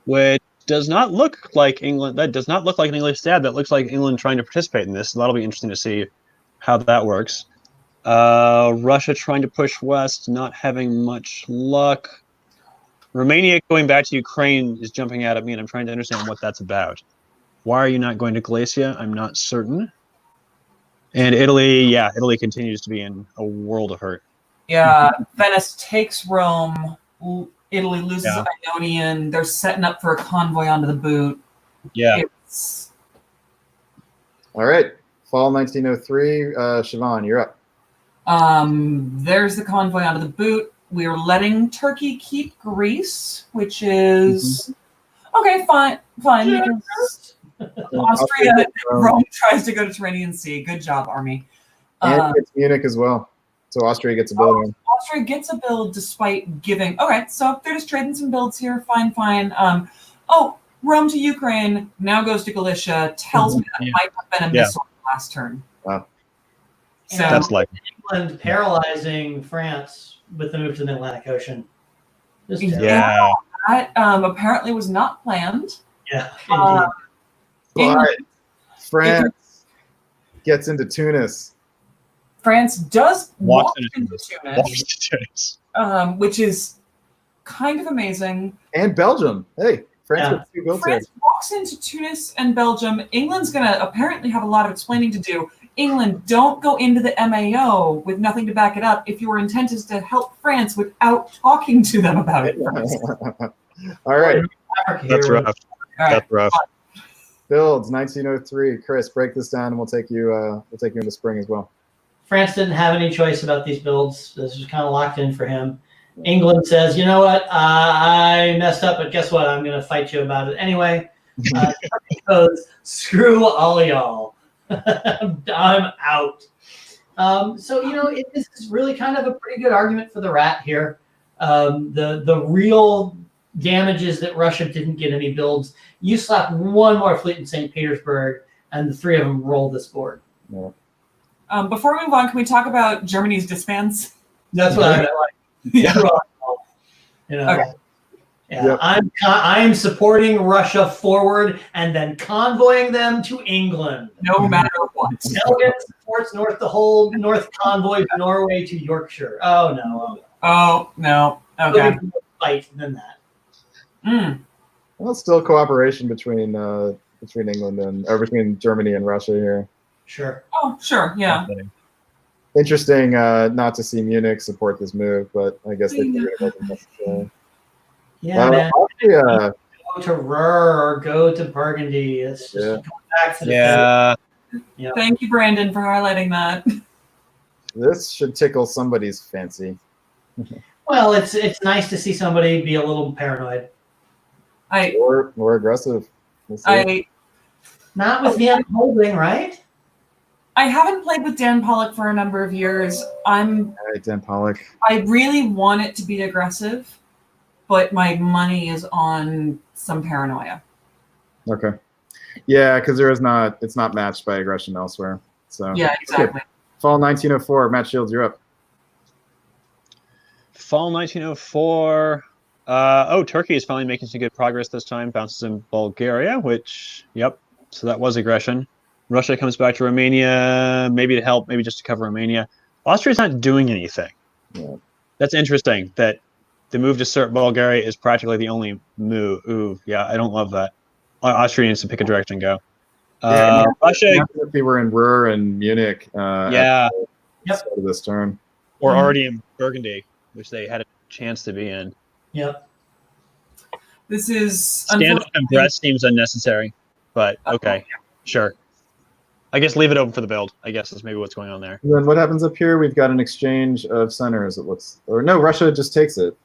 which does not look like England. That does not look like an English stab. That looks like England trying to participate in this. So that'll be interesting to see how that works. Russia trying to push west, not having much luck. Romania going back to Ukraine is jumping out at me, and I'm trying to understand what that's about. Why are you not going to Galicia? I'm not certain. And Italy, Italy continues to be in a world of hurt. Yeah, Venice takes Rome. Italy loses Ionian. They're setting up for a convoy onto the boot. Yeah. All right. Fall 1903. Siobhan, you're up. There's the convoy onto the boot. We are letting Turkey keep Greece, which is okay, fine, because Austria, Rome tries to go to Tyrrhenian Sea. Good job, Army. And it gets Munich as well. So Austria gets a build. Austria gets a build despite giving. Okay, so they're just trading some builds here. Fine, fine. Rome to Ukraine now goes to Galicia. Tells me that might have been a missile last turn. Wow. So That's like England paralyzing France with the move to the Atlantic Ocean. Just that apparently was not planned. Yeah. Uh, All right. France gets into Tunis. France does walk into Tunis. Tunis, which is kind of amazing. And Belgium. Hey, France gets 2 builds here. France walks into Tunis and Belgium. England's going to apparently have a lot of explaining to do. England, don't go into the MAO with nothing to back it up if your intent is to help France without talking to them about it first. All right. That's rough. That's rough. Builds 1903. Chris, break this down, and we'll take you into spring as well. France didn't have any choice about these builds. This was kind of locked in for him. England says, you know what? I messed up, but guess what? I'm going to fight you about it anyway. Goes, screw all y'all. I'm out. So, this is really kind of a pretty good argument for the rat here. The real damage is that Russia didn't get any builds. You slap one more fleet in St. Petersburg, and the 3 of them roll this board. Yeah. Before we move on, can we talk about Germany's disbands? That's what I meant. Okay. Yeah, yep. I'm supporting Russia forward and then convoying them to England. No matter what. Delegate supports the whole North Convoy from Norway to Yorkshire. Oh no. Oh no. Okay. Fight than that. Well, still cooperation between England and between Germany and Russia here. Sure. Oh, sure. Yeah. Interesting not to see Munich support this move, but I guess they figured it wasn't necessary. Yeah, man. Austria. Go to Ruhr or go to Burgundy. It's just going back to the yeah. Thank you, Brandon, for highlighting that. This should tickle somebody's fancy. Well, it's nice to see somebody be a little paranoid. Or more aggressive. Not with the holding, right? I haven't played with Dan Pollock for a number of years. Dan Pollock. I really want it to be aggressive, but my money is on some paranoia. Okay. Yeah, because it's not matched by aggression elsewhere. So yeah, exactly. Okay. Fall 1904. Matt Shields, you're up. Fall 1904. Turkey is finally making some good progress this time. Bounces in Bulgaria, so that was aggression. Russia comes back to Romania, maybe to help, maybe just to cover Romania. Austria's not doing anything. Yeah. That's interesting that the move to Bulgaria is practically the only move. Ooh, yeah, I don't love that. Austria needs to pick a direction and go. Russia. They were in Ruhr and Munich. This turn. Or already in Burgundy, which they had a chance to be in. Yep. This is stand up and Brest seems unnecessary, but okay, sure. I guess leave it open for the build. I guess that's maybe what's going on there. And then what happens up here? We've got an exchange of centers. Russia just takes it.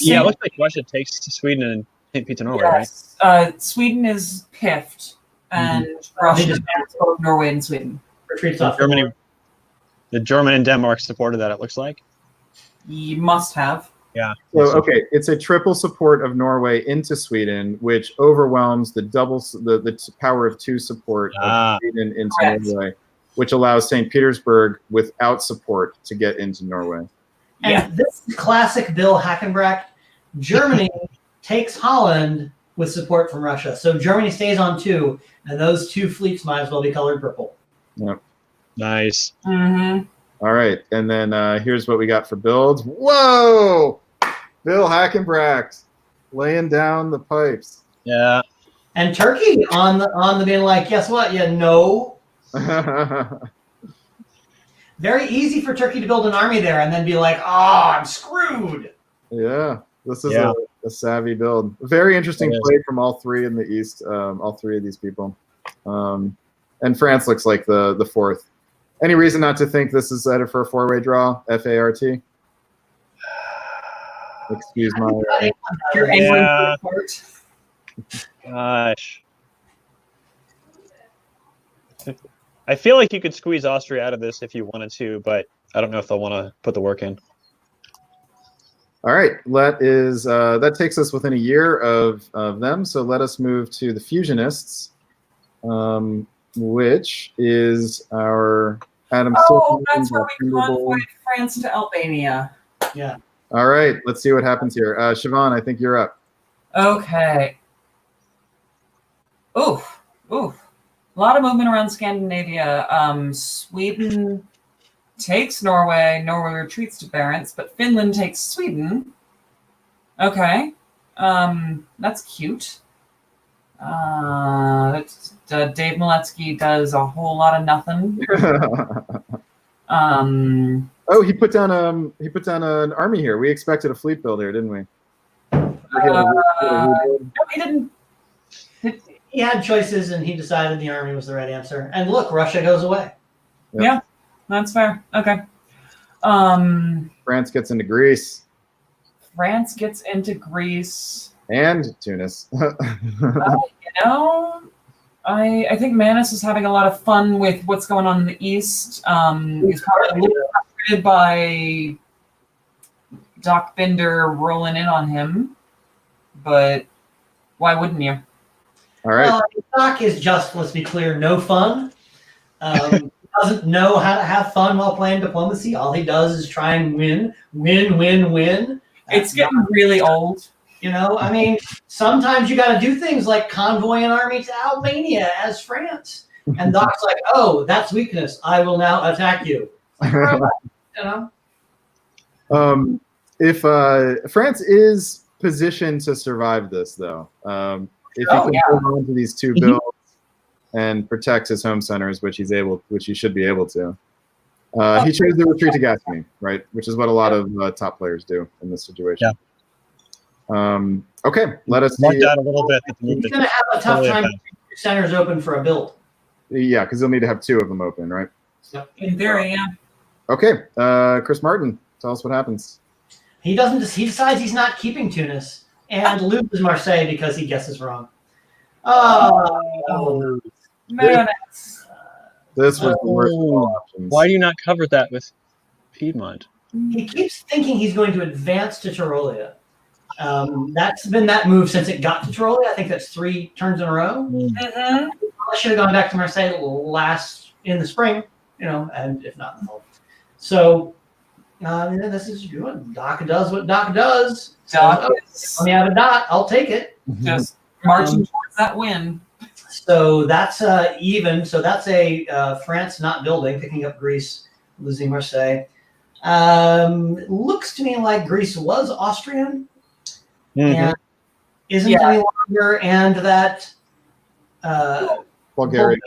Yeah, it looks like Russia takes to Sweden and St. Pete to Norway, right? Sweden is piffed, and Russia just both Norway and Sweden. Retreats off Germany. The German and Denmark supported that. It looks like. You must have. Yeah. So okay, it's a triple support of Norway into Sweden, which overwhelms the power of 2 support of Sweden into Norway, which allows St. Petersburg without support to get into Norway. And this is classic Bill Hackenbracht. Germany takes Holland with support from Russia, so Germany stays on 2, and those 2 fleets might as well be colored purple. Yep. Nice. Mm-hmm. All right, and then here's what we got for builds. Whoa! Bill Hackenbracht laying down the pipes. Yeah. And Turkey on the being like, guess what? Yeah, no. Very easy for Turkey to build an army there and then be like, I'm screwed. Yeah, this is a savvy build. Very interesting play from all 3 in the East, all 3 of these people. And France looks like the 4th. Any reason not to think this is headed for a 4-way draw? FART? Excuse my... Your angry report. Gosh. I feel like you could squeeze Austria out of this if you wanted to, but I don't know if they'll want to put the work in. All right, that takes us within a year of them. So let us move to the Fusionists, which is our Adam. Oh, that's where we convoyed France to Albania. Yeah. All right, let's see what happens here. Siobhan, I think you're up. Okay. Oof. A lot of movement around Scandinavia. Sweden takes Norway. Norway retreats to Barents, but Finland takes Sweden. Okay. That's cute. Dave Miletsky does a whole lot of nothing. Oh, he put down an army here. We expected a fleet build here, didn't we? No, he didn't. He had choices, and he decided the army was the right answer. And look, Russia goes away. Yep. Yeah, that's fair. Okay. France gets into Greece. France gets into Greece. And Tunis. I think Manus is having a lot of fun with what's going on in the East. He's probably a little frustrated by Doc Binder rolling in on him, but why wouldn't you? All right. Well, Doc is just, let's be clear, no fun. Doesn't know how to have fun while playing diplomacy. All he does is try and win. It's getting really old. I mean, sometimes you got to do things like convoy an army to Albania as France. And Doc's like, oh, that's weakness. I will now attack you. If France is positioned to survive this, though, if he can hold on to these two builds and protect his home centers, which he should be able to. He chose to retreat to Gascony, right? Which is what a lot of top players do in this situation. Yeah. Okay, let us mark see. that a little bit. He's going to have a tough time keeping centers open for a build. Yeah, because he'll need to have two of them open, right? In theory, yeah. Okay, Chris Martin, tell us what happens. He decides he's not keeping Tunis and loses Marseille because he guesses wrong. Oh, Man, this was the worst of all options. Why do you not cover that with Piedmont? he keeps thinking he's going to advance to Tyrolia. That's been that move since it got to Tyrolia. I think that's 3 turns in a row. Mm-hmm. I should have gone back to Marseille last in the spring, and if not in the fall. So this is good. Doc does what Doc does. Doc Let me have a dot. I'll take it. just marching towards that win. So that's even. So that's a France not building, picking up Greece, losing Marseille. Looks to me like Greece was Austrian. And isn't any longer, and that Bulgaria.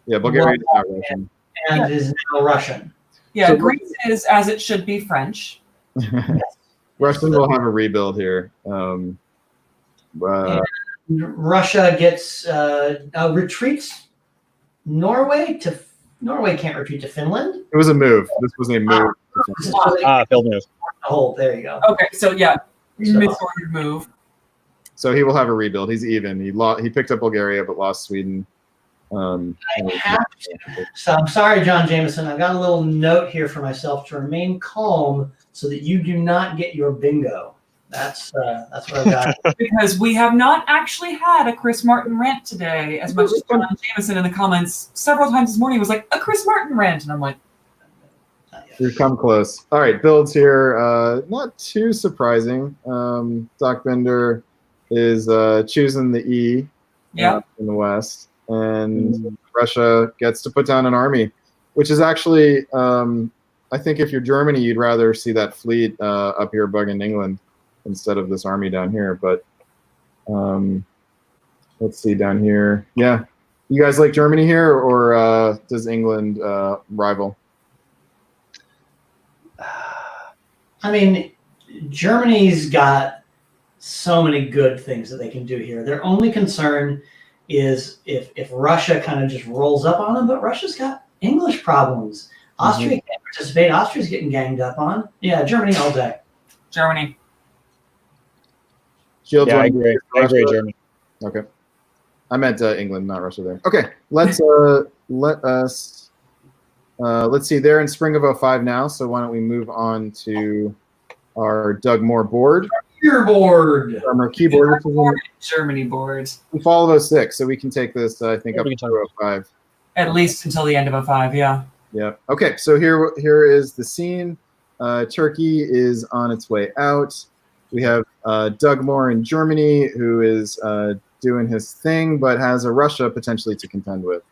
Bulgaria is not Russian. And is now Russian. Yeah, So Greece is, as it should be, French. Russian will have a rebuild here. Russia gets retreats. Norway can't retreat to Finland. It was a move. This was a move. Field move. Hold. There you go. Okay, so misordered move. So he will have a rebuild. He's even. He picked up Bulgaria but lost Sweden. I have to. So I'm sorry, John Jameson. I've got a little note here for myself to remain calm so that you do not get your bingo. That's what I've got. Because we have not actually had a Chris Martin rant today, as much as John Jameson in the comments several times this morning was like, a Chris Martin rant. And I'm like, We've come close. All right, builds here. Not too surprising. Doc Bender is choosing the E in the West. And Russia gets to put down an army, which is actually, I think if you're Germany, you'd rather see that fleet up here bugging England instead of this army down here. But let's see down here. Yeah. You guys like Germany here, or does England rival? I mean, Germany's got so many good things that they can do here. Their only concern is if Russia kind of just rolls up on them, but Russia's got English problems. Austria can't participate. Austria's getting ganged up on. Yeah, Germany all day. Germany. Shields I agree. I agree, Germany. Okay. I meant England, not Russia there. Okay, let's see. They're in spring of 05 now, so why don't we move on to our Doug Moore board. Your board. Our keyboard, which is in Germany board. the fall of 06, so we can take this, I think, up to 05. At least until the end of 05, yeah. Yeah. Okay, so here is the scene. Turkey is on its way out. We have Doug Moore in Germany, who is doing his thing, but has a Russia potentially to contend with.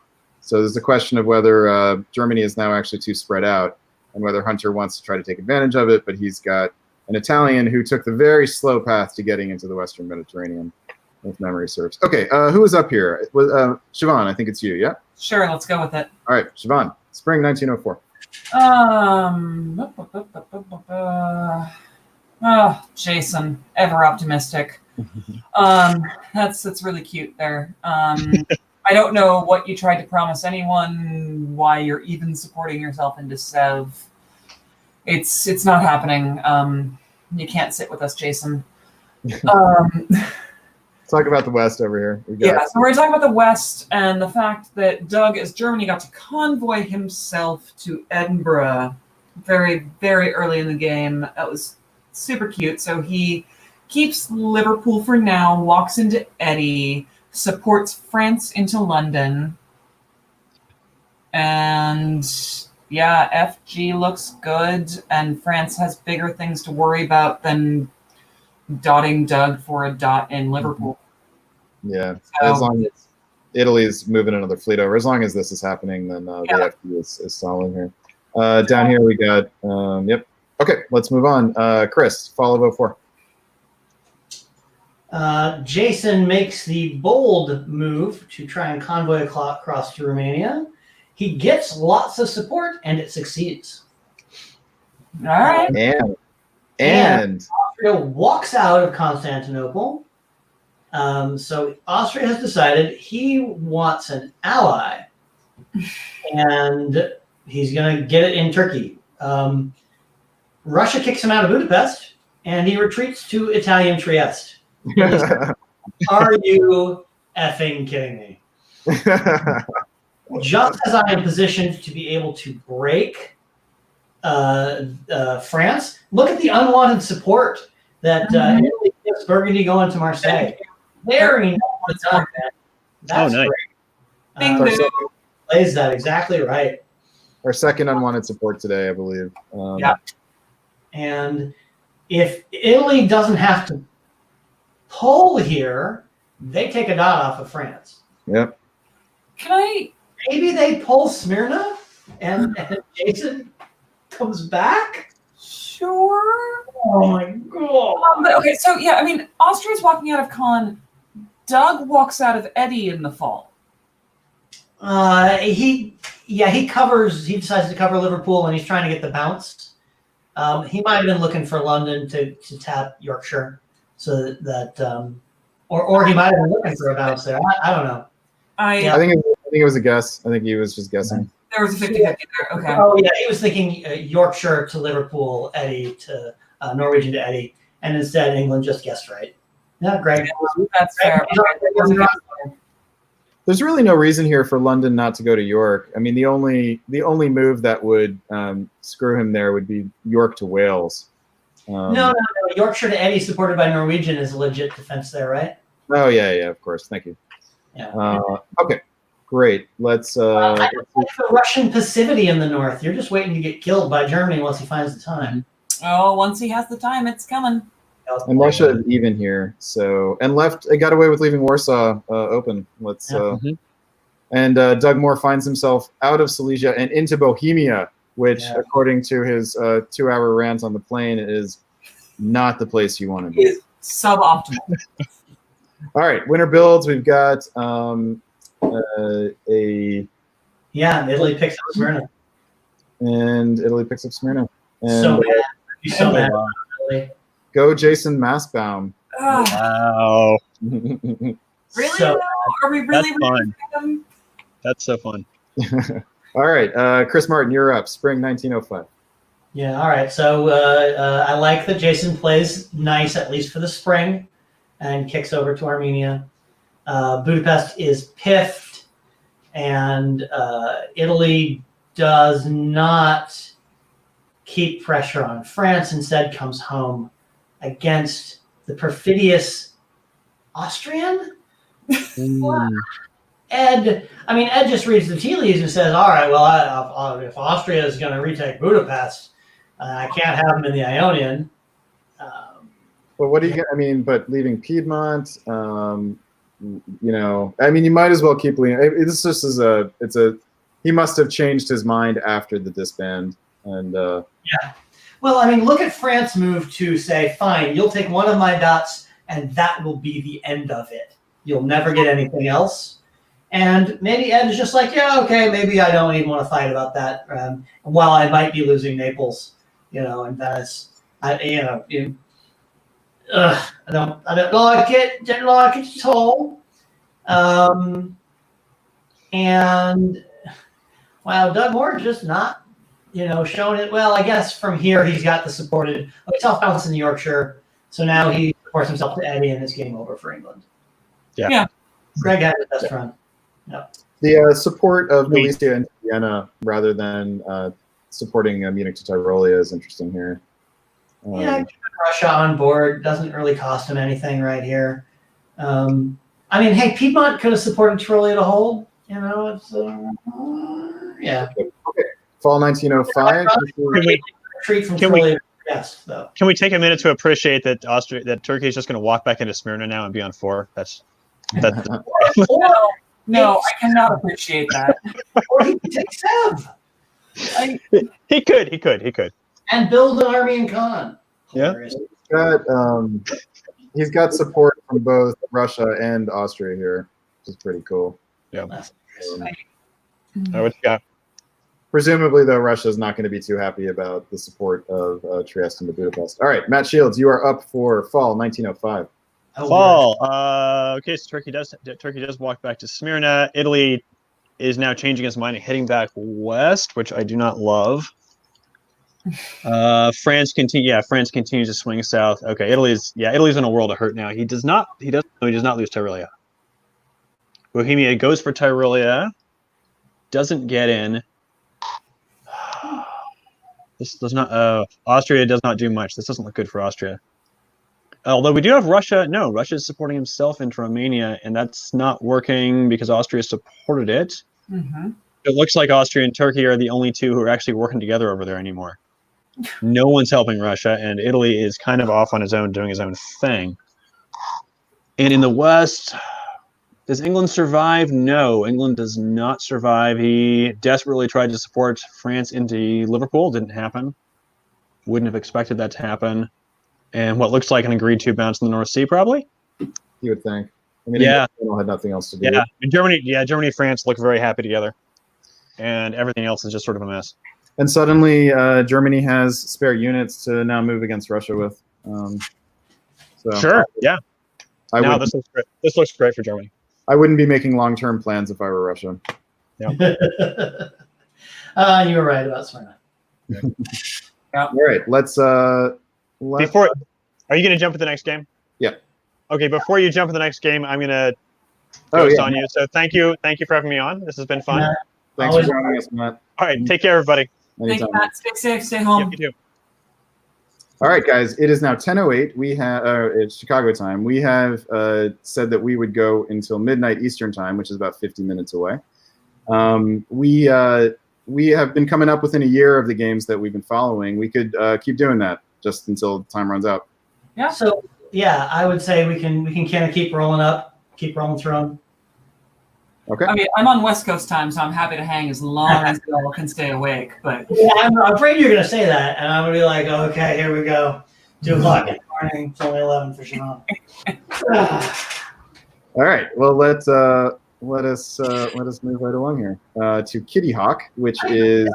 So there's a question of whether Germany is now actually too spread out, and whether Hunter wants to try to take advantage of it, but he's got an Italian who took the very slow path to getting into the Western Mediterranean, if memory serves. Okay, who is up here? Siobhan, I think it's you, yeah? Sure, let's go with it. All right, Siobhan, spring 1904. Jason, ever optimistic. That's really cute there. I don't know what you tried to promise anyone, why you're even supporting yourself into Sev. It's not happening. You can't sit with us, Jason. Talk about the West over here. So we're going to talk about the West and the fact that Doug, as Germany, got to convoy himself to Edinburgh very, very early in the game. That was super cute. So he keeps Liverpool for now, walks into Eddie, supports France into London. And yeah, FG looks good, and France has bigger things to worry about than dotting Doug for a dot in Liverpool. Yeah, So, as long as Italy's moving another fleet over, as long as this is happening, then the FD is solid here. Down here we got, yep. Okay, let's move on. Chris, fall of 04. Jason makes the bold move to try and convoy across to Romania. He gets lots of support, and it succeeds. all right. And Austria walks out of Constantinople. So Austria has decided he wants an ally, and he's going to get it in Turkey. Russia kicks him out of Budapest, and he retreats to Italian Trieste. Are you effing kidding me? Just as I am positioned to be able to break France, look at the unwanted support that Italy gives Burgundy going to Marseille. Very nice done, man. That's nice. great. Plays that exactly right. our second unwanted support today, I believe. Yeah. And if Italy doesn't have to pull here, they take a dot off of France. Yep. Maybe they pull Smyrna and Jason comes back? Sure. Oh my god. But okay, so yeah, I mean, Austria's walking out of Con. Doug walks out of Eddie in the fall. He decides to cover Liverpool, and he's trying to get the bounce. He might have been looking for London to tap Yorkshire, so that or he might have been looking for a bounce there. I don't know. I think it was a guess. I think he was just guessing. There was a 50-50 there. Okay. Oh yeah, he was thinking Yorkshire to Liverpool, Eddie to Norwegian to Eddie, and instead England just guessed right. Yeah, great. That's fair. There's really no reason here for London not to go to York. I mean, the only move that would screw him there would be York to Wales. No. Yorkshire to Eddie, supported by Norwegian, is a legit defense there, right? Oh yeah, of course. Thank you. Yeah. Okay, great. Let's. I like the Russian passivity in the north. You're just waiting to get killed by Germany once he finds the time. Oh, once he has the time, it's coming. And Russia is even here, so it got away with leaving Warsaw open. Let's and Doug Moore finds himself out of Silesia and into Bohemia, which, according to his 2-hour rant on the plane, is not the place you want to be. Suboptimal. All right, winter builds. We've got Italy picks up Smyrna. And Italy picks up Smyrna. And, So mad. You're so mad. Italy. Go Jason Massbaum. Wow. Really? So, Are we really? That's fun. That's so fun. All right, Chris Martin, you're up. Spring 1905. yeah, all right. So I like that Jason plays nice, at least for the spring, and kicks over to Armenia. Budapest is piffed, and Italy does not keep pressure on France. Instead, comes home against the perfidious Austrian. Ed just reads the tea leaves and says, "All right, well, if Austria is going to retake Budapest, I can't have them in the Ionian." But what do you get? I mean, but leaving Piedmont, you might as well keep leaving. This just is he must have changed his mind after the disband. And yeah. Well, look at France move to say, fine, you'll take one of my dots, and that will be the end of it. You'll never get anything else. And maybe Ed is just like, yeah, okay, maybe I don't even want to fight about that. While I might be losing Naples, and Venice, I don't like it. Didn't like it at all. And wow, Doug Moore just not, showing it. Well, I guess from here he's got the supported. Self balance in the Yorkshire, so now he supports himself to Eddie, and it's game over for England. Yeah. Greg had his best run. No. The support of Galicia and Vienna rather than supporting Munich to Tyrolia is interesting here. Keeping Russia on board doesn't really cost him anything right here. Hey, Piedmont could have supported Tyrolia to hold. It's yeah. Okay. Fall 1905. Retreat from Tyrolia. Yes, though. Can we take a minute to appreciate that Turkey is just going to walk back into Smyrna now and be on 4? That's. No, I cannot appreciate that. Or he could take Sev. He could. And build an army in Khan. Yeah. He's got support from both Russia and Austria here, which is pretty cool. Yeah. What you got? Presumably, though, Russia is not going to be too happy about the support of Trieste and Budapest. All right, Matt Shields, you are up for fall 1905. Fall. Okay, so Turkey does walk back to Smyrna. Italy is now changing his mind and heading back west, which I do not love. France continues to swing south. Okay, Italy's in a world of hurt now. He does not lose Tyrolia. Bohemia goes for Tyrolia, doesn't get in. This does not. Austria does not do much. This doesn't look good for Austria. Although we do have Russia. No, Russia is supporting himself into Romania, and that's not working because Austria supported it. Mm-hmm. It looks like Austria and Turkey are the only two who are actually working together over there anymore. No one's helping Russia, and Italy is kind of off on his own, doing his own thing. And in the West, does England survive? No, England does not survive. He desperately tried to support France into Liverpool. Didn't happen. Wouldn't have expected that to happen. And what looks like an agreed-to bounce in the North Sea, probably? You would think. Yeah. England had nothing else to do. Yeah, Germany and France look very happy together. And everything else is just sort of a mess. And suddenly, Germany has spare units to now move against Russia with. Sure, yeah. This looks great. This looks great for Germany. I wouldn't be making long-term plans if I were Russia. Yeah. You were right about Smyrna. Yeah. All right, let's. Are you going to jump to the next game? Yeah. Okay, before you jump to the next game, I'm going to ghost on you. So thank you for having me on. This has been fun. Thanks for joining us, Matt. All right, take care, everybody. Thank you, Matt. Stay safe. Stay home. Yeah, you too. All right, guys. It is now 10:08. We have it's Chicago time. We have said that we would go until midnight Eastern time, which is about 50 minutes away. We have been coming up within a year of the games that we've been following. We could keep doing that just until time runs out. Yeah. So yeah, I would say we can kind of keep rolling through them. Okay. I mean, I'm on West Coast time, so I'm happy to hang as long as you all can stay awake. But yeah, I'm afraid you're going to say that, and I'm going to be like, okay, here we go. 2 o'clock in the morning. It's only 11 for Sean. All right. Well, let us move right along here to Kitty Hawk, which is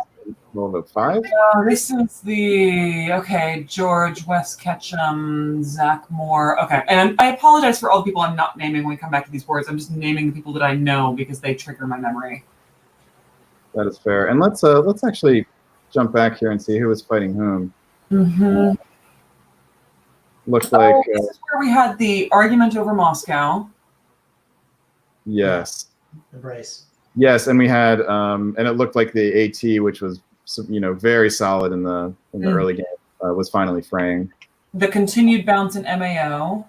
level 5. This is the George, Wes Ketchum, Zach Moore. Okay, and I apologize for all the people I'm not naming when we come back to these boards. I'm just naming the people that I know because they trigger my memory. That is fair. And let's actually jump back here and see who was fighting whom. Mm-hmm. Looks like this is where we had the argument over Moscow. Yes. The brace. Yes, and we had, and it looked like the AT, which was, very solid in the early game, was finally fraying. The continued bounce in MAO.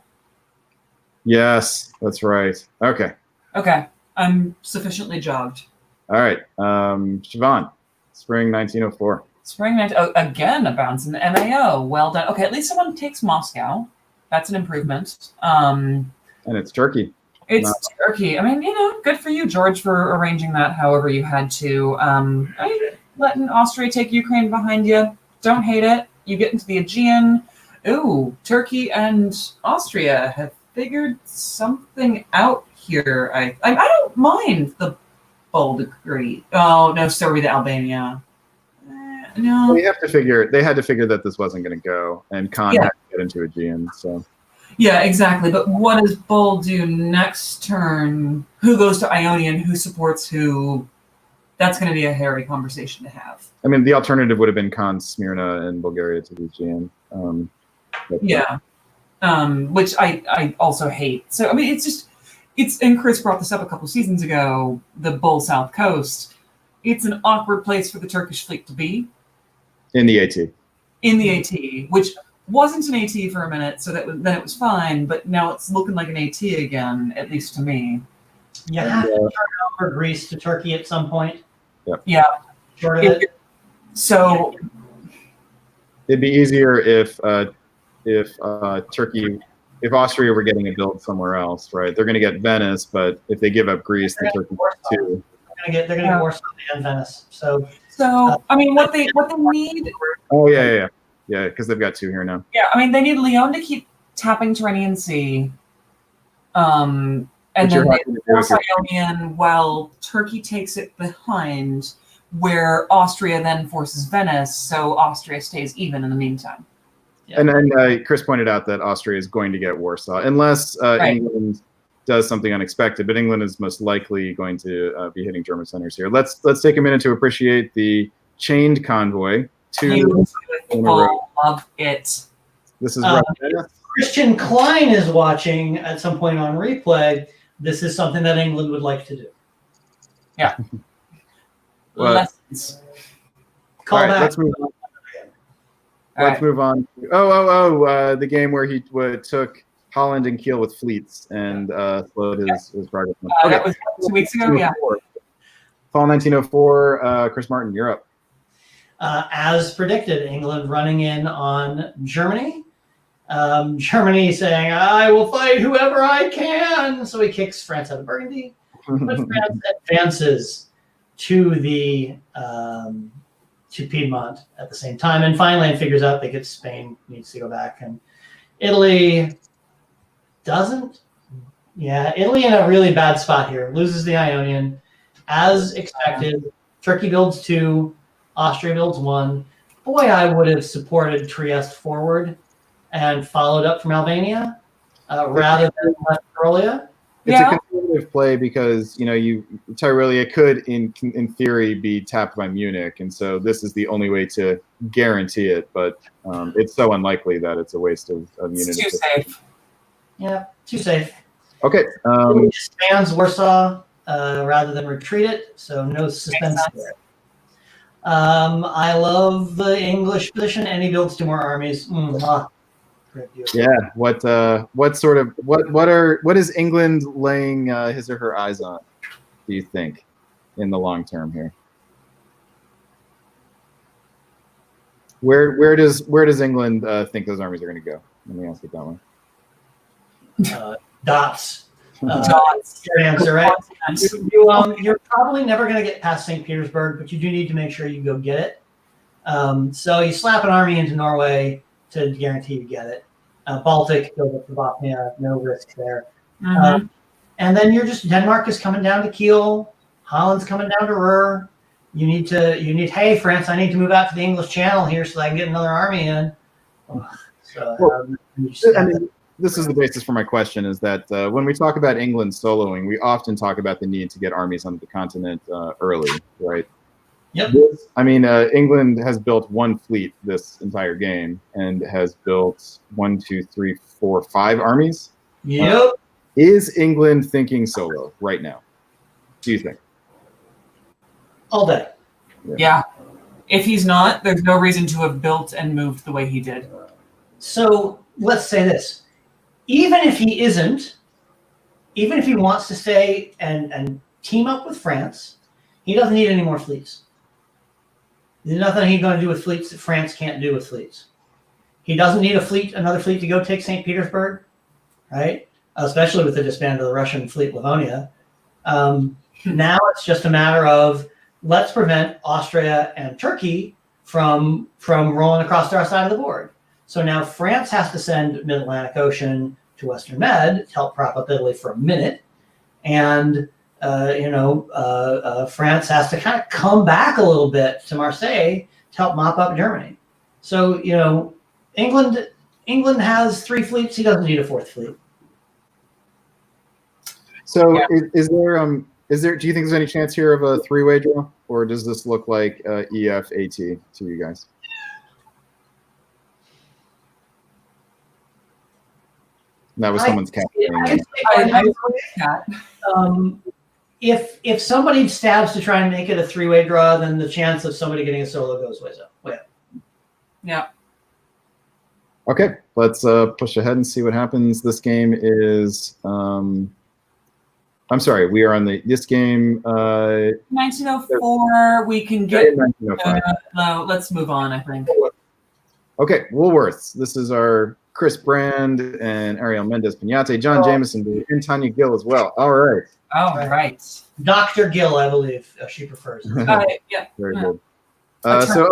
Yes, that's right. Okay. Okay, I'm sufficiently jogged. All right. Siobhan, spring 1904. Spring 19. Oh, again, a bounce in the MAO. Well done. Okay, at least someone takes Moscow. That's an improvement. And it's Turkey. It's Turkey. I mean, good for you, George, for arranging that however you had to. Letting Austria take Ukraine behind you. Don't hate it. You get into the Aegean. Ooh, Turkey and Austria have figured something out here. I don't mind the bold agree. Oh no, Serbia to Albania. No. Well, they had to figure that this wasn't going to go, and Khan had to get into Aegean. So. Yeah, exactly. But what does Bull do next turn? Who goes to Ionian? Who supports who? That's going to be a hairy conversation to have. I mean, the alternative would have been Khan, Smyrna, and Bulgaria to the Aegean. Which I also hate. So I mean, and Chris brought this up a couple seasons ago. The Bull South Coast. It's an awkward place for the Turkish fleet to be. In the AT. In the AT, which wasn't an AT for a minute, so then it was fine, but now it's looking like an AT again, at least to me. You have to turn over Greece to Turkey at some point. Yep. Yeah. Short of it. So it'd be easier if Austria were getting a build somewhere else, right? They're going to get Venice, but if they give up Greece, then Turkey too. They're going to get Warsaw and Venice. So I mean, what they need. Oh yeah, because they've got two here now. Yeah, I mean, they need Lyon to keep tapping Tyrrhenian Sea, and then they force Ionian while Turkey takes it behind, where Austria then forces Venice, so Austria stays even in the meantime. Yeah. And Chris pointed out that Austria is going to get Warsaw, unless England does something unexpected. But England is most likely going to be hitting German centers here. Let's take a minute to appreciate the chained convoy. Love it. This is Christian Klein is watching at some point on replay. This is something that England would like to do. Yeah. Lessons. All right, let's move on. Let's move on. The game where he took Holland and Kiel with fleets and slowed his progress. That was 2 weeks ago, yeah. Fall 1904, Chris Martin, you're up. As predicted, England running in on Germany. Germany saying, I will fight whoever I can. So he kicks France out of Burgundy. But France advances to the to Piedmont at the same time. And finally figures out that Spain needs to go back. And Italy doesn't. Yeah, Italy in a really bad spot here. Loses the Ionian. As expected, Turkey builds 2. Austria builds 1. Boy, I would have supported Trieste forward and followed up from Albania rather than left Karolia. It's a conservative play because Tyrolia could, in theory, be tapped by Munich, and so this is the only way to guarantee it. But it's so unlikely that it's a waste of unit. It's too safe. Yeah, too safe. Okay. He expands Warsaw rather than retreat it, so no suspense there. I love the English position, and he builds 2 more armies. Yeah. What is England laying his or her eyes on, do you think, in the long term here? Where does England think those armies are going to go? Let me ask it that one. Dots. Dots. Your answer, right? You're probably never going to get past St. Petersburg, but you do need to make sure you go get it. So you slap an army into Norway to guarantee you get it. Baltic, go to Bosnia, no risk there. Mm-hmm. And then Denmark is coming down to Kiel. Holland's coming down to Ruhr. Hey, France, I need to move out to the English Channel here so I can get another army in. This is the basis for my question, is that when we talk about England soloing, we often talk about the need to get armies onto the continent early, right? Yep. England has built 1 fleet this entire game and has built 1, 2, 3, 4, 5 armies. Yep. Is England thinking solo right now? Do you think? All day. Yeah. If he's not, there's no reason to have built and moved the way he did. So let's say this. Even if he isn't, even if he wants to stay and team up with France, he doesn't need any more fleets. There's nothing he's going to do with fleets that France can't do with fleets. He doesn't need another fleet to go take St. Petersburg, right? Especially with the disband of the Russian fleet Livonia. Now it's just a matter of let's prevent Austria and Turkey from rolling across our side of the board. So now France has to send Mid-Atlantic Ocean to Western Med to help prop up Italy for a minute. And, France has to kind of come back a little bit to Marseille to help mop up Germany. So, England has 3 fleets. He doesn't need a 4th fleet. So is there? Do you think there's any chance here of a 3-way draw, or does this look like EF-AT to you guys? That was someone's cat. If somebody stabs to try and make it a 3-way draw, then the chance of somebody getting a solo goes way up. Yeah. Okay, let's push ahead and see what happens. This game is. I'm sorry, we are on this game. 1904. We can get. 1905. No, let's move on. I think. Okay, Woolworths. This is our Chris Brand and Ariel Mendez Pinate, John Jameson, and Tanya Gill as well. All right. Oh, right. Dr. Gill, I believe she prefers. Yeah. Very good. So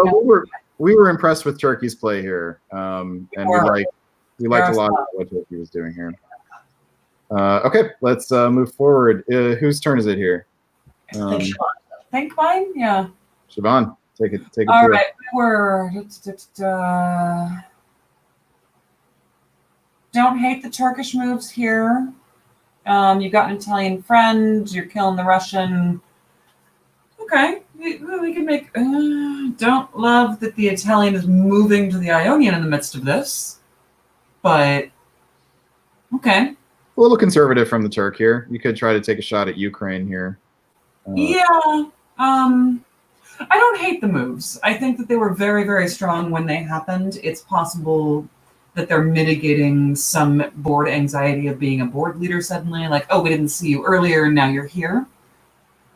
we were impressed with Turkey's play here, and we liked a lot of what Turkey was doing here. Okay, let's move forward. Whose turn is it here? Think mine? Yeah. Siobhan, take it. All through. right, we're don't hate the Turkish moves here. You've got an Italian friend. You're killing the Russian. Okay, we can make. Don't love that the Italian is moving to the Ionian in the midst of this, but okay. A little conservative from the Turk here. You could try to take a shot at Ukraine here. Yeah. I don't hate the moves. I think that they were very, very strong when they happened. It's possible that they're mitigating some board anxiety of being a board leader suddenly. Like, oh, we didn't see you earlier, and now you're here.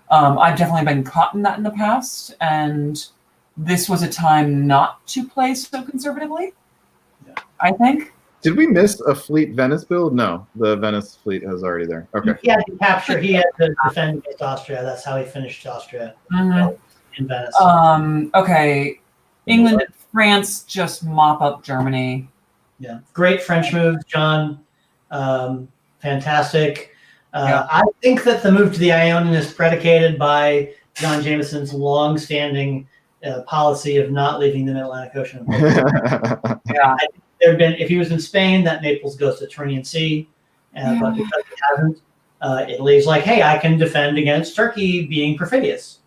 I've definitely been caught in that in the past, and this was a time not to play so conservatively, I think. Did we miss a fleet Venice build? No, the Venice fleet is already there. Okay. He had to capture. He had to defend against Austria. That's how he finished Austria in Venice. Okay. England and France just mop up Germany. Yeah. Great French moves, John. Fantastic. I think that the move to the Ionian is predicated by John Jameson's long-standing policy of not leaving the Atlantic Ocean. Yeah. If he was in Spain, that Naples goes to Tyrrhenian Sea, but because he hasn't, Italy's like, hey, I can defend against Turkey being perfidious.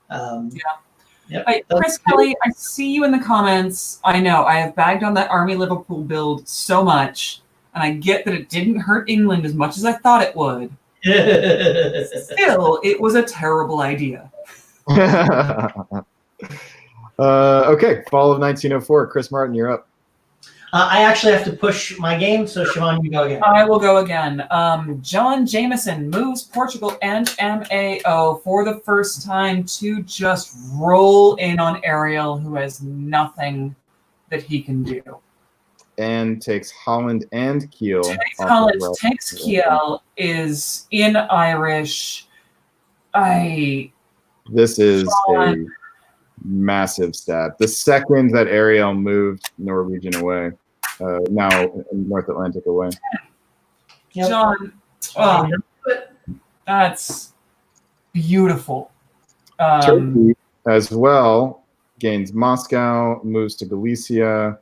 Chris Kelly, I see you in the comments. I know I have bagged on that Army Liverpool build so much, and I get that it didn't hurt England as much as I thought it would. Still, it was a terrible idea. Okay, fall of 1904. Chris Martin, you're up. I actually have to push my game, so Siobhan, you go again. I will go again. John Jameson moves Portugal and MAO for the first time to just roll in on Ariel, who has nothing that he can do. And takes Holland and Kiel. Takes Kiel, is in Irish. This is a massive stab. The second that Ariel moved Norwegian away, now North Atlantic away. John, that's beautiful. Turkey as well gains Moscow, moves to Galicia.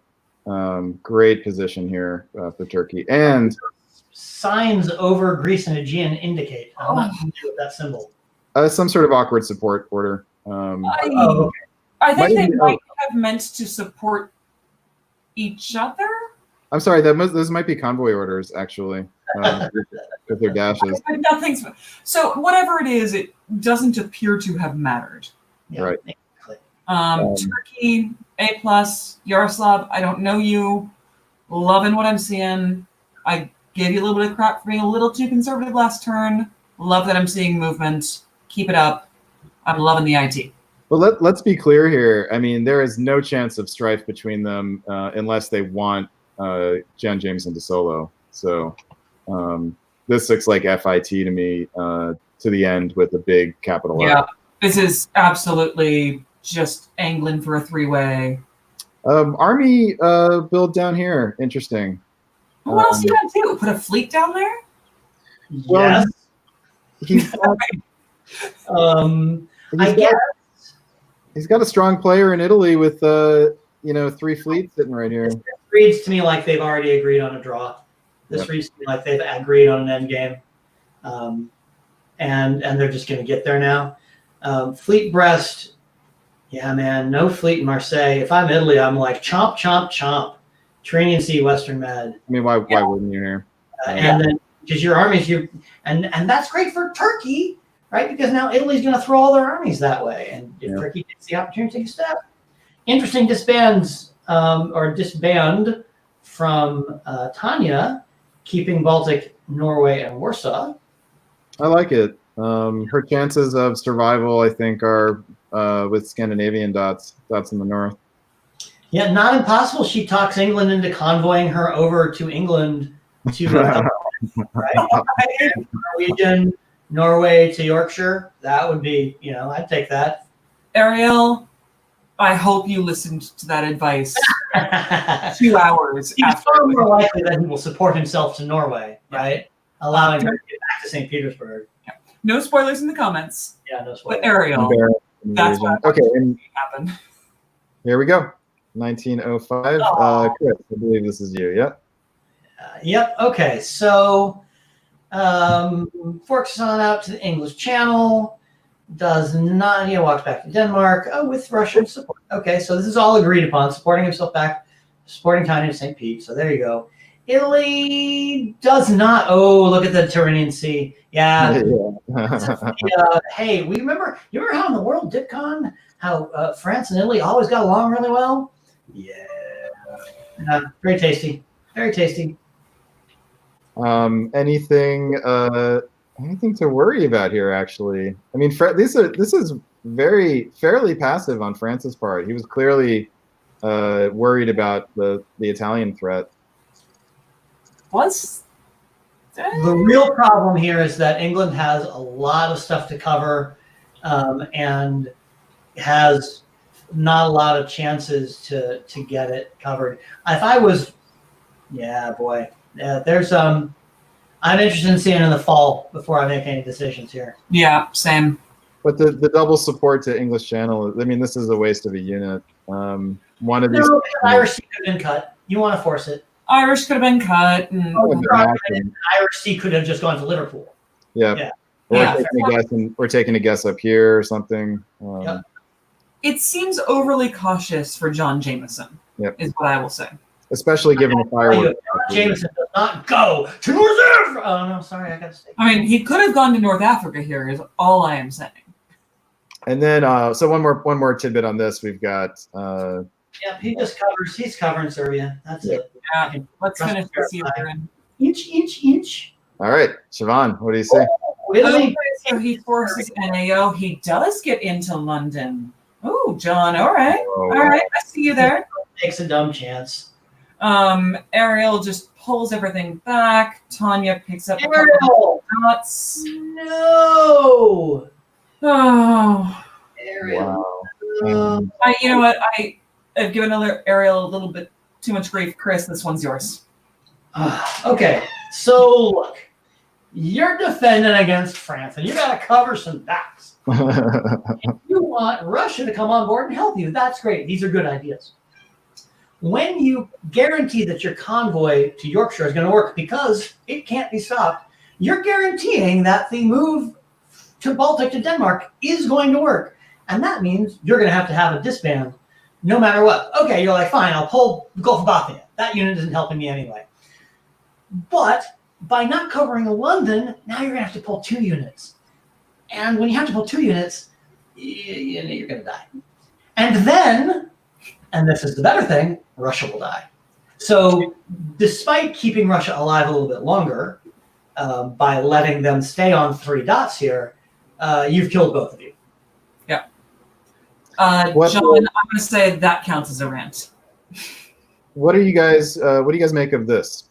Great position here for Turkey. And signs over Greece and Aegean indicate. I'm not familiar with that symbol. Some sort of awkward support order. I think they might have meant to support each other. I'm sorry. Those might be convoy orders, actually, with their dashes. Nothing's so whatever it is, it doesn't appear to have mattered. Yeah, Right. Turkey, A+, Yaroslav, I don't know you. Loving what I'm seeing. I gave you a little bit of crap for being a little too conservative last turn. Love that I'm seeing movement. Keep it up. I'm loving the IT. Well, let's be clear here. I mean, there is no chance of strife between them unless they want John Jameson to solo. So this looks like FIT to me to the end with a big capital Yeah, R. this is absolutely just angling for a three-way. Army build down here. Interesting. What else you gonna do? Put a fleet down there? Well, Yes. He's got a strong player in Italy with 3 fleets sitting right here. This reads to me like they've already agreed on a draw. This reads to me like they've agreed on an end game, and they're just going to get there now. Fleet Brest, yeah, man, no fleet in Marseille. If I'm Italy, I'm like chomp, chomp, chomp. Tyrrhenian Sea, Western Med. I mean, why wouldn't you here? And then because your armies, and that's great for Turkey, right? Because now Italy's going to throw all their armies that way, and if Turkey gets the opportunity to take a step. Interesting disband from Tanya, keeping Baltic, Norway, and Warsaw. I like it. Her chances of survival, I think, are with Scandinavian dots in the north. Yeah, not impossible. She talks England into convoying her over to England to right? Norwegian, Norway to Yorkshire. That would be, I'd take that. Ariel, I hope you listened to that advice 2 hours He's after. far more likely that he will support himself to Norway, right? Allowing her to get back to St. Petersburg. No spoilers in the comments. Yeah, no spoilers. But Ariel, that's what happened. Here we go. 1905. Chris, I believe this is you. Yep. Yep. Okay. So forks on out to the English Channel. Does not. Walks back to Denmark with Russian support. Okay. So this is all agreed upon. Supporting himself back. Supporting Tanya to St. Pete. So there you go. Italy does not. Oh, look at the Tyrrhenian Sea. Yeah. Hey, we remember. You remember how in the World DixieCon, how France and Italy always got along really well? Yeah. Very tasty. Very tasty. Anything to worry about here? Actually, I mean, this is fairly passive on France's part. He was clearly worried about the Italian threat. The real problem here is that England has a lot of stuff to cover, and has not a lot of chances to get it covered. If I was, there's I'm interested in seeing in the fall before I make any decisions here. Yeah, same. But the double support to English Channel, I mean, this is a waste of a unit. One of these. No, Irish Sea could have been cut. You want to force it. Irish could have been cut. And Irish Sea could have just gone to Liverpool. Yeah. We're taking a guess up here or something. Yep. It seems overly cautious for John Jameson, is what I will say. Especially given the fireworks. John Jameson does not go to North Africa. Oh, no, sorry, I got to stay. I mean, he could have gone to North Africa here, is all I am saying. And then, so one more tidbit on this. We've got. He's covering Serbia. That's it. Yeah, let's finish this here. Inch. All right, Siobhan, what do you say? So he forces NAO. He does get into London. Oh, John. All right. I see you there. Takes a dumb chance. Ariel just pulls everything back. Tanya picks up Ariel! a couple of dots. No! Oh. Ariel. Wow. You know what? I've given Ariel a little bit too much grief. Chris, this one's yours. Okay, so look. You're defending against France, and you got to cover some backs. You want Russia to come on board and help you. That's great. These are good ideas. When you guarantee that your convoy to Yorkshire is going to work because it can't be stopped, you're guaranteeing that the move to Baltic to Denmark is going to work. And that means you're going to have a disband no matter what. Okay, you're like, fine, I'll pull the Gulf of Bothnia. That unit isn't helping me anyway. But by not covering London, now you're going to have to pull 2 units. And when you have to pull 2 units, you're going to die. And then, and this is the better thing, Russia will die. So despite keeping Russia alive a little bit longer, by letting them stay on 3 dots here, you've killed both of you. Yeah. John, I'm going to say that counts as a rant. What do you guys make of this?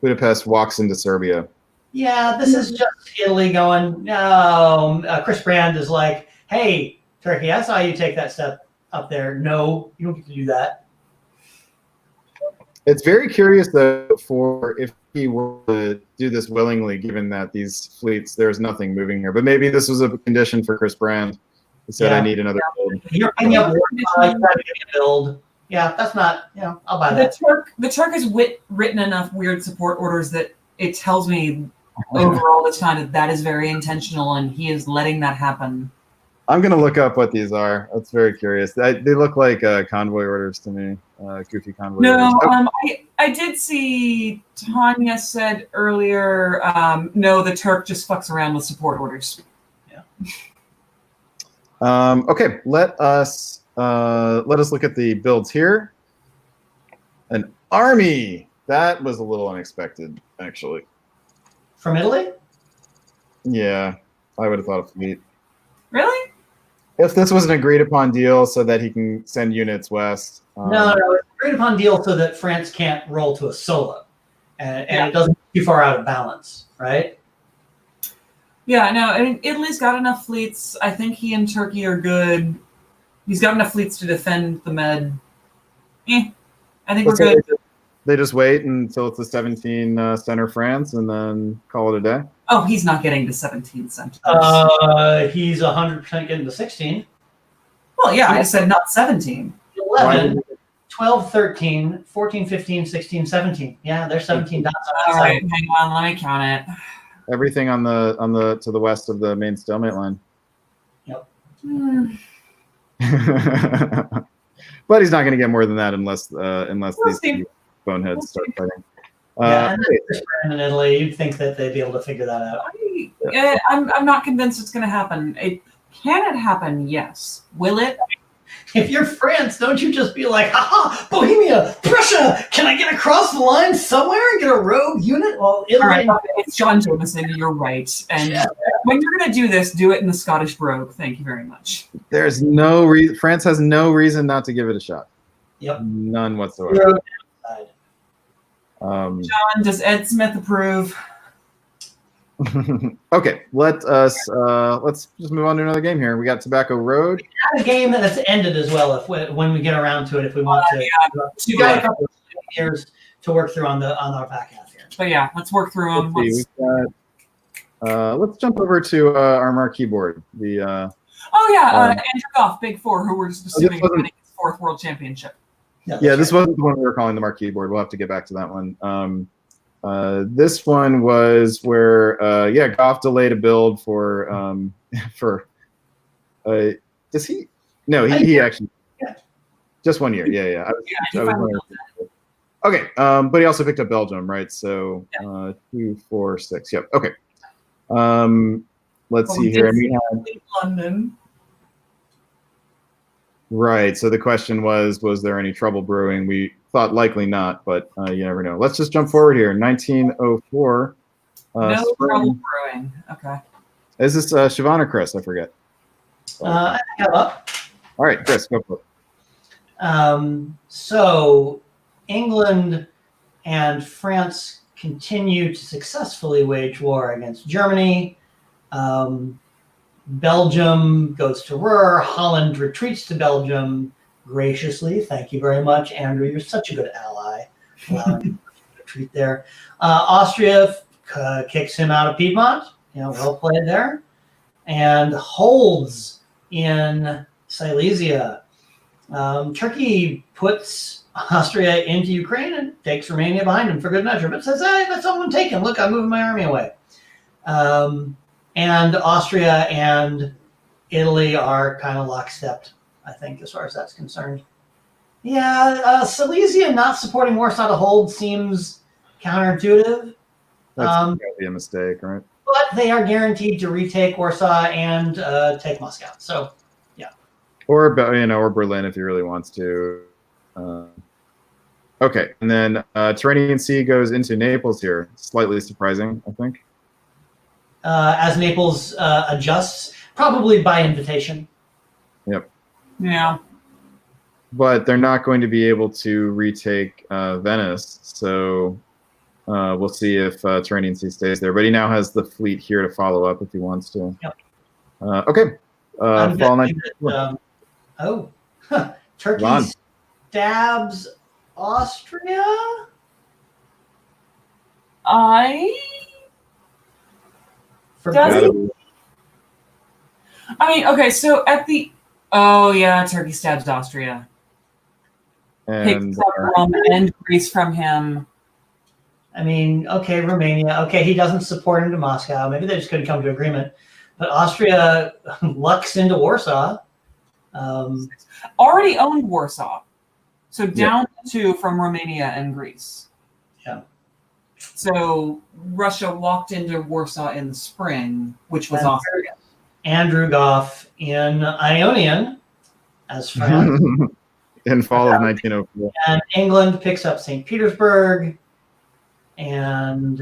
Budapest walks into Serbia. Yeah, this is just Italy going, no. Chris Brand is like, hey, Turkey, I saw you take that step up there. No, you don't get to do that. It's very curious, though, for if he were to do this willingly, given that these fleets, there's nothing moving here. But maybe this was a condition for Chris Brand. He said, I need another build. You're picking up trying to get a build. Yeah, that's not, I'll buy that. The Turk has written enough weird support orders that it tells me overall this time that is very intentional and he is letting that happen. I'm going to look up what these are. That's very curious. They look like convoy orders to me, goofy convoy orders. No, I did see Tanya said earlier, no, the Turk just fucks around with support orders. Yeah. Okay, let us look at the builds here. An army. That was a little unexpected, actually. From Italy? Yeah, I would have thought of fleet. Really? If this was an agreed upon deal so that he can send units west. No, it's agreed upon deal so that France can't roll to a solo. And it doesn't get too far out of balance, right? Yeah, no, I mean, Italy's got enough fleets. I think he and Turkey are good. He's got enough fleets to defend the Med. I think we're good. They just wait until it's the 17 center France and then call it a day? Oh, he's not getting to 17 centers. He's 100% getting to 16. Well, yeah, I said not 17. 11, 12, 13, 14, 15, 16, 17. Yeah, there's 17 dots on that All side. right, hang on, let me count it. Everything on the to the west of the main stalemate line. Yep. But he's not going to get more than that unless these two boneheads start fighting. And then in Italy, you'd think that they'd be able to figure that out. I'm not convinced it's going to happen. Can it happen? Yes. Will it? If you're France, don't you just be like, haha, Bohemia, Prussia, can I get across the line somewhere and get a rogue unit? Well, Italy. All right, it's John Jameson, you're right. And when you're going to do this, do it in the Scottish Brogue. Thank you very much. There's no reason. France has no reason not to give it a shot. Yep. None whatsoever. John, does Ed Smith approve? Okay, let's just move on to another game here. We got Tobacco Road. We have a game that's ended as well when we get around to it, if we want to. We've got a couple of years to work through on our back half here. But yeah, let's work through them. Let's jump over to our marquee board. Andrew Goff, Big Four, who we're just assuming is winning his 4th World Championship. Yeah, this wasn't the one we were calling the marquee board. We'll have to get back to that one. This one was where Goff delayed a build for does he? No, he actually just 1 year. Yeah. Okay, but he also picked up Belgium, right? So 2, 4, 6. Yep. Okay. Let's see here. London. Right. So the question was there any trouble brewing? We thought likely not, but you never know. Let's just jump forward here. 1904. No trouble brewing. Okay. Is this Siobhan or Chris? I forget. I have up. All right, Chris, go for it. So England and France continue to successfully wage war against Germany. Belgium goes to Ruhr. Holland retreats to Belgium graciously. Thank you very much, Andrew. You're such a good ally. Allowing him to retreat there. Austria kicks him out of Piedmont. Well played there. And holds in Silesia. Turkey puts Austria into Ukraine and takes Romania behind him for good measure, but says, hey, that's someone taken. Look, I'm moving my army away. And Austria and Italy are kind of lockstep I think, as far as that's concerned. Yeah, Silesia not supporting Warsaw to hold seems counterintuitive. That's gotta be a mistake, right? But they are guaranteed to retake Warsaw and take Moscow. So, yeah. Or Berlin if he really wants to. Okay, and then Tyrrhenian Sea goes into Naples here. Slightly surprising, I think. As Naples adjusts, probably by invitation. Yep. Yeah. But they're not going to be able to retake Venice, so we'll see if Tyrrhenian Sea stays there. But he now has the fleet here to follow up if he wants to. Yep. Okay. Fall 19. Turkey Ron. stabs Austria? Does he? I mean, okay, so Turkey stabs Austria. And Picks up Rome and Greece from him. I mean, okay, Romania. Okay, he doesn't support him to Moscow. Maybe they just couldn't come to agreement. But Austria lucks into Warsaw. Already owned Warsaw. So down to from Romania and Greece. Yeah. So Russia walked into Warsaw in the spring, which was Austria. Andrew Goff in Ionian as France. in fall of 1904. And England picks up St. Petersburg. And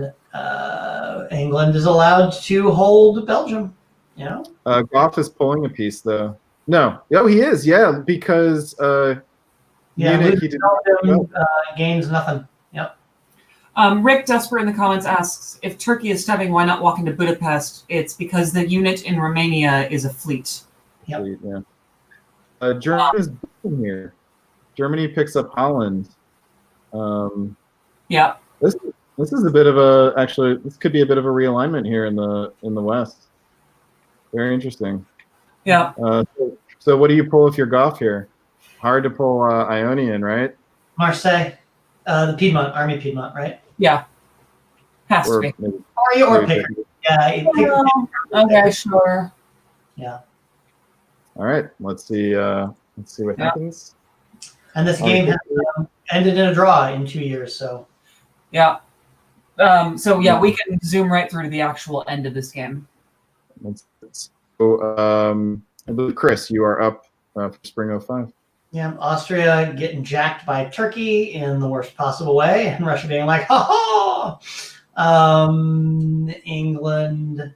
England is allowed to hold Belgium. You know? Goff is pulling a piece, though. No. Oh, he is. Yeah, because Munich, he did Belgium gains nothing. Yep. Rick Desper in the comments asks, if Turkey is stabbing, why not walk into Budapest? It's because the unit in Romania is a fleet. Yep. Yeah. Germany's here. Germany picks up Holland. Yeah. This is a bit of this could be a bit of a realignment here in the West. Very interesting. Yeah. So what do you pull if you're Goff here? Hard to pull Ionian, right? Marseille, the Piedmont, Army Piedmont, right? Yeah. Has to be. Or Pickard. Yeah. Okay, sure. Yeah. All right. Let's see what happens. And this game has ended in a draw in 2 years, so. Yeah. We can zoom right through to the actual end of this game. I believe, Chris, you are up for Spring 05. Yeah, Austria getting jacked by Turkey in the worst possible way, and Russia being like, ha ha! England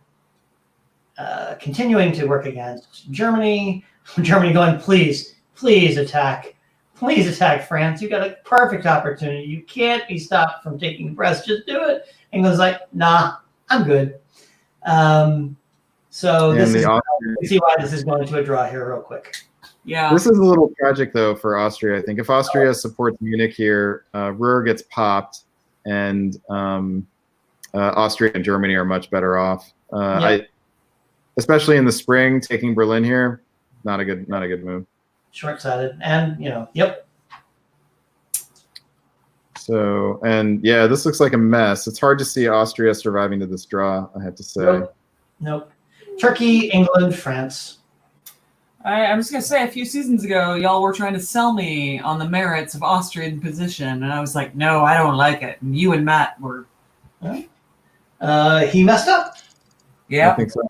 continuing to work against Germany. Germany going, please attack. Please attack France. You got a perfect opportunity. You can't be stopped from taking Brest. Just do it. England's like, nah, I'm good. So you see why this is going to a draw here real quick. Yeah. This is a little tragic, though, for Austria. I think if Austria supports Munich here, Ruhr gets popped, and Austria and Germany are much better off. Especially in the spring, taking Berlin here, not a good move. Short-sighted, and yep. So, and yeah, this looks like a mess. It's hard to see Austria surviving to this draw, I have to say. Nope. Turkey, England, France. I'm just going to say, a few seasons ago, y'all were trying to sell me on the merits of Austrian position, and I was like, no, I don't like it. And you and Matt were... He messed up. Yeah. I think so.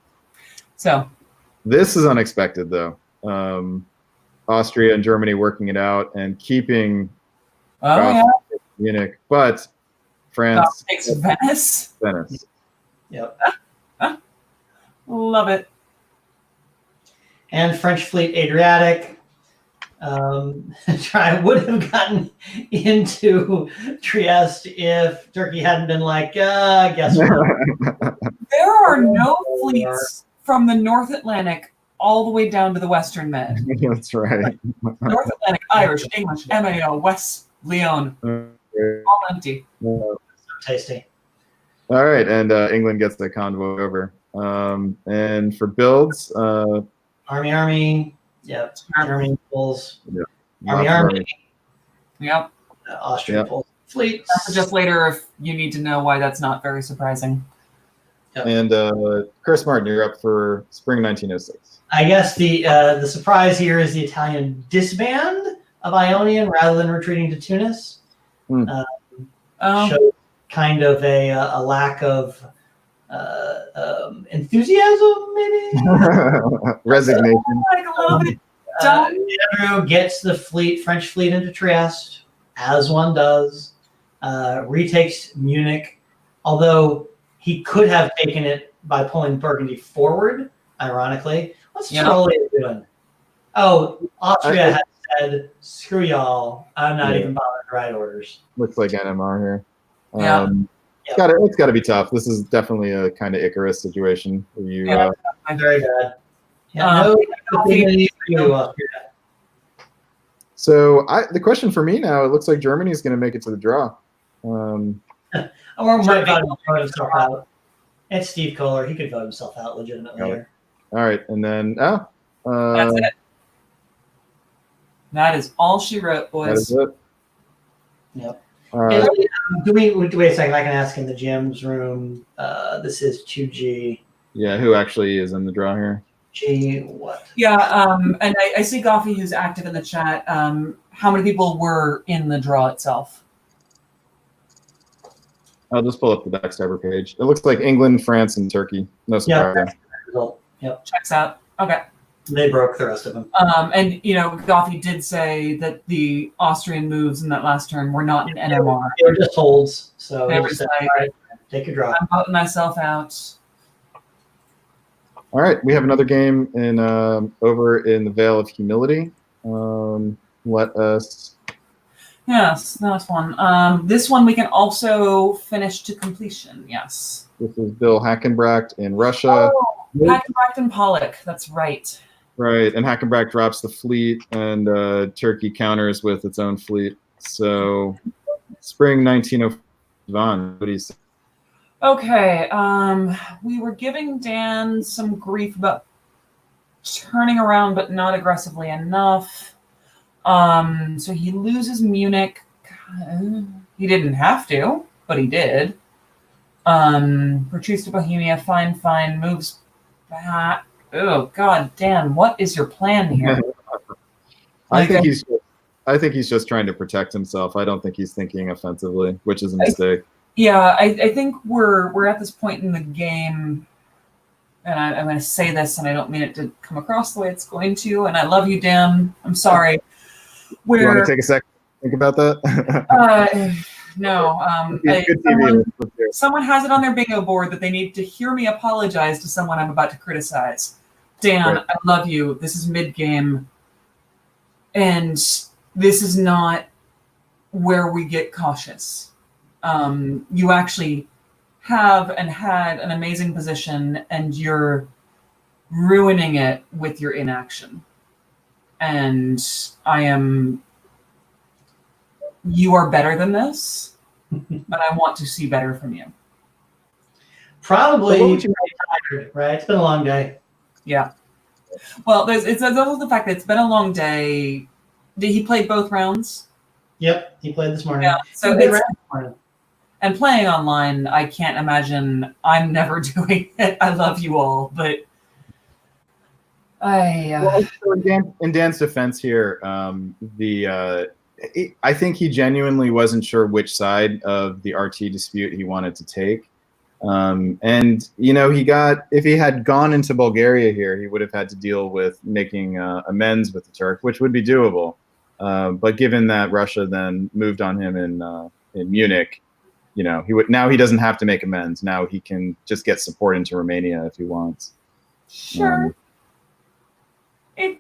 So. This is unexpected, though. Austria and Germany working it out and keeping Munich, but France takes Venice. Yep. Love it. And French fleet Adriatic. Would have gotten into Trieste if Turkey hadn't been like, guess what? There are no fleets from the North Atlantic all the way down to the Western Med. That's right. North Atlantic, Irish, English, MAO, West Leon, all empty. So tasty. All right, and England gets the convoy over. And for builds, Army. Yep. Germany pulls. Yep. Army. Yep. Austria pulls fleet. Just later if you need to know why that's not very surprising. Yep. And Chris Martin, you're up for Spring 1906. I guess the surprise here is the Italian disband of Ionian rather than retreating to Tunis. Shows kind of a lack of enthusiasm, maybe Resignation. Like a little bit dumb. Andrew gets the French fleet into Trieste, as one does. Retakes Munich, although he could have taken it by pulling Burgundy forward. Ironically, what's Tiroli doing? Oh, Austria has said, "Screw y'all! I'm not even bothering to write orders." Looks like NMR here. Yeah. It's got to be tough. This is definitely a kind of Icarus situation. Where you, very bad. Yeah, So the question for me now, it looks like Germany is going to make it to the draw. Or might vote himself out. It's Steve Kohler. He could vote himself out legitimately here. All right, and then that's it. That is all she wrote, boys. That is it. Yep. Wait a second. I can ask in the GM's room. This is 2G. Yeah, who actually is in the draw here? G what? Yeah, and I see Goffy, who's active in the chat. How many people were in the draw itself? I'll just pull up the Backstabber page. It looks like England, France, and Turkey. No surprise. Yep. Checks out. Okay. They broke the rest of them. And Goffy did say that the Austrian moves in that last turn were not an NMR. They were just holds. So they were just like, all right, take a draw. I'm voting myself out. All right, we have another game in over in the Vale of Humility. Let us. Yes, that's one. This one we can also finish to completion. Yes. This is Bill Hackenbracht in Russia. Oh, Hackenbracht and Pollock. That's right. Right, and Hackenbracht drops the fleet, and Turkey counters with its own fleet. So, spring 1905. What do you say? Okay, we were giving Dan some grief about turning around, but not aggressively enough. So he loses Munich. He didn't have to, but he did. Retreats to Bohemia. Fine. Moves back. Oh God, Dan, what is your plan here? I think he's just trying to protect himself. I don't think he's thinking offensively, which is a mistake. Yeah, I think we're at this point in the game, and I'm going to say this, and I don't mean it to come across the way it's going to. And I love you, Dan. I'm sorry. You want to take a second to think about that? No. Someone has it on their bingo board that they need to hear me apologize to someone I'm about to criticize. Dan, right. I love you. This is mid-game, and this is not where we get cautious. You actually have and had an amazing position, and you're ruining it with your inaction. And you are better than this, but I want to see better from you. Probably tired, right? It's been a long day. Yeah. Well, it's also the fact that it's been a long day. Did he play both rounds? Yep, he played this morning. Yeah, so and playing online, I can't imagine. I'm never doing it. I love you all, but Well, in Dan's defense here, I think he genuinely wasn't sure which side of the RT dispute he wanted to take. And if he had gone into Bulgaria here, he would have had to deal with making amends with the Turk, which would be doable. But given that Russia then moved on him in Munich, he doesn't have to make amends. Now he can just get support into Romania if he wants. Sure. I'm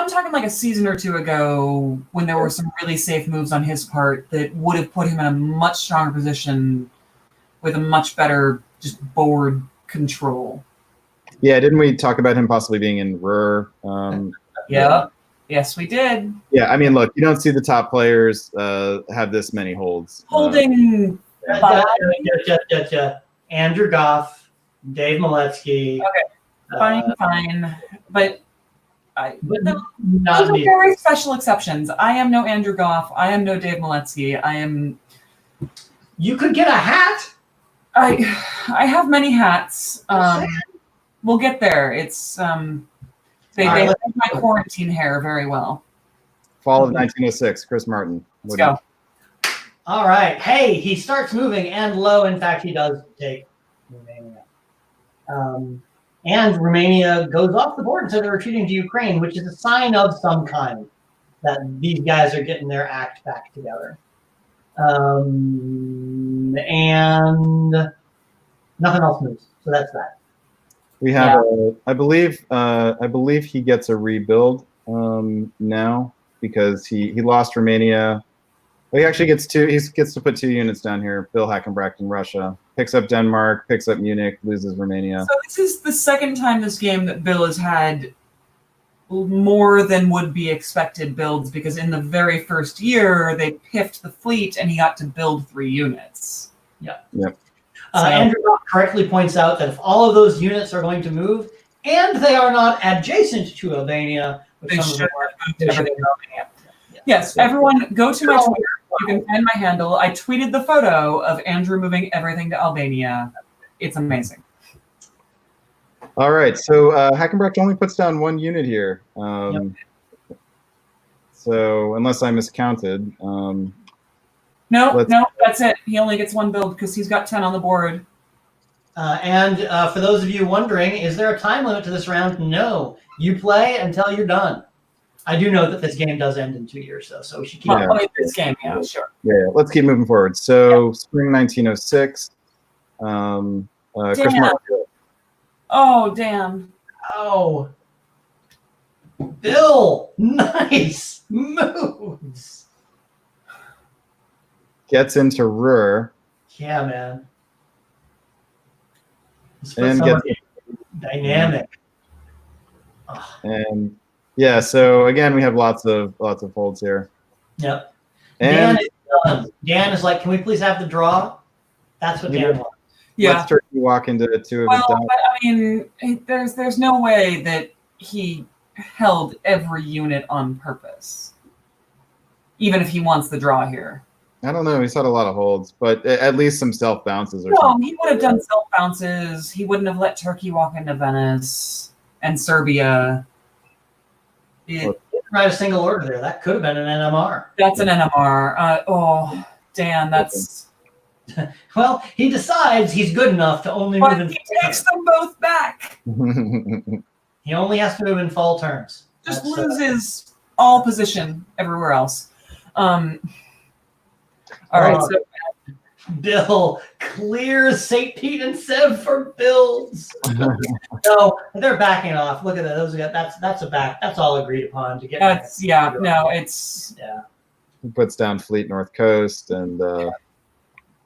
talking like a season or two ago when there were some really safe moves on his part that would have put him in a much stronger position with a much better just board control. Yeah, didn't we talk about him possibly being in Ruhr? Yeah. Yes, we did. Yeah, I mean, look, you don't see the top players have this many holds. Holding. Andrew Goff, Dave Maletsky. Okay, fine. But those are very special exceptions. I am no Andrew Goff. I am no Dave Maletsky. You could get a hat. I have many hats. We'll get there. It's they All right, have my quarantine hair very well. Fall of 1906. Chris Martin. Let's go. All right. Hey, he starts moving, and low. In fact, he does take Romania. And Romania goes off the board and says they're retreating to Ukraine, which is a sign of some kind that these guys are getting their act back together. And nothing else moves. So that's that. We have, I believe he gets a rebuild now because he lost Romania. Well, he actually gets two. He gets to put 2 units down here. Bill Hackenbracht in Russia picks up Denmark, picks up Munich, loses Romania. So this is the second time this game that Bill has had more than would be expected builds, because in the very first year they piffed the fleet and he got to build 3 units. Yep. So, Andrew correctly points out that if all of those units are going to move and they are not adjacent to Albania, which they some of should them are, have moved they should everything have- to Albania. Yes, everyone go to my Twitter. You can find my handle. I tweeted the photo of Andrew moving everything to Albania. It's amazing. All right, so Hackenbracht only puts down 1 unit here. So unless I miscounted, No, that's it. He only gets 1 build because he's got 10 on the board. And for those of you wondering, is there a time limit to this round? No. You play until you're done. I do know that this game does end in 2 years, though, so we should keep Well, Yeah. I mean, this game, yeah, sure. yeah, let's keep moving forward. So spring 1906. Chris Damn. Martin. Oh, damn. Oh. Bill, nice moves. Gets into Ruhr Yeah, man. Let's put and someone gets dynamic. and yeah. So again, we have lots of holds here. Yep. And Dan is done. Dan is like, can we please have the draw? That's what Yeah. Dan wants. Yeah. let's Turkey walk into 2 of his Well, down. but I mean, there's no way that he held every unit on purpose, even if he wants the draw here. I don't know. He's had a lot of holds, but at least some self bounces or No, something. he would have done self bounces. He wouldn't have let Turkey walk into Venice and Serbia. Write a single order there. That could have been an NMR. That's an NMR. Oh, Dan, that's. Well, he decides he's good enough to only move But in he full takes terms. them both back. He only has to move in full terms. Just That's, loses all position everywhere else. All right, Oh. so Bill clears St. Pete and Sev for builds. No, they're backing off. Look at that. Those that's a back. That's all agreed upon to get. that's it's Yeah. He puts down Fleet North Coast and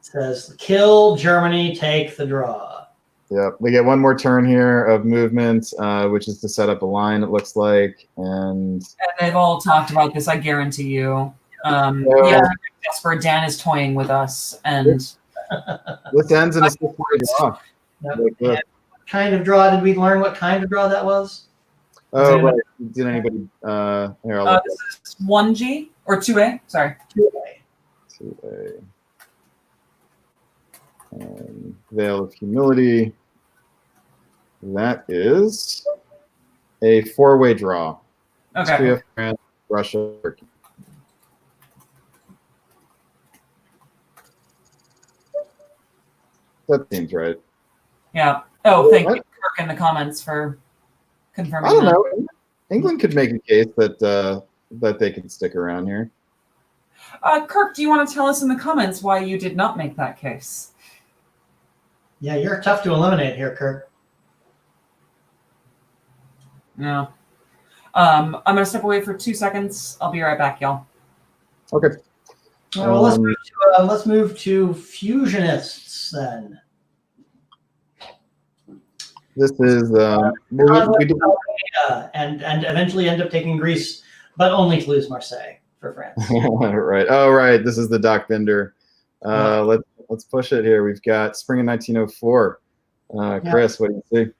Says kill Germany, take the draw. yeah, we get 1 more turn here of movement, which is to set up a line. It looks like, and they've all talked about this. I guarantee you. Yeah. Desperate Dan is toying with us, and this ends in a 6-way draw. Yep. Like this. And what kind of draw did we learn? What kind of draw that was? Oh, right. Did anybody? Here, I'll look this is 1G or 2A. Sorry. 2A. Veil of Humility. That is a 4-way draw. Okay. Austria, France, Russia, Turkey. That seems right. Yeah. Oh, thank What? you, Kirk, in the comments for confirming I don't that. know. England could make a case that they could stick around here. Kirk, do you want to tell us in the comments why you did not make that case? Yeah, you're tough to eliminate here, Kirk. No. I'm going to step away for 2 seconds. I'll be right back, y'all. Okay. Well, let's move to fusionists then. This is we did, And eventually end up taking Greece, but only to lose Marseille for France. right. Oh, right. This is the Doc Binder. Let's push it here. We've got spring of 1904. Chris, what do you see?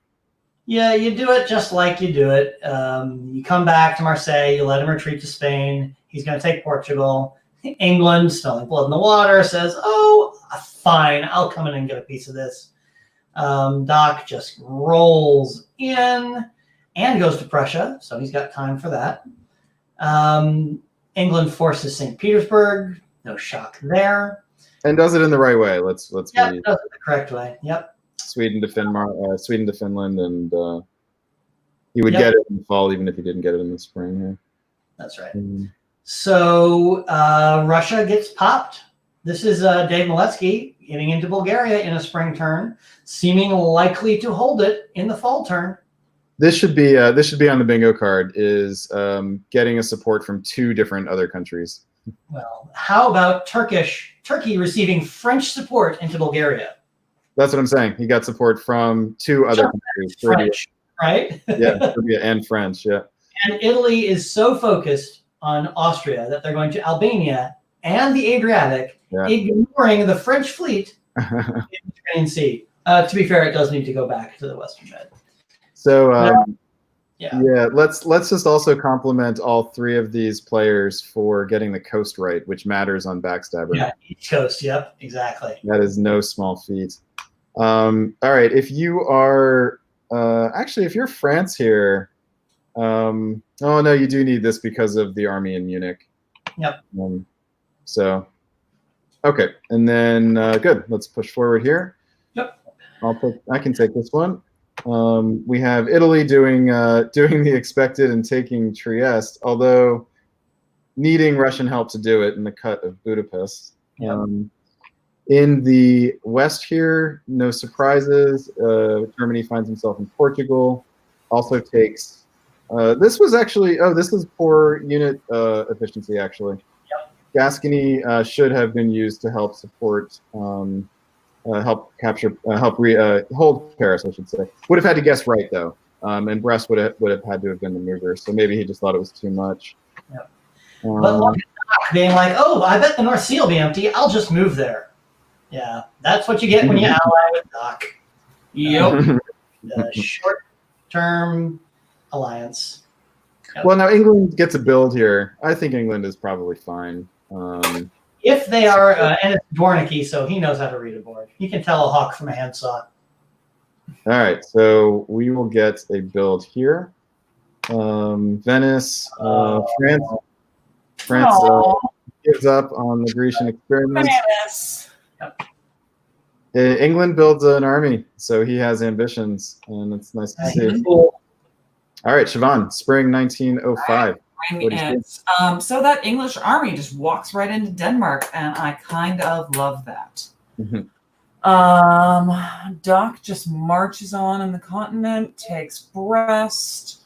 Yeah, you do it just like you do it. You come back to Marseille, you let him retreat to Spain. He's going to take Portugal. England, smelling blood in the water, says, oh, fine, I'll come in and get a piece of this. Doc just rolls in and goes to Prussia, so he's got time for that. England forces St. Petersburg. No shock there. And does it in the right way. Let's Yep, be does it the correct way. Yep. Sweden to Finland, and he would Yep. get it in the fall, even if he didn't get it in the spring. Yeah. That's right. So Russia gets popped. This is Dave Miletsky getting into Bulgaria in a spring turn, seeming likely to hold it in the fall turn. This should be on the bingo card. Is getting a support from 2 different other countries. Well, how about Turkey receiving French support into Bulgaria? That's what I'm saying. He got support from 2 other countries. French, right? Yeah, Serbia and French. Yeah. And Italy is so focused on Austria that they're going to Albania and the Adriatic, ignoring the French fleet in the Mediterranean Sea. To be fair, it does need to go back to the Western Med. So Yeah. let's just also compliment all 3 of these players for getting the coast right, which matters on Backstabber. Yeah, East Coast. Yep, exactly. That is no small feat. All right, if you are actually, if you're France here, oh no, you do need this because of the army in Munich. Yep. So, okay, and then good. Let's push forward here. Yep. I can take this one. We have Italy doing the expected and taking Trieste, although needing Russian help to do it in the cut of Budapest. Yep. In the west here, no surprises. Germany finds himself in Portugal. Also takes. This was actually. Oh, this is poor unit efficiency actually. Yep. Gascony should have been used to help support. Help capture, hold Paris, I should say. Would have had to guess right though, and Brest would have had to have been the mover. So maybe he just thought it was too much. Yep. But look at Doc being like, "Oh, I bet the North Sea will be empty. I'll just move there." Yeah, that's what you get when you ally with Doc. Yep. The short-term alliance. Yep. Well, now England gets a build here. I think England is probably fine. If they are, and it's Dwarnicki, so he knows how to read a board. He can tell a hawk from a handsaw. All right, so we will get a build here. Venice, France gives up on the Grecian experiment. Bananas. England builds an army, so he has ambitions, and it's nice to see. Cool. All right, Siobhan, spring 1905. So that English army just walks right into Denmark, and I kind of love that. Doc just marches on in the continent, takes Brest,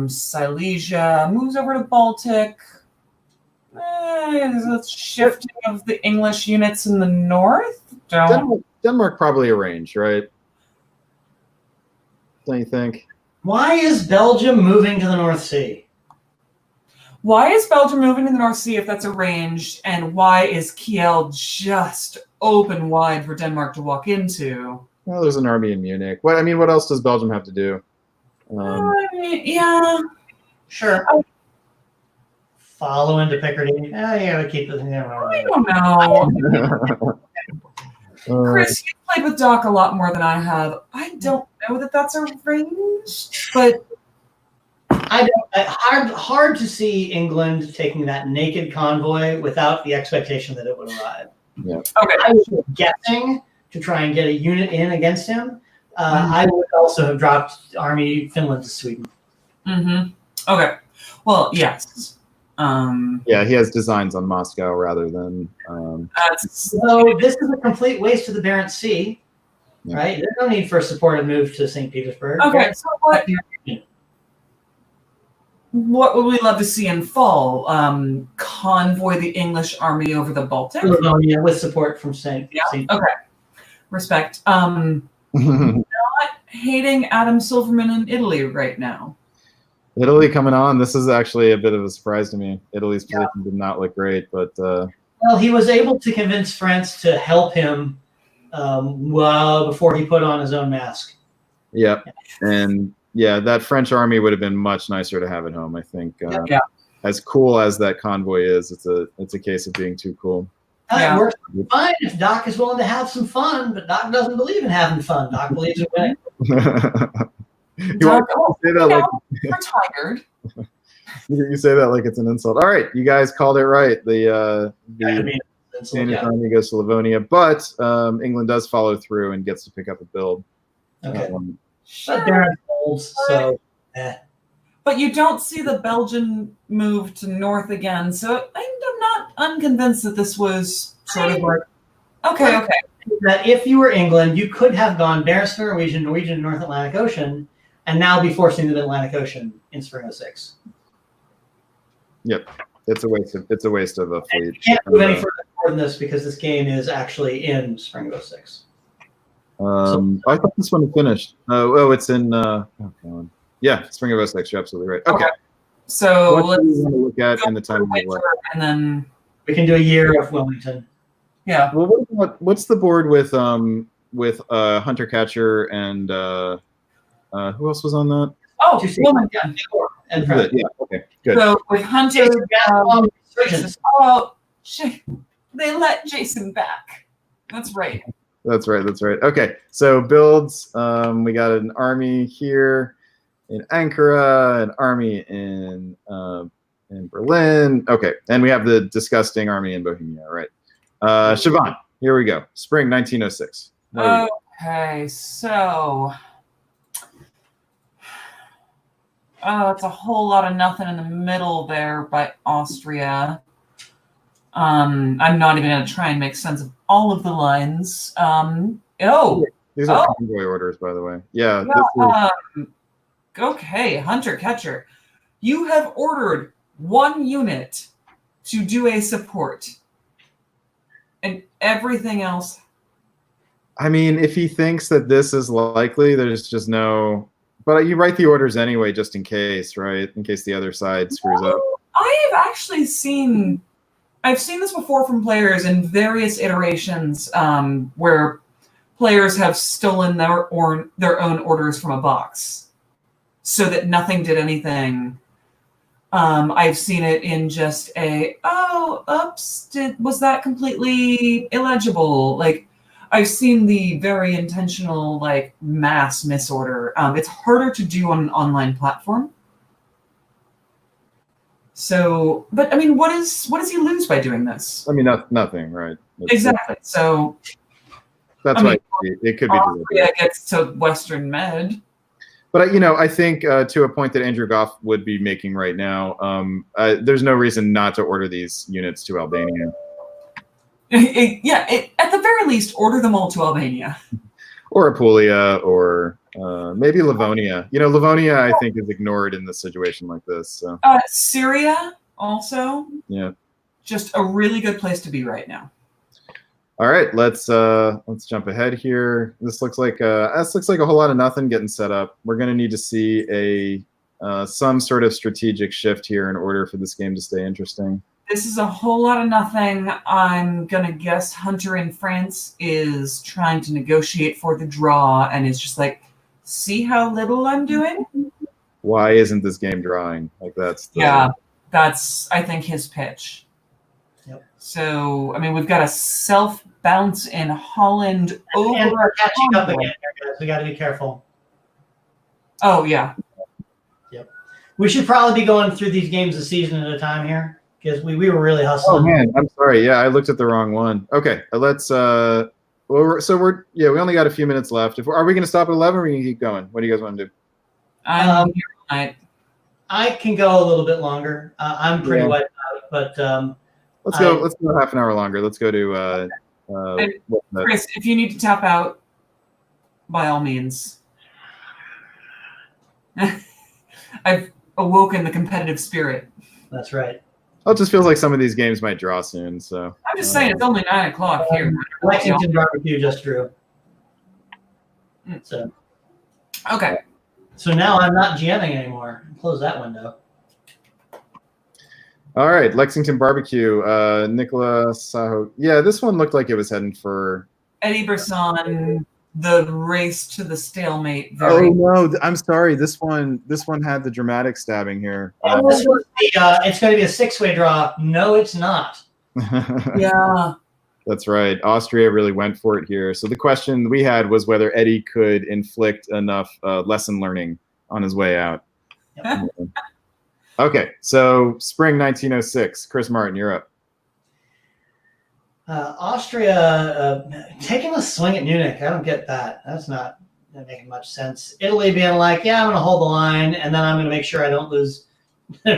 Silesia, moves over to Baltic. There's a shifting of the English units in the north. Denmark probably arranged, right? Don't you think? Why is Belgium moving to the North Sea? Why is Belgium moving to the North Sea if that's arranged? And why is Kiel just open wide for Denmark to walk into? Well, there's an army in Munich. What else does Belgium have to do? Yeah. Sure. Follow into Picardy. You gotta keep this in there. I don't know. Chris, you played with Doc a lot more than I have. I don't know that that's arranged, but hard to see England taking that naked convoy without the expectation that it would arrive. Yeah. Okay. I was guessing to try and get a unit in against him. I would also have dropped Army Finland to Sweden. Okay. Well, yes. Yeah, he has designs on Moscow rather than. So this is a complete waste of the Barents Sea, right? There's no need for a supported move to St. Petersburg. Okay, so what would we love to see in fall? Convoy the English army over the Baltic? Livonia with support from St. Okay. Respect. Not hating Adam Silverman in Italy right now. Italy coming on. This is actually a bit of a surprise to me. Italy's position did not look great, but well, he was able to convince France to help him before he put on his own mask. Yeah, and that French army would have been much nicer to have at home. I think. As cool as that convoy is, it's a case of being too cool. It works fine if Doc is willing to have some fun, but Doc doesn't believe in having fun. Doc believes in winning. We're tired. You say that like it's an insult. All right, you guys called it right. The Danish army goes to Livonia, but England does follow through and gets to pick up a build. Okay. But they're old, so. But you don't see the Belgian move to north again, so I'm not unconvinced that this was sort of like okay. That if you were England, you could have gone Barents, Norwegian, North Atlantic Ocean, and now be forcing the Atlantic Ocean in Spring '06. Yep, it's a waste of a fleet. You can't move any further than this because this game is actually in Spring '06. I thought this one had finished. It's in. Yeah, Spring of '06. You're absolutely right. Okay. So what do you want to look at in the time of war? And then we can do a year of Wilmington. Yeah. Well, what's the board with Hunter Catcher and who else was on that? Oh, Wilmington. And yeah. Okay. Good. So with Hunter, shit, they let Jason back. That's right. That's right. Okay. So builds. We got an army here in Ankara, an army in Berlin. Okay, and we have the disgusting army in Bohemia. Right. Siobhan, here we go. Spring 1906. Okay, so it's a whole lot of nothing in the middle there by Austria. I'm not even going to try and make sense of all of the lines. These are convoy orders, by the way. Yeah. Okay, Hunter Catcher. You have ordered 1 unit to do a support. And everything else. I mean, if he thinks that this is likely, there's just no. But you write the orders anyway, just in case, right? In case the other side screws up. I have actually seen. I've seen this before from players in various iterations, where players have stolen their own orders from a box, so that nothing did anything. I've seen it in just was that completely illegible? Like, I've seen the very intentional, like, mass misorder. It's harder to do on an online platform. So, but I mean, what does he lose by doing this? I mean, nothing, right? Exactly. So that's why it could be. Yeah, gets to Western Med. But I think to a point that Andrew Goff would be making right now, there's no reason not to order these units to Albania. At the very least, order them all to Albania. Or Apulia, or maybe Livonia. Livonia, I think, is ignored in this situation like this. So. Syria, also. Yeah. Just a really good place to be right now. All right, let's jump ahead here. This looks like a whole lot of nothing getting set up. We're going to need to see some sort of strategic shift here in order for this game to stay interesting. This is a whole lot of nothing. I'm going to guess Hunter in France is trying to negotiate for the draw and is just like, see how little I'm doing? Why isn't this game drawing? Like that's I think his pitch. Yep. So, I mean, we've got a self-bounce in Holland over. And we're catching up again here, guys. We got to be careful. Oh, yeah. Yep. We should probably be going through these games a season at a time here because we were really hustling. Oh, man. I'm sorry. Yeah, I looked at the wrong one. Okay. Let's. We only got a few minutes left. Are we going to stop at 11 or are we going to keep going? What do you guys want to do? I'm here tonight. I can go a little bit longer. I'm pretty wiped out, but. Let's go half an hour longer. Let's go to Chris, if you need to tap out, by all means. I've awoken the competitive spirit. That's right. It just feels like some of these games might draw soon. So I'm just saying it's only 9 o'clock here. Lexington barbecue just drew. So okay. So now I'm not GMing anymore. Close that window. All right, Lexington Barbecue, Nicola Saho. Yeah, this one looked like it was heading for Eddie Brisson, the race to the stalemate. Oh no, I'm sorry. This one had the dramatic stabbing here. This was it's going to be a 6-way draw. No, it's not. Yeah. That's right. Austria really went for it here. So the question we had was whether Eddie could inflict enough lesson learning on his way out. Yep. Okay, so spring 1906. Chris Martin, you're up. Austria taking a swing at Munich. I don't get that. That's not making much sense. Italy being like, yeah, I'm going to hold the line, and then I'm going to make sure I don't lose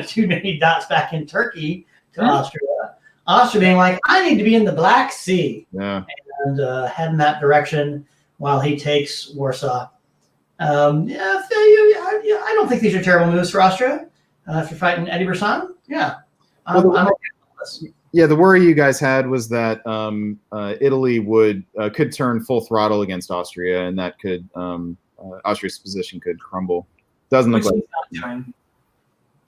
too many dots back in Turkey to Austria. Austria being like, I need to be in the Black Sea. Yeah. And head in that direction while he takes Warsaw. I don't think these are terrible moves for Austria. If you're fighting Eddie Brisson, yeah. I'm okay with this. Yeah, the worry you guys had was that Italy could turn full throttle against Austria, and that could Austria's position could crumble. Doesn't look like.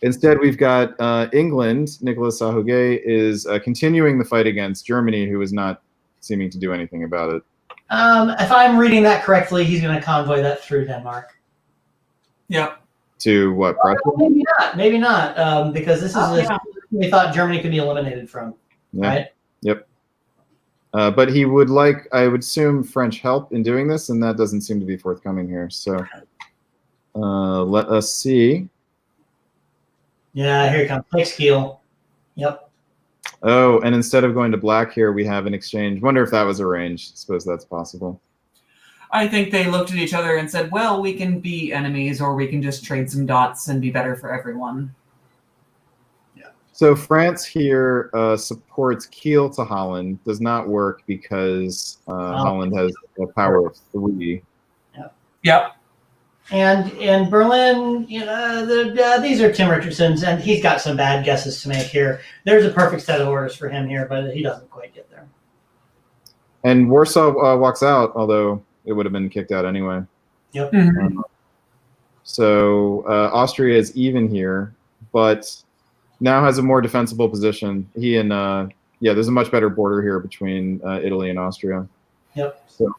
Instead, we've got England. Nicolas Sahoguet is continuing the fight against Germany, who is not seeming to do anything about it. If I'm reading that correctly, he's going to convoy that through Denmark. Yep. To what? Prussia? Maybe not. Maybe not. Because this is we thought Germany could be eliminated from. Yeah. Right? Yep. But he would like, I would assume, French help in doing this, and that doesn't seem to be forthcoming here. So let us see. Yeah, here it comes. Takes Kiel. Yep. Oh, and instead of going to black here, we have an exchange. Wonder if that was arranged. Suppose that's possible. I think they looked at each other and said, well, we can be enemies, or we can just trade some dots and be better for everyone. Yeah. So France here supports Kiel to Holland. Does not work because Holland has a power of 3. Yep. And in Berlin, these are Tim Richardson's, and he's got some bad guesses to make here. There's a perfect set of orders for him here, but he doesn't quite get there. And Warsaw walks out, although it would have been kicked out anyway. Yep. Mm-hmm. So Austria is even here, but now has a more defensible position. There's a much better border here between Italy and Austria. Yep. So,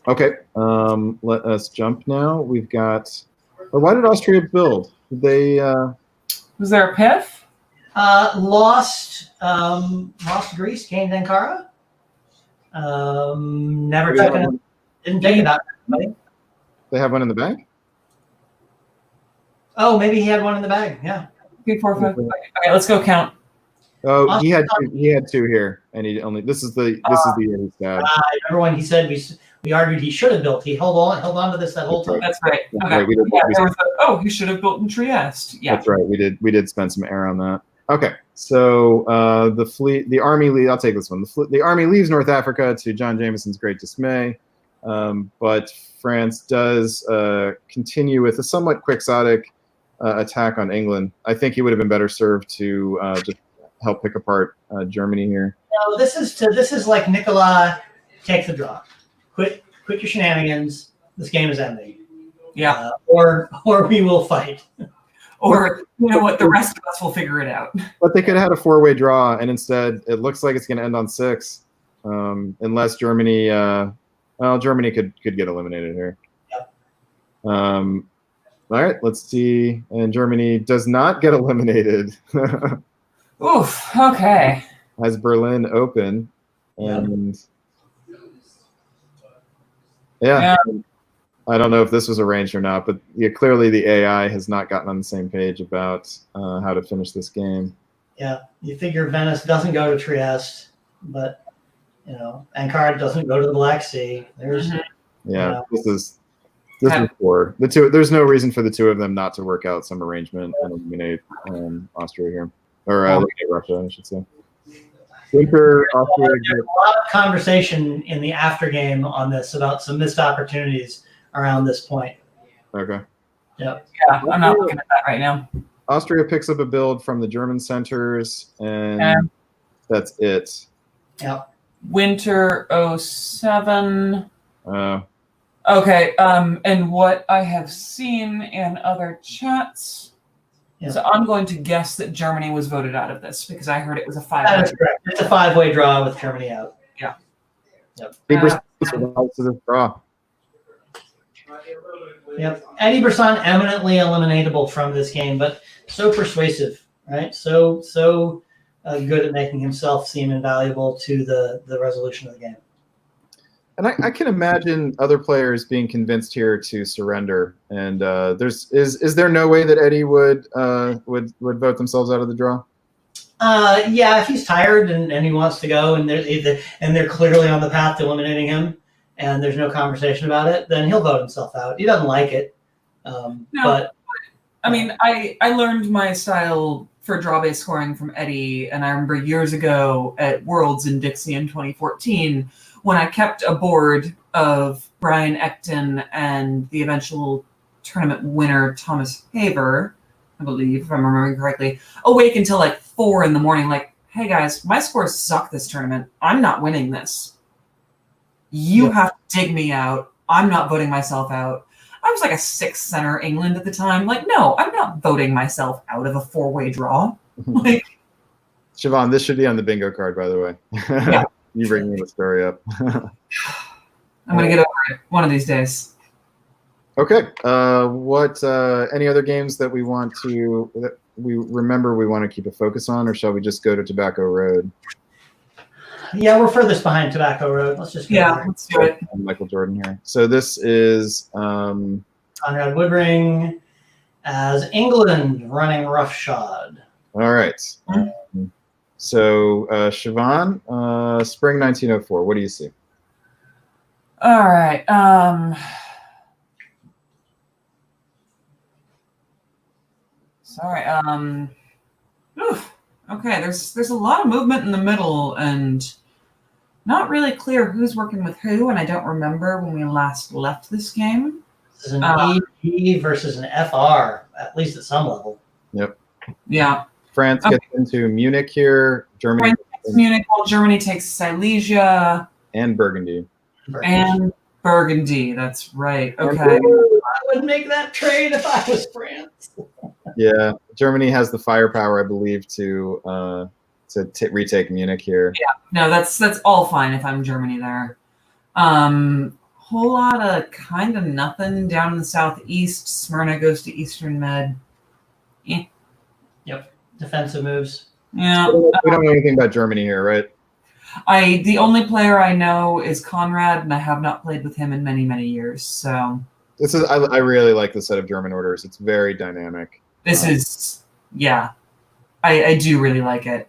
okay, let us jump now. We've got. Why did Austria build? Did they? Was there a piff? Lost Greece, gained Ankara. Never took it. Didn't take it out. They have one in the bank. Oh, maybe he had one in the bag. Yeah. 3, 4, 5. Okay, let's go count. Oh, he had 2 here, and he only. This is the year he stabbed. I remember when he said we argued he should have built. He held on to this that whole time. That's right. That's Okay. right. He should have built in Trieste. Yeah. That's right. We did spend some air on that. Okay, so the army. I'll take this one. The army leaves North Africa to John Jameson's great dismay, but France does continue with a somewhat quixotic attack on England. I think he would have been better served to just help pick apart Germany here. No, this is like Nicola, take the draw. Quit your shenanigans. This game is ending. Yeah. Or we will fight. Or, you know what, the rest of us will figure it out. But they could have had a 4-way draw, and instead it looks like it's going to end on 6, unless Germany. Germany could get eliminated here. Yep. All right, let's see. And Germany does not get eliminated. Oof. Okay. Has Berlin open, and yeah. I don't know if this was arranged or not, but clearly the AI has not gotten on the same page about how to finish this game. Yeah, you figure Venice doesn't go to Trieste, but Ankara doesn't go to the Black Sea. There's This is poor. The two. There's no reason for the two of them not to work out some arrangement and eliminate Austria here, or eliminate Russia, I should say. Austria. There's a lot of conversation in the after game on this about some missed opportunities around this point. Okay. Yep. Yeah, I'm not looking at that right now. Austria picks up a build from the German centers, and that's it. Yep. Winter 07. Okay, and what I have seen in other chats, so I'm going to guess that Germany was voted out of this because I heard it was a 5-way. That is correct. It's a 5-way draw with Germany out. Yeah. Yep. Survives to this draw. Yep. Eddie Brisson eminently eliminatable from this game, but so persuasive, right? So good at making himself seem invaluable to the resolution of the game. And I can imagine other players being convinced here to surrender. And is there no way that Eddie would vote themselves out of the draw? Yeah, if he's tired and he wants to go, and they're clearly on the path to eliminating him, and there's no conversation about it, then he'll vote himself out. He doesn't like it, but I mean, I learned my style for draw-based scoring from Eddie, and I remember years ago at Worlds in Dixie in 2014 when I kept a board of Brian Ecton and the eventual tournament winner Thomas Haver, I believe, if I'm remembering correctly, awake until like 4 a.m. like, hey guys, my scores suck this tournament. I'm not winning this. You have to dig me out. I'm not voting myself out. I was like a 6th center England at the time. Like, no, I'm not voting myself out of a 4-way draw. Like, Siobhan, this should be on the bingo card, by the way. Yeah. You bring the story up. I'm going to get over it one of these days. Okay. What any other games that we want to we want to keep a focus on, or shall we just go to Tobacco Road? Yeah, we're furthest behind Tobacco Road. Let's just go there. Let's do it. Michael Jordan here. So this is Conrad Woodring as England running roughshod. all right. So Siobhan, spring 1904. What do you see? All right. Sorry. Okay. There's a lot of movement in the middle, and not really clear who's working with who. And I don't remember when we last left this game. This is an EG versus an FR, at least at some level. Yep. Yeah. France gets into Munich here. Germany France takes Munich, while Germany takes Silesia and Burgundy. and Burgundy. That's right. Okay. I would make that trade if I was France. Yeah, Germany has the firepower, I believe, to retake Munich here. Yeah. No, that's all fine if I'm Germany there. Whole lot of kind of nothing down in the southeast. Smyrna goes to Eastern Med. Eh. Yep. Defensive moves. Yeah. We don't know anything about Germany here, right? The only player I know is Conrad, and I have not played with him in many, many years. So I really like the set of German orders. It's very dynamic. this is, yeah, I do really like it.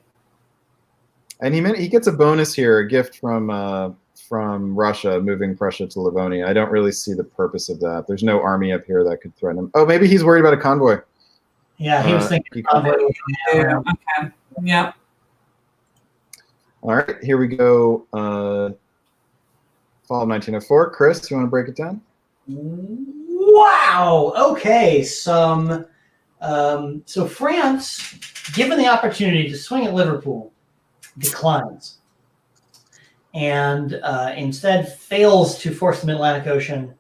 And he gets a bonus here, a gift from Russia, moving Prussia to Livonia. I don't really see the purpose of that. There's no army up here that could threaten him. Oh, maybe he's worried about a convoy. Yeah, he was thinking convoy. Okay. Yep. All right, here we go. Fall of 1904. Chris, you want to break it down? Wow. Okay. So France, given the opportunity to swing at Liverpool, declines, and instead fails to force the Mid-Atlantic Ocean,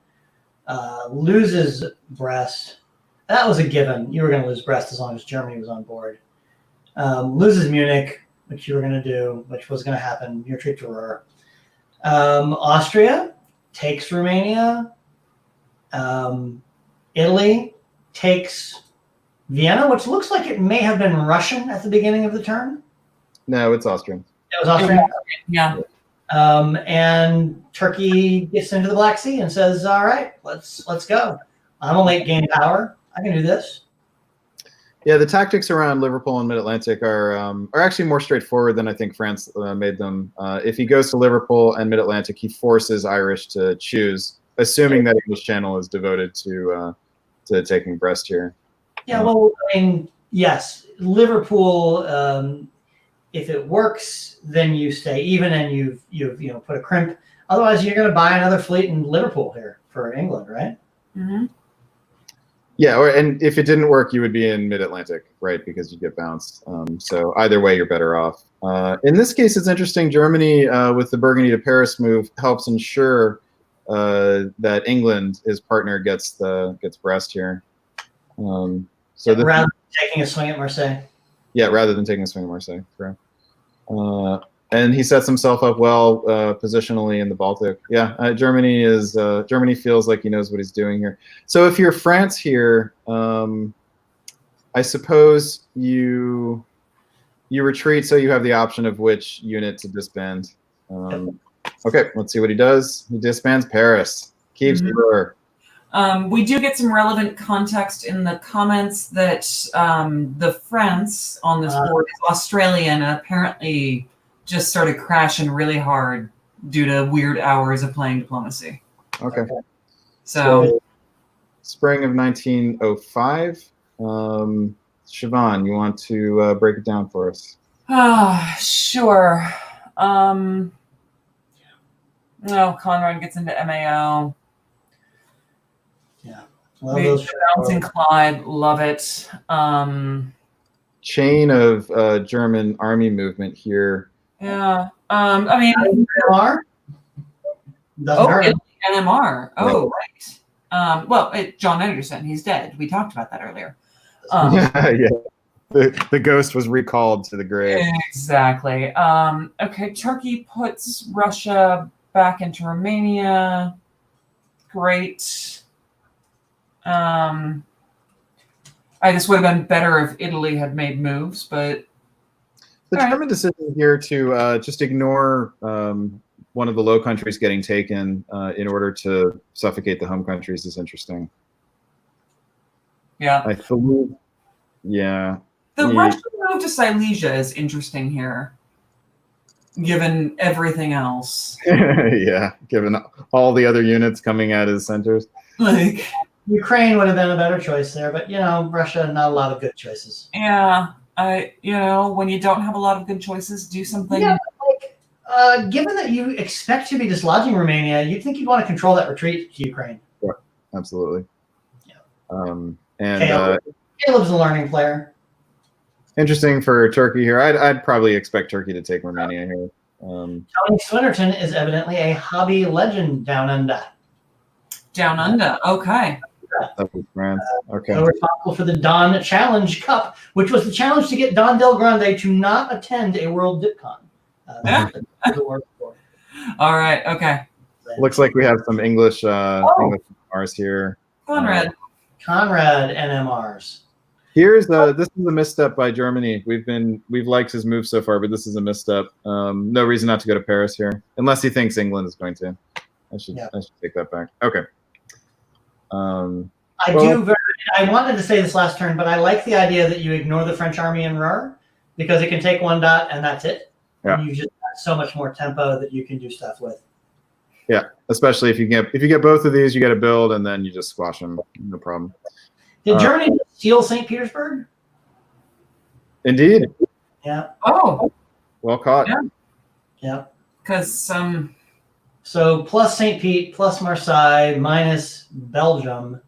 loses Brest. That was a given. You were going to lose Brest as long as Germany was on board. Loses Munich, which you were going to do, which was going to happen. Your trip to Ruhr. Austria takes Romania. Italy takes Vienna, which looks like it may have been Russian at the beginning of the turn. No, it's Austrian. It was Austrian. Yeah. And Turkey gets into the Black Sea and says, "All right, let's go. I'm a late game power. I can do this." Yeah, the tactics around Liverpool and Mid-Atlantic are actually more straightforward than I think France made them. If he goes to Liverpool and Mid-Atlantic, he forces Irish to choose, assuming that English Channel is devoted to taking Brest here. Yeah, well, I mean, yes, Liverpool. If it works, then you stay even, and you've put a crimp. Otherwise, you're going to buy another fleet in Liverpool here for England, right? Mm-hmm. Yeah, and if it didn't work, you would be in Mid-Atlantic, right? Because you get bounced. So either way, you're better off. In this case, it's interesting. Germany, with the Burgundy to Paris move, helps ensure that England, his partner, gets Brest here. Rather than taking a swing at Marseille. Yeah, rather than taking a swing at Marseille. Correct. And he sets himself up well positionally in the Baltic. Yeah, Germany feels like he knows what he's doing here. So if you're France here, I suppose you You retreat, so you have the option of which unit to disband. Okay, let's see what he does. He disbands Paris. Keeps Ruhr. We do get some relevant context in the comments that the France on this board is Australian and apparently just started crashing really hard due to weird hours of playing diplomacy. Okay. So spring of 1905. Siobhan, you want to break it down for us? Sure. No, Conrad gets into MAO. Yeah. Bouncing Clyde, love it. Chain of German army movement here. Yeah. I mean, NMR? Doesn't hurt. NMR. Oh, right. Well, John Anderson, he's dead. We talked about that earlier. Yeah. The ghost was recalled to the grave. Exactly. Okay, Turkey puts Russia back into Romania. Great. This would have been better if Italy had made moves, but the German decision here to just ignore one of the Low Countries getting taken in order to suffocate the home countries is interesting. Yeah. I believe, yeah. The Russian move to Silesia is interesting here, given everything else. Yeah, given all the other units coming at his centers. Like, Ukraine would have been a better choice there, but Russia, not a lot of good choices. Yeah, when you don't have a lot of good choices, do something. Yeah, given that you expect to be dislodging Romania, you'd think you'd want to control that retreat to Ukraine. Yeah, absolutely. Yeah. Caleb's a learning player. Interesting for Turkey here. I'd probably expect Turkey to take Romania here. Tony Swinnerton is evidently a hobby legend down under. Down under, okay. That was France. Okay. Responsible for the Don Challenge Cup, which was the challenge to get Don Del Grande to not attend a World DipCon. All right, okay. Looks like we have some English NMRs here. Conrad NMRs. Here's this is a misstep by Germany. We've liked his move so far, but this is a misstep. No reason not to go to Paris here, unless he thinks England is going to. I should take that back. Okay. I wanted to say this last turn, but I like the idea that you ignore the French army in Ruhr because it can take one dot and that's it. Yeah. And you just have so much more tempo that you can do stuff with. Yeah, especially if you get both of these, you get a build, and then you just squash them. No problem. Did Germany steal St. Petersburg? Indeed. Yeah. Oh. Well caught. Yeah. Because So plus St. Pete, plus Marseille, minus Belgium,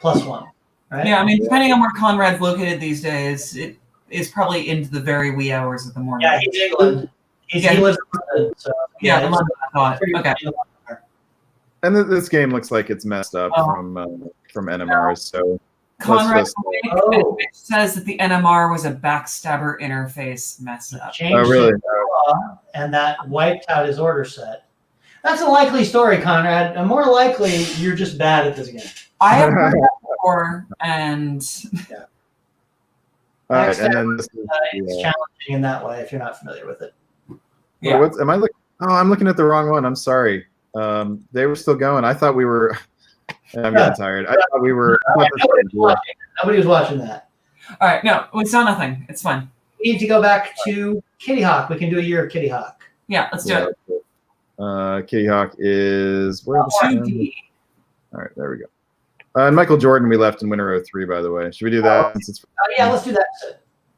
+1. Right? Yeah, I mean, depending on where Conrad's located these days, it is probably into the very wee hours of the morning. Yeah, he's England. He lives in London. So, London, I thought. Okay. And this game looks like it's messed up from NMRs. So Conrad says that the NMR was a backstabber interface mess up. Really? And that wiped out his order set. That's a likely story, Conrad. And more likely, you're just bad at this game. I have heard that before, and all right, and then it's challenging in that way if you're not familiar with it. Yeah. Am I looking? Oh, I'm looking at the wrong one. I'm sorry. They were still going. I thought we were. I'm getting tired. I thought we were. Nobody was watching that. All right, no, we saw nothing. It's fine. We need to go back to Kitty Hawk. We can do a year of Kitty Hawk. Yeah, let's do it. Kitty Hawk is where? 2D. All right, there we go. And Michael Jordan, we left in Winter 03, by the way. Should we do that? Yeah, let's do that.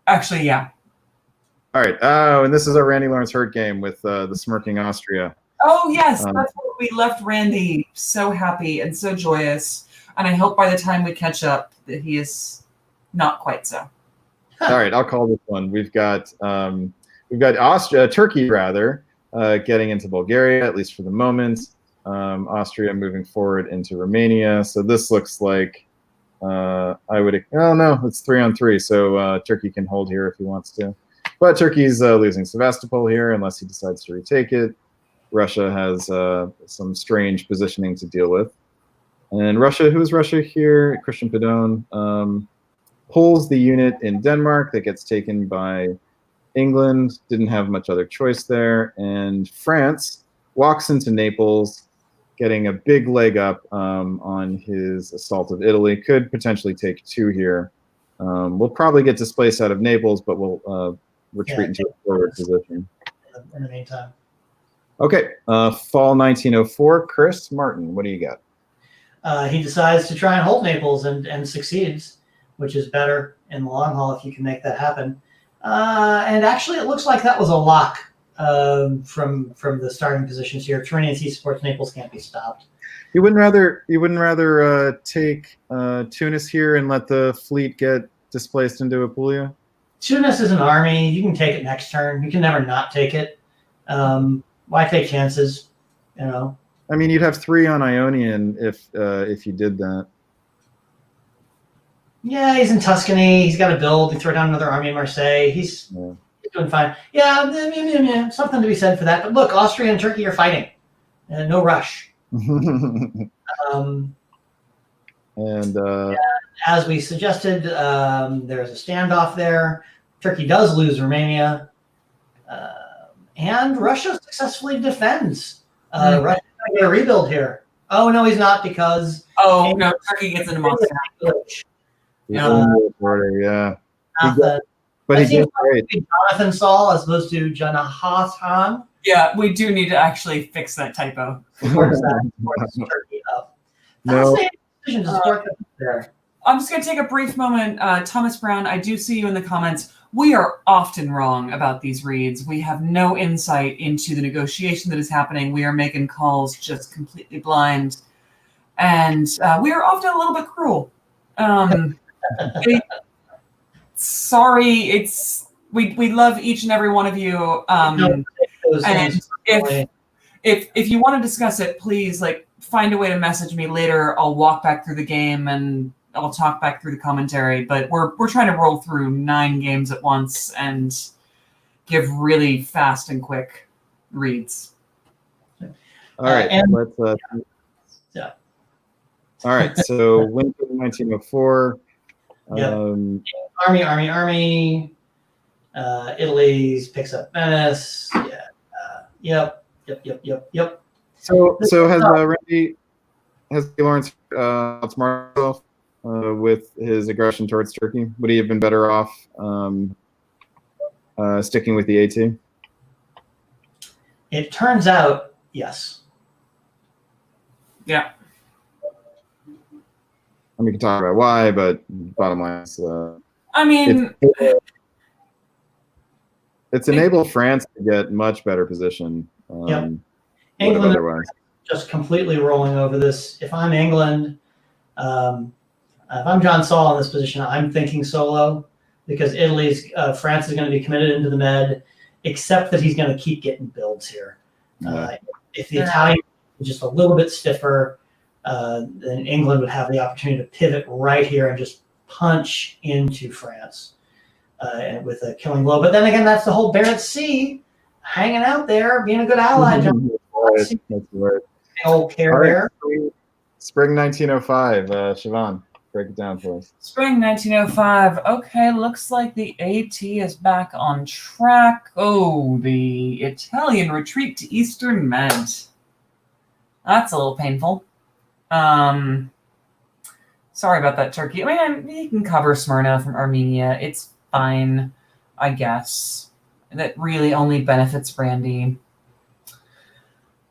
Actually, yeah. All right. Oh, and this is our Randy Lawrence Hurt game with the smirking Austria. Oh, yes. That's where we left Randy so happy and so joyous. And I hope by the time we catch up that he is not quite so. All right, I'll call this one. We've got Turkey rather getting into Bulgaria, at least for the moment. Austria moving forward into Romania. So this looks like it's 3-on-3. So Turkey can hold here if he wants to. But Turkey's losing Sevastopol here unless he decides to retake it. Russia has some strange positioning to deal with. And Russia, who is Russia here? Christian Padone pulls the unit in Denmark that gets taken by England didn't have much other choice there, and France walks into Naples, getting a big leg up on his assault of Italy. Could potentially take 2 here. We'll probably get displaced out of Naples, but we'll retreat into a forward position. In the meantime. Okay, fall 1904. Chris Martin, what do you got? He decides to try and hold Naples and succeeds, which is better in the long haul if you can make that happen. And actually, it looks like that was a lock from the starting positions here. Trinity Sea supports Naples can't be stopped. You wouldn't rather take Tunis here and let the fleet get displaced into Apulia? Tunis is an army. You can take it next turn. You can never not take it. Why take chances? You know. I mean, you'd have 3 on Ionian if you did that. Yeah, he's in Tuscany. He's got to build. You throw down another army in Marseille. He's doing fine. Yeah, something to be said for that. But look, Austria and Turkey are fighting. No rush. As we suggested, there's a standoff there. Turkey does lose Romania. And Russia successfully defends. Russia's going to get a rebuild here. Oh, no, he's not because... Oh, no, Turkey gets into Moscow. Yeah. But he did great. Jonathan Saul as opposed to Jonathan. Yeah, we do need to actually fix that typo. Turkey up. No. Decision to support them there. I'm just going to take a brief moment. Thomas Brown, I do see you in the comments. We are often wrong about these reads. We have no insight into the negotiation that is happening. We are making calls just completely blind. And we are often a little bit cruel. Sorry, we love each and every one of you. And if you want to discuss it, please find a way to message me later. I'll walk back through the game and I'll talk back through the commentary. But we're trying to roll through 9 games at once and give really fast and quick reads. All right, yeah. All right, so winter 1904. Yep. Army. Italy picks up Venice. Yeah. Yep. So has Randy Lawrence outsmarted himself with his aggression towards Turkey? Would he have been better off sticking with the AT? It turns out, yes. Yeah. I mean, we can talk about why, but bottom line is, it's enabled France to get much better position. England otherwise. Just completely rolling over this. If I'm England, if I'm John Saul in this position, I'm thinking solo because France is going to be committed into the Med, except that he's going to keep getting builds here. If the Italian is just a little bit stiffer, then England would have the opportunity to pivot right here and just punch into France with a killing blow. But then again, that's the whole Barents Sea hanging out there, being a good ally. That's right. Old Care Bear. Spring 1905. Siobhan, break it down for us. Spring 1905. Okay, looks like the AT is back on track. Oh, the Italian retreat to Eastern Med. That's a little painful. Sorry about that, Turkey. I mean, you can cover Smyrna from Armenia. It's fine, I guess. That really only benefits Randy.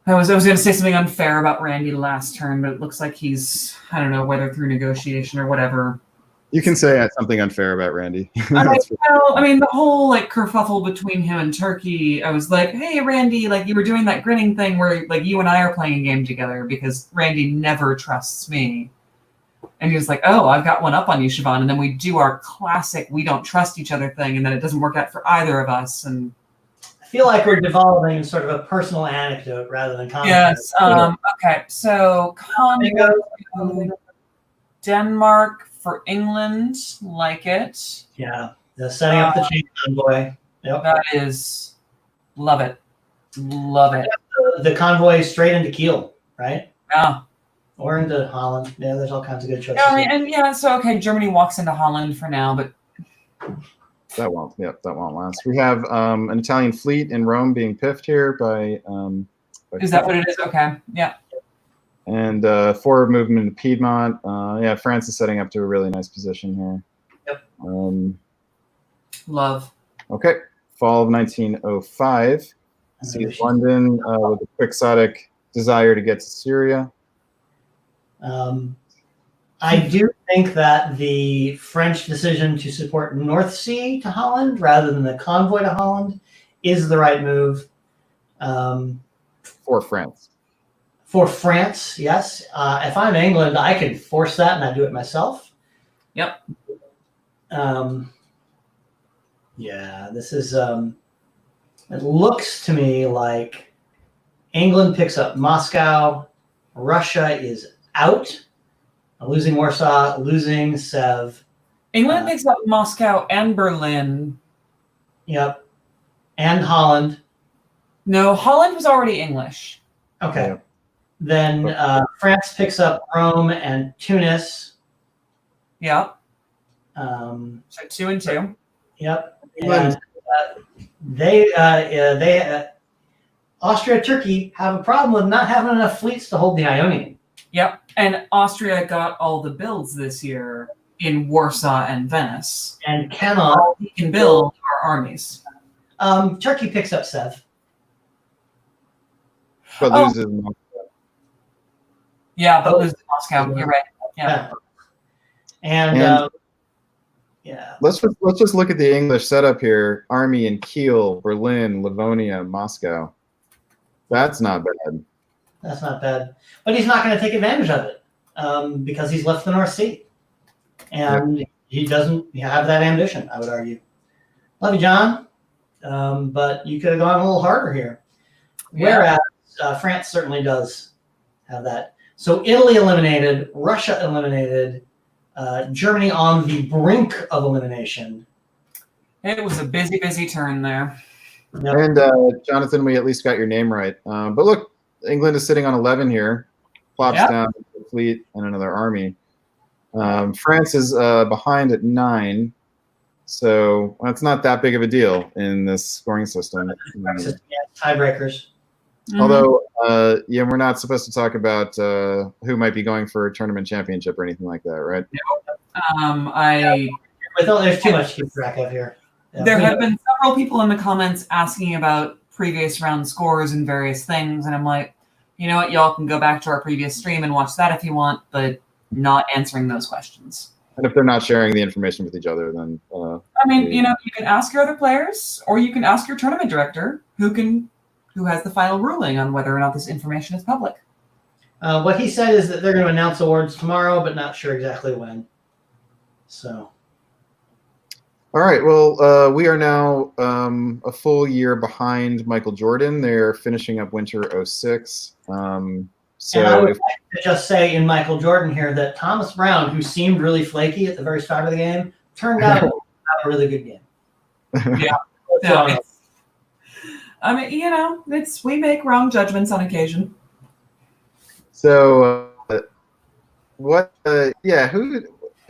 I was going to say something unfair about Randy last turn, but it looks like he's, I don't know, whether through negotiation or whatever. You can say something unfair about Randy. The whole kerfuffle between him and Turkey, I was like, hey, Randy, you were doing that grinning thing where you and I are playing a game together because Randy never trusts me. And he was like, oh, I've got one up on you, Siobhan. And then we do our classic we don't trust each other thing, and then it doesn't work out for either of us. And I feel like we're devolving sort of a personal anecdote rather than commentary. Yes. Okay. So Denmark for England, like it. Yeah. The setting up the chain convoy. Yep. That is, love it. Love it. The convoy straight into Kiel, right? Yeah. Or into Holland. Yeah, there's all kinds of good choices. So Germany walks into Holland for now, but That won't. Yep, that won't last. We have an Italian fleet in Rome being piffed here by. Is that what it is? Okay. Yeah. And forward movement in Piedmont. Yeah, France is setting up to a really nice position here. Yep. Love. Okay. Fall of 1905. Sees London with a quixotic desire to get to Syria. I do think that the French decision to support North Sea to Holland rather than the convoy to Holland is the right move. For France. For France, yes. If I'm England, I could force that and I do it myself. Yep. Yeah, this is, it looks to me like England picks up Moscow, Russia is out, losing Warsaw, losing Sev. England picks up Moscow and Berlin. Yep. And Holland. No, Holland was already English. Okay. Yeah. Then France picks up Rome and Tunis. Yep. So 2 and 2. Yep. And they Austria, Turkey have a problem with not having enough fleets to hold the Ionian. Yep. And Austria got all the builds this year in Warsaw and Venice. And cannot. All we can build our armies. Turkey picks up Sev. But loses Moscow. Yeah, but loses Moscow. You're right. Yeah. And yeah. Let's just look at the English setup here. Army in Kiel, Berlin, Livonia, Moscow. That's not bad. That's not bad. But he's not going to take advantage of it because he's left the North Sea. And he doesn't have that ambition, I would argue. Love you, John. But you could have gone a little harder here. Whereas France certainly does have that. So Italy eliminated, Russia eliminated, Germany on the brink of elimination. It was a busy, busy turn there. Yep. And Jonathan, we at least got your name right. But look, England is sitting on 11 here, plops down a fleet and another army. France is behind at 9, so that's not that big of a deal in this scoring system. Tiebreakers. Mm-hmm. Although, we're not supposed to talk about who might be going for a tournament championship or anything like that, right? There's too much to keep track of here. There have been several people in the comments asking about previous round scores and various things, and I'm like, you know what, y'all can go back to our previous stream and watch that if you want, but not answering those questions. And if they're not sharing the information with each other, then you can ask your other players, or you can ask your tournament director, who has the final ruling on whether or not this information is public. What he said is that they're going to announce awards tomorrow, but not sure exactly when. So. All right. Well, we are now a full year behind Michael Jordan. They're finishing up winter 06. So and I would like to just say in Michael Jordan here that Thomas Brown, who seemed really flaky at the very start of the game, turned out to have a really good game. Yeah. I mean, we make wrong judgments on occasion. So, who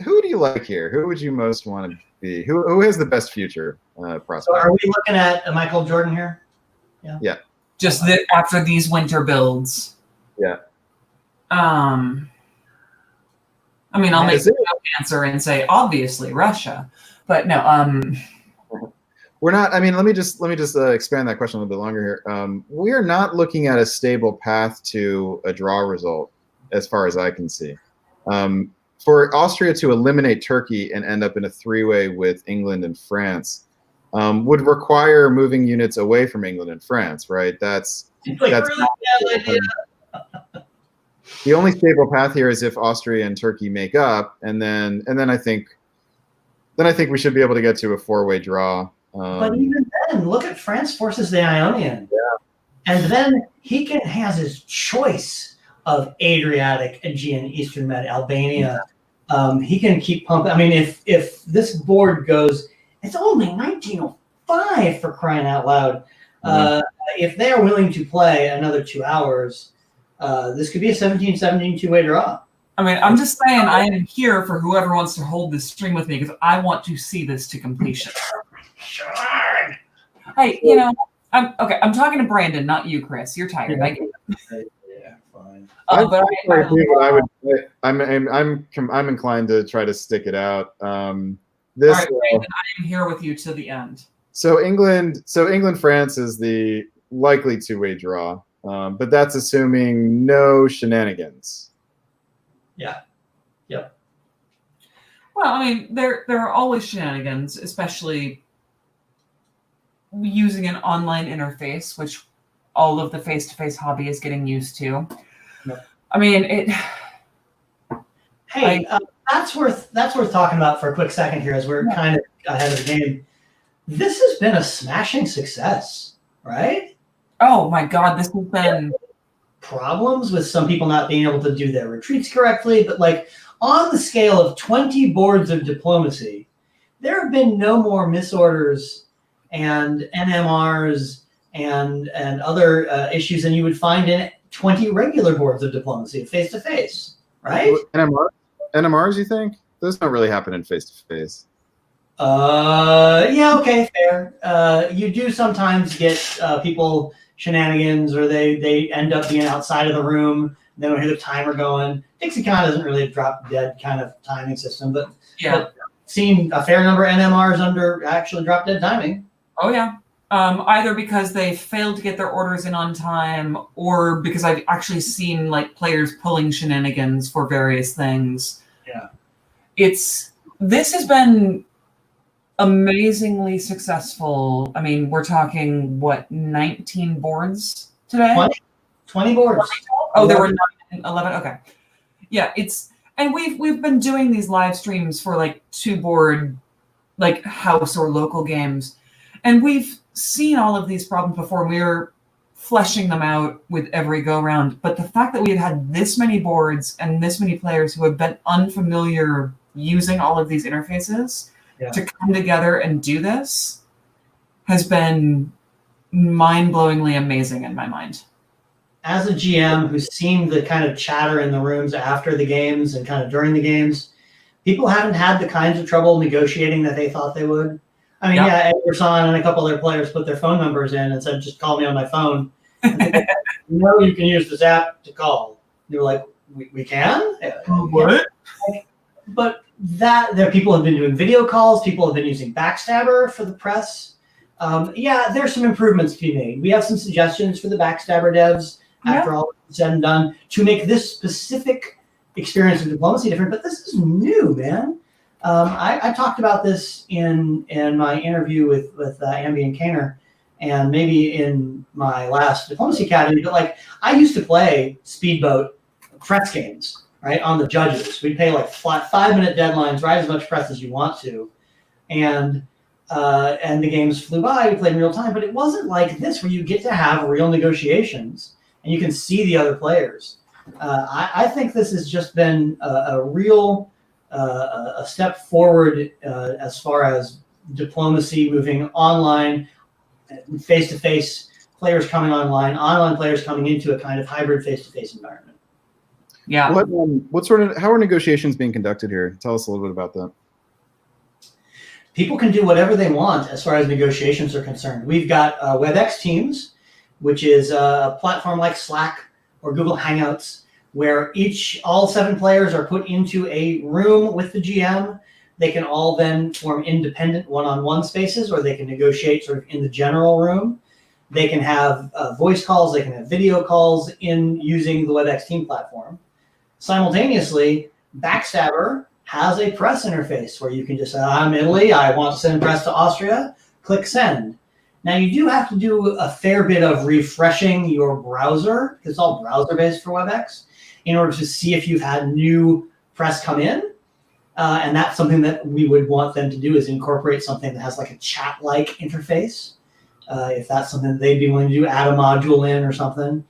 do you like here? Who would you most want to be? Who has the best future prospect? So are we looking at Michael Jordan here? Yeah. Just after these winter builds. Yeah. I'll make a joke answer and say obviously Russia, but no. We're not. I mean, let me just expand that question a little bit longer here. We are not looking at a stable path to a draw result, as far as I can see. For Austria to eliminate Turkey and end up in a 3-way with England and France would require moving units away from England and France, right? That's really bad idea. The only stable path here is if Austria and Turkey make up, and then I think we should be able to get to a 4-way draw. But even then, look at France forces the Ionian. Yeah. And then he has his choice of Adriatic, Aegean, Eastern Med, Albania. He can keep pumping. I mean, if this board goes, it's only 1905 for crying out loud. If they are willing to play another 2 hours, this could be a 17-17 2-way draw. I mean, I'm just saying I am here for whoever wants to hold this stream with me because I want to see this to completion. Hey, I'm okay. I'm talking to Brandon, not you, Chris. You're tired. I get it. Yeah, fine. But I'm inclined to try to stick it out. all right, Brandon, I am here with you to the end. So England France is the likely two-way draw, but that's assuming no shenanigans. Yeah. Yep. Well, I mean, there are always shenanigans, especially using an online interface, which all of the face-to-face hobby is getting used to. Yep. I mean, Hey, that's worth talking about for a quick second here, as we're kind of ahead of the game. This has been a smashing success, right? Oh my God, this has been problems with some people not being able to do their retreats correctly, but like on the scale of 20 boards of diplomacy, there have been no more misorders and NMRs and other issues than you would find in 20 regular boards of diplomacy face to face, right? NMRs, you think? Those don't really happen in face to face. Yeah, okay, fair. You do sometimes get people shenanigans, or they end up being outside of the room. They don't hear the timer going. DixieCon doesn't really a drop dead kind of timing system, but seen a fair number of NMRs under actually drop dead timing. Oh yeah. Either because they failed to get their orders in on time, or because I've actually seen like players pulling shenanigans for various things. Yeah. This has been amazingly successful. I mean, we're talking, what, 19 boards today? 20 boards. Oh, there were 11. Okay. Yeah, and we've been doing these live streams for like 2-board, like house or local games. And we've seen all of these problems before. We're fleshing them out with every go round. But the fact that we had this many boards and this many players who have been unfamiliar using all of these interfaces to come together and do this has been mind-blowingly amazing in my mind. As a GM who's seen the kind of chatter in the rooms after the games and kind of during the games, people haven't had the kinds of trouble negotiating that they thought they would. I mean, Ed Werson and a couple other players put their phone numbers in and said, just call me on my phone. No, you can use this app to call. They were like, we can? What? But there people have been doing video calls. People have been using Backstabber for the press. There's some improvements to be made. We have some suggestions for the Backstabber devs after all is said and done to make this specific experience of diplomacy different. But this is new, man. I talked about this in my interview with Ambi and Kaner, and maybe in my last Diplomacy Academy. But like, I used to play speedboat press games, right, on the judges. We'd pay like flat 5-minute deadlines, write as much press as you want to, and the games flew by. We played in real time, but it wasn't like this where you get to have real negotiations and you can see the other players. I think this has just been a real a step forward as far as diplomacy moving online, face-to-face players coming online players coming into a kind of hybrid face-to-face environment. Yeah. How are negotiations being conducted here? Tell us a little bit about that. People can do whatever they want as far as negotiations are concerned. We've got WebEx Teams, which is a platform like Slack or Google Hangouts, where all 7 players are put into a room with the GM. They can all then form independent one-on-one spaces, or they can negotiate sort of in the general room. They can have voice calls, they can have video calls in using the WebEx Team platform. Simultaneously, Backstabber has a press interface where you can just say, I'm Italy, I want to send press to Austria, click send. Now you do have to do a fair bit of refreshing your browser, because it's all browser-based for WebEx, in order to see if you've had new press come in. And that's something that we would want them to do, is incorporate something that has like a chat-like interface. If that's something that they'd be willing to do, add a module in or something.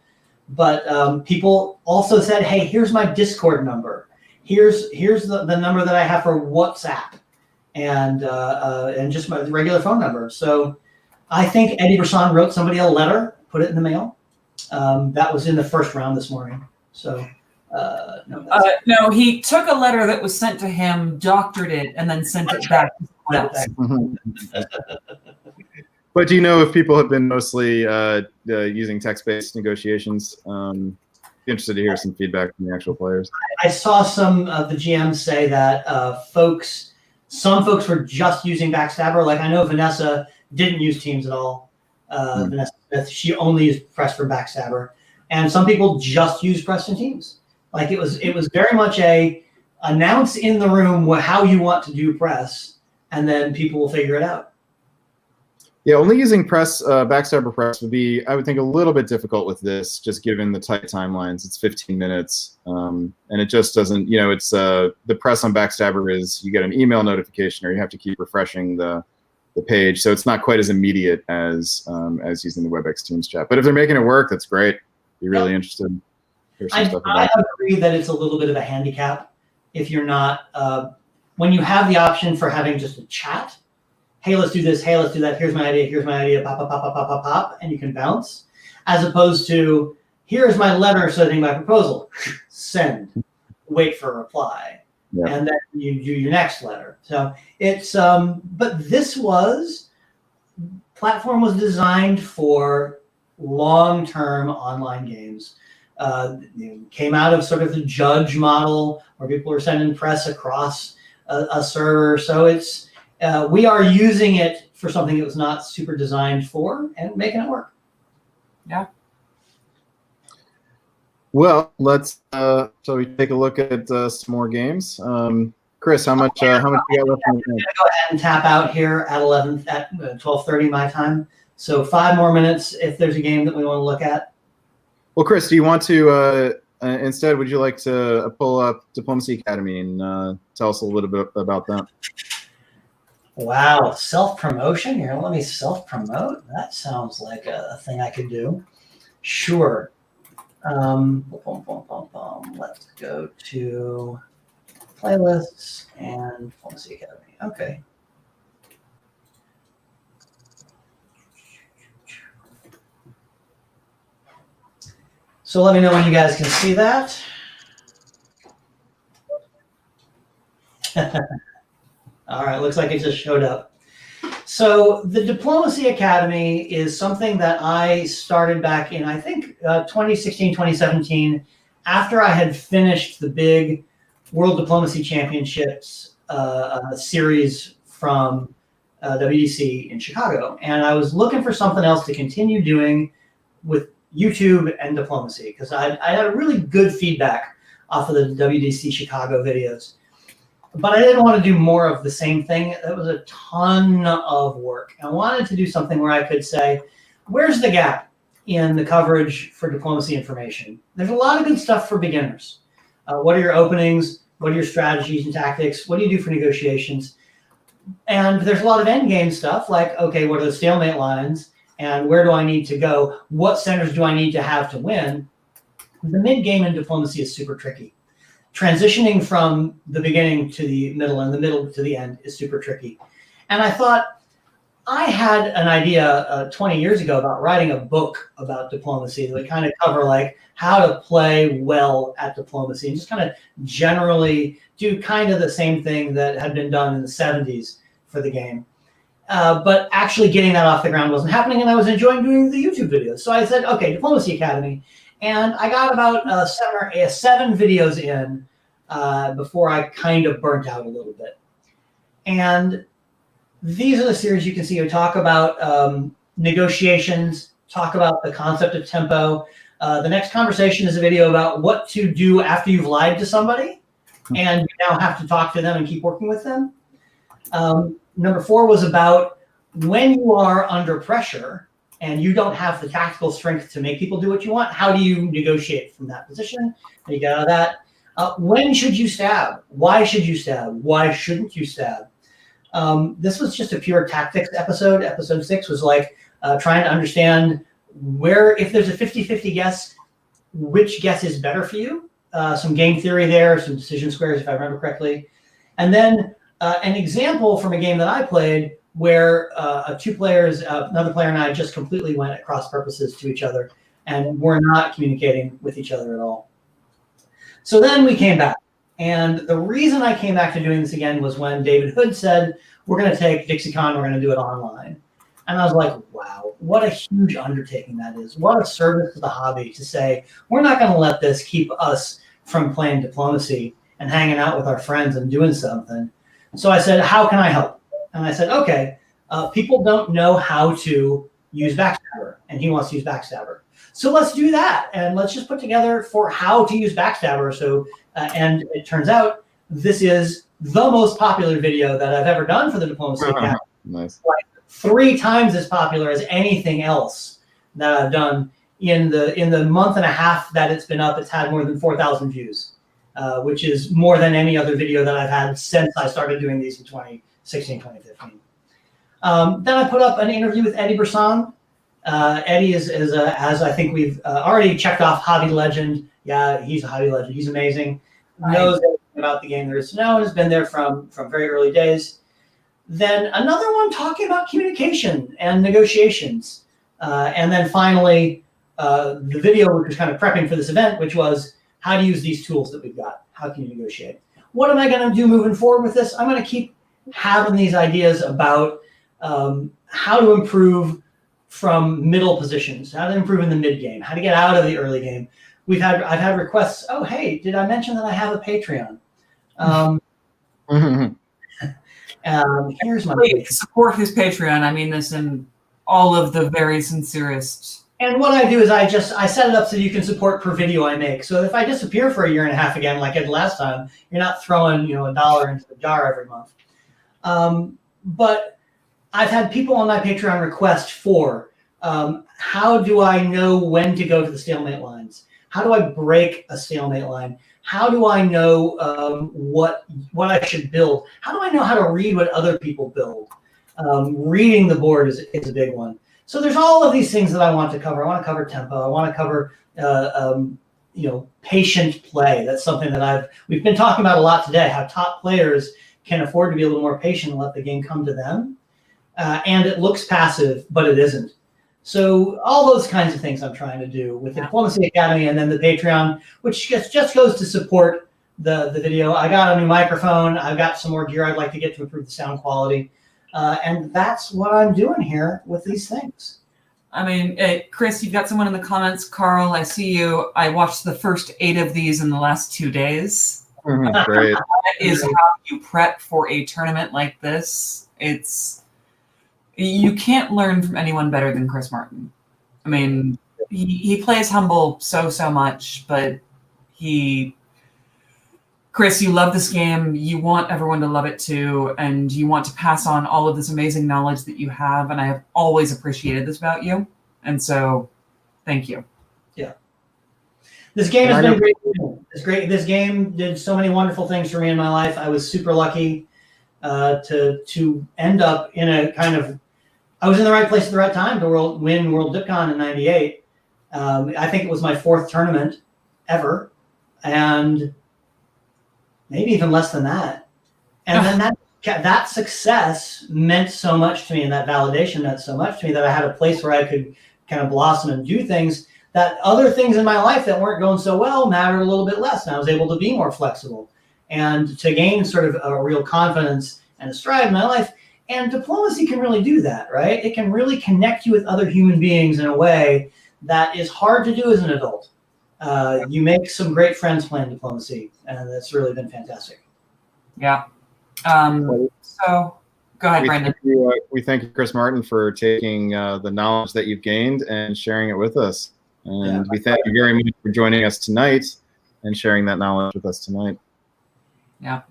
But people also said, hey, here's my Discord number. Here's the number that I have for WhatsApp, and just my regular phone number. So I think Eddie Brisson wrote somebody a letter, put it in the mail. That was in the first round this morning. So no, he took a letter that was sent to him, doctored it, and then sent it back to someone else. But do you know if people have been mostly using text-based negotiations? Be interested to hear some feedback from the actual players. I saw some of the GMs say that some folks were just using Backstabber. Like I know Vanessa didn't use Teams at all. Vanessa Smith, she only used Press for Backstabber, and some people just used Press and Teams. Like it was very much a announce in the room how you want to do Press, and then people will figure it out. Yeah, only using Backstabber Press would be, I would think, a little bit difficult with this, just given the tight timelines. It's 15 minutes, and it just doesn't, it's the Press on Backstabber is you get an email notification or you have to keep refreshing the page, so it's not quite as immediate as using the WebEx Teams chat. But if they're making it work, that's great. Be really interested. I agree that it's a little bit of a handicap if you're not when you have the option for having just a chat. Hey, let's do this. Hey, let's do that. Here's my idea. Here's my idea. Pop, pop, pop, pop, pop, pop, pop, and you can bounce. As opposed to, here's my letter sending my proposal. Send. Wait for a reply, and then you do your next letter. So it's but this platform was designed for long-term online games. It came out of sort of the Judge model where people are sending Press across a server. So it's we are using it for something it was not super designed for and making it work. Yeah. Well, let's so we take a look at some more games. Chris, how much you got left in the game? I'm gonna go ahead and tap out here at 12:30 my time. So 5 more minutes if there's a game that we want to look at. Well, Chris, do you want to instead? Would you like to pull up Diplomacy Academy and tell us a little bit about that? Wow, self-promotion? You're gonna let me self-promote? That sounds like a thing I could do. Sure. Let's go to playlists and Diplomacy Academy. Okay. So let me know when you guys can see that. All right, looks like it just showed up. So the Diplomacy Academy is something that I started back in, I think, 2016, 2017, after I had finished the big World Diplomacy Championships series from WDC in Chicago. And I was looking for something else to continue doing with YouTube and diplomacy, because I had a really good feedback off of the WDC Chicago videos. But I didn't want to do more of the same thing. That was a ton of work. I wanted to do something where I could say, where's the gap in the coverage for diplomacy information? There's a lot of good stuff for beginners. What are your openings? What are your strategies and tactics? What do you do for negotiations? And there's a lot of endgame stuff like, okay, what are the stalemate lines? And where do I need to go? What centers do I need to have to win? The mid-game in diplomacy is super tricky. Transitioning from the beginning to the middle and the middle to the end is super tricky. And I thought I had an idea 20 years ago about writing a book about diplomacy that would kind of cover like how to play well at diplomacy and just kind of generally do kind of the same thing that had been done in the 70s for the game. But actually getting that off the ground wasn't happening, and I was enjoying doing the YouTube videos. So I said, okay, Diplomacy Academy. And I got about 7 videos in before I kind of burnt out a little bit. And these are the series you can see. We talk about negotiations, talk about the concept of tempo. The next conversation is a video about what to do after you've lied to somebody and you now have to talk to them and keep working with them. Number 4 was about when you are under pressure and you don't have the tactical strength to make people do what you want, how do you negotiate from that position? And you get out of that. When should you stab? Why should you stab? Why shouldn't you stab? This was just a pure tactics episode. Episode 6 was like trying to understand where, if there's a 50-50 guess, which guess is better for you. Some game theory there, some decision squares, if I remember correctly. And then an example from a game that I played where 2 players, another player and I just completely went at cross purposes to each other and were not communicating with each other at all. So then we came back. And the reason I came back to doing this again was when David Hood said, we're going to take DixieCon, we're going to do it online. And I was like, wow, what a huge undertaking that is. What a service to the hobby to say, we're not going to let this keep us from playing diplomacy and hanging out with our friends and doing something. So I said, how can I help? And I said, okay, people don't know how to use Backstabber, and he wants to use Backstabber. So let's do that, and let's just put together for how to use Backstabber. So, and it turns out this is the most popular video that I've ever done for the Diplomacy Academy. Nice. Like 3 times as popular as anything else that I've done. In the month and a half that it's been up, it's had more than 4,000 views, which is more than any other video that I've had since I started doing these in 2016, 2015. Then I put up an interview with Eddie Brisson. Eddie is as I think we've already checked off, hobby legend. Yeah, he's a hobby legend. He's amazing. Knows everything about the game there is to know, and has been there from very early days. Then another one talking about communication and negotiations. And then finally, the video which was kind of prepping for this event, which was how to use these tools that we've got. How can you negotiate? What am I going to do moving forward with this? I'm going to keep having these ideas about how to improve from middle positions, how to improve in the mid game, how to get out of the early game. I've had requests. Oh, hey, did I mention that I have a Patreon? Here's my Patreon. Support his Patreon. I mean this in all of the very sincerest. And what I do is I set it up so you can support per video I make. So if I disappear for a year and a half again, like I did last time, you're not throwing $1 into the jar every month. But I've had people on my Patreon request for how do I know when to go to the stalemate lines? How do I break a stalemate line? How do I know what I should build? How do I know how to read what other people build? Reading the board is a big one. So there's all of these things that I want to cover. I want to cover tempo. I want to cover patient play. That's something that we've been talking about a lot today. How top players can afford to be a little more patient and let the game come to them. And it looks passive, but it isn't. So all those kinds of things I'm trying to do with the Diplomacy Academy, and then the Patreon, which just goes to support the video. I got a new microphone. I've got some more gear I'd like to get to improve the sound quality. And that's what I'm doing here with these things. I mean, Chris, you've got someone in the comments. Carl, I see you. I watched the first 8 of these in the last 2 days. Great. That is how you prep for a tournament like this. You can't learn from anyone better than Chris Martin. I mean, he plays humble so much, but Chris, you love this game. You want everyone to love it too, and you want to pass on all of this amazing knowledge that you have, and I have always appreciated this about you. And so, thank you. Yeah. This game has been great. It's great. This game did so many wonderful things for me in my life. I was super lucky to end up in a kind of, I was in the right place at the right time to win World DipCon in '98. I think it was my 4th tournament ever, and maybe even less than that. And then that success meant so much to me, and that validation meant so much to me, that I had a place where I could kind of blossom and do things that other things in my life that weren't going so well mattered a little bit less. And I was able to be more flexible and to gain sort of a real confidence and a stride in my life. And diplomacy can really do that, right? It can really connect you with other human beings in a way that is hard to do as an adult. You make some great friends playing diplomacy, and that's really been fantastic. Yeah. So go ahead, Brandon. We thank you, Chris Martin, for taking the knowledge that you've gained and sharing it with us. And we thank you very much for joining us tonight and sharing that knowledge with us tonight. Yeah.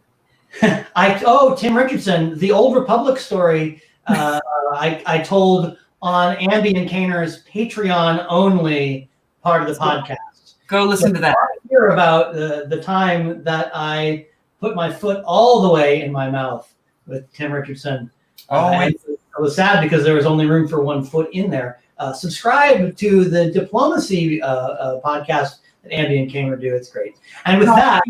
Tim Richardson, the Old Republic story, I told on Ambi and Kaner's Patreon only part of the podcast. Go listen to that. Hear about the time that I put my foot all the way in my mouth with Tim Richardson. I was sad because there was only room for 1 foot in there. Subscribe to the Diplomacy podcast that Ambi and Kaner do. It's great. And with that,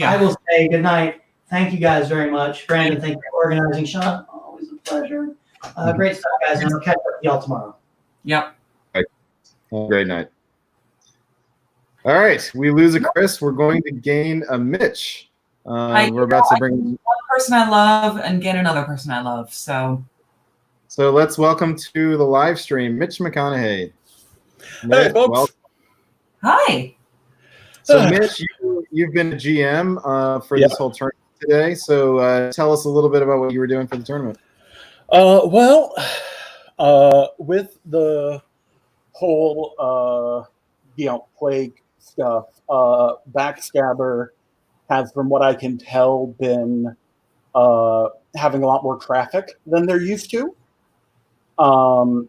I will say good night. Thank you guys very much. Brandon, thank you for organizing. Sean, always a pleasure. Great stuff, guys. And I'll catch up with y'all tomorrow. Yep. Have a great night. All right. We lose a Chris. We're going to gain a Mitch. We're about to bring one person I love and gain another person I love. So So let's welcome to the live stream, Mitch McConaughey. Mitch, Hey, folks. welcome. Hi. So Mitch, you've been a GM for this whole tournament today. So tell us a little bit about what you were doing for the tournament. With the whole plague stuff, Backstabber has, from what I can tell, been having a lot more traffic than they're used to.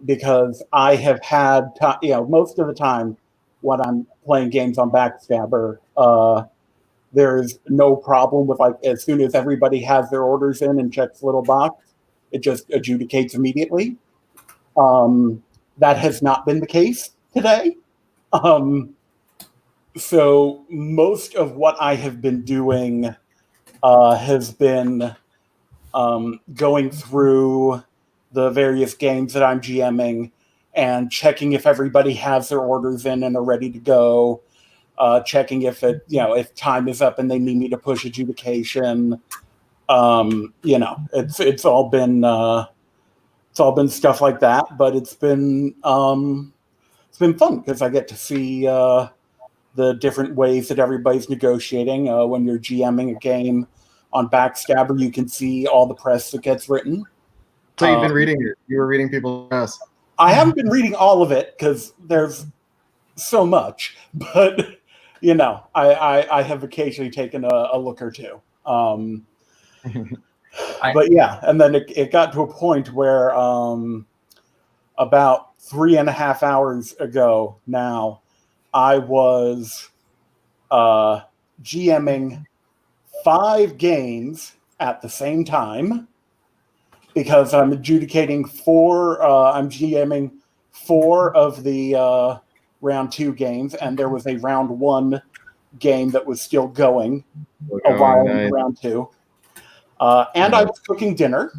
Because I have had, most of the time when I'm playing games on Backstabber, there's no problem with, like, as soon as everybody has their orders in and checks the little box, it just adjudicates immediately. That has not been the case today. So most of what I have been doing has been going through the various games that I'm GMing and checking if everybody has their orders in and are ready to go. Checking if if time is up and they need me to push adjudication. It's all been stuff like that, but it's been fun because I get to see the different ways that everybody's negotiating. When you're GMing a game on Backstabber, you can see all the press that gets written. So you've been reading it. You were reading people's press. I haven't been reading all of it because there's so much, but I have occasionally taken a look or two. But yeah, and then it got to a point where about 3.5 hours ago now, I was GMing 5 games at the same time because I'm adjudicating 4. I'm GMing 4 of the round 2 games, and there was a round 1 game that was still going a while in round 2. And I was cooking dinner,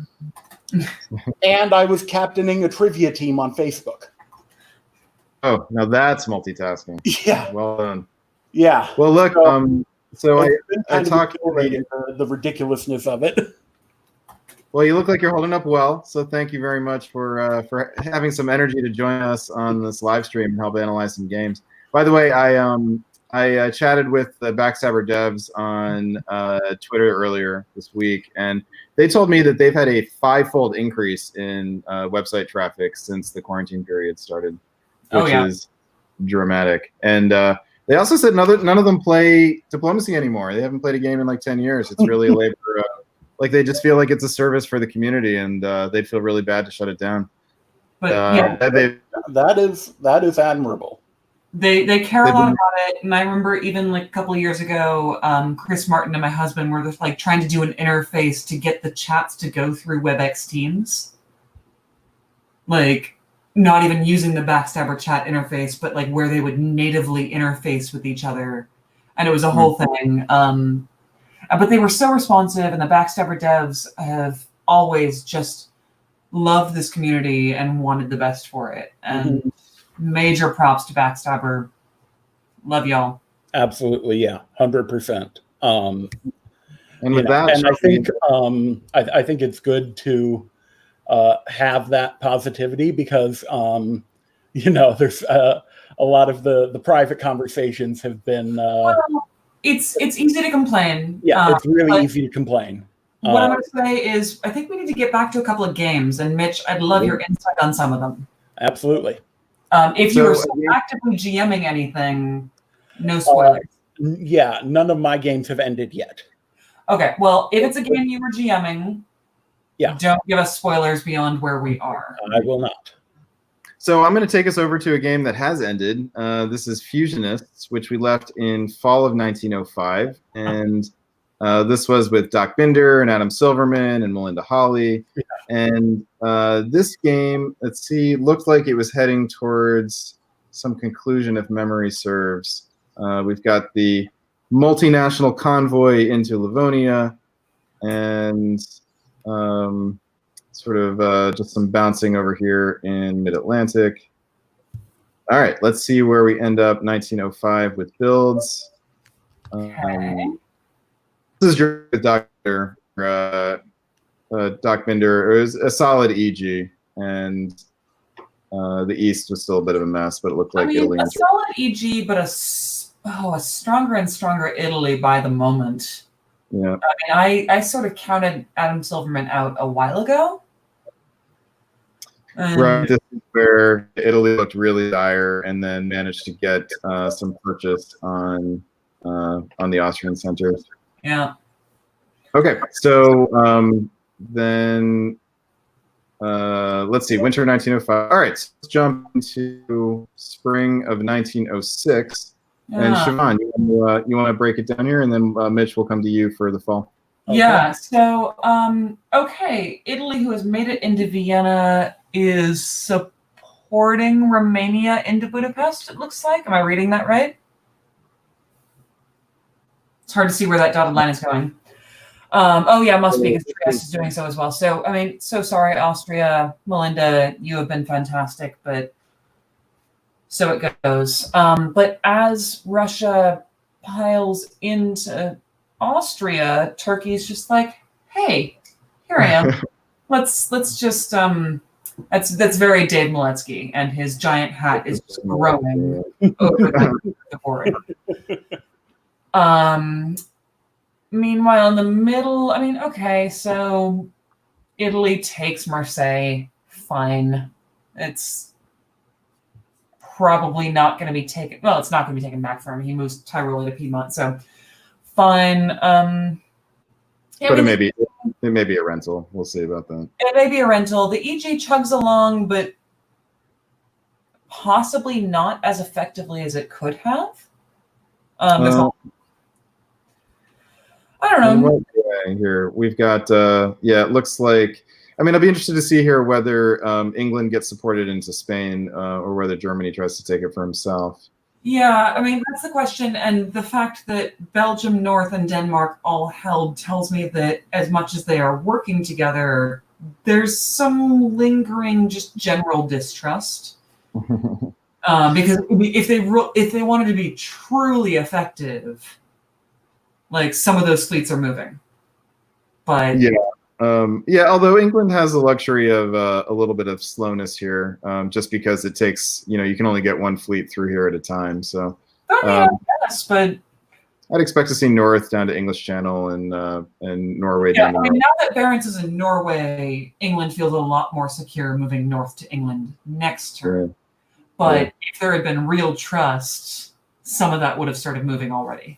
and I was captaining a trivia team on Facebook. Oh, now that's multitasking. Yeah. Well done. Yeah. Well, look. So I talked the ridiculousness of it. Well, you look like you're holding up well. So thank you very much for having some energy to join us on this live stream and help analyze some games. By the way, I chatted with the Backstabber devs on Twitter earlier this week, and they told me that they've had a 5-fold increase in website traffic since the quarantine period started, which is dramatic. And they also said none of them play Diplomacy anymore. They haven't played a game in like 10 years. It's really a labor. Like they just feel like it's a service for the community, and they'd feel really bad to shut it down. But that is admirable. They care a lot about it, and I remember even like a couple of years ago, Chris Martin and my husband were just like trying to do an interface to get the chats to go through WebEx Teams, like not even using the Backstabber chat interface, but like where they would natively interface with each other, and it was a whole thing. But they were so responsive, and the Backstabber devs have always just loved this community and wanted the best for it. And major props to Backstabber. Love y'all. Absolutely, yeah, 100%. And with that, and I think it's good to have that positivity because there's a lot of the private conversations have been. It's easy to complain. Yeah, it's really easy to complain. What I'm going to say is, I think we need to get back to a couple of games, and Mitch, I'd love your insight on some of them. Absolutely. If you were actively GMing anything, no spoilers. Yeah, none of my games have ended yet. Okay, well, if it's a game you were GMing, don't give us spoilers beyond where we are. I will not. So I'm going to take us over to a game that has ended. This is Fusionists, which we left in fall of 1905. And this was with Doc Binder and Adam Silverman and Melinda Hawley. Yeah. And this game, let's see, looked like it was heading towards some conclusion, if memory serves. We've got the multinational convoy into Livonia and sort of just some bouncing over here in mid-Atlantic. All right, let's see where we end up 1905 with builds. This is with Doc Binder. It was a solid EG. and the East was still a bit of a mess, but it looked like I mean, Italy. a solid EG, but a stronger and stronger Italy by the moment. Yeah. I mean, I sort of counted Adam Silverman out a while ago. Right. This is where Italy looked really dire, and then managed to get some purchase on the Austrian centers. Yeah. Okay, so then let's see, winter 1905. All right, so let's jump into spring of 1906. And Siobhan, you want to break it down here, and then Mitch will come to you for the fall. Okay. Yeah. So, okay, Italy, who has made it into Vienna, is supporting Romania into Budapest. It looks like. Am I reading that right? It's hard to see where that dotted line is going. Oh yeah, must be because Trieste is doing so as well. So I mean, so sorry, Austria, Melinda, you have been fantastic, but so it goes. But as Russia piles into Austria, Turkey's just like, hey, here I am. let's just that's very Dave Miletsky, and his giant hat is just growing over the board. Meanwhile, in the middle, I mean, okay, so Italy takes Marseille. Fine. It's probably not going to be taken. Well, it's not going to be taken back from him. He moves Tyrol to Piedmont, so fine. Yeah, but it may be a rental. We'll see about that. It may be a rental. The EG chugs along, but possibly not as effectively as it could have. I don't know. Here we've got it looks like, I mean, I'll be interested to see here whether England gets supported into Spain or whether Germany tries to take it for himself. Yeah, I mean, that's the question. And the fact that Belgium, North, and Denmark all held tells me that as much as they are working together, there's some lingering just general distrust. Because if they wanted to be truly effective, like some of those fleets are moving. But although England has the luxury of a little bit of slowness here, just because it takes, you can only get one fleet through here at a time. So, yes, but I'd expect to see north down to English Channel and Norway. Yeah, I mean, now that Barents is in Norway, England feels a lot more secure moving north to England next turn. Right. But if there had been real trust, some of that would have started moving already.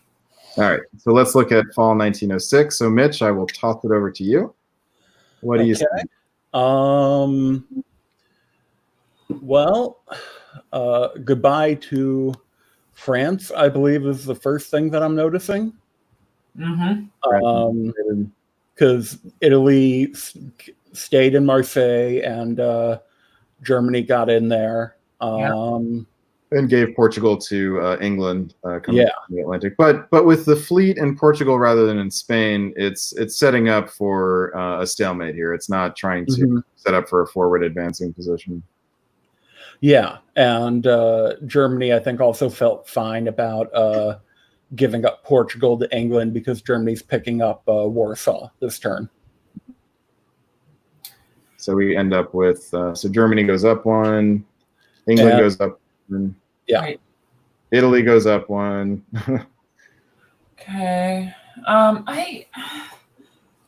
All right, so let's look at fall 1906. So, Mitch, I will toss it over to you. What do you think? Well, goodbye to France, I believe, is the first thing that I'm noticing. Because Italy stayed in Marseille and Germany got in there. And gave Portugal to England coming from the Atlantic. But with the fleet in Portugal rather than in Spain, it's setting up for a stalemate here. It's not trying to set up for a forward advancing position. Yeah, and Germany, I think, also felt fine about giving up Portugal to England because Germany's picking up Warsaw this turn. So we end up with, so Germany goes up one, England goes up one. Yeah. Right. Italy goes up one. Okay.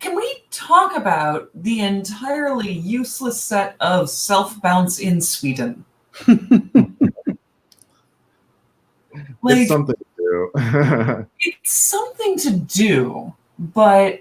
Can we talk about the entirely useless set of self-bounce in Sweden? It's something to do. It's something to do, but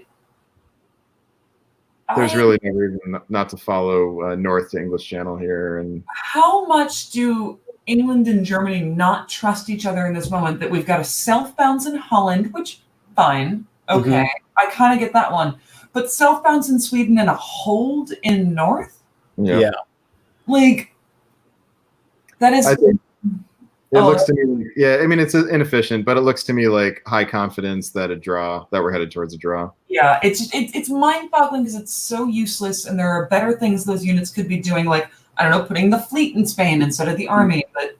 there's really no reason not to follow north to English Channel here. And how much do England and Germany not trust each other in this moment that we've got a self-bounce in Holland, which, fine, okay, I kind of get that one. But self-bounce in Sweden and a hold in North? Yeah. Like, that is... It looks to me, I mean, it's inefficient, but it looks to me like high confidence that we're headed towards a draw. Yeah, it's mind-boggling because it's so useless, and there are better things those units could be doing, like, I don't know, putting the fleet in Spain instead of the army. But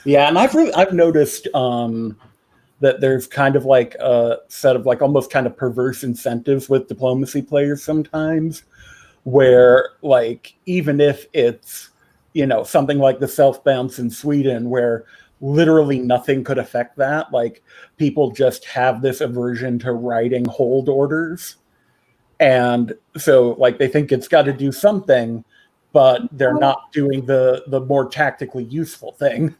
yeah, and I've noticed that there's kind of like a set of like almost kind of perverse incentives with diplomacy players sometimes, where like even if it's something like the self bounce in Sweden where literally nothing could affect that, like people just have this aversion to writing hold orders, and so like they think it's got to do something, but they're not doing the more tactically useful thing.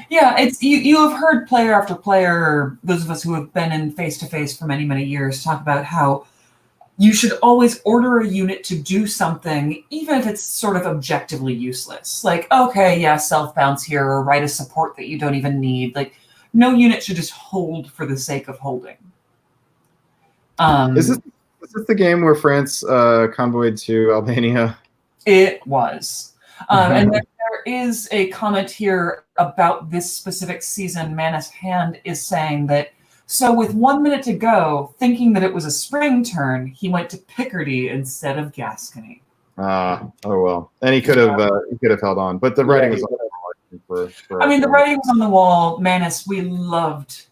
Yeah, it's you have heard player after player, those of us who have been in face-to-face for many, many years, talk about how you should always order a unit to do something, even if it's sort of objectively useless. Like, okay, yeah, self-bounce here, or write a support that you don't even need. Like, no unit should just hold for the sake of holding. Is this the game where France convoyed to Albania? It was. And there is a comment here about this specific season. Manus Hand is saying that, so with 1 minute to go, thinking that it was a spring turn, he went to Picardy instead of Gascony. Oh well. And he could have held on, but the writing was on the wall for I mean, the writing was on the wall. Manus, we loved,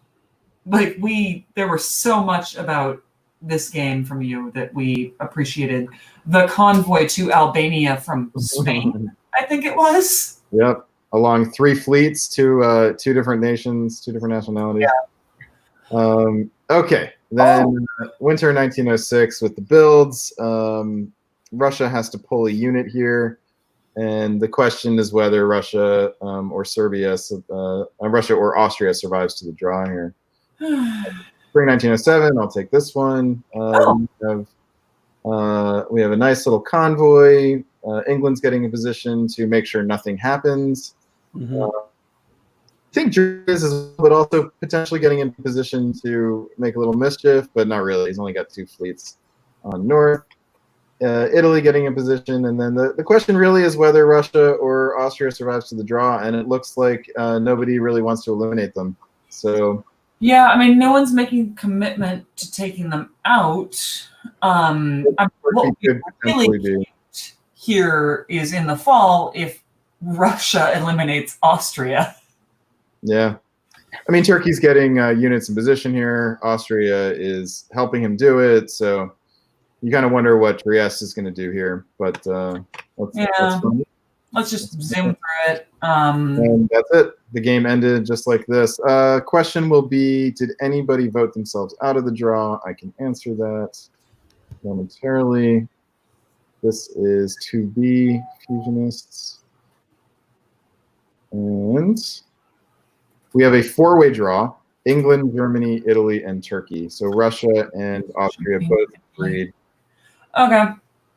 there was so much about this game from you that we appreciated. The convoy to Albania from Spain, I think it was. Yep, along 3 fleets to 2 different nations, 2 different nationalities. Yeah. Okay, then winter 1906 with the builds. Russia has to pull a unit here, and the question is whether Russia or Russia or Austria survives to the draw here. Spring 1907, I'll take this one. We have a nice little convoy. England's getting in position to make sure nothing happens. Mm-hmm. I think Dries is, but also potentially getting in position to make a little mischief, but not really. He's only got 2 fleets on north. Italy getting in position, and then the question really is whether Russia or Austria survives to the draw, and it looks like nobody really wants to eliminate them. So yeah, I mean, no one's making a commitment to taking them out. What we really cute here is in the fall if Russia eliminates Austria. Yeah. I mean, Turkey's getting units in position here. Austria is helping him do it, so you kind of wonder what Trieste is going to do here. But let's just zoom through it. And that's it. The game ended just like this. Question will be, did anybody vote themselves out of the draw? I can answer that momentarily. This is 2B Fusionists. And we have a 4-way draw. England, Germany, Italy, and Turkey. So Russia and Austria both agreed. Okay.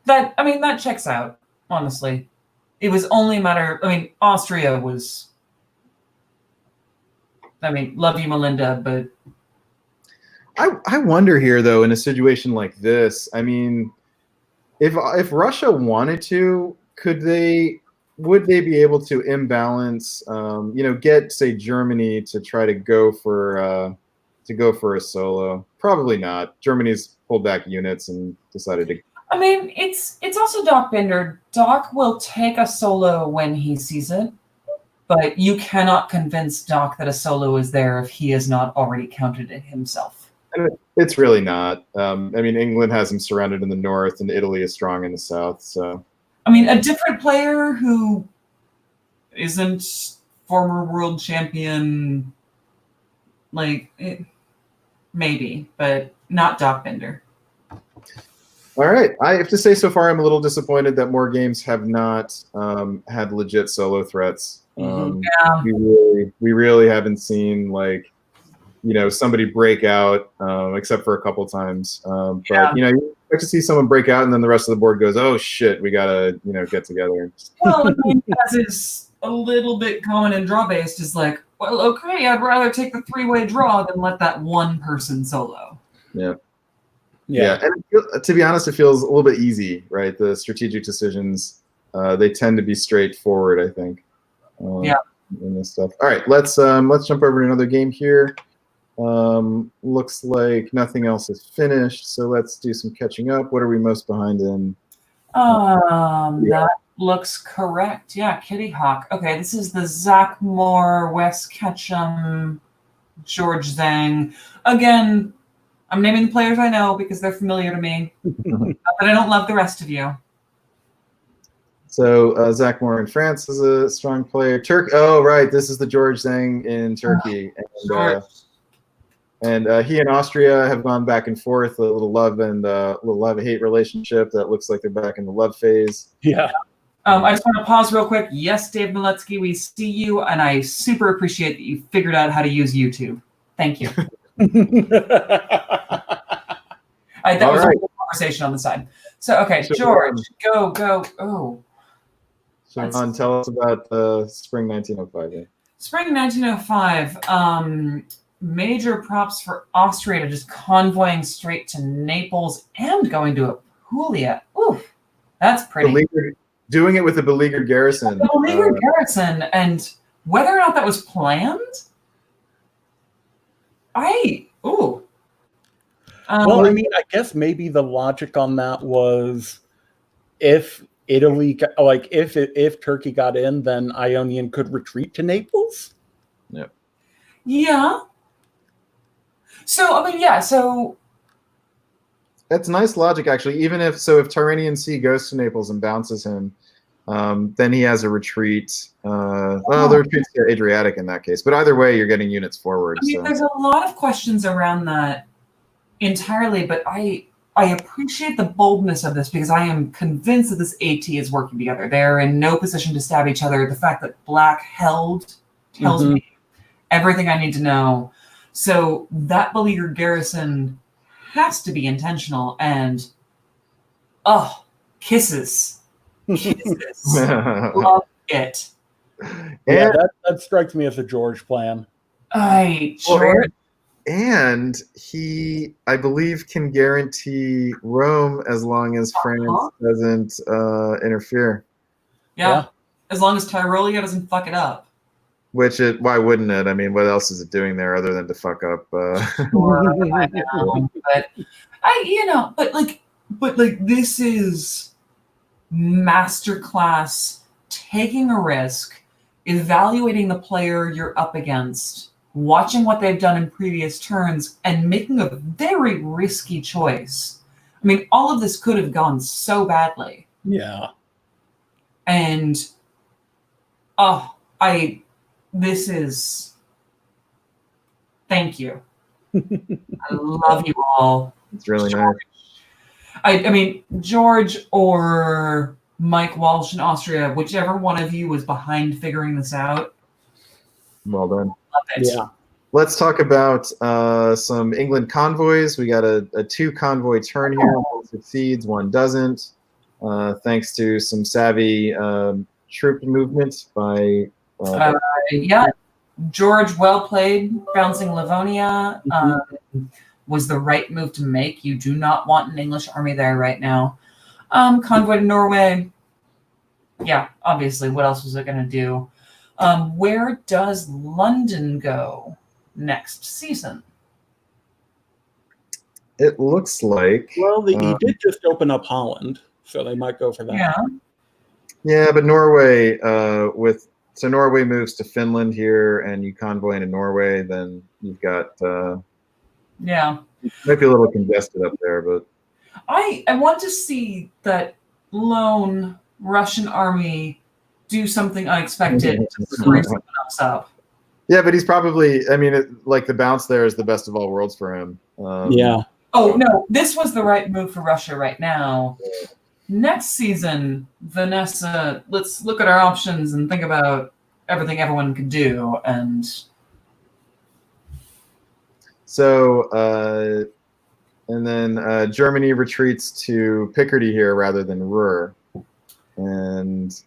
That checks out, honestly. It was only a matter, Austria was, love you, Melinda, but I wonder here, though, in a situation like this, I mean, if Russia wanted to, would they be able to imbalance, get, say, Germany to try to go for a solo? Probably not. Germany's pulled back units and decided to. It's also Doc Bender. Doc will take a solo when he sees it, but you cannot convince Doc that a solo is there if he has not already counted it himself. It's really not. England has him surrounded in the north, and Italy is strong in the south. So, a different player who isn't former world champion, maybe, but not Doc Bender. All right. I have to say, so far, I'm a little disappointed that more games have not had legit solo threats. We really haven't seen somebody break out, except for a couple times. But you expect to see someone break out, and then the rest of the board goes, "Oh shit, we gotta get together." Well, as is a little bit common and draw based, is like, well, okay, I'd rather take the 3-way draw than let that one person solo. Yeah. Yeah, and to be honest, it feels a little bit easy, right? The strategic decisions, they tend to be straightforward, I think. In this stuff. All right, let's jump over to another game here. Looks like nothing else is finished, so let's do some catching up. What are we most behind in? That looks correct. Yeah, Kitty Hawk. Okay, this is the Zach Moore, Wes Ketchum, George Zhang. Again, I'm naming the players I know because they're familiar to me. But I don't love the rest of you. So Zach Moore in France is a strong player. Oh, right. This is the George thing in Turkey. And he and Austria have gone back and forth, a little love hate relationship that looks like they're back in the love phase. Yeah. I just want to pause real quick. Yes, Dave Miletsky, we see you, and I super appreciate that you figured out how to use YouTube. Thank you. That was a whole conversation on the side. So, okay, George, go. Oh. So, tell us about Spring 1905. Yeah. Spring 1905. Major props for Austria to just convoying straight to Naples and going to Apulia. Ooh, that's pretty. Doing it with a beleaguered garrison. A beleaguered garrison, and whether or not that was planned, well, I mean, I guess maybe the logic on that was if Italy, if Turkey got in, then Ionian could retreat to Naples. Yeah. Yeah. So, I mean, yeah, so... That's nice logic, actually. Even if Tyrrhenian Sea goes to Naples and bounces him, then he has a retreat. The retreat's to Adriatic in that case. But either way, you're getting units forward. I mean, there's a lot of questions around that entirely, but I appreciate the boldness of this because I am convinced that this AT is working together. They're in no position to stab each other. The fact that Black held tells me everything I need to know. So that beleaguered garrison has to be intentional, and kisses. Love it. Yeah, that strikes me as a George plan. And he, I believe, can guarantee Rome as long as France doesn't interfere. Yeah, as long as Tyrolia doesn't fuck it up. Why wouldn't it? I mean, what else is it doing there other than to fuck up? Sure, I know, but this is masterclass taking a risk, evaluating the player you're up against, watching what they've done in previous turns, and making a very risky choice. I mean, all of this could have gone so badly. Yeah. And this is, thank you. I love you all. It's really nice. I mean, George or Mike Walsh in Austria, whichever one of you was behind figuring this out. Well done. Love it. Yeah. Let's talk about some England convoys. We got a 2-convoy turn here. One succeeds, one doesn't. Thanks to some savvy troop movement by... George, well played. Bouncing Livonia was the right move to make. You do not want an English army there right now. Convoy to Norway. Yeah, obviously. What else was it going to do? Where does London go next season? It looks like... Well, he did just open up Holland, so they might go for that. Yeah. Yeah, but Norway, so Norway moves to Finland here, and you convoy into Norway, then you've got... Yeah. It might be a little congested up there, but... I want to see that lone Russian army do something unexpected to screw someone else up. Yeah, but he's probably... I mean, the bounce there is the best of all worlds for him. Yeah. Oh, no, this was the right move for Russia right now. Next season, Vanessa, let's look at our options and think about everything everyone could do. And so, and then Germany retreats to Picardy here rather than Ruhr, and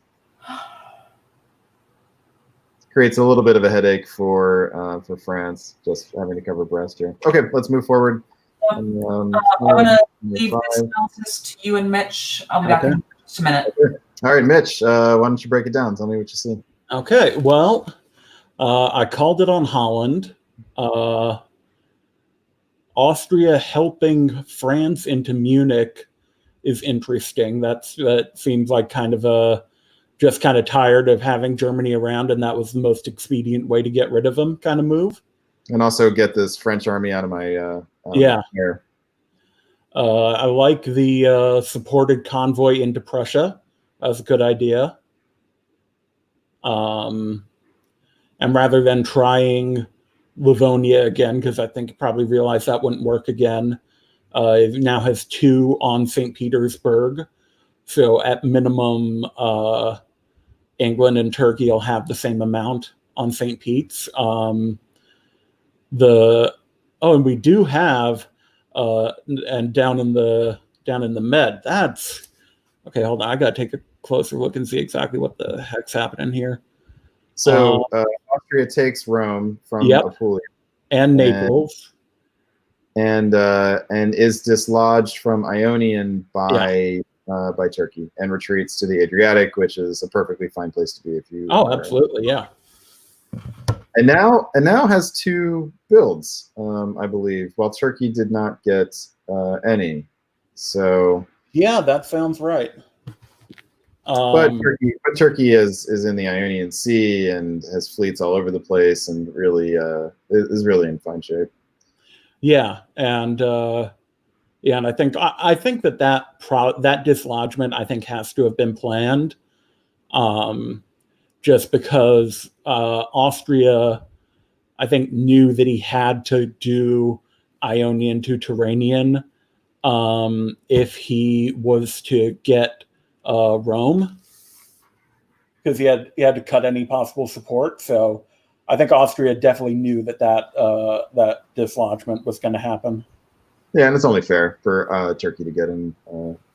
creates a little bit of a headache for France, just having to cover Brest here. Okay, let's move forward. I'm going to leave this analysis to you and Mitch. I'll be back in just a minute. Okay. All right, Mitch, why don't you break it down? Tell me what you see. Okay, well, I called it on Holland. Austria helping France into Munich is interesting. That seems like kind of just kind of tired of having Germany around, and that was the most expedient way to get rid of them kind of move. And also get this French army out of my hair. I like the supported convoy into Prussia. That was a good idea. And rather than trying Livonia again, because I think he probably realized that wouldn't work again, it now has 2 on St. Petersburg. So at minimum, England and Turkey will have the same amount on St. Pete's. And we do have, and down in the Med. That's okay. Hold on, I gotta take a closer look and see exactly what the heck's happening here. So Austria takes Rome from Apulia and Naples, and is dislodged from Ionian by Turkey and retreats to the Adriatic, which is a perfectly fine place to be if you. Oh, absolutely, yeah. And now has 2 builds, I believe, while Turkey did not get any. So yeah, that sounds right. But Turkey is in the Ionian Sea and has fleets all over the place and really is really in fine shape. Yeah, and I think that dislodgement I think has to have been planned, just because Austria I think knew that he had to do Ionian to Turanian if he was to get Rome, because he had to cut any possible support. So I think Austria definitely knew that dislodgement was going to happen. Yeah, and it's only fair for Turkey to get him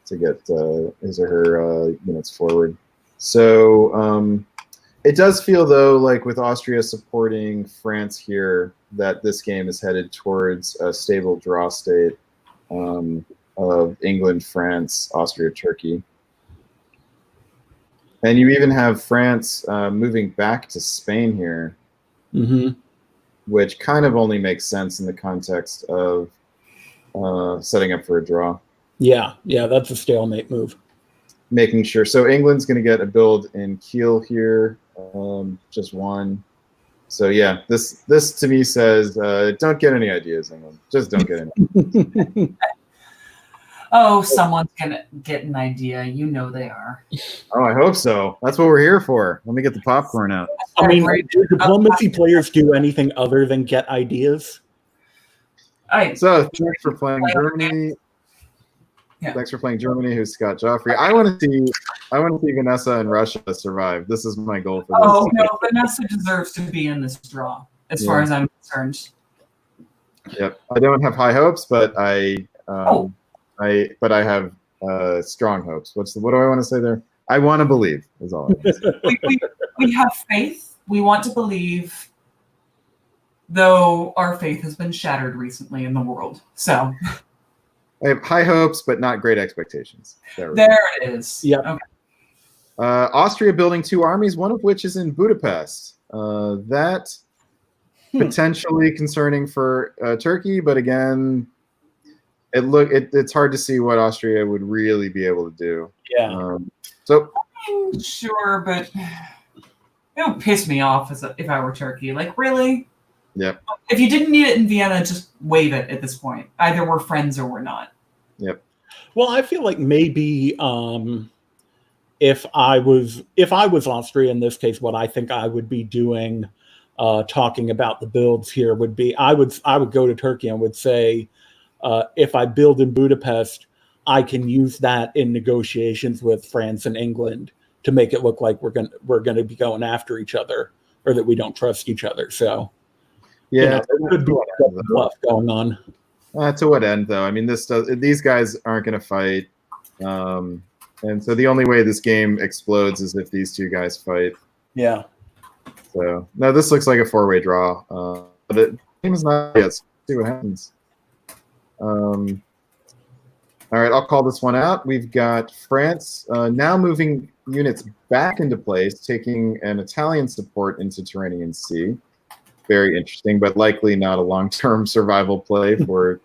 his or her units forward. So it does feel though like with Austria supporting France here that this game is headed towards a stable draw state of England, France, Austria, Turkey. And you even have France moving back to Spain here, which kind of only makes sense in the context of setting up for a draw. Yeah, that's a stalemate move. Making sure. So England's going to get a build in Kiel here, just 1. So yeah, this to me says don't get any ideas, England. Just don't get any. Oh, someone's gonna get an idea. You know they are. Oh, I hope so. That's what we're here for. Let me get the popcorn out. I mean, do diplomacy players do anything other than get ideas? So thanks for playing Germany. Yeah. Thanks for playing Germany. Who's Scott Joffrey? I want to see Vanessa and Russia survive. This is my goal for this. Oh no, Vanessa deserves to be in this draw, as far as I'm concerned. Yep, I don't have high hopes, but I have strong hopes. What do I want to say there? I want to believe is all. We have faith. We want to believe, though our faith has been shattered recently in the world. So I have high hopes, but not great expectations. There it is. Yeah. Okay. Austria building 2 armies, one of which is in Budapest. That potentially concerning for Turkey, but again, it's hard to see what Austria would really be able to do. Yeah. Sure, but it would piss me off if I were Turkey. Like, really? Yep. If you didn't need it in Vienna, just waive it at this point. Either we're friends or we're not. Yep. Well, I feel like maybe if I was Austria in this case, what I think I would be doing, talking about the builds here, would be I would go to Turkey and would say, if I build in Budapest, I can use that in negotiations with France and England to make it look like we're going to be going after each other, or that we don't trust each other. So yeah, there could be bluff going on. To what end, though? I mean, these guys aren't going to fight, and so the only way this game explodes is if these 2 guys fight. Yeah. So no, this looks like a 4-way draw. But the game is not yet. So let's see what happens. All right, I'll call this one out. We've got France now moving units back into place, taking an Italian support into Tyrrhenian Sea. Very interesting, but likely not a long-term survival play for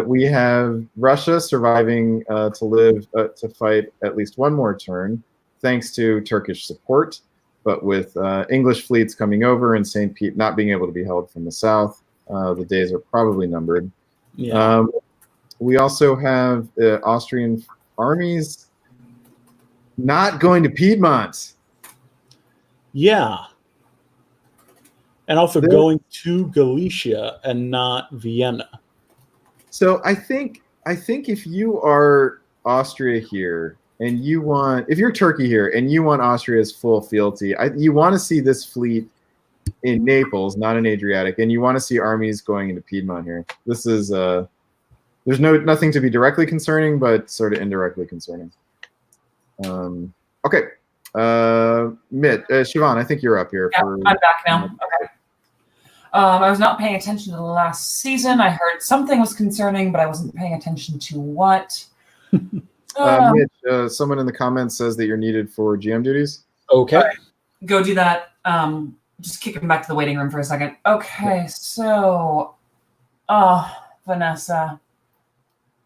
we have Russia surviving to fight at least 1 more turn, thanks to Turkish support, but with English fleets coming over and St. Pete not being able to be held from the south, the days are probably numbered. Yeah. We also have Austrian armies Not going to Piedmont. Yeah. And also There- going to Galicia and not Vienna. So I think if you are Austria here and if you're Turkey here and you want Austria's full fealty, you want to see this fleet in Naples, not in Adriatic, and you want to see armies going into Piedmont here. This is there's nothing to be directly concerning, but sort of indirectly concerning. Okay, Siobhan, I think you're up here. Yeah, I'm back now. Okay. I was not paying attention to the last season. I heard something was concerning, but I wasn't paying attention to what. Mitch, someone in the comments says that you're needed for GM duties. Okay. Right. Go do that. Just kick him back to the waiting room for a second. Okay, so, Vanessa,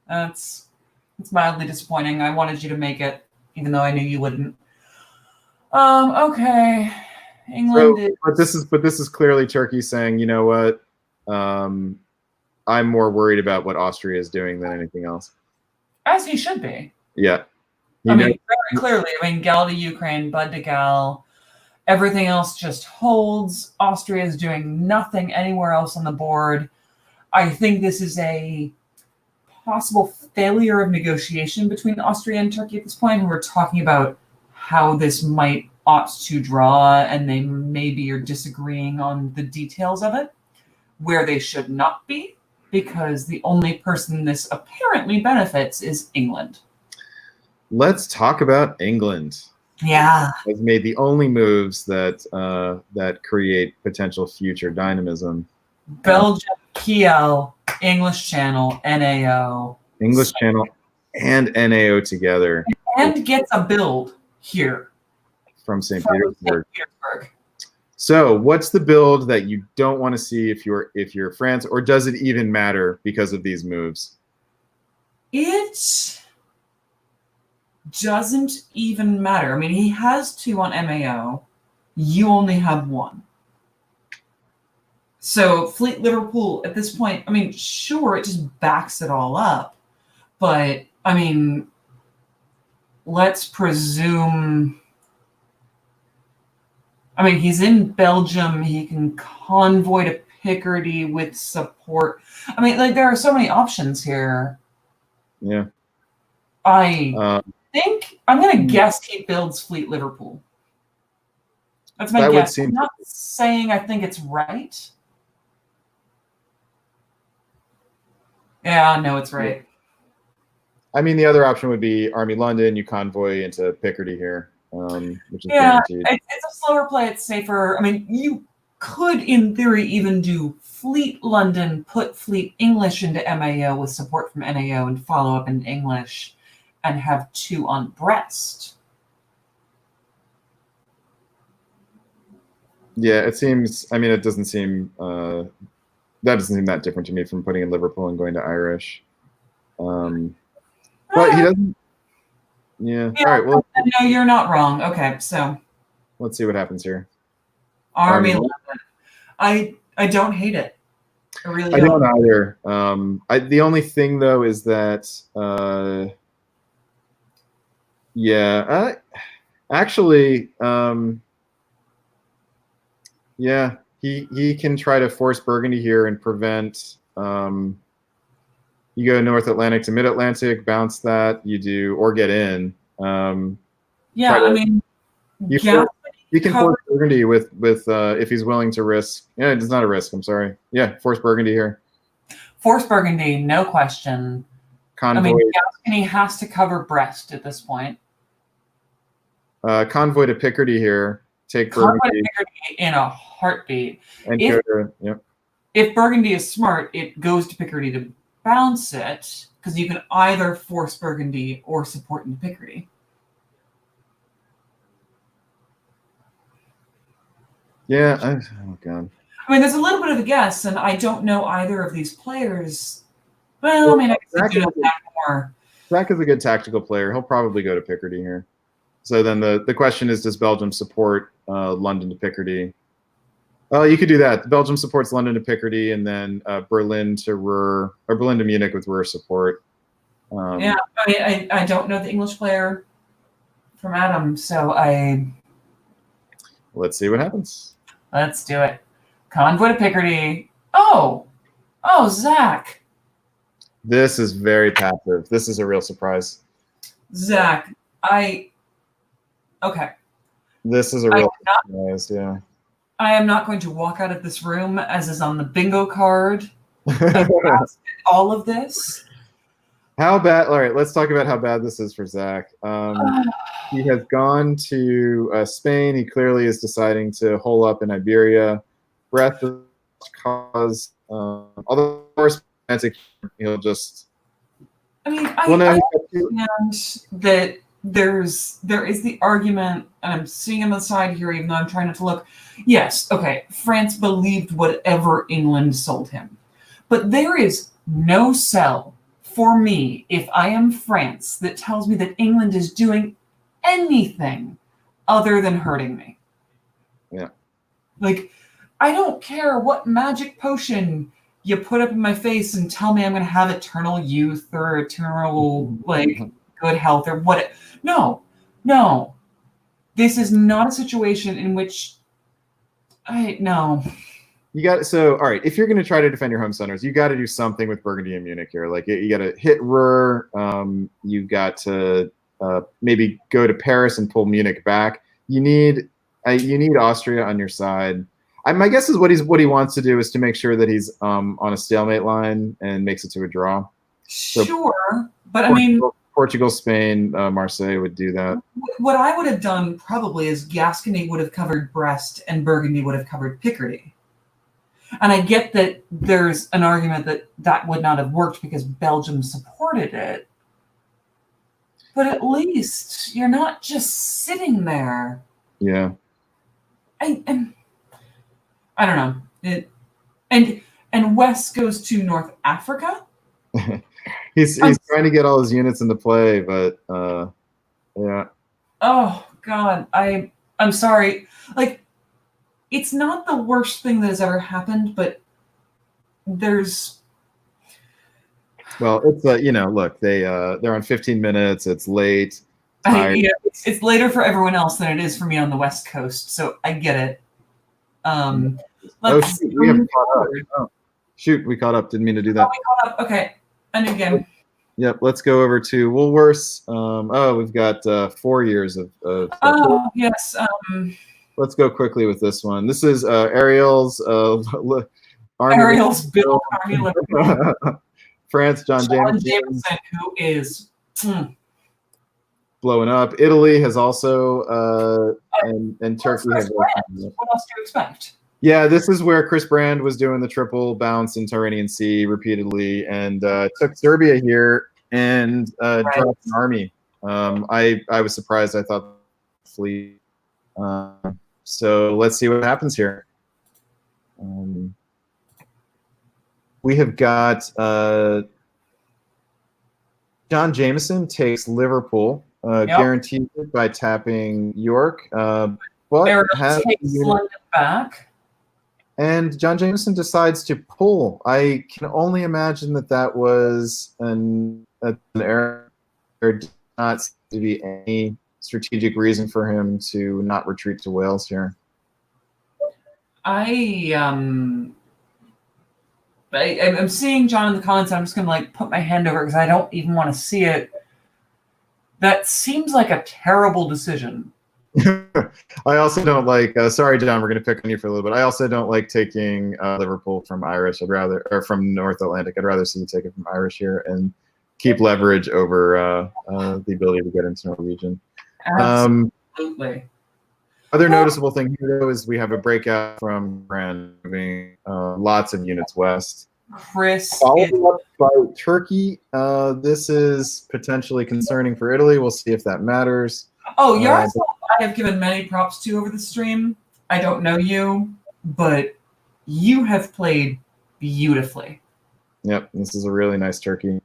it's mildly disappointing. I wanted you to make it, even though I knew you wouldn't. Okay. England but this is clearly Turkey saying, you know what, I'm more worried about what Austria is doing than anything else. As he should be. Yeah. Very clearly. I mean, Gal to Ukraine, Bud to Gal. Everything else just holds. Austria is doing nothing anywhere else on the board. I think this is a possible failure of negotiation between Austria and Turkey at this point. And we're talking about how this might ought to draw, and they maybe are disagreeing on the details of it, where they should not be, because the only person this apparently benefits is England. Let's talk about England. Yeah. Has made the only moves that create potential future dynamism. Belgium, Kiel, English Channel, NAO. English Channel and NAO together. And gets a build here. From St. Petersburg. So, what's the build that you don't want to see if you're France, or does it even matter because of these moves? It doesn't even matter. I mean, he has 2 on MAO. You only have 1. So, Fleet Liverpool at this point, I mean, sure, it just backs it all up. But, I mean, let's presume... I mean, he's in Belgium. He can convoy to Picardy with support. I mean, like, there are so many options here. Yeah. I think I'm going to guess he builds Fleet Liverpool. That's my guess. I'm not saying I think it's right. Yeah, no, it's right. I mean, the other option would be Army London. You convoy into Picardy here. Which is guaranteed. It's a slower play. It's safer. I mean, you could, in theory, even do Fleet London, put Fleet English into MAO with support from NAO and follow up in English and have 2 on Brest. Yeah, it seems, I mean, it doesn't seem, that doesn't seem that different to me from putting in Liverpool and going to Irish. But he doesn't. Yeah. All right. Well, no, you're not wrong. Okay, so let's see what happens here. Army London. I don't hate it. I really don't. I don't either. The only thing though is that actually he can try to force Burgundy here and prevent you go North Atlantic to Mid Atlantic, bounce that, you do, or get in. I mean, you can force Burgundy with if he's willing to risk. Yeah, it's not a risk. I'm sorry. Yeah, force Burgundy here. Force Burgundy, no question. Convoy. I mean, Gascony has to cover Brest at this point. Convoy to Picardy here. Take Convoy Burgundy to Picardy in a heartbeat. And if Burgundy is smart, it goes to Picardy to bounce it, because you can either force Burgundy or support into Picardy. Yeah. Oh god. I mean, there's a little bit of a guess, and I don't know either of these players. Well, I mean, I guess I do that more. Zach is a good tactical player. He'll probably go to Picardy here. So then the question is, does Belgium support London to Picardy? You could do that. Belgium supports London to Picardy, and then Berlin to Ruhr, or Berlin to Munich with Ruhr support. I mean, I don't know the English player from Adam, so Let's see what happens. let's do it. Convoy to Picardy. Oh, Zach. This is very passive. This is a real surprise. Zach, okay. This is a real surprise, yeah. I am not going to walk out of this room as is on the bingo card. All of this. How bad? All right, let's talk about how bad this is for Zach. He has gone to Spain. He clearly is deciding to hole up in Iberia. Breath of cause. Although he'll just. I mean, I understand that there is the argument, and I'm seeing him on the side here, even though I'm trying not to look. Yes, okay, France believed whatever England sold him. But there is no sell for me, if I am France, that tells me that England is doing anything other than hurting me. Yeah. Like, I don't care what magic potion you put up in my face and tell me I'm going to have eternal youth or eternal, like, good health or what. No. This is not a situation in which no. You got so all right. If you're going to try to defend your home centers, you got to do something with Burgundy and Munich here. Like you got to hit Ruhr. You got to maybe go to Paris and pull Munich back. You need Austria on your side. My guess is what he wants to do is to make sure that he's on a stalemate line and makes it to a draw. Sure, but I mean, Portugal, Spain, Marseille would do that. What I would have done probably is Gascony would have covered Brest and Burgundy would have covered Picardy. And I get that there's an argument that would not have worked because Belgium supported it. But at least you're not just sitting there. Yeah. I don't know. And West goes to North Africa. he's trying to get all his units into play, but yeah. Oh God, I'm sorry. Like, it's not the worst thing that has ever happened, but there's. Well, it's look, they're on 15 minutes. It's late. It's later for everyone else than it is for me on the West Coast, so I get it. We have caught up. Oh, shoot, we caught up. Didn't mean to do that. Oh, we caught up. Okay, a new game. Yep, let's go over to Woolworths. We've got 4 years of. Oh yes. Let's go quickly with this one. This is Ariel's Army. Ariel's Bill Army. France, John Jameson, who is blowing up. Italy has also and Turkey has. What else do you expect? Yeah, this is where Chris Brand was doing the triple bounce in Tyrrhenian Sea repeatedly and took Serbia here and dropped an army. I was surprised. I thought fleet. So let's see what happens here. We have got John Jameson takes Liverpool, guaranteed by tapping York. But takes London back. And John Jameson decides to pull. I can only imagine that was an error. There did not seem to be any strategic reason for him to not retreat to Wales here. I'm seeing John in the comments. I'm just gonna put my hand over it because I don't even want to see it. That seems like a terrible decision. I also don't like. Sorry, John, we're going to pick on you for a little bit. I also don't like taking Liverpool from Irish. Or from North Atlantic. I'd rather see you take it from Irish here and keep leverage over the ability to get into Norwegian. Absolutely. Other noticeable thing here, though, is we have a breakout from Brand moving lots of units west. Chris. Followed up by Turkey. This is potentially concerning for Italy. We'll see if that matters. Oh, Yaroslav, I have given many props to over the stream. I don't know you, but you have played beautifully. Yep, this is a really nice Turkey.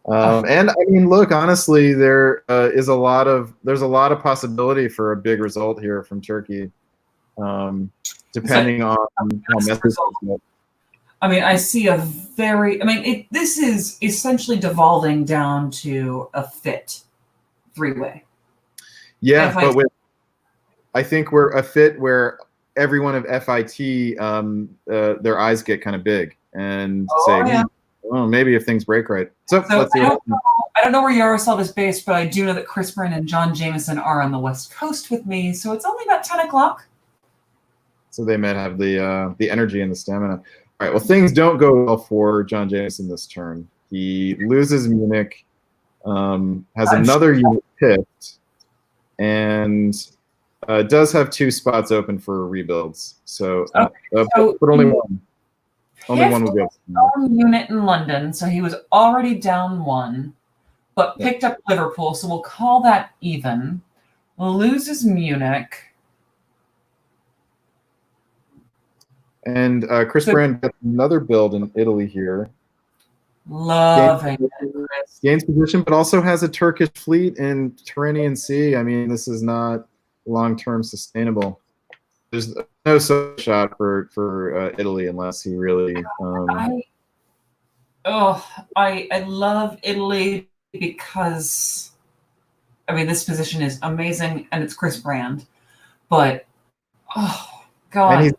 And I mean, look, honestly, there's a lot of possibility for a big result here from Turkey, depending on how messy. I mean, I see this is essentially devolving down to a fit three-way. Yeah, FIT. but with I think we're a fit where everyone of FIT, their eyes get kind of big and say, yeah. oh, maybe if things break right. So let's see. I don't know where Yaroslav is based, but I do know that Chris Brand and John Jameson are on the West Coast with me, so it's only about 10 o'clock. So they might have the energy and the stamina. All right. Well, things don't go well for John Jameson this turn. He loses Munich, has another unit picked, and does have 2 spots open for rebuilds. So, but only one. Only one will go. Own unit in London, so he was already down 1, but picked up Liverpool, so we'll call that even. Loses Munich. And Chris Brand gets another build in Italy here. Loving it. Gains position, but also has a Turkish fleet in Tyrrhenian Sea. I mean, this is not long-term sustainable. There's no shot for Italy unless he really. I love Italy because, I mean, this position is amazing and it's Chris Brand, but oh god! And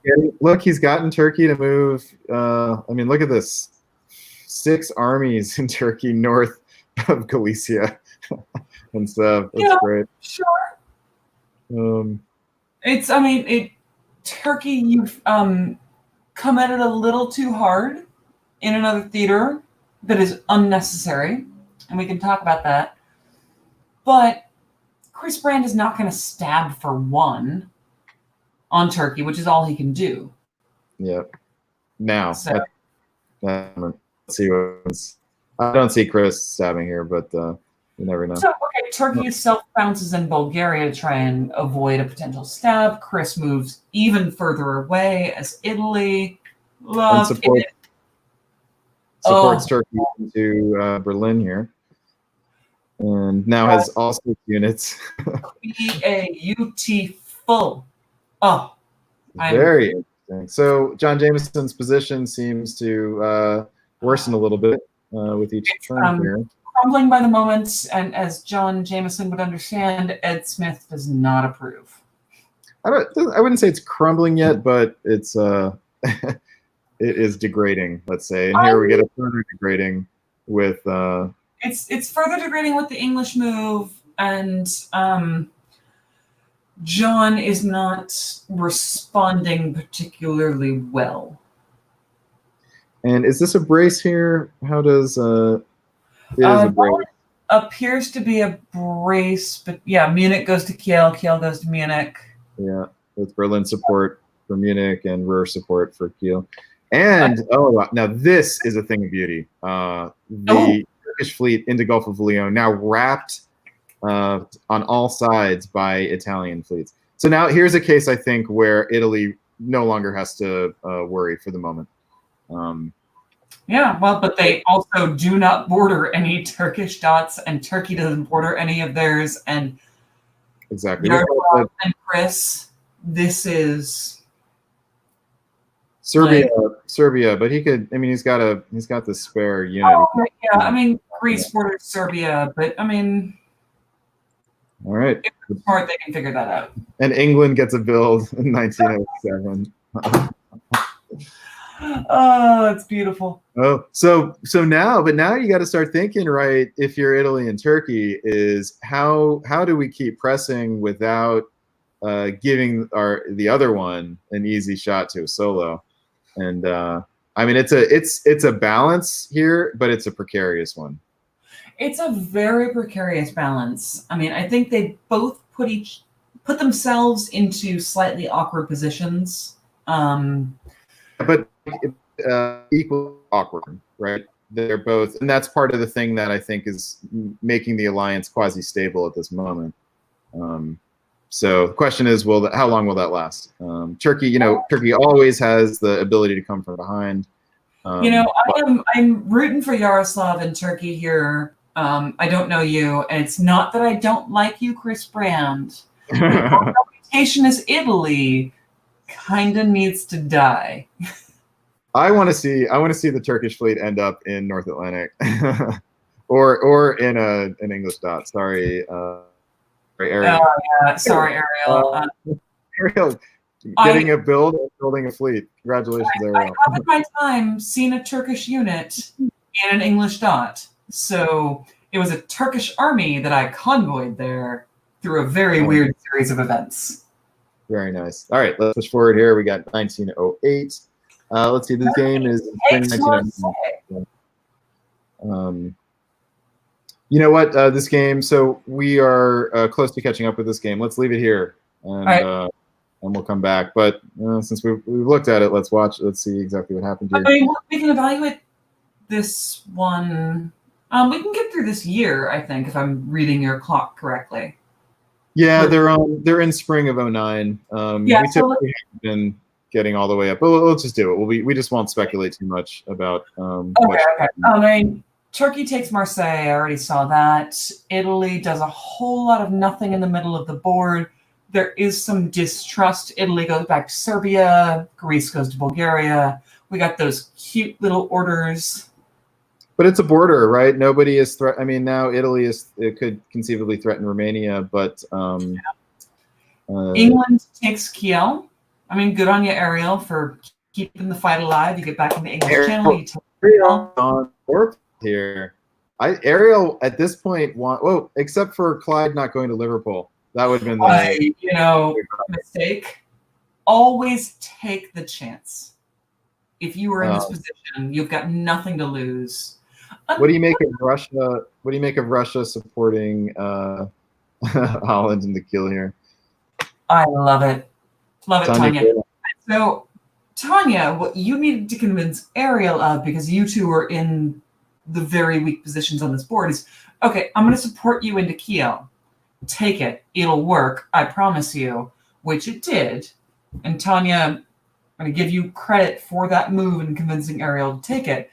he's gotten Turkey to move. I mean, look at this: 6 armies in Turkey north of Galicia and stuff. That's great. Sure. Turkey, you've come at it a little too hard in another theater that is unnecessary, and we can talk about that. But Chris Brand is not going to stab for 1 on Turkey, which is all he can do. Yep. Now, let's see what happens. I don't see Chris stabbing here, but you never know. So, okay, Turkey self-bounces in Bulgaria to try and avoid a potential stab. Chris moves even further away as Italy. Supports Turkey into Berlin here. And now has all 6 units. Beautiful. Oh, very interesting. So John Jameson's position seems to worsen a little bit with each turn here. Crumbling by the moment, and as John Jameson would understand, Ed Smith does not approve. I wouldn't say it's crumbling yet, but it's it is degrading. Let's say, and here we get a further degrading with. It's further degrading with the English move, and John is not responding particularly well. And is this a brace here? How does it is a brace? Appears to be a brace, but yeah, Munich goes to Kiel, Kiel goes to Munich. Yeah, with Berlin support for Munich and Ruhr support for Kiel. And now this is a thing of beauty. The Turkish fleet into Gulf of Lyon now wrapped on all sides by Italian fleets. So now here's a case I think where Italy no longer has to worry for the moment. Yeah, well, but they also do not border any Turkish dots, and Turkey doesn't border any of theirs. And exactly. Yaroslav and Chris, this is Serbia, but he could. I mean, he's got the spare unit. Yeah, I mean, Greece borders Serbia, but I mean, all right. If they're smart, they can figure that out. And England gets a build in 1907. Oh, it's beautiful. Oh, so now you got to start thinking, right? If you're Italy and Turkey, is how do we keep pressing without giving the other one an easy shot to a solo? And I mean, it's a balance here, but it's a precarious one. It's a very precarious balance. I mean, I think they both put themselves into slightly awkward positions. But equally awkward, right? They're both, and that's part of the thing that I think is making the alliance quasi-stable at this moment. So the question is, how long will that last? Turkey, Turkey always has the ability to come from behind. I'm rooting for Yaroslav in Turkey here. I don't know you, and it's not that I don't like you, Chris Brand. Your reputation as Italy kind of needs to die. I want to see the Turkish fleet end up in North Atlantic, or in an English dot. Sorry, Ariel. Yeah, sorry, Ariel. Ariel, getting a build and building a fleet. Congratulations, I Ariel. have in my time seen a Turkish unit in an English dot. So it was a Turkish army that I convoyed there through a very weird series of events. Very nice. All right, let's push forward here. We got 1908. Let's see, this game is spring 1909. You know what? This game, so we are close to catching up with this game. Let's leave it here, and we'll come back. But since we've looked at it, let's watch. Let's see exactly what happened here. I mean, we can evaluate this one. We can get through this year, I think, if I'm reading your clock correctly. Yeah, they're in spring of 09. Yeah, we typically haven't been getting all the way up, but let's just do it. We just won't speculate too much about. Okay. I mean, Turkey takes Marseille. I already saw that. Italy does a whole lot of nothing in the middle of the board. There is some distrust. Italy goes back to Serbia. Greece goes to Bulgaria. We got those cute little orders. But it's a border, right? Nobody is I mean, now Italy could conceivably threaten Romania, but England takes Kiel. I mean, good on you, Ariel, for keeping the fight alive. You get back in the English Channel. You take Ariel on board here. Ariel at this point except for Clyde not going to Liverpool. That would have been the mistake. Always take the chance. If you were in this position, you've got nothing to lose. What do you make of Russia? What do you make of Russia supporting Holland in the Kiel here? I love it. Love it, Tanya. Tanya. So, Tanya, what you needed to convince Ariel of, because you two are in the very weak positions on this board, is, okay, I'm going to support you into Kiel. Take it. It'll work. I promise you. Which it did. And Tanya, I'm going to give you credit for that move in convincing Ariel to take it.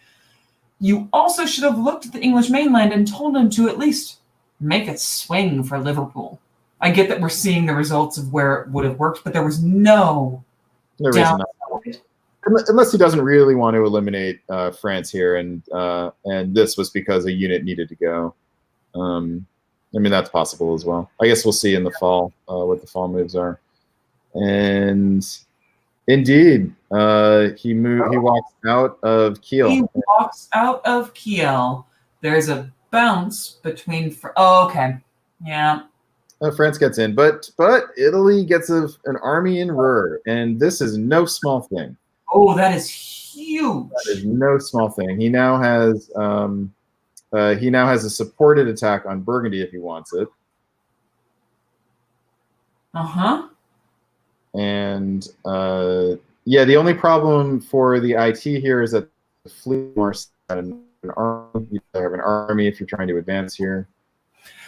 You also should have looked at the English mainland and told him to at least make a swing for Liverpool. I get that we're seeing the results of where it would have worked, but there was no reason not. Unless he doesn't really want to eliminate France here, and this was because a unit needed to go. I mean, that's possible as well. I guess we'll see in the fall what the fall moves are. And indeed, he walks out of Kiel. He walks out of Kiel. There's a bounce between. Okay, yeah. France gets in, but Italy gets an army in Ruhr, and this is no small thing. Oh, that is huge. That is no small thing. He now has a supported attack on Burgundy if he wants it. And yeah, the only problem for the IT here is that the fleet more an army. You have an army if you're trying to advance here.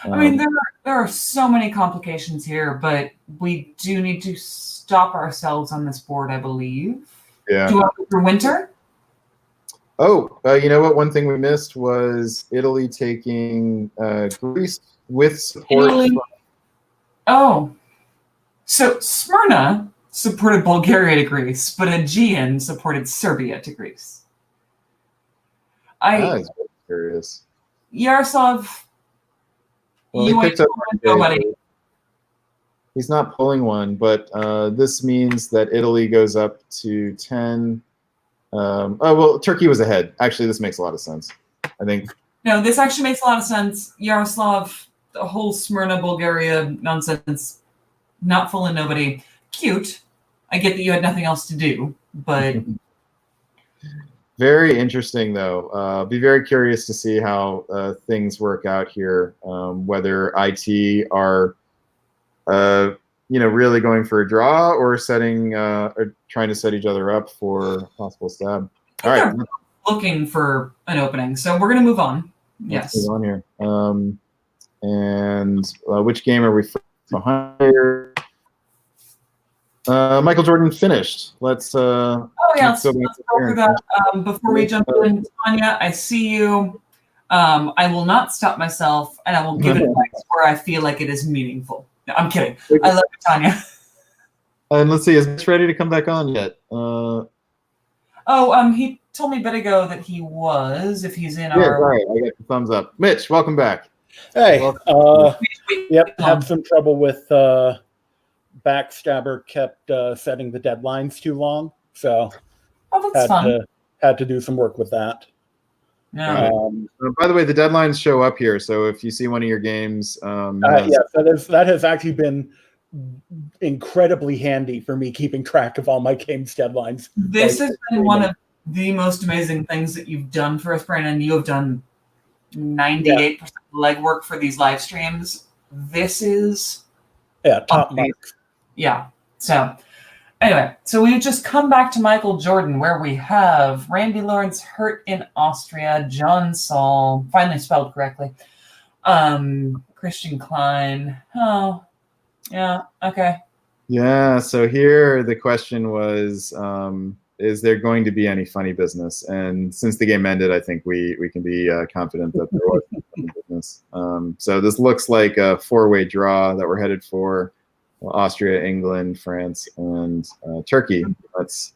I mean, there are so many complications here, but we do need to stop ourselves on this board, I believe. Yeah. Do you want to go for winter? Oh, you know what? One thing we missed was Italy taking Greece with support. So Smyrna supported Bulgaria to Greece, but Aegean supported Serbia to Greece. That is very curious. Yaroslav, you ain't nobody. He's not pulling one, but this means that Italy goes up to 10. Turkey was ahead. Actually, this makes a lot of sense, I think. No, this actually makes a lot of sense. Yaroslav, the whole Smyrna, Bulgaria nonsense, not fooling nobody. Cute. I get that you had nothing else to do, but... Very interesting, though. Be very curious to see how things work out here. Whether IT are, really going for a draw or or trying to set each other up for a possible stab. All right, looking for an opening. So we're going to move on. Yes. Let's move on here. And which game are we behind here? Michael Jordan finished. Let's go through that. Before we jump in, Tanya, I see you. I will not stop myself, and I will give advice where I feel like it is meaningful. No, I'm kidding. I love you, Tanya. And let's see, is Mitch ready to come back on yet? He told me a bit ago that he was, if he's in our... Right, I got the thumbs up. Mitch, welcome back. Hey, yep, Um, had some trouble with Backstabber kept setting the deadlines too long, so Oh, that's fun. had to do some work with that. Yeah. By the way, the deadlines show up here. So if you see one of your games, has- Yeah, that has actually been incredibly handy for me keeping track of all my games deadlines. This Like, has been one of the most amazing things that you've done for us, Brandon. You have done 98% of the legwork for these live streams. This is top amazing. marks. Yeah. So anyway, so we've just come back to Michael Jordan, where we have Randy Lawrence hurt in Austria, John Saul, finally spelled correctly, Christian Klein. Oh, yeah, okay. Yeah. So here the question was, is there going to be any funny business? And since the game ended, I think we can be confident that there was funny business. So this looks like a 4-way draw that we're headed for. Austria, England, France, and Turkey. Let's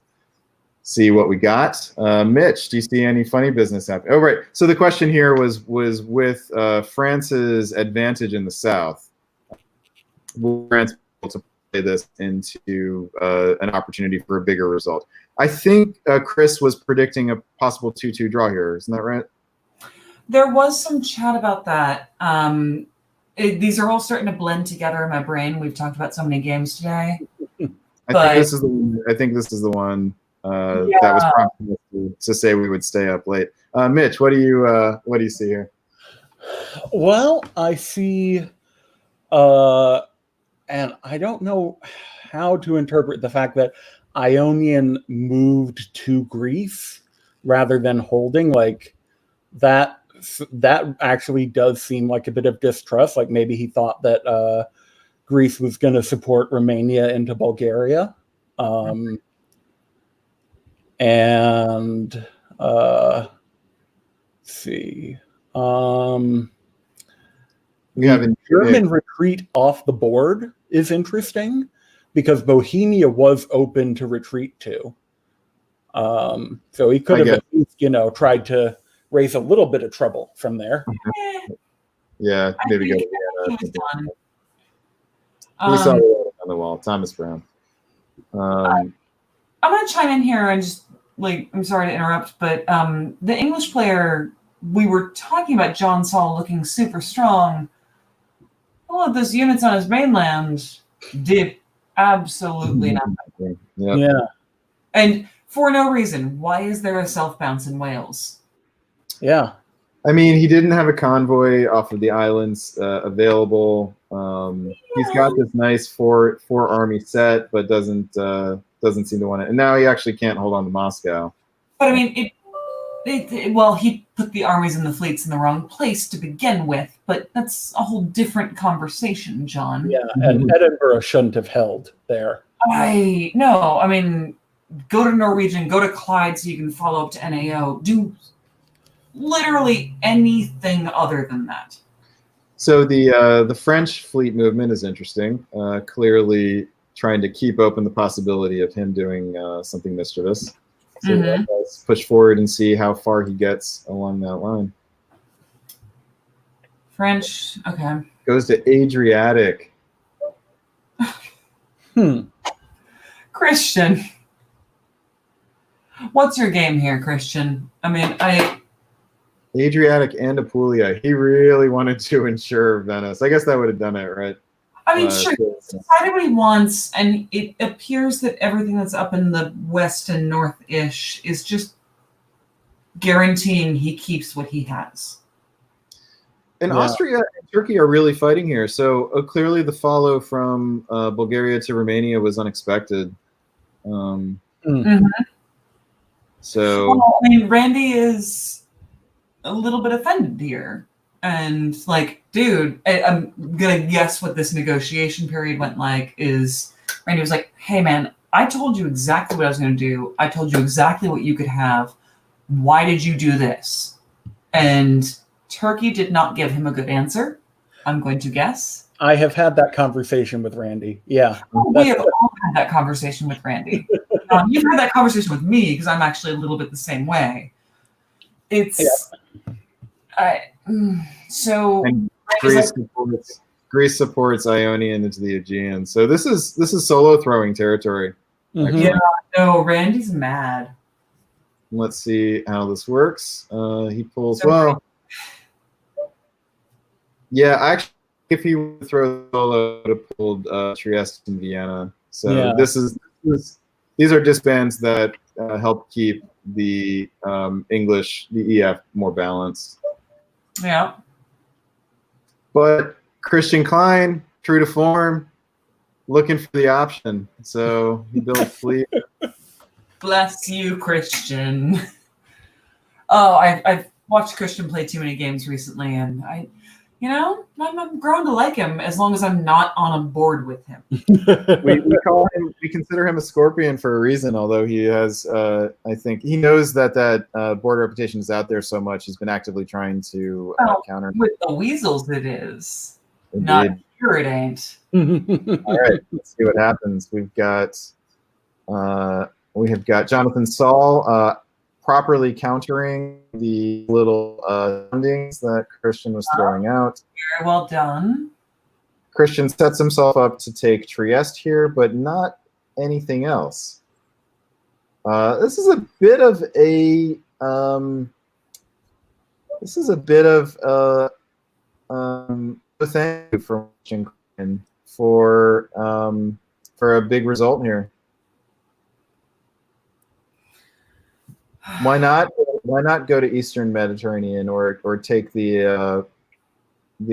see what we got. Mitch, do you see any funny business happening? Oh, right. So the question here was with France's advantage in the South. Will France be able to play this into an opportunity for a bigger result? I think Chris was predicting a possible 2-2 draw here. Isn't that right? There was some chat about that. These are all starting to blend together in my brain. We've talked about so many games today. I think this is the one that was prompting us to say we would stay up late. Mitch, what do you see here? Well, I see, and I don't know how to interpret the fact that Ionian moved to Greece rather than holding. Like that actually does seem like a bit of distrust. Like maybe he thought that Greece was going to support Romania into Bulgaria. And let's see. The German retreat off the board is interesting because Bohemia was open to retreat to. So he could have at least, tried to raise a little bit of trouble from there. Yeah, maybe go. He saw it on the wall. Thomas Brown. I'm going to chime in here and just I'm sorry to interrupt, but the English player, we were talking about John Saul looking super strong. All of those units on his mainland did absolutely nothing. Yep. Yeah. And for no reason. Why is there a self bounce in Wales? Yeah. I mean, he didn't have a convoy off of the islands available. He's got this nice four army set, but doesn't seem to want it. And now he actually can't hold on to Moscow. But I mean, he put the armies and the fleets in the wrong place to begin with. But that's a whole different conversation, John. Yeah, and Edinburgh shouldn't have held there. I mean, go to Norwegian, go to Clyde so you can follow up to NAO. Do literally anything other than that. So the French fleet movement is interesting. Clearly trying to keep open the possibility of him doing something mischievous. So let's push forward and see how far he gets along that line. French, okay. Goes to Adriatic. Christian. What's your game here, Christian? I mean, Adriatic and Apulia. He really wanted to ensure Venice. I guess that would have done it, right? I mean, sure, he's decided what he wants, and it appears that everything that's up in the west and north-ish is just guaranteeing he keeps what he has. And Austria and Turkey are really fighting here. So clearly the follow from Bulgaria to Romania was unexpected. So, well, I mean, Randy is a little bit offended here. And dude, I'm going to guess what this negotiation period went like is Randy was like, hey, man, I told you exactly what I was going to do. I told you exactly what you could have. Why did you do this? And Turkey did not give him a good answer, I'm going to guess. I have had that conversation with Randy. Yeah. We have all had that conversation with Randy. You've had that conversation with me because I'm actually a little bit the same way. It's... So and Greece supports Ionian into the Aegean. So this is solo throwing territory. Mhm. Yeah, no, Randy's mad. Let's see how this works. He pulls So well. Yeah, actually, if he would throw solo, would have pulled Trieste and Vienna. So Yeah. these are disbands that help keep the English, the EF, more balanced. Yeah. But Christian Klein, true to form, looking for the option. So he built fleet. Bless you, Christian. Oh, I've watched Christian play too many games recently, and I'm grown to like him as long as I'm not on a board with him. We consider him a Scorpion for a reason. Although he has, I think he knows that board reputation is out there so much. He's been actively trying to counter. With the weasels, it is. Indeed. Not here, it ain't. All right, let's see what happens. We have got Jonathan Saul properly countering the little soundings that Christian was throwing out. Very well done. Christian sets himself up to take Trieste here, but not anything else. This is a bit of a thank you from Christian for a big result here. Why not go to Eastern Mediterranean or take the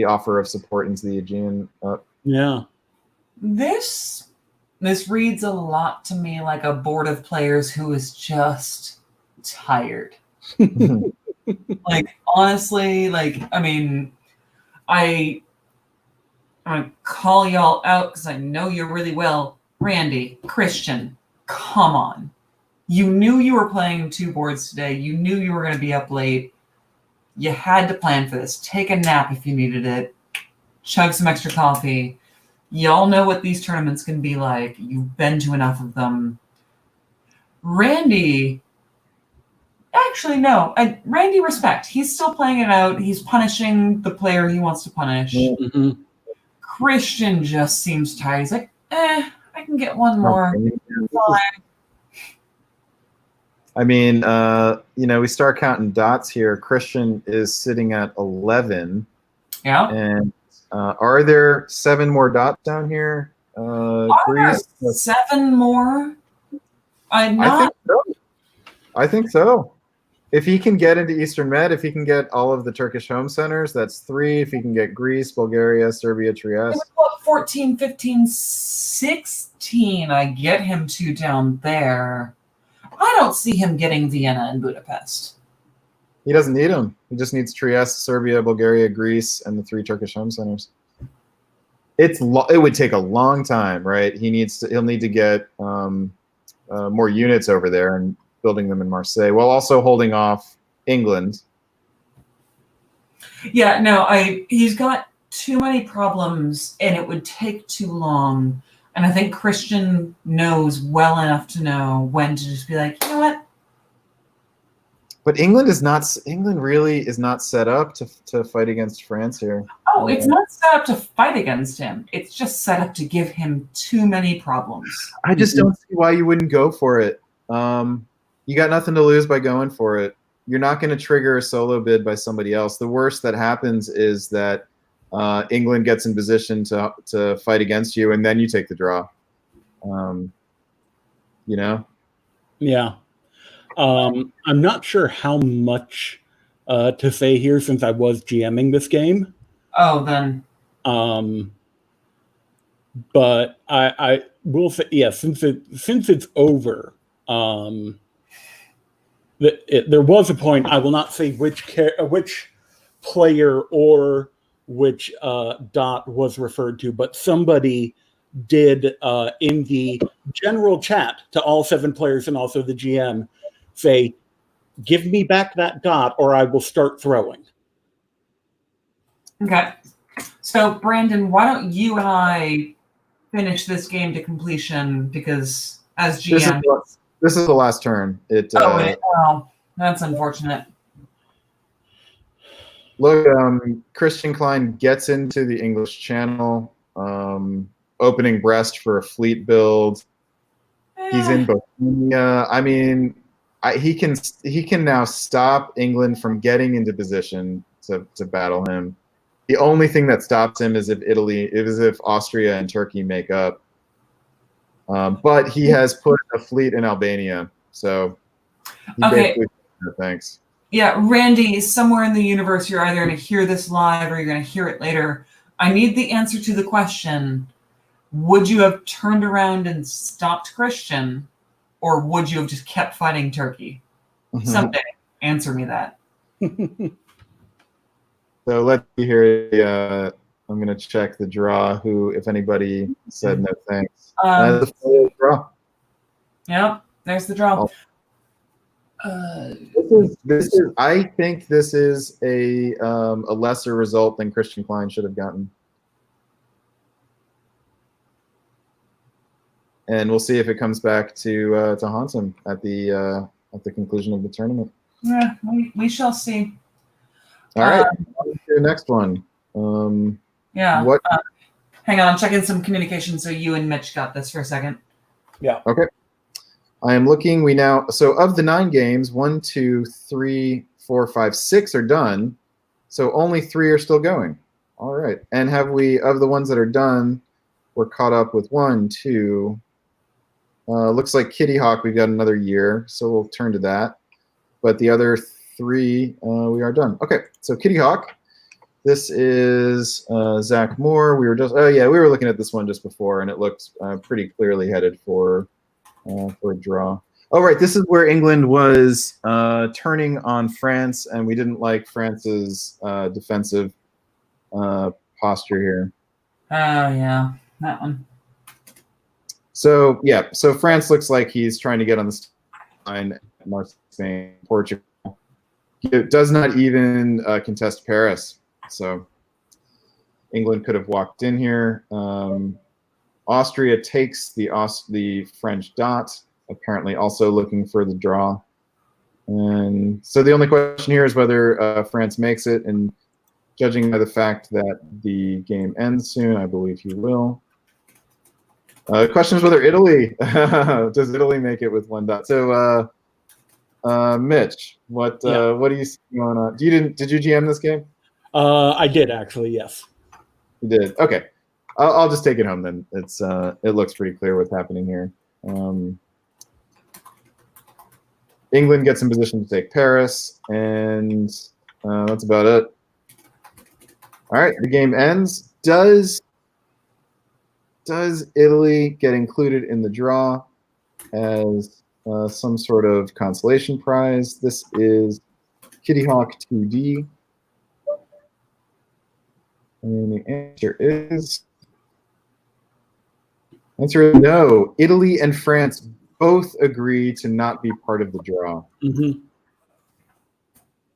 offer of support into the Aegean? Yeah. This reads a lot to me like a board of players who is just tired. Like, honestly, I'm gonna call y'all out because I know you really well. Randy, Christian, come on. You knew you were playing 2 boards today. You knew you were going to be up late. You had to plan for this. Take a nap if you needed it. Chug some extra coffee. Y'all know what these tournaments can be like. You've been to enough of them. Randy, actually, no. Randy, respect. He's still playing it out. He's punishing the player he wants to punish. Mm-hmm. Christian just seems tired. He's like, I can get one more. Fine. I mean, we start counting dots here. Christian is sitting at 11. Yeah. And are there 7 more dots down here? Greece? 7 more? I think so. If he can get into Eastern Med, if he can get all of the Turkish home centers, that's 3. If he can get Greece, Bulgaria, Serbia, Trieste. 14, 15, 16. I get him 2 down there. I don't see him getting Vienna and Budapest. He doesn't need them. He just needs Trieste, Serbia, Bulgaria, Greece, and the 3 Turkish home centers. It would take a long time, right? He'll need to get more units over there and building them in Marseille, while also holding off England. Yeah, no, he's got too many problems, and it would take too long. And I think Christian knows well enough to know when to just be like, you know what? But England really is not set up to fight against France here. Oh, it's not set up to fight against him. It's just set up to give him too many problems. I just don't see why you wouldn't go for it. You got nothing to lose by going for it. You're not going to trigger a solo bid by somebody else. The worst that happens is that England gets in position to fight against you, and then you take the draw. Yeah. I'm not sure how much to say here since I was GMing this game. Oh, then. But I will say, yeah, since it's over, there was a point. I will not say which player or which dot was referred to, but somebody did in the general chat to all 7 players and also the GM say, "Give me back that dot, or I will start throwing." Okay. So, Brandon, why don't you and I finish this game to completion? Because as GM, this is the last turn. Oh, that's unfortunate. Look, Christian Klein gets into the English Channel, opening Brest for a fleet build. He's in Bohemia. I mean, he can now stop England from getting into position to battle him. The only thing that stops him is if Austria and Turkey make up. But he has put a fleet in Albania, so he basically thanks. Yeah, Randy, somewhere in the universe, you're either going to hear this live or you're going to hear it later. I need the answer to the question: would you have turned around and stopped Christian, or would you have just kept fighting Turkey? Someday, answer me that. So let's see here. I'm going to check the draw. If anybody said no thanks. The draw. Yep, there's the draw. This is. I think this is a lesser result than Christian Klein should have gotten. And we'll see if it comes back to haunt him at the conclusion of the tournament. Yeah, we shall see. All right, on to the next one. Yeah. What? Hang on, I'm checking some communication. So you and Mitch got this for a second. Yeah. Okay. I am looking. So of the 9 games, 1, 2, 3, 4, 5, 6 are done. So only 3 are still going. All right. And have we, of the ones that are done, we're caught up with 1, 2. Looks like Kitty Hawk, we've got another year, so we'll turn to that. But the other 3, we are done. Okay, so Kitty Hawk. This is Zach Moore. We were looking at this one just before, and it looks pretty clearly headed for a draw. Oh, right, this is where England was turning on France, and we didn't like France's defensive posture here. Oh, yeah, that one. So, yeah, so France looks like he's trying to get on the line. Spain, Portugal. It does not even contest Paris. So England could have walked in here. Austria takes the French dot, apparently also looking for the draw. And so the only question here is whether France makes it. And judging by the fact that the game ends soon, I believe he will. The question is whether Italy, does Italy make it with 1 dot? So, Mitch, what do you see going on? Did you GM this game? I did actually, yes. You did. Okay, I'll just take it home then. It looks pretty clear what's happening here. England gets in position to take Paris, and that's about it. All right, the game ends. Does Italy get included in the draw as some sort of consolation prize? This is Kitty Hawk 2D. And the answer is no. Italy and France both agree to not be part of the draw. Mm-hmm.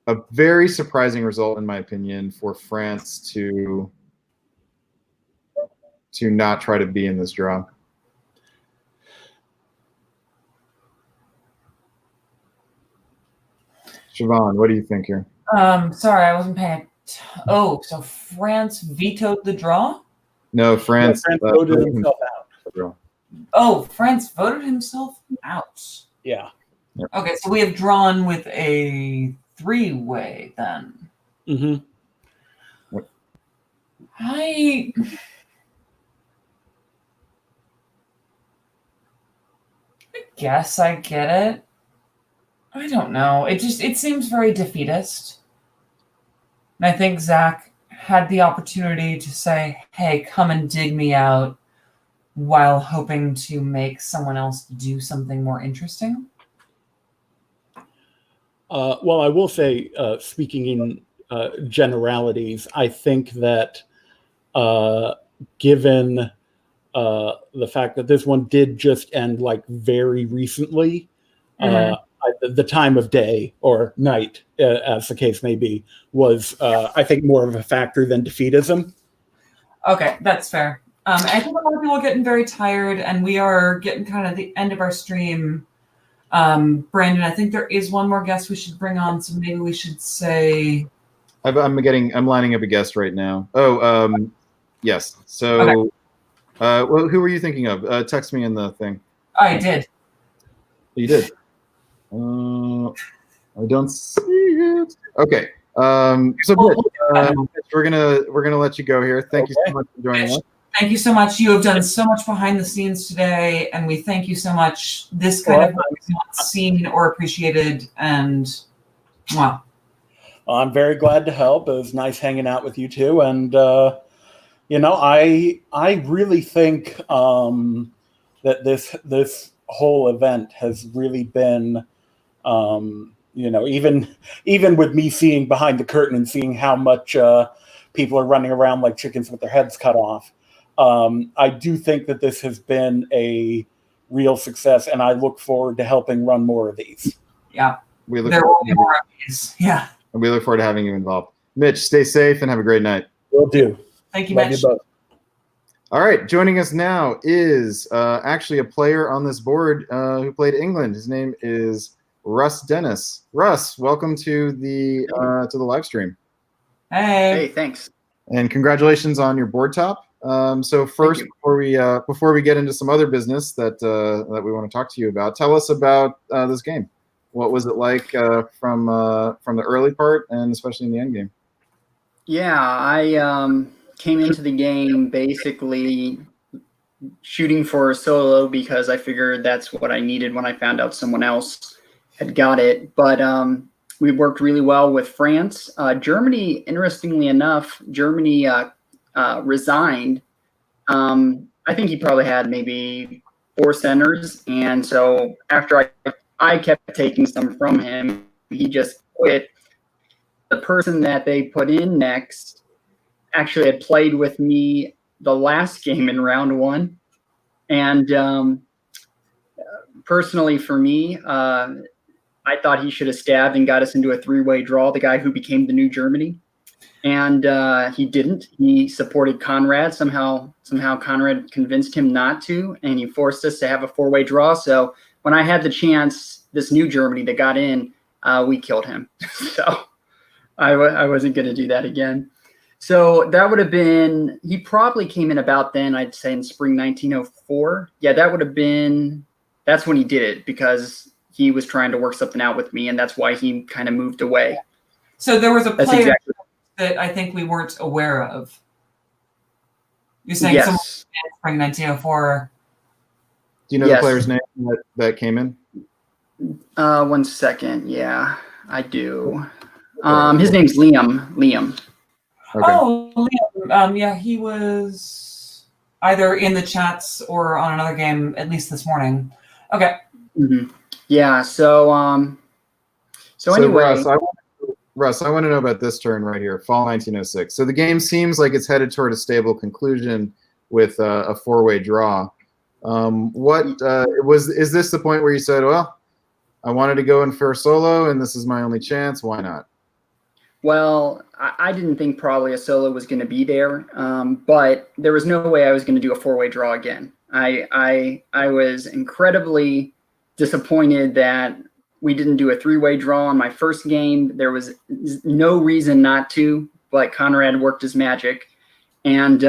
A very surprising result, in my opinion, for France to not try to be in this draw. Siobhan, what do you think here? Sorry, I wasn't paying. Oh, so France vetoed the draw? No, France voted himself out. Oh, France voted himself out. Yeah. Okay, so we have drawn with a 3-way then. Mm-hmm. I guess I get it. I don't know. It seems very defeatist. And I think Zach had the opportunity to say, hey, come and dig me out, while hoping to make someone else do something more interesting. Well, I will say, speaking in generalities, I think that given the fact that this one did just end like very recently, the time of day or night, as the case may be, was, I think, more of a factor than defeatism. Okay, that's fair. I think a lot of people are getting very tired, and we are getting kind of the end of our stream. Brandon, I think there is one more guest we should bring on, so maybe we should say I'm lining up a guest right now. Oh, yes. So, Okay. well, who were you thinking of? Text me in the thing. I did. You did. I don't see it. Okay. So Well, we're gonna let you go here. Thank you so much for joining us. Thank you so much. You have done so much behind the scenes today, and we thank you so much. This kind of work is not seen or appreciated, and wow. I'm very glad to help. It was nice hanging out with you too, and I really think that this whole event has really been, even with me seeing behind the curtain and seeing how much people are running around like chickens with their heads cut off. I do think that this has been a real success, and I look forward to helping run more of these. Yeah, There will be more of these. Yeah. And we look forward to having you involved. Mitch, stay safe and have a great night. Will do. Thank you, Love Mitch. you both. All right, joining us now is actually a player on this board who played England. His name is Russ Dennis. Russ, welcome to the live stream. Hey. Hey, thanks. And congratulations on your board top. So first, before we get into some other business that we want to talk to you about, tell us about this game. What was it like from the early part and especially in the end game? Yeah, I came into the game basically shooting for a solo because I figured that's what I needed when I found out someone else had got it. But we worked really well with France. Germany, interestingly enough, resigned. I think he probably had maybe 4 centers. And so after I kept taking some from him, he just quit. The person that they put in next actually had played with me the last game in round 1. And personally for me, I thought he should have stabbed and got us into a 3-way draw, the guy who became the new Germany. And he didn't. He supported Conrad. Somehow Conrad convinced him not to, and he forced us to have a 4-way draw. So when I had the chance, this new Germany that got in, we killed him. So I wasn't going to do that again. So that would have been, he probably came in about then, I'd say in spring 1904. Yeah, that's when he did it, because he was trying to work something out with me, and that's why he kind of moved away. So there was a player that I think we weren't aware of. You're saying someone in spring 1904. Do you know the player's name that came in? 1 second. Yeah, I do. His name's Liam. Okay. Oh, Liam. Yeah, he was either in the chats or on another game, at least this morning. Okay. Mm-hmm. Yeah. So anyway, Russ, I want to know about this turn right here, fall 1906. So the game seems like it's headed toward a stable conclusion with a 4-way draw. Is this the point where you said, well, I wanted to go in for a solo and this is my only chance? Why not? Well, I didn't think probably a solo was going to be there, but there was no way I was going to do a 4-way draw again. I was incredibly disappointed that we didn't do a 3-way draw on my first game. There was no reason not to, but Conrad worked his magic, and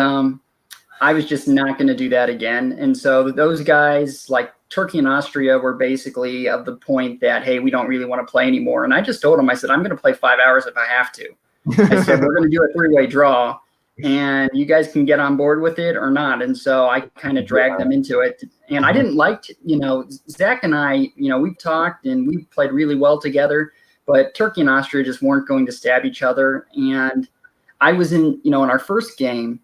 I was just not going to do that again. And so those guys, like Turkey and Austria, were basically of the point that, hey, we don't really want to play anymore. And I just told them, I said, I'm going to play 5 hours if I have to. I said, we're going to do a 3-way draw, and you guys can get on board with it or not. And so I kind of dragged them into it. And I didn't like, Zach and I, we've talked and we've played really well together, but Turkey and Austria just weren't going to stab each other. And I was in our first game,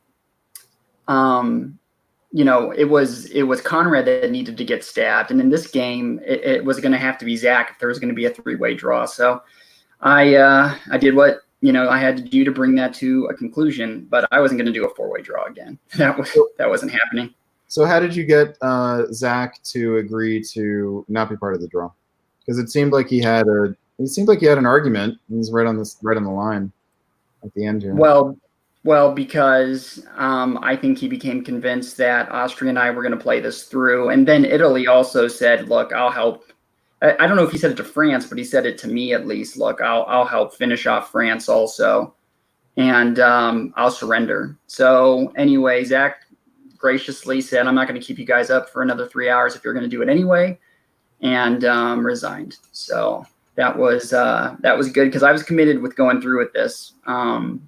it was Conrad that needed to get stabbed. And in this game, it was going to have to be Zach if there was going to be a 3-way draw. So I did what, I had to do to bring that to a conclusion, but I wasn't going to do a 4-way draw again. That wasn't happening. So how did you get Zach to agree to not be part of the draw? Because it seemed like he had an argument. He's right on the line at the end here. Well, because I think he became convinced that Austria and I were going to play this through. And then Italy also said, look, I'll help. I don't know if he said it to France, but he said it to me at least. Look, I'll help finish off France also. and I'll surrender. So anyway, Zach graciously said, I'm not going to keep you guys up for another 3 hours if you're going to do it anyway, and resigned. So that was good, because I was committed with going through with this,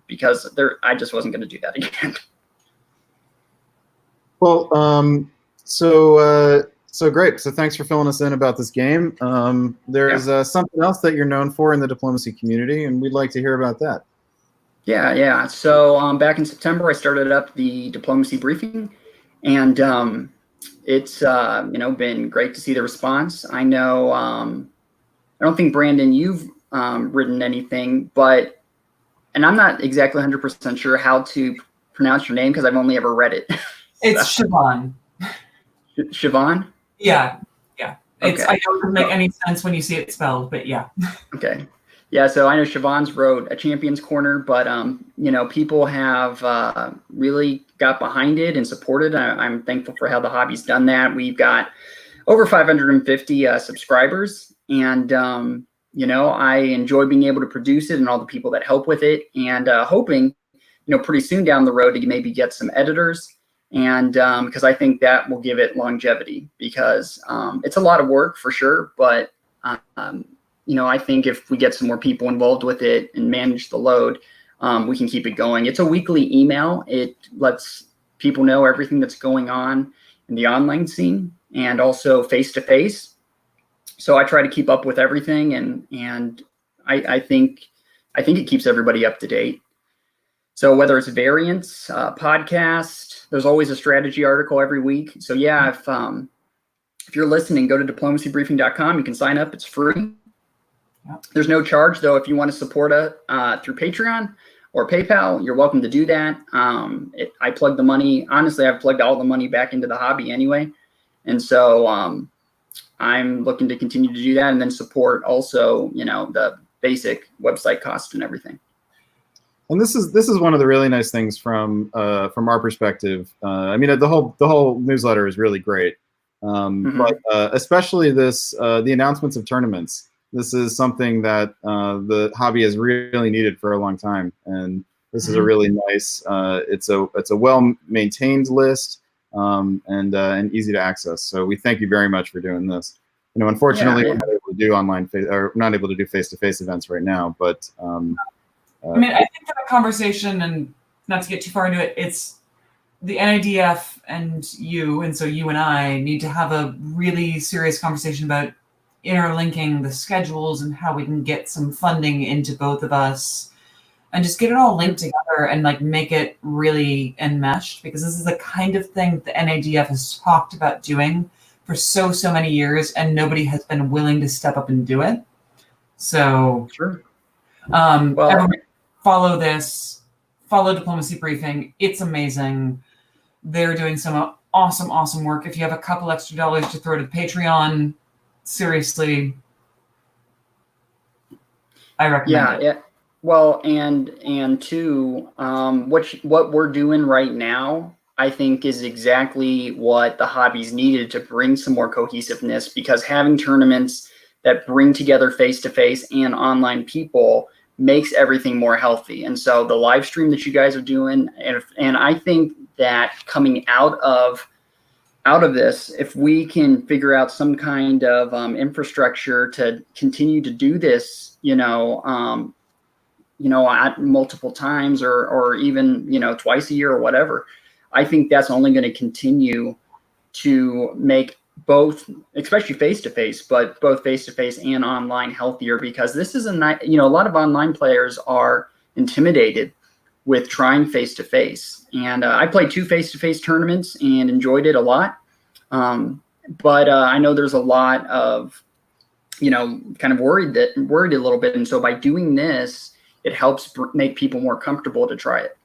because I just wasn't going to do that again. Well, so great. So thanks for filling us in about this game. There's something else that you're known for in the diplomacy community, and we'd like to hear about that. Yeah. So back in September, I started up the diplomacy briefing, and it's been great to see the response. I know I don't think, Brandon, you've written anything, and I'm not exactly 100% sure how to pronounce your name because I've only ever read it. It's Siobhan. Siobhan? Yeah. Okay. I don't make any sense when you see it spelled, but yeah. Okay. Yeah, so I know Siobhan's wrote a Champion's Corner, but people have really got behind it and supported. I'm thankful for how the hobby's done that. We've got over 550 subscribers, and I enjoy being able to produce it and all the people that help with it, and hoping pretty soon down the road to maybe get some editors, and because I think that will give it longevity, because it's a lot of work for sure, but I think if we get some more people involved with it and manage the load, we can keep it going. It's a weekly email. It lets people know everything that's going on in the online scene, and also face-to-face. So I try to keep up with everything, and I think it keeps everybody up to date. So whether it's variants, podcast, there's always a strategy article every week. So yeah, if you're listening, go to diplomacybriefing.com. You can sign up. It's free. Yep. There's no charge, though. If you want to support it through Patreon or PayPal, you're welcome to do that. I plug the money. Honestly, I've plugged all the money back into the hobby anyway. And so I'm looking to continue to do that, and then support also, the basic website cost and everything. And this is one of the really nice things from our perspective. The whole newsletter is really great, but especially the announcements of tournaments. This is something that the hobby has really needed for a long time, and this is a really nice. It's a well maintained list, and easy to access. So we thank you very much for doing this. Unfortunately, we're not able to do not able to do face-to-face events right now, but. I think that conversation, and not to get too far into it, it's the NIDF and so you and I need to have a really serious conversation about interlinking the schedules and how we can get some funding into both of us, and just get it all linked together and make it really enmeshed, because this is the kind of thing the NIDF has talked about doing for so many years, and nobody has been willing to step up and do it. So sure. Everyone follow Diplomacy Briefing. It's amazing. They're doing some awesome work. If you have a couple extra dollars to throw to Patreon, seriously, I recommend it. Yeah. Well, and two, what we're doing right now, I think, is exactly what the hobby's needed to bring some more cohesiveness, because having tournaments that bring together face-to-face and online people makes everything more healthy. And so the live stream that you guys are doing, and I think that coming out of this, if we can figure out some kind of infrastructure to continue to do this, at multiple times, or even, twice a year or whatever, I think that's only going to continue to make both, especially face-to-face, but both face-to-face and online, healthier, because this is a lot of online players are intimidated with trying face-to-face. And I played 2 face-to-face tournaments and enjoyed it a lot. But I know there's a lot of, kind of worried a little bit. And so by doing this, it helps make people more comfortable to try it.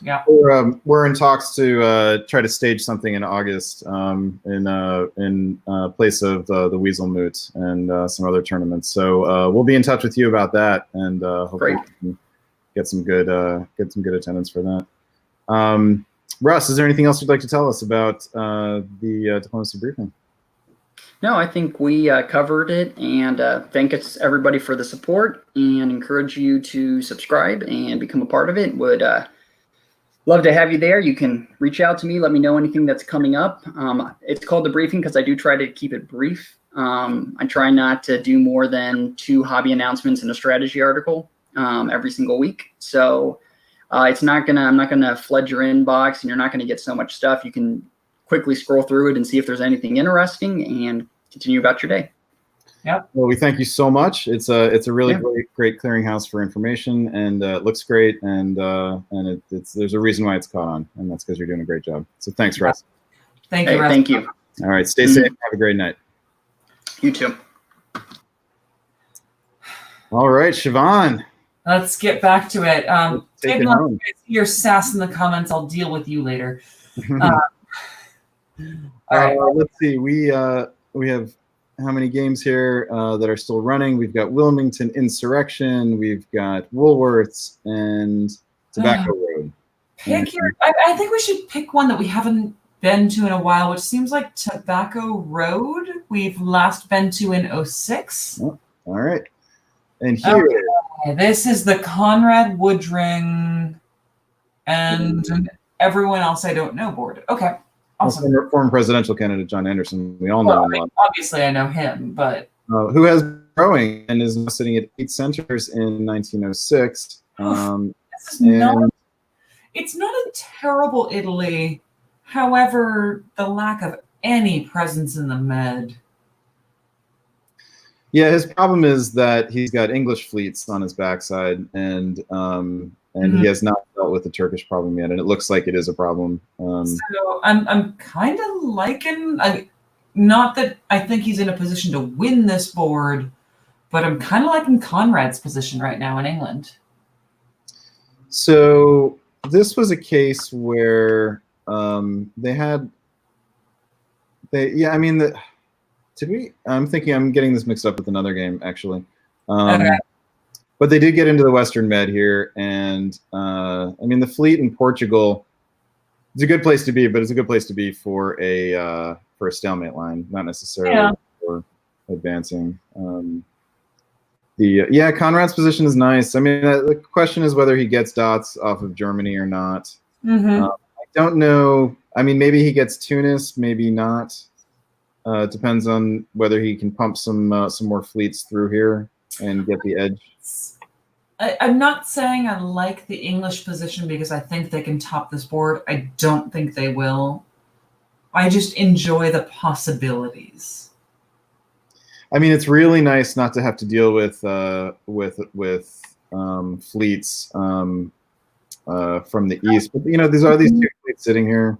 Yeah, we're in talks to try to stage something in August in place of the Weasel Moot and some other tournaments. So we'll be in touch with you about that, and hopefully we can get some good attendance for that. Russ, is there anything else you'd like to tell us about the diplomacy briefing? No, I think we covered it, and thank everybody for the support, and encourage you to subscribe and become a part of it. Would love to have you there. You can reach out to me. Let me know anything that's coming up. It's called The Briefing because I do try to keep it brief. I try not to do more than 2 hobby announcements and a strategy article every single week. So I'm not gonna flood your inbox, and you're not gonna get so much stuff. You can quickly scroll through it and see if there's anything interesting, and continue about your day. Yep. Well, we thank you so much. It's a really great clearinghouse for information, and it looks great, and there's a reason why it's caught on, and that's because you're doing a great job. So thanks, Russ. Thank you, Russ. Thank you. All right, stay safe. Have a great night. You too. All right, Siobhan. Let's get back to it. Take Big it love home. to your sass in the comments. I'll deal with you later. All right. Let's see. We have how many games here that are still running? We've got Wilmington Insurrection. We've got Woolworths and Tobacco Road. Pick your. I think we should pick one that we haven't been to in a while, which seems like Tobacco Road. We've last been to in 06. Oh, all right. And here. Okay, this is the Conrad Woodring and everyone else I don't know board. Okay. Awesome. Former presidential candidate John Anderson. We all know him. Obviously, I know him, but who has been growing and is now sitting at 8 centers in 1906. This is not. It's not a terrible Italy. However, the lack of any presence in the Med. Yeah, his problem is that he's got English fleets on his backside, and he has not dealt with the Turkish problem yet, and it looks like it is a problem. So I'm kind of liking, not that I think he's in a position to win this board, but I'm kind of liking Conrad's position right now in England. So this was a case where I'm thinking I'm getting this mixed up with another game actually. Okay. But they did get into the Western Med here, and the fleet in Portugal. It's a good place to be, but it's a good place to be for a stalemate line, not necessarily for advancing. Conrad's position is nice. I mean, the question is whether he gets dots off of Germany or not. I don't know. I mean, maybe he gets Tunis, maybe not. It depends on whether he can pump some more fleets through here and get the edge. I'm not saying I like the English position because I think they can top this board. I don't think they will. I just enjoy the possibilities. I mean, it's really nice not to have to deal with fleets from the east. But these are these 2 fleets sitting here.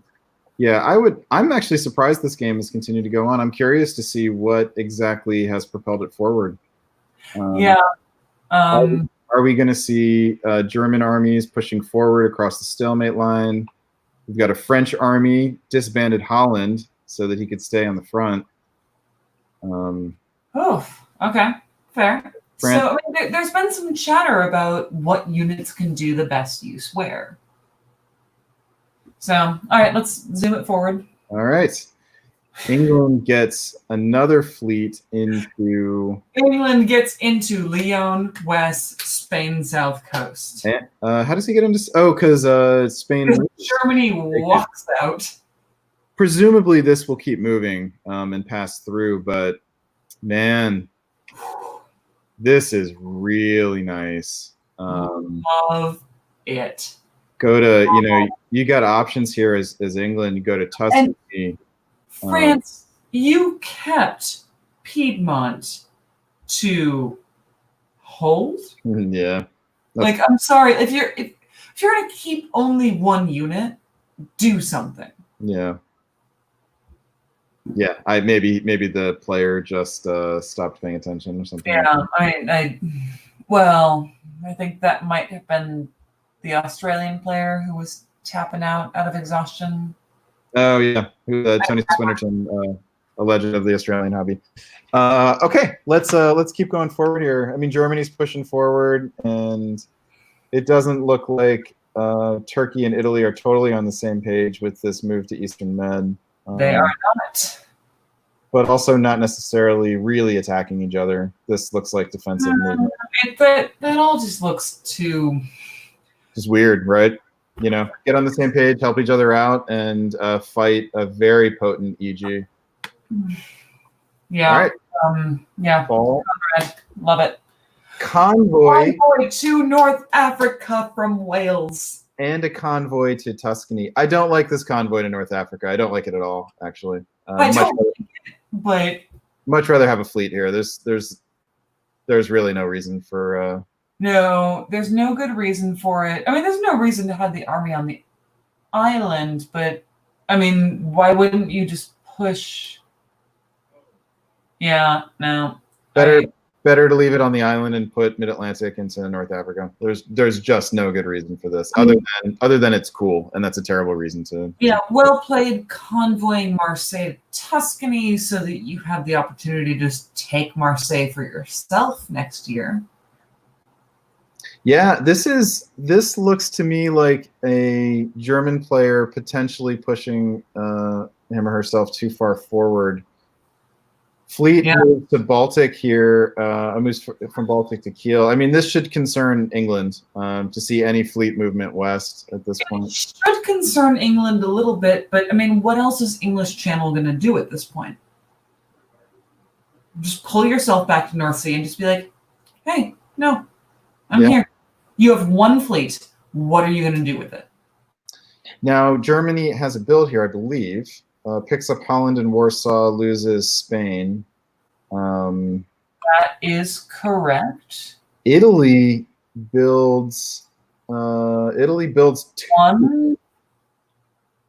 Yeah, I'm actually surprised this game has continued to go on. I'm curious to see what exactly has propelled it forward. Are we going to see German armies pushing forward across the stalemate line? We've got a French army disbanded Holland so that he could stay on the front. Okay, fair. So there's been some chatter about what units can do the best use where. So, all right, let's zoom it forward. All right. England gets another fleet into... England gets into Lyon, West, Spain, South Coast. How does he get into... Oh, because Spain... Germany walks out. Presumably this will keep moving and pass through, but man, this is really nice. Love it. Go to, you got options here as England. You go to Tuscany. France, you kept Piedmont to hold? Yeah. Like, I'm sorry, if you're going to keep only one unit, do something. Yeah. Yeah, maybe the player just stopped paying attention or something. Yeah, I think that might have been the Australian player who was tapping out of exhaustion. Oh yeah, Tony Swinnerton, a legend of the Australian hobby. Okay, let's keep going forward here. I mean, Germany's pushing forward, and it doesn't look like Turkey and Italy are totally on the same page with this move to Eastern Med. They are not. but also not necessarily really attacking each other. This looks like defensive movement. That all just looks too... Just weird, right? You know, get on the same page, help each other out, and fight a very potent EG. Yeah. All right. Yeah. Ball. Love it. Convoy. Convoy to North Africa from Wales. And a convoy to Tuscany. I don't like this convoy to North Africa. I don't like it at all, actually. I don't like it, but much rather have a fleet here. There's really no reason for. No, there's no good reason for it. I mean, there's no reason to have the army on the island, but I mean, why wouldn't you just push? Yeah, no. Better to leave it on the island and put Mid-Atlantic into North Africa. There's just no good reason for this, other than it's cool, and that's a terrible reason to. Yeah, well played convoying Marseille to Tuscany so that you have the opportunity to just take Marseille for yourself next year. Yeah, this looks to me like a German player potentially pushing him or herself too far forward. Fleet moves to Baltic here, moves from Baltic to Kiel. I mean, this should concern England to see any fleet movement west at this point. It should concern England a little bit, but I mean, what else is English Channel going to do at this point? Just pull yourself back to North Sea and just be like, hey, no, I'm here. You have one fleet. What are you going to do with it? Now, Germany has a build here, I believe. Picks up Holland and Warsaw, loses Spain. That is correct. Italy builds one.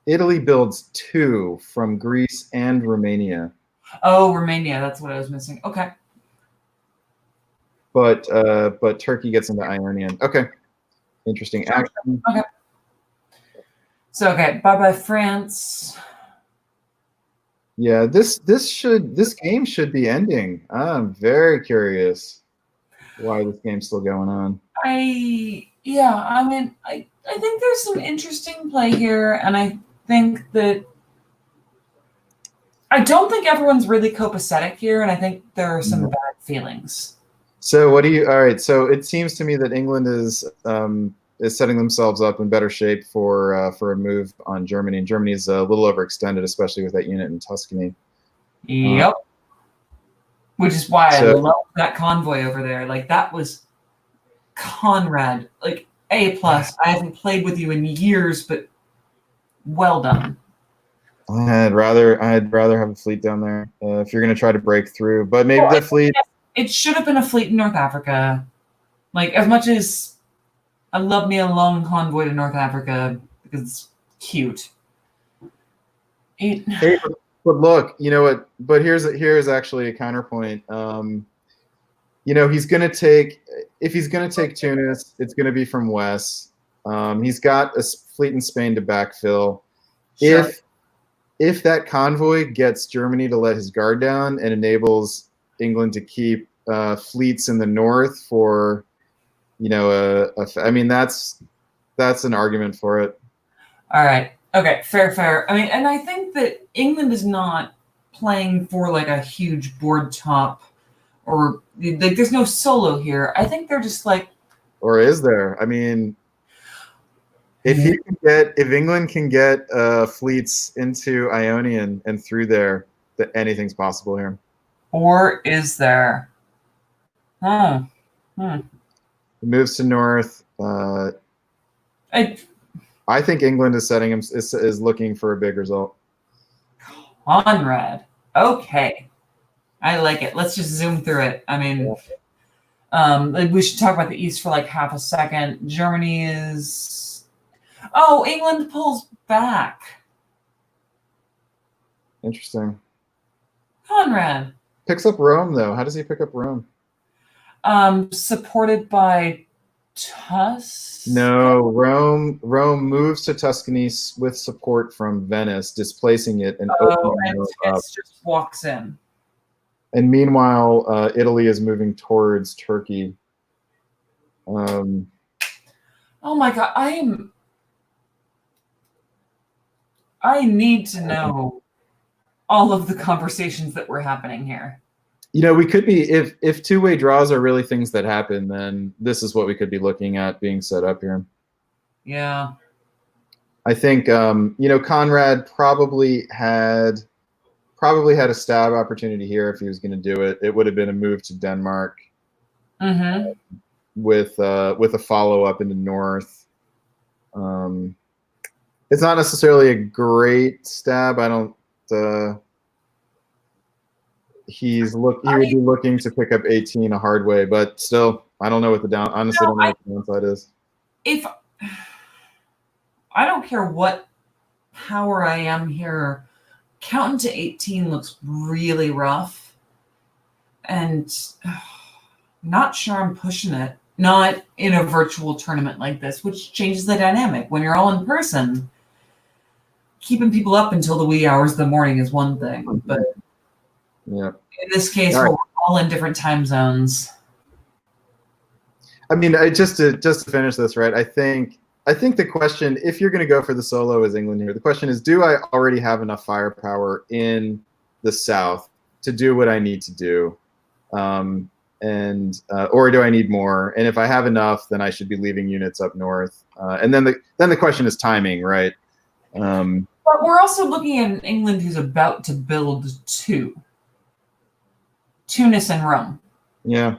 Italy builds 2 from Greece and Romania. Oh, Romania. That's what I was missing. Okay. But Turkey gets into Ionian. Okay. Interesting action. Okay. So bye-bye France. Yeah, this game should be ending. I'm very curious why this game's still going on. I mean, I think there's some interesting play here, and I think that I don't think everyone's really copacetic here, and I think there are some bad feelings. So all right, so it seems to me that England is setting themselves up in better shape for a move on Germany. And Germany is a little overextended, especially with that unit in Tuscany. Yep. Which is why I love that convoy over there. Like, that was Conrad. Like, A+. I haven't played with you in years, but well done. I'd rather have a fleet down there if you're going to try to break through. But maybe the fleet. It should have been a fleet in North Africa. Like, as much as I love me a long convoy to North Africa because it's cute. Hey, but look, you know what? But here's actually a counterpoint. You know, if he's gonna take Tunis, it's gonna be from west. He's got a fleet in Spain to backfill. Sure. If that convoy gets Germany to let his guard down and enables England to keep fleets in the north for, you know, I mean, that's an argument for it. All right. Okay. Fair. I mean, and I think that England is not playing for like a huge board top or like there's no solo here. I think they're just like. Or is there? I mean, if England can get fleets into Ionian and through there, that anything's possible here. Or is there? It moves to north. I think England is looking for a big result. Conrad. Okay. I like it. Let's just zoom through it. I mean, like we should talk about the East for like half a second. Germany is. Oh, England pulls back. Interesting. Conrad. Picks up Rome, though. How does he pick up Rome? Supported by No, Rome moves to Tuscany with support from Venice, displacing it and opening it up. Just walks in. And meanwhile, Italy is moving towards Turkey. Oh my God, I need to know all of the conversations that were happening here. You know, we could be, if two-way draws are really things that happen, then this is what we could be looking at being set up here. Yeah. I think you know, Conrad probably had a stab opportunity here if he was going to do it. It would have been a move to Denmark with a follow up into North. It's not necessarily a great stab. I don't. He would be looking to pick up 18 a hard way, but still, I don't know what the honestly don't know what the downside is. If I don't care what power I am here, counting to 18 looks really rough, and not sure I'm pushing it. Not in a virtual tournament like this, which changes the dynamic. When you're all in person, keeping people up until the wee hours of the morning is one thing, but yeah, in this case, all right. we're all in different time zones. I mean, just to finish this, right? I think the question, if you're going to go for the solo as England here, the question is, do I already have enough firepower in the South to do what I need to do? Or do I need more? And if I have enough, then I should be leaving units up north. And then the question is timing, right? But we're also looking at an England who's about to build two. Tunis and Rome. Yeah.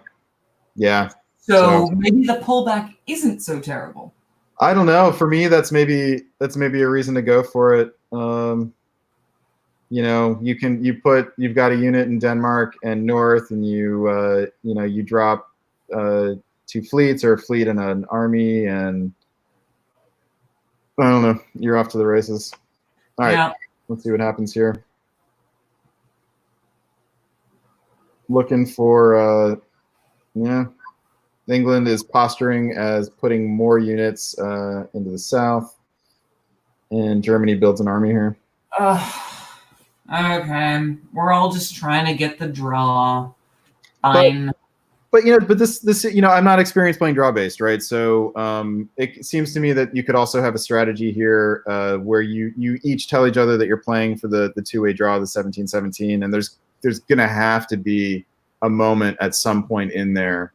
So maybe the pullback isn't so terrible. I don't know. For me, that's maybe a reason to go for it. You know, you've got a unit in Denmark and North, and you drop 2 fleets or a fleet and an army, and I don't know. You're off to the races. All right, yeah. Let's see what happens here. Looking for, England is posturing as putting more units into the south, and Germany builds an army here. Okay, we're all just trying to get the draw. Fine. But this I'm not experienced playing draw based, right? So it seems to me that you could also have a strategy here where you each tell each other that you're playing for the two-way draw, the 17-17, and there's gonna have to be a moment at some point in there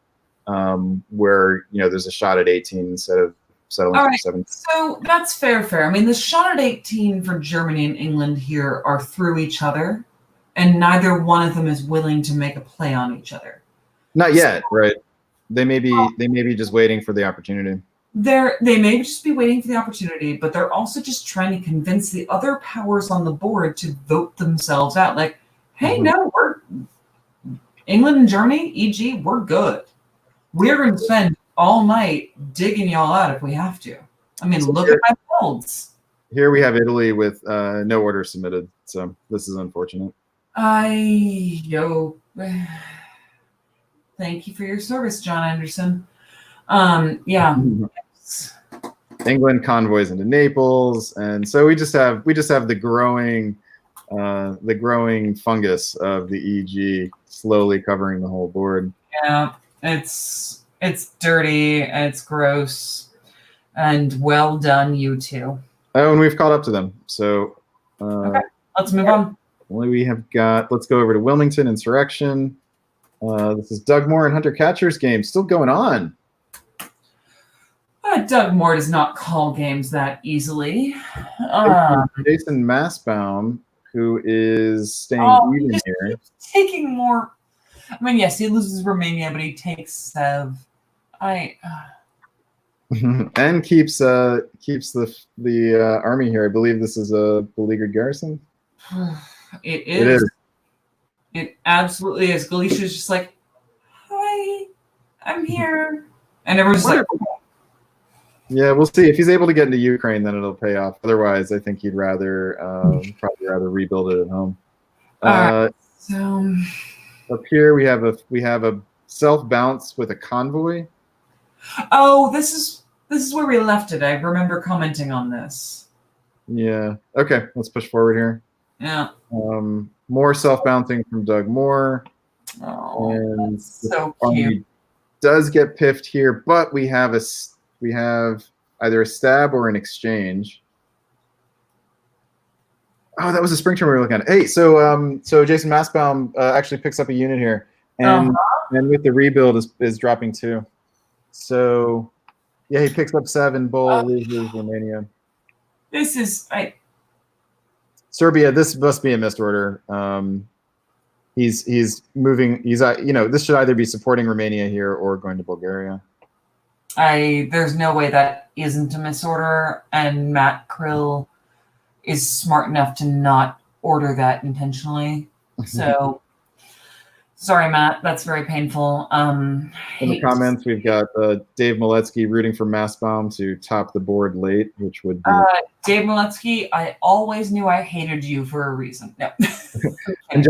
where there's a shot at 18 instead of settling for 17. So that's fair. I mean, the shot at 18 for Germany and England here are through each other, and neither one of them is willing to make a play on each other. Not yet, right? They may be just waiting for the opportunity. They may just be waiting for the opportunity, but they're also just trying to convince the other powers on the board to vote themselves out. Like, hey, no, we're England and Germany, e.g., we're good. We're going to spend all night digging y'all out if we have to. I mean, look at my builds. Here we have Italy with no order submitted, so this is unfortunate. Thank you for your service, John Anderson. Yeah. England convoys into Naples, and so we just have the growing fungus of the EG slowly covering the whole board. Yeah, it's dirty, it's gross, and well done, you two. Oh, and we've caught up to them. So okay, let's move on. Let's go over to Wilmington Insurrection. This is Doug Moore and Hunter Catcher's game still going on. Doug Moore does not call games that easily. Jason Massbaum, who is staying even here. Taking more. I mean, yes, he loses Romania, but he takes Sev. And keeps the army here. I believe this is a beleaguered garrison. It is. It absolutely is. Galicia's just like, hi, I'm here. And everyone's just like, yeah, we'll see. If he's able to get into Ukraine, then it'll pay off. Otherwise, I think he'd probably rather rebuild it at home. So up here we have a self bounce with a convoy. Oh, this is where we left it. I remember commenting on this. Yeah. Okay, let's push forward here. Yeah. More self-bouncing from Doug Moore. Oh, and that's so cute. Does get piffed here, but we have either a stab or an exchange. Oh, that was a spring term we were looking at. Hey, so Jason Massbaum actually picks up a unit here, and with the rebuild is dropping 2. So yeah, he picks up 7. Bull loses Romania. This is Serbia. This must be a missed order. He's moving. This should either be supporting Romania here or going to Bulgaria. There's no way that isn't a misorder, and Matt Krill is smart enough to not order that intentionally. So, sorry, Matt, that's very painful. In the comments, we've got Dave Miletsky rooting for Massbaum to top the board late, which would be... Dave Miletsky, I always knew I hated you for a reason. No. and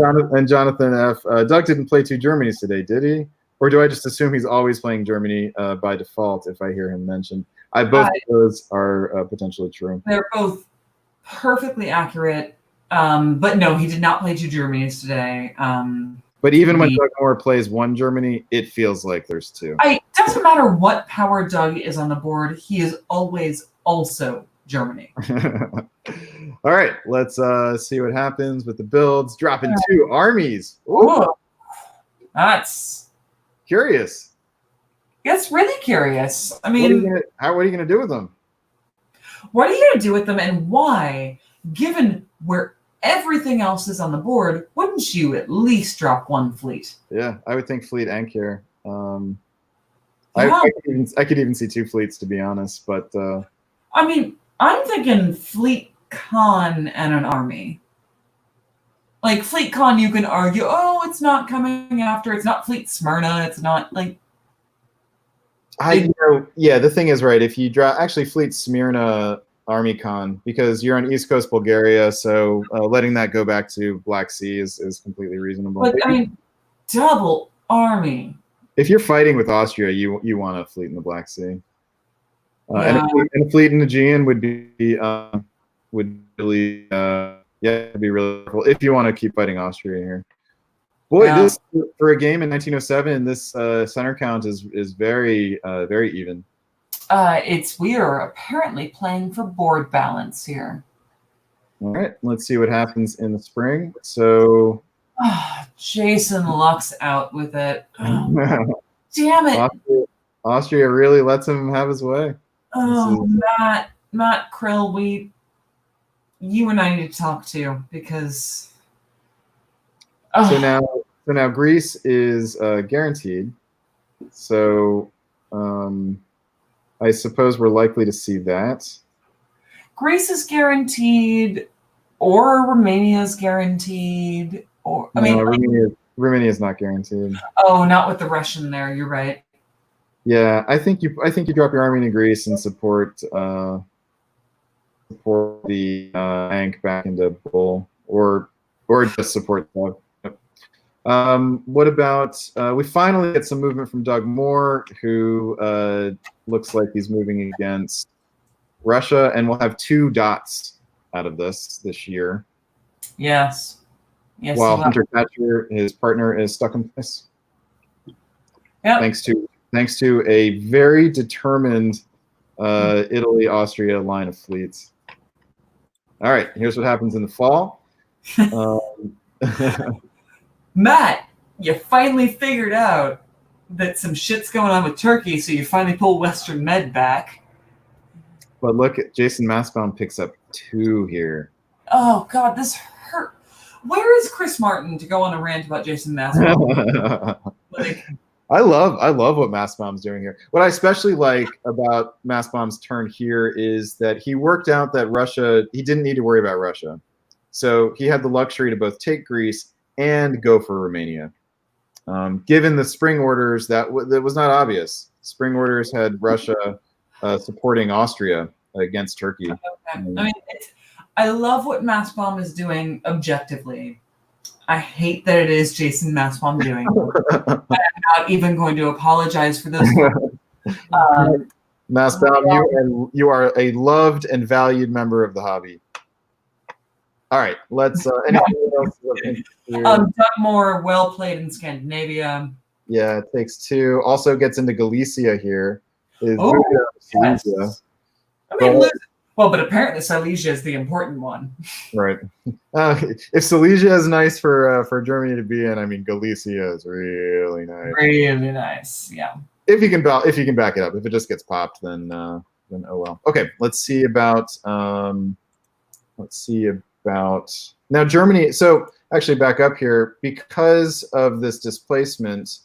Jonathan F. Doug didn't play 2 Germanys today, did he? Or do I just assume he's always playing Germany by default if I hear him mentioned? Both of those are potentially true. They're both perfectly accurate, but no, he did not play 2 Germanys today. But even when Doug Moore plays 1 Germany, it feels like there's 2. It doesn't matter what power Doug is on the board, he is always also Germany. All right, let's see what happens with the builds. Dropping 2 armies. Ooh. That's curious. It's really curious. I mean, what are you gonna do with them? What are you going to do with them, and why? Given where everything else is on the board, wouldn't you at least drop 1 fleet? Yeah, I would think fleet and care. Yeah. I could even see 2 fleets, to be honest. But I mean, I'm thinking fleet con and an army. Like fleet con, you can argue, oh, it's not coming after. It's not fleet Smyrna. It's not like. Yeah, the thing is, right, if you draw actually fleet Smyrna army con, because you're on East Coast Bulgaria, so letting that go back to Black Sea is completely reasonable. But I mean, double army. If you're fighting with Austria, you want a fleet in the Black Sea. Yeah. And a fleet in Aegean would be really helpful if you want to keep fighting Austria here. Boy, this for a game in 1907, this center count is very very even. We are apparently playing for board balance here. All right, let's see what happens in the spring. So, Jason lucks out with it. Oh, damn it! Austria really lets him have his way. Oh, Matt Krill, you and I need to talk to because. So now Greece is guaranteed. So I suppose we're likely to see that. Greece is guaranteed, or Romania is guaranteed, or Romania is not guaranteed. Oh, not with the Russian there. You're right. Yeah, I think you drop your army into Greece and support the Ankh back into Bull, or just support Doug. What about we finally get some movement from Doug Moore, who looks like he's moving against Russia, and we'll have 2 dots out of this year. Yes. While Hunter Thatcher, his partner, is stuck in place. Yeah. Thanks to a very determined Italy-Austria line of fleets. All right, here's what happens in the fall. Matt, you finally figured out that some shit's going on with Turkey, so you finally pull Western Med back. But look, Jason Massbaum picks up 2 here. Oh, God, this hurt. Where is Chris Martin to go on a rant about Jason Massbaum? I love what Massbaum's doing here. What I especially like about Massbaum's turn here is that he worked out that he didn't need to worry about Russia. So he had the luxury to both take Greece and go for Romania. Given the spring orders, that was not obvious. Spring orders had Russia supporting Austria against Turkey. Okay. I mean, I love what Massbaum is doing objectively. I hate that it is Jason Massbaum doing. I'm not even going to apologize for those. Massbaum, you are a loved and valued member of the hobby. All right, let's. Anything else? Doug Moore, well played in Scandinavia. Yeah, it takes 2. Also gets into Galicia here. Yes. I mean, Well, but apparently Silesia is the important one. Right. If Silesia is nice for Germany to be in, I mean Galicia is really nice. Really nice, yeah. If you can back it up. If it just gets popped, then oh well. Okay, let's see about now Germany. So actually, back up here, because of this displacement,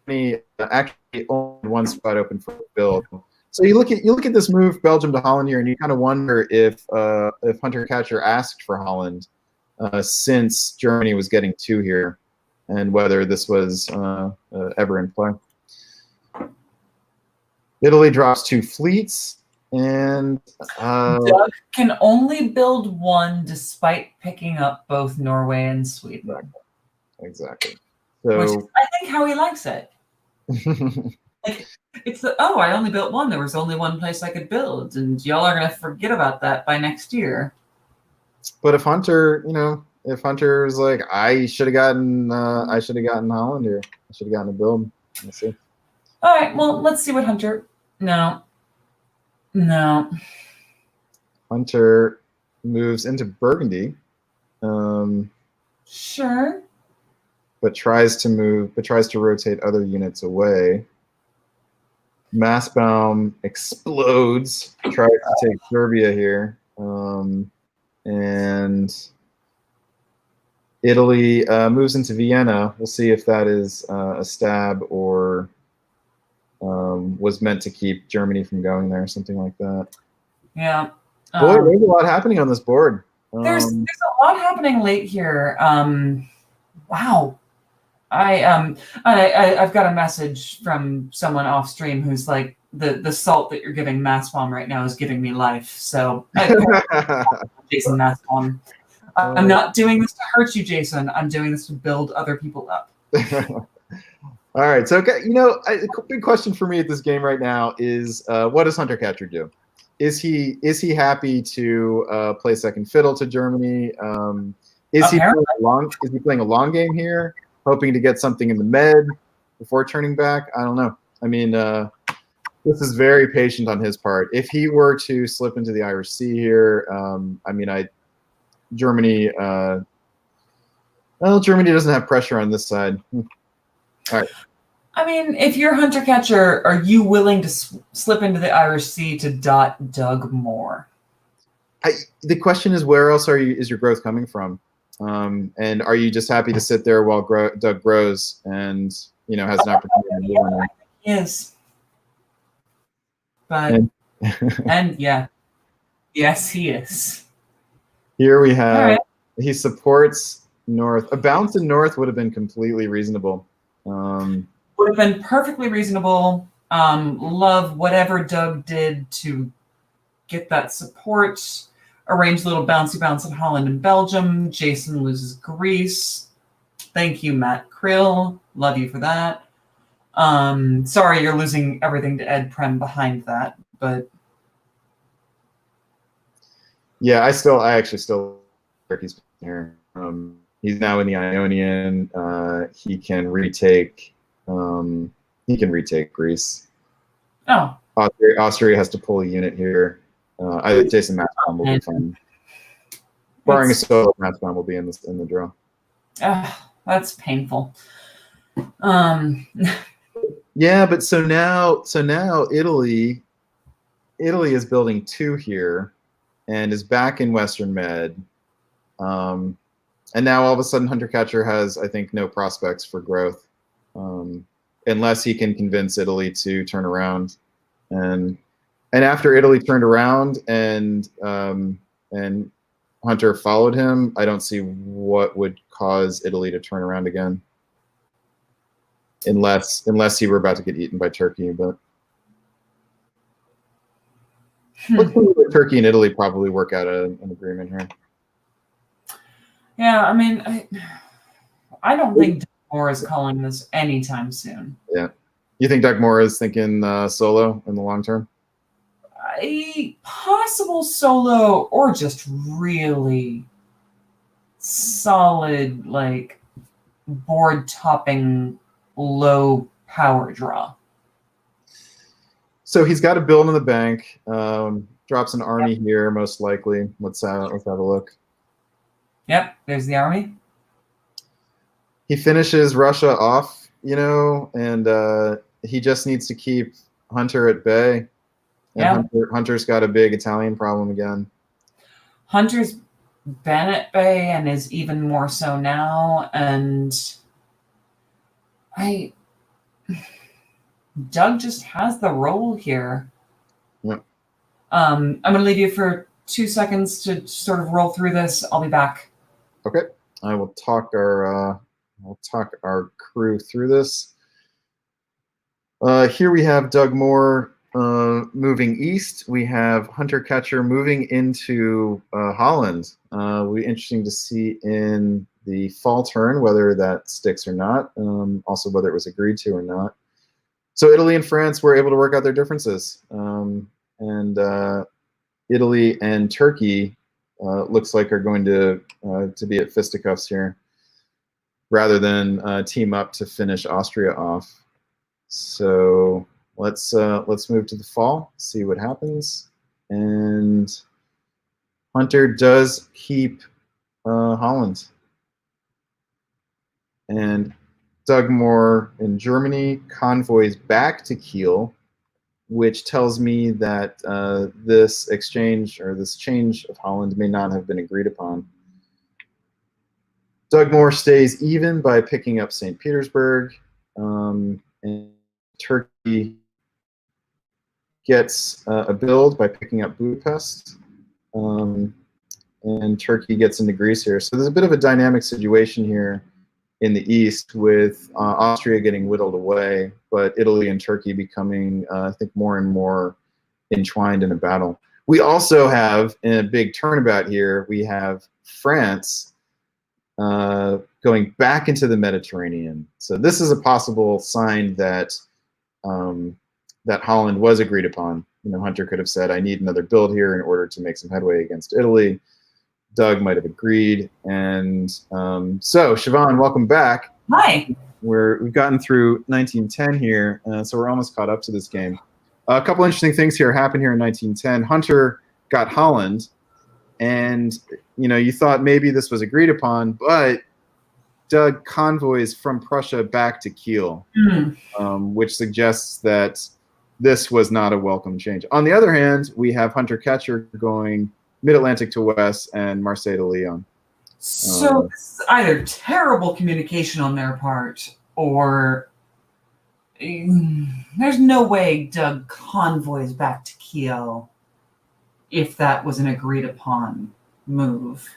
Germany actually only had one spot open for build. So you look at this move, Belgium to Holland here, and you kind of wonder if Hunter Catcher asked for Holland since Germany was getting 2 here, and whether this was ever in play. Italy drops 2 fleets, and Doug can only build 1 despite picking up both Norway and Sweden. Exactly. Which So is, I think, how he likes it. Like, it's I only built 1. There was only 1 place I could build, and y'all are gonna forget about that by next year. but if Hunter is like, I should have gotten Holland here. I should have gotten a build. Let's see. All right, well, let's see what Hunter. No. Hunter moves into Burgundy, Sure. but tries to rotate other units away. Massbaum explodes, tries to take Serbia here, and Italy moves into Vienna. We'll see if that is a stab or was meant to keep Germany from going there, something like that. Yeah. Boy, there's a lot happening on this board. There's a lot happening late here. Wow. I've got a message from someone off stream who's like, the salt that you're giving Massbaum right now is giving me life. So Jason Massbaum. I'm not doing this to hurt you, Jason. I'm doing this to build other people up. All right. So, a big question for me at this game right now is, what does Hunter Catcher do? Is he happy to play second fiddle to Germany? Is he playing a long game here, hoping to get something in the med before turning back? I don't know. I mean, this is very patient on his part. If he were to slip into the Irish Sea here, Germany doesn't have pressure on this side. All right. I mean, if you're Hunter Catcher, are you willing to slip into the Irish Sea to dot Doug more? The question is, where else is your growth coming from? And are you just happy to sit there while Doug grows and has an opportunity to learn? Yes. But and yeah. Yes, he is. Here we have he supports North. A bounce in North would have been completely reasonable. Would have been perfectly reasonable. Love whatever Doug did to get that support. Arrange a little bouncy bounce in Holland and Belgium. Jason loses Greece. Thank you, Matt Krill. Love you for that. Sorry you're losing everything to Ed Prem behind that, but yeah, I actually still Turkey's here. He's now in the Ionian. He can retake Greece. Oh. Austria has to pull a unit here. Jason Massbaum will be fine. Barring a solo, Massbaum will be in the draw. That's painful. Yeah, but so now Italy is building 2 here, and is back in Western Med. And now all of a sudden Hunter Catcher has, I think, no prospects for growth, unless he can convince Italy to turn around. And after Italy turned around and Hunter followed him, I don't see what would cause Italy to turn around again, unless he were about to get eaten by Turkey. But looks like Turkey and Italy probably work out an agreement here. Yeah, I mean, I don't think Doug Moore is calling this anytime soon. Yeah. You think Doug Moore is thinking solo in the long term? A possible solo or just really solid, like, board-topping, low power draw. So he's got a build in the bank. drops an army here, most likely. Let's have a look. Yep, there's the army. He finishes Russia off, and he just needs to keep Hunter at bay. And Yeah. Hunter's got a big Italian problem again. Hunter's been at bay and is even more so now. And Doug just has the role here. Yep. I'm going to leave you for 2 seconds to sort of roll through this. I'll be back. Okay, I will talk our crew through this. Here we have Doug Moore moving east. We have Hunter Catcher moving into Holland. Will be interesting to see in the fall turn whether that sticks or not. Also whether it was agreed to or not. So Italy and France were able to work out their differences, and Italy and Turkey looks like are going to be at fisticuffs here, rather than team up to finish Austria off. So let's move to the fall, see what happens. And Hunter does keep Holland. And Doug Moore in Germany convoys back to Kiel, which tells me that this exchange or this change of Holland may not have been agreed upon. Doug Moore stays even by picking up St. Petersburg, and Turkey gets a build by picking up Budapest, and Turkey gets into Greece here. So there's a bit of a dynamic situation here in the east, with Austria getting whittled away, but Italy and Turkey becoming, I think, more and more entwined in a battle. We also have, in a big turnabout here, we have France going back into the Mediterranean. So this is a possible sign that that Holland was agreed upon. Hunter could have said, I need another build here in order to make some headway against Italy. Doug might have agreed. And so, Siobhan, welcome back. Hi. We've gotten through 1910 here, so we're almost caught up to this game. A couple interesting things here happened here in 1910. Hunter got Holland, and you thought maybe this was agreed upon, but Doug convoys from Prussia back to Kiel, which suggests that this was not a welcome change. On the other hand, we have Hunter Catcher going Mid-Atlantic to West and Marseille to Lyon. So it's either terrible communication on their part, or there's no way Doug convoys back to Kiel if that was an agreed upon move.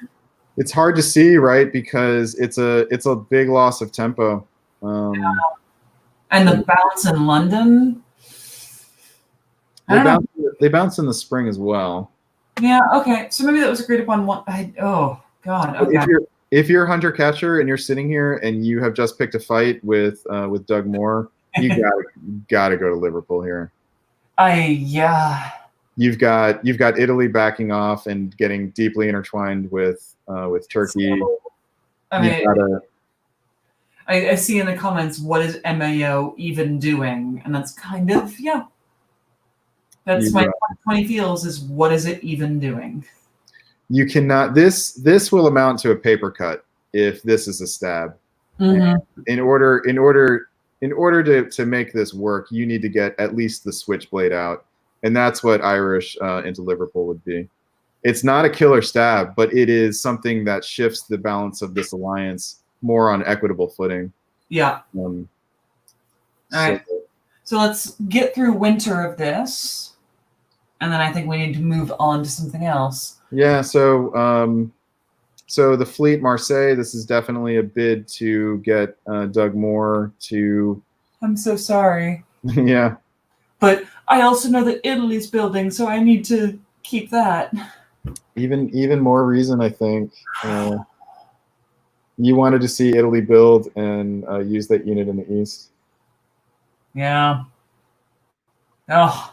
It's hard to see, right? Because it's a big loss of tempo. Yeah. And the bounce in London. They bounce in the spring as well. Yeah. Okay. So maybe that was agreed upon. Oh God. Okay. If you're Hunter Catcher and you're sitting here and you have just picked a fight with Doug Moore, you gotta go to Liverpool here. Yeah. You've got Italy backing off and getting deeply intertwined with Turkey. So, I see in the comments, what is MAO even doing? And that's kind of, yeah. That's my 2020 feels, is what is it even doing? You cannot, this will amount to a paper cut if this is a stab. Mm-hmm. In order to make this work, you need to get at least the switchblade out. And that's what Irish into Liverpool would be. It's not a killer stab, but it is something that shifts the balance of this alliance more on equitable footing. Yeah. All right. So let's get through winter of this, and then I think we need to move on to something else. Yeah. So the fleet Marseille. This is definitely a bid to get Doug Moore to. I'm so sorry. Yeah. But I also know that Italy's building, so I need to keep that. Even more reason, I think. You wanted to see Italy build and use that unit in the east. Yeah. Oh.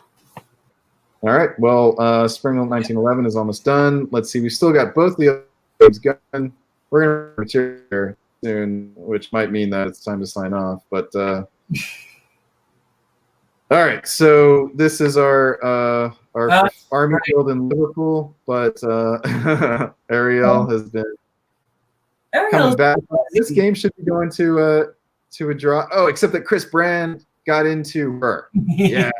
All right. Well, spring of 1911 is almost done. Let's see. We still got both the other going. We're going to return soon, which might mean that it's time to sign off. But All right, so this is our army right. field in Liverpool, but Ariel has been coming Ariel's back. This game should be going to a draw. Oh, except that Chris Brand got into her. Yeah.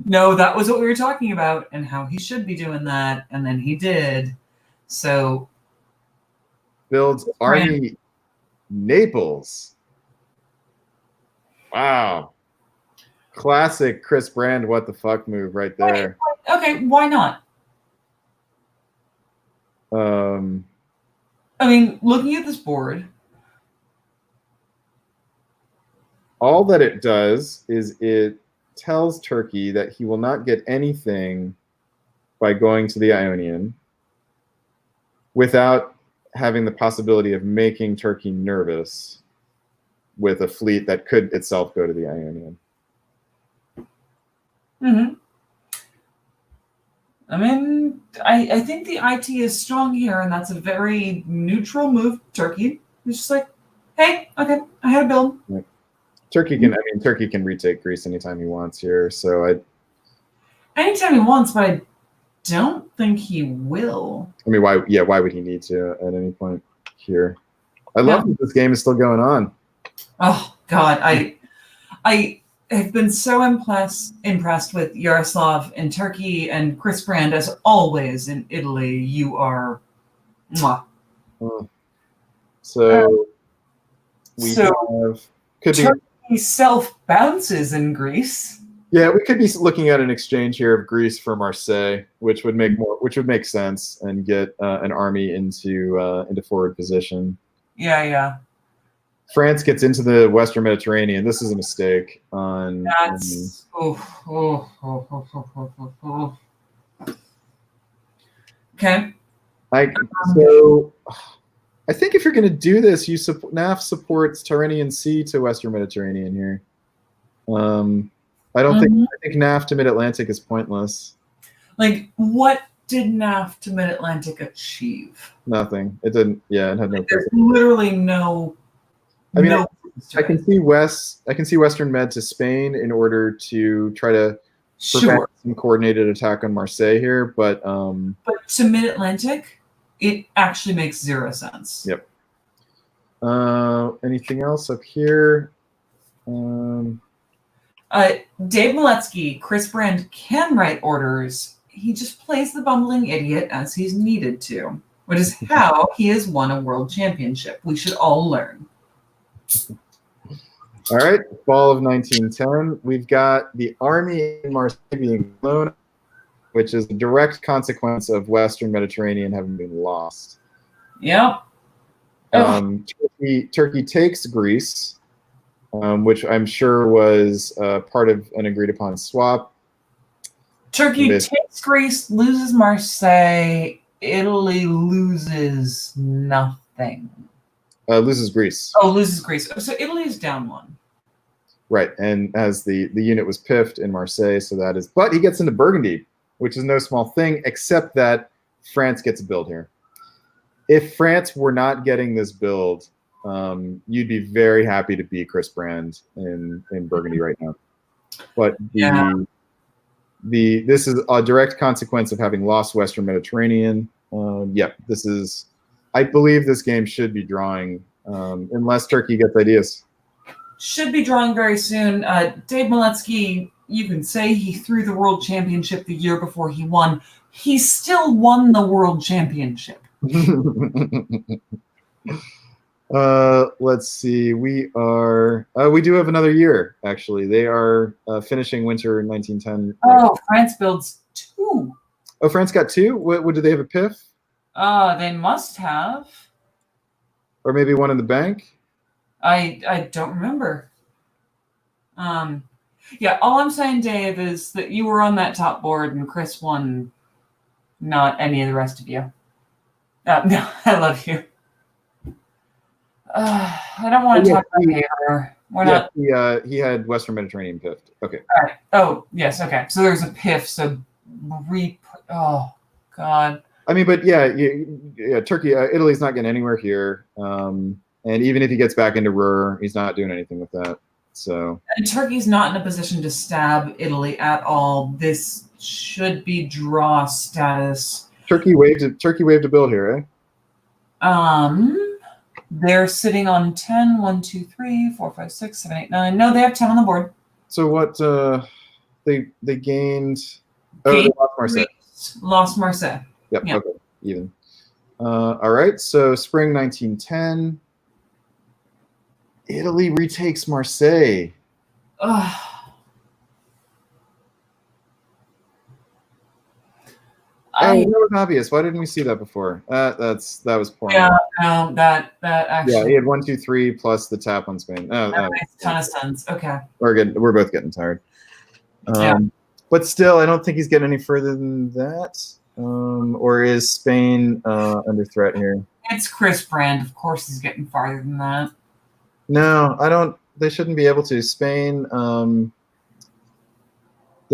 No, that was what we were talking about and how he should be doing that, and then he did. So Builds Army Naples. Wow. Classic Chris Brand what the fuck move right there. okay, why not? I mean, looking at this board, all that it does is it tells Turkey that he will not get anything by going to the Ionian without having the possibility of making Turkey nervous with a fleet that could itself go to the Ionian. Mm-hmm. I mean, I think the IT is strong here, and that's a very neutral move. Turkey it's just like, hey, okay, I had a build. Right. Turkey can retake Greece anytime he wants here. So anytime he wants, but I don't think he will. I mean, why would he need to at any point here? I love that this game is still going on. Oh God, I have been so impressed with Yaroslav in Turkey and Chris Brand as always in Italy. You are, mwah. So we could Turkey self bounces in Greece. Yeah, we could be looking at an exchange here of Greece for Marseille, which would make sense and get an army into forward position. Yeah. France gets into the Western Mediterranean. This is a mistake on. That's okay. I think if you're going to do this, NAF supports Tyrrhenian Sea to Western Mediterranean here. I think NAF to Mid-Atlantic is pointless. Like, what did NAF to Mid-Atlantic achieve? Nothing. It didn't. Yeah, it had no. There's literally no. I mean, I can see Western Med to Spain in order to try to prevent some coordinated attack on Marseille here, but to Mid-Atlantic, it actually makes zero sense. Yep. Anything else up here? Dave Miletsky, Chris Brand can write orders. He just plays the bumbling idiot as he's needed to, which is how he has won a world championship. We should all learn. All right, fall of 1910. We've got the army in Marseille being blown, which is a direct consequence of Western Mediterranean having been lost. Yep. Turkey takes Greece, which I'm sure was part of an agreed upon swap. Turkey takes Greece, loses Marseille. Italy loses nothing. Loses Greece. Oh, loses Greece. So Italy is down one. Right, and as the unit was piffed in Marseille, so that is. But he gets into Burgundy, which is no small thing, except that France gets a build here. If France were not getting this build, you'd be very happy to beat Chris Brand in Burgundy right now. But this is a direct consequence of having lost Western Mediterranean. This is. I believe this game should be drawing, unless Turkey gets ideas. Should be drawing very soon. Dave Miletsky, you can say he threw the World Championship the year before he won. He still won the World Championship. Let's see. We do have another year, actually. They are finishing winter in 1910. Oh, France builds 2. Oh, France got 2? What do they have a piff? They must have. Or maybe one in the bank? I don't remember. Yeah, all I'm saying, Dave, is that you were on that top board and Chris won, not any of the rest of you. No, I love you. I don't want to talk about Haver. We're not. He had Western Mediterranean piffed. Okay. All right. Oh, yes, okay. So there's a piff, so oh, God. I mean, but Turkey, Italy's not getting anywhere here. And even if he gets back into Ruhr, he's not doing anything with that. So And Turkey's not in a position to stab Italy at all. This should be draw status. Turkey waved a bill here, eh? They're sitting on 10. 1, 2, 3, 4, 5, 6, 7, 8, 9. No, they have 10 on the board. So what? They gained. Oh, they lost Marseille. Lost Marseille. Yep. Yeah. Okay. Even. All right. So spring 1910. Italy retakes Marseille. Ugh. Oh, that was obvious. Why didn't we see that before? That was poor. Yeah, no, that actually. Yeah, he had 1, 2, 3 plus the tap on Spain. That makes a ton of sense. Okay. We're both getting tired. Yeah. But still, I don't think he's getting any further than that. Or is Spain under threat here? It's Chris Brand. Of course, he's getting farther than that. No, I don't. They shouldn't be able to. Spain.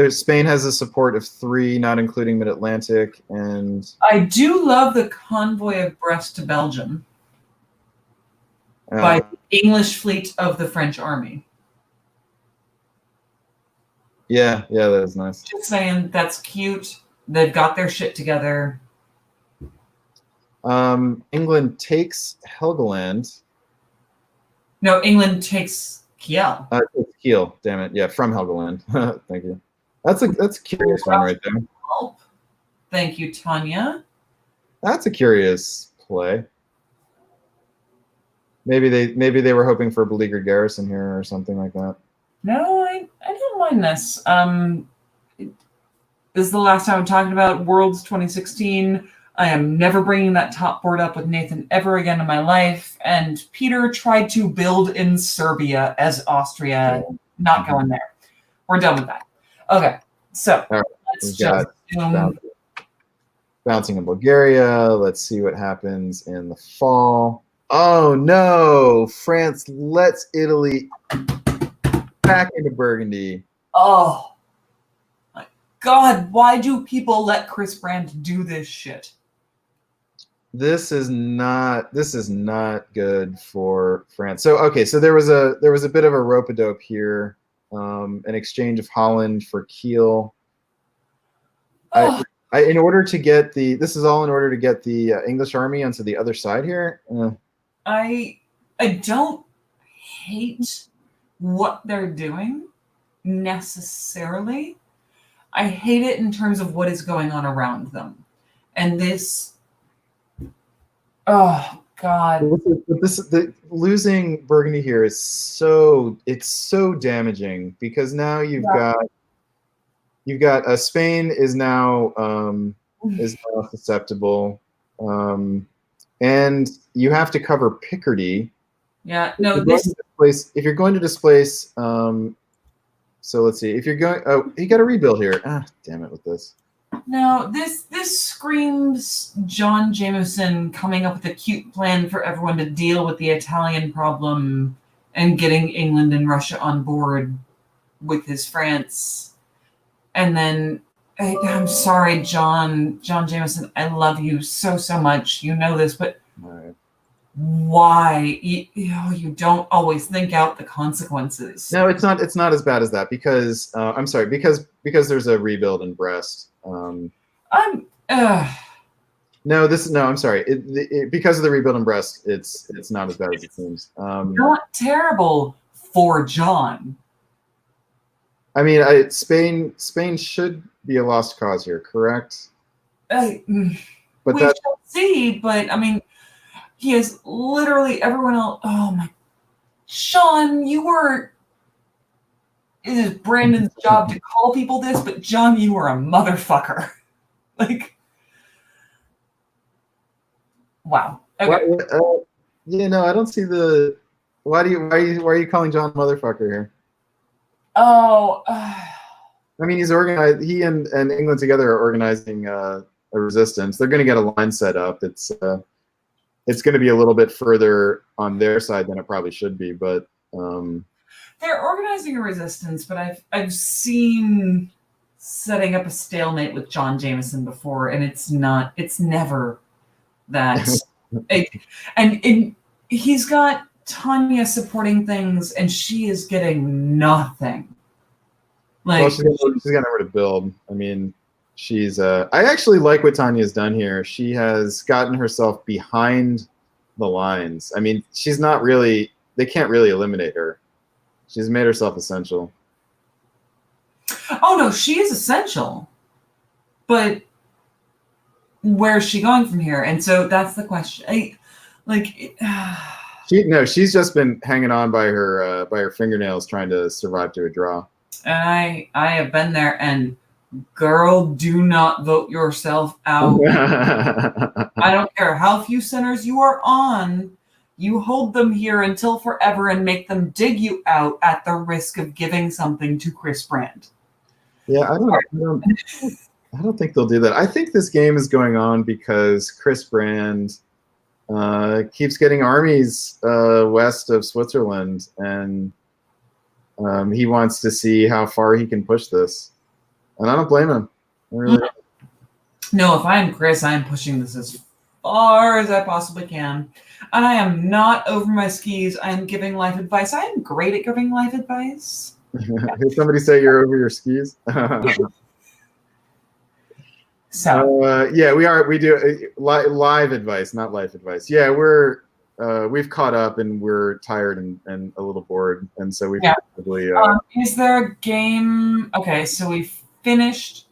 Spain has a support of 3, not including Mid-Atlantic, and I do love the convoy of Brest to Belgium by the English fleet of the French army. Yeah, that is nice. Just saying, that's cute. They've got their shit together. England takes Helgoland. No, England takes Kiel. It's Kiel. Damn it. Yeah, from Helgoland. Thank you. That's a curious one right there. Help. Thank you, Tanya. That's a curious play. Maybe they were hoping for a beleaguered garrison here or something like that. No, I don't mind this. This is the last time I'm talking about Worlds 2016. I am never bringing that top board up with Nathan ever again in my life. And Peter tried to build in Serbia as Austria. Not going there. We're done with that. Okay, so right, let's just bouncing in Bulgaria. Let's see what happens in the fall. Oh no! France lets Italy back into Burgundy. Oh my God! Why do people let Chris Brand do this shit? This is not good for France. So okay, so there was a bit of a rope-a-dope here. An exchange of Holland for Kiel. Oh. In order to get this is all in order to get the English army onto the other side here. I don't hate what they're doing necessarily. I hate it in terms of what is going on around them, and this. Oh God! Losing Burgundy here is so damaging because now you've got Spain is now susceptible, and you have to cover Picardy. Yeah, no. If you're going to displace, so let's see. If you're going, you got to rebuild here. Ah, damn it with this. No, this screams John Jameson coming up with a cute plan for everyone to deal with the Italian problem and getting England and Russia on board with his France. And then, I'm sorry, John Jameson, I love you so much. You know this, but Right. Why? You don't always think out the consequences. No, it's not as bad as that because I'm sorry, because there's a rebuild in Brest. No, I'm sorry. Because of the rebuild in Brest, it's not as bad as it seems. Not terrible for John. I mean, Spain should be a lost cause here, correct? But we that shall see. But I mean, he is literally everyone else. Oh my, Sean, you were. It is Brandon's job to call people this, but John, you are a motherfucker. Like, wow. Okay. I don't see the. Why are you calling John motherfucker here? Oh. I mean, he's organized. He and England together are organizing a resistance. They're going to get a line set up. It's going to be a little bit further on their side than it probably should be, but. They're organizing a resistance, but I've seen setting up a stalemate with John Jameson before, and it's never that. And he's got Tanya supporting things, and she is getting nothing. Like, Well, she's got nowhere to build. I mean, she's. I actually like what Tanya's done here. She has gotten herself behind the lines. I mean, she's not really. They can't really eliminate her. She's made herself essential. oh no, she is essential, but where's she going from here? And so that's the question. She's just been hanging on by her fingernails, trying to survive to a draw. And I have been there, and girl, do not vote yourself out. I don't care how few centers you are on. You hold them here until forever and make them dig you out at the risk of giving something to Chris Brand. Yeah, I don't think they'll do that. I think this game is going on because Chris Brand keeps getting armies west of Switzerland, and he wants to see how far he can push this. And I don't blame him. I really don't. No, if I'm Chris, I'm pushing this as far as I possibly can. And I am not over my skis. I am giving life advice. I am great at giving life advice. Did somebody say you're over your skis? So yeah, we do live advice, not life advice. Yeah, we've caught up and we're tired and a little bored, and so we probably. Is there a game? Okay, so we finished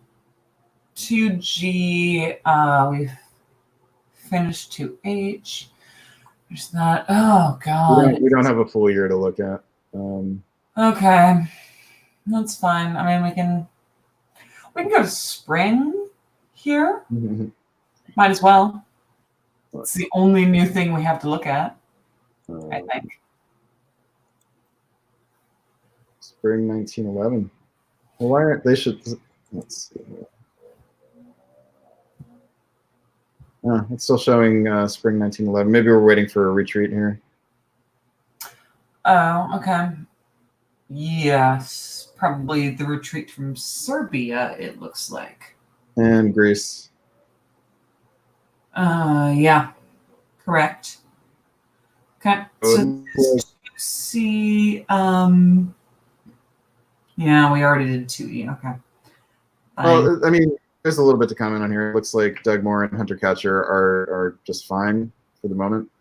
2G. We've finished 2H. There's that. Oh God. We don't have a full year to look at. Okay, that's fine. I mean, we can go to spring here. Might as well. It's the only new thing we have to look at, I think. Spring 1911. Well, why aren't they should? Let's see. It's still showing spring 1911. Maybe we're waiting for a retreat here. Oh, okay. Yes, probably the retreat from Serbia, it looks like. And Greece. Yeah, correct. Okay, so see, yeah, we already did 2E, okay. Fine. Well, I mean, there's a little bit to comment on here. It looks like Doug Moore and Hunter Catcher are just fine for the moment.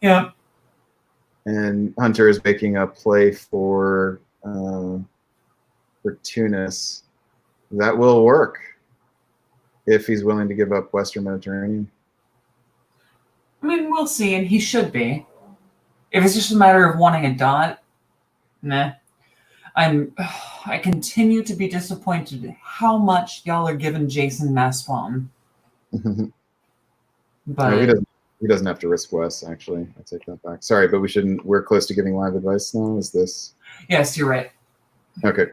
Yeah. And Hunter is making a play for Tunis. That will work if he's willing to give up Western Mediterranean. I mean, we'll see, and he should be. If it's just a matter of wanting a dot, nah. I continue to be disappointed at how much y'all are giving Jason Maswan. But No, he doesn't have to risk West, actually. I take that back. Sorry, but we're close to giving live advice now. Is this? yes, you're right. Okay.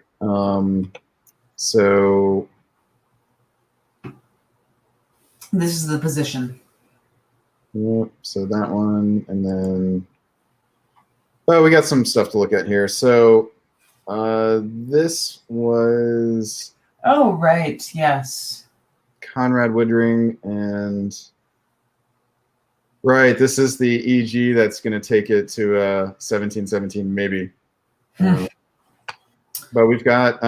So This is the position. yep, so that one, and then we got some stuff to look at here. So this was Oh, right. Yes. Conrad Woodring, and right, this is the EG that's going to take it to 1717 maybe. But we've got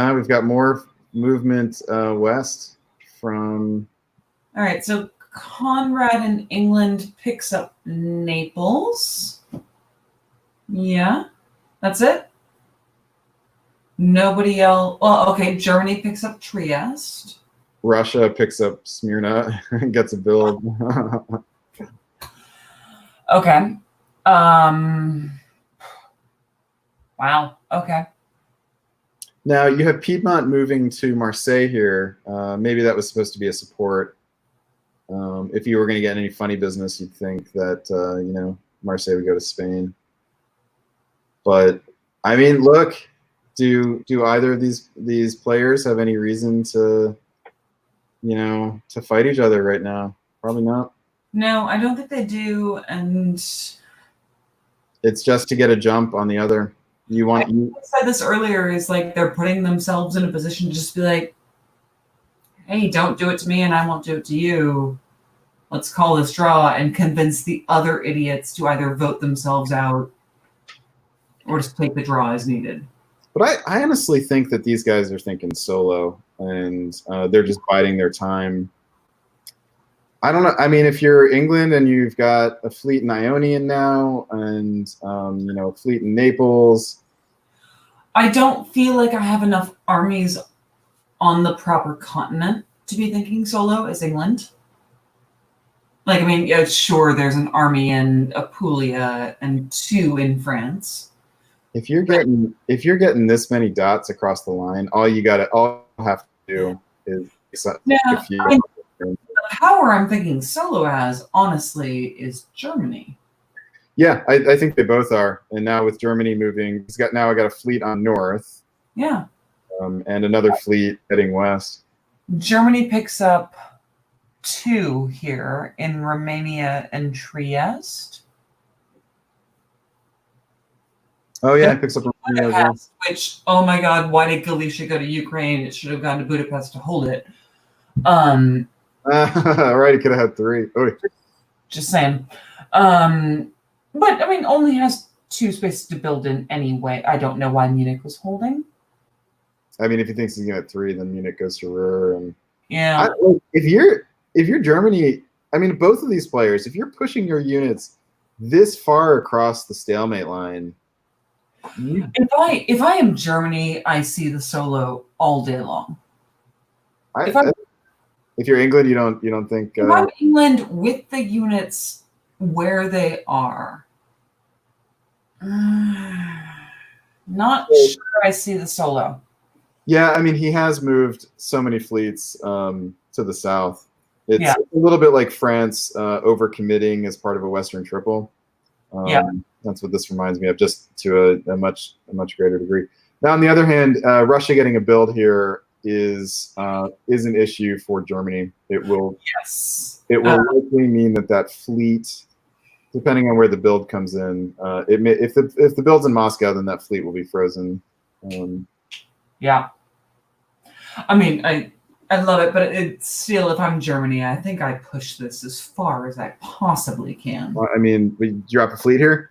more movement west from. All right. So Conrad in England picks up Naples. Yeah. That's it. Nobody else. Well, okay. Germany picks up Trieste. Russia picks up Smyrna and gets a build. Okay. Wow. Okay. Now you have Piedmont moving to Marseille here. Maybe that was supposed to be a support. If you were going to get any funny business, you'd think that Marseille would go to Spain. But I mean, look, do either of these players have any reason to fight each other right now? Probably not. No, I don't think they do, and it's just to get a jump on the other. I said this earlier, is like they're putting themselves in a position to just be like, hey, don't do it to me and I won't do it to you. let's call this draw and convince the other idiots to either vote themselves out or just take the draw as needed. But I honestly think that these guys are thinking solo, and they're just biding their time. I don't know. I mean, if you're England and you've got a fleet in Ionian now, and a fleet in Naples, I don't feel like I have enough armies on the proper continent to be thinking solo as England. Like, I mean, yeah, sure, there's an army in Apulia and 2 in France. if you're getting this many dots across the line, all you have to do is Yeah, if you, I mean, the power I'm thinking solo as, honestly, is Germany. yeah, I think they both are. And now with Germany moving, I got a fleet on north, Yeah. and another fleet heading west. Germany picks up 2 here in Romania and Trieste. Oh yeah, it picks up Romania as well. Budapest, which, oh my God, why did Galicia go to Ukraine? It should have gone to Budapest to hold it. Right, it could have had 3. Oh, Just saying. But I mean, only has 2 spaces to build in anyway. I don't know why Munich was holding. I mean, if he thinks he's gonna have 3, then Munich goes to Ruhr. And Yeah. if you're Germany, I mean, both of these players, if you're pushing your units this far across the stalemate line, If I am Germany, I see the solo all day long. if you're England, you don't think. If I'm England with the units where they are, not sure I see the solo. Yeah, I mean, he has moved so many fleets to the south. It's Yeah. a little bit like France overcommitting as part of a Western triple. Yeah. That's what this reminds me of, just to a much greater degree. Now, on the other hand, Russia getting a build here is an issue for Germany. It will likely mean that fleet, depending on where the build comes in, if the build's in Moscow, then that fleet will be frozen. Yeah. I mean, I love it, but it's still, if I'm Germany, I think I push this as far as I possibly can. I mean, we drop a fleet here.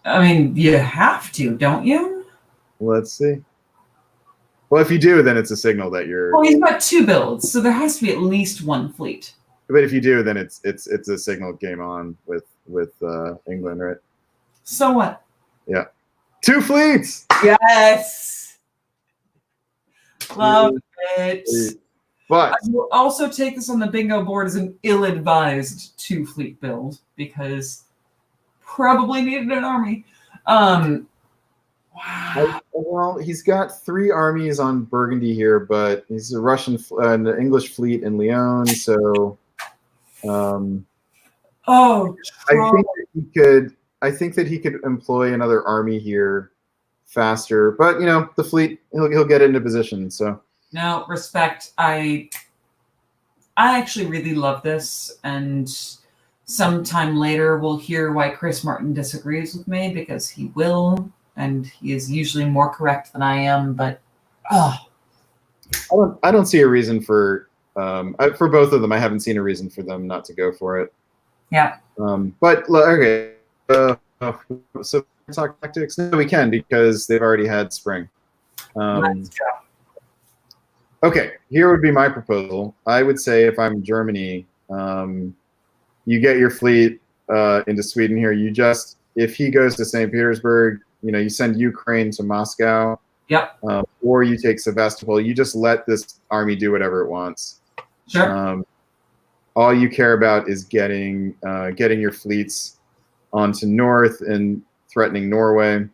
I mean, you have to, don't you? Let's see. Well, if you do, then it's a signal that you're. Well, he's got 2 builds, so there has to be at least 1 fleet. But if you do, then it's a signal game on with England, right? So what? Yeah, 2 fleets. Yes. Love it. But I will also take this on the bingo board as an ill-advised 2 fleet build, because probably needed an army. Wow. Well, he's got 3 armies on Burgundy here, but he's a Russian, an English fleet in Lyon. So, I think that he could employ another army here faster. But the fleet, he'll get into position. So no, respect. I actually really love this, and sometime later we'll hear why Chris Martin disagrees with me, because he will. And he is usually more correct than I am, but I don't see a reason for both of them. I haven't seen a reason for them not to go for it. Yeah. But okay. So talk tactics. No, we can, because they've already had spring. Let's go. Okay, here would be my proposal. I would say, if I'm Germany, you get your fleet into Sweden here. If he goes to St. Petersburg, you send Ukraine to Moscow. Yep. Or you take Sevastopol. You just let this army do whatever it wants. Sure. All you care about is getting your fleets onto north and threatening Norway.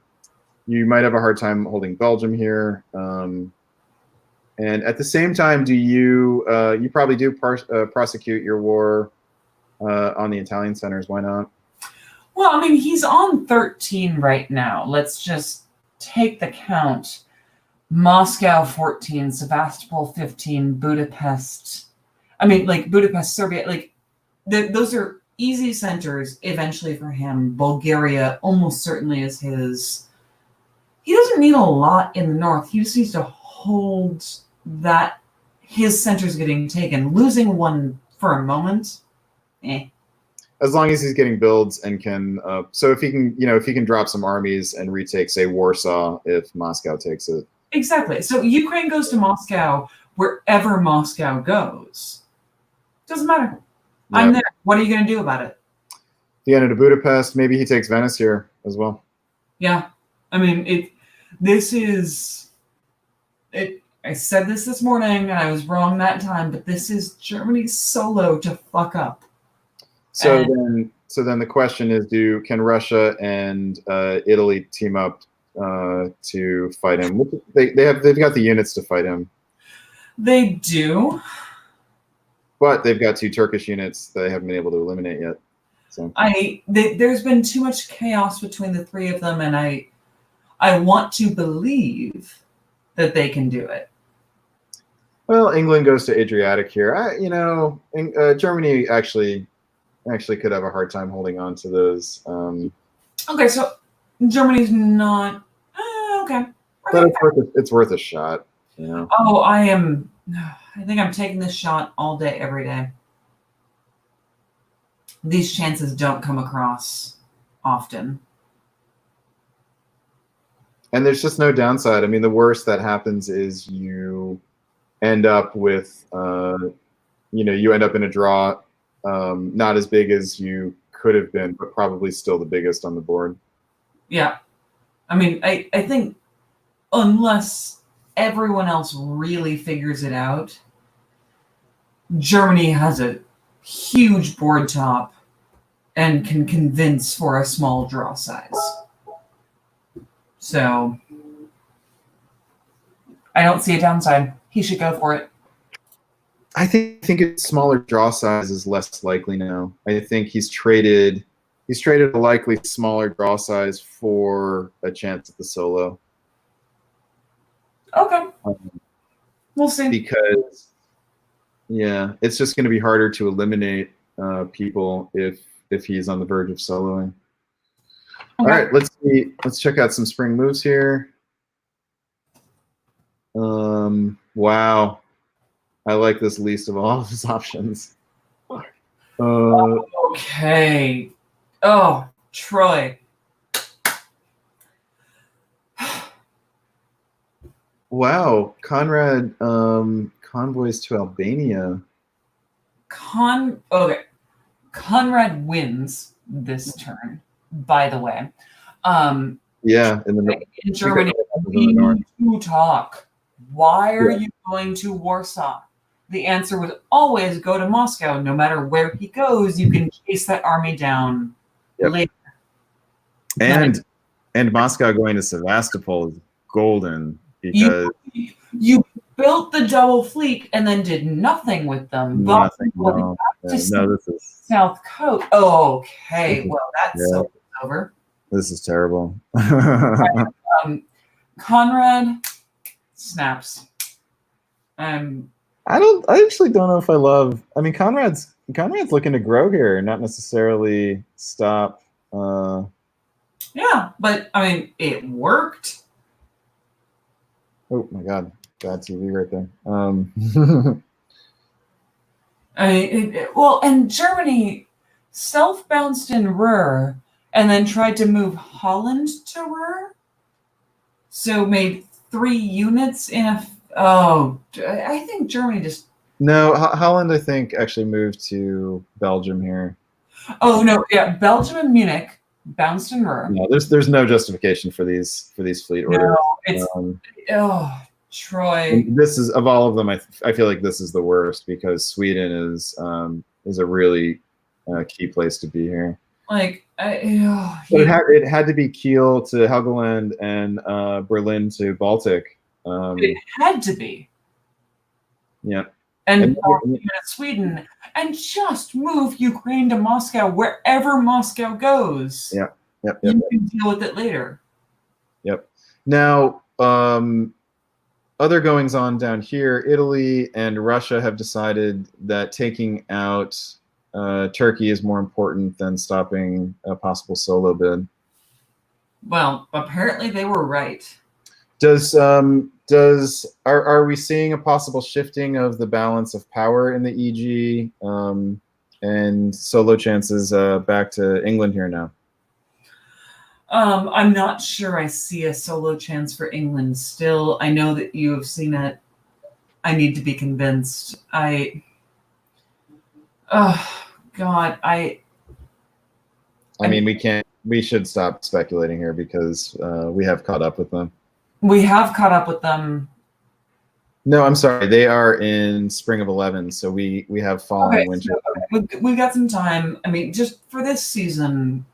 You might have a hard time holding Belgium here. And at the same time, you probably do prosecute your war on the Italian centers. Why not? Well, I mean, he's on 13 right now. Let's just take the count. Moscow 14, Sevastopol 15, Budapest. I mean, like Budapest, Serbia, like those are easy centers eventually for him. Bulgaria almost certainly is his. He doesn't need a lot in the north. He just needs to hold that his center's getting taken. Losing 1 for a moment, As long as he's getting builds and can, so if he can, if he can drop some armies and retake, say, Warsaw, if Moscow takes it. Exactly. So Ukraine goes to Moscow wherever Moscow goes. Doesn't matter. Yeah. I'm there. What are you going to do about it? Vienna to Budapest. Maybe he takes Venice here as well. Yeah. I mean, I said this morning, and I was wrong that time, but this is Germany's solo to fuck up. So then the question is, can Russia and Italy team up to fight him? They've got the units to fight him. They do. But they've got 2 Turkish units that they haven't been able to eliminate yet. So there's been too much chaos between the 3 of them, and I want to believe that they can do it. Well, England goes to Adriatic here. Germany actually could have a hard time holding on to those. Okay, so Germany's not okay. But it's worth a shot. Oh, I think I'm taking this shot all day, every day. These chances don't come across often. And there's just no downside. I mean, the worst that happens is you end up with, you end up in a draw, not as big as you could have been, but probably still the biggest on the board. Yeah. I mean, I think unless everyone else really figures it out, Germany has a huge board top and can convince for a small draw size. So I don't see a downside. He should go for it. I think a smaller draw size is less likely now. I think he's traded a likely smaller draw size for a chance at the solo. Okay. We'll see. Because it's just going to be harder to eliminate people if he's on the verge of soloing. Okay. All right, let's see. Let's check out some spring moves here. Wow, I like this least of all of his options. Okay. Oh, Troy. Wow, Conrad convoys to Albania. Okay. Conrad wins this turn, by the way. Yeah, in Germany, we need to talk. Why are you going to Warsaw? The answer was always go to Moscow. No matter where he goes, you can chase that army down later. And Moscow going to Sevastopol is golden because you built the double fleet and then did nothing with them. Nothing. No, this is South Coast. Okay, well that's over. This is terrible. Conrad snaps. I actually don't know if I love. I mean, Conrad's looking to grow here, not necessarily stop. Yeah, but I mean, it worked. Oh my God, bad TV right there. And Germany self-bounced in Ruhr and then tried to move Holland to Ruhr. So made 3 units in a. I think Germany just. No, Holland, I think, actually moved to Belgium here. Oh no! Yeah, Belgium and Munich bounced in Ruhr. No, there's no justification for these fleet orders. No, it's Troy. This is of all of them. I feel like this is the worst because Sweden is a really key place to be here. Like it had to be Kiel to Helgoland and Berlin to Baltic. It had to be. Yeah. And Sweden, and just move Ukraine to Moscow wherever Moscow goes. Yep. You can deal with it later. Yep. Now, other goings on down here, Italy and Russia have decided that taking out Turkey is more important than stopping a possible solo bid. Well, apparently they were right. Does Are we seeing a possible shifting of the balance of power in the EG, and solo chances back to England here now? I'm not sure I see a solo chance for England still. I know that you have seen it. I need to be convinced. Oh God, I mean, we should stop speculating here because we have caught up with them. We have caught up with them. No, I'm sorry. They are in spring of 11, so we have fall and winter. So we've got some time. I mean, just for this season,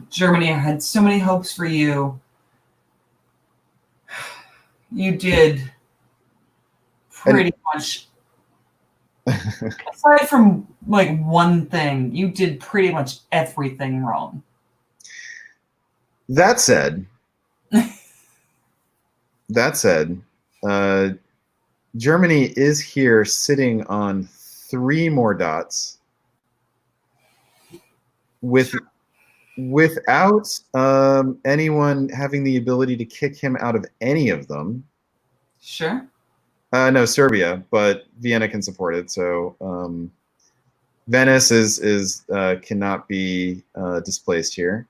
Germany, I had so many hopes for you. You did pretty much, aside from like one thing, you did pretty much everything wrong. That said, Germany is here sitting on 3 more dots without anyone having the ability to kick him out of any of them. Sure. No, Serbia, but Vienna can support it. So Venice is cannot be displaced here.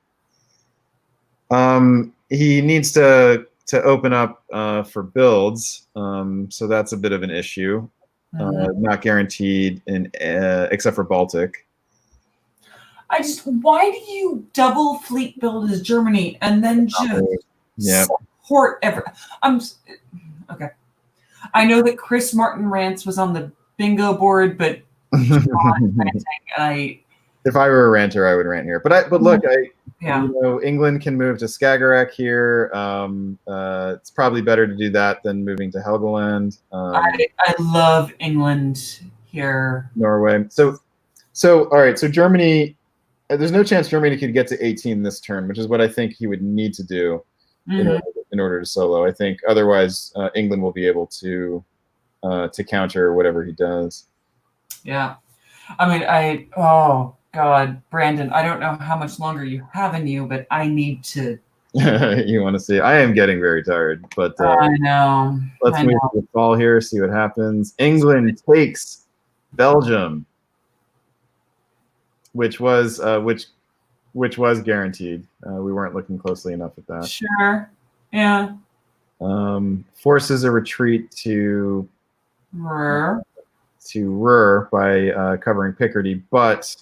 He needs to open up for builds, so that's a bit of an issue. Not guaranteed except for Baltic. Why do you double fleet build as Germany and then just support okay. I know that Chris Martin Rants was on the bingo board, but If I were a ranter, I would rant here. But look, England can move to Skagerrak here. It's probably better to do that than moving to Helgoland. I love England here. Norway. So all right. So Germany. There's no chance Germany could get to 18 this turn, which is what I think he would need to do in order to solo. I think otherwise England will be able to counter whatever he does. Yeah, I mean, oh God, Brandon, I don't know how much longer you have in you, but I need to. You want to see? I am getting very tired, but I know. Let's move to the fall here, see what happens. England takes Belgium, which was guaranteed. We weren't looking closely enough at that. Sure. Yeah. Forces a retreat to Ruhr by covering Picardy, but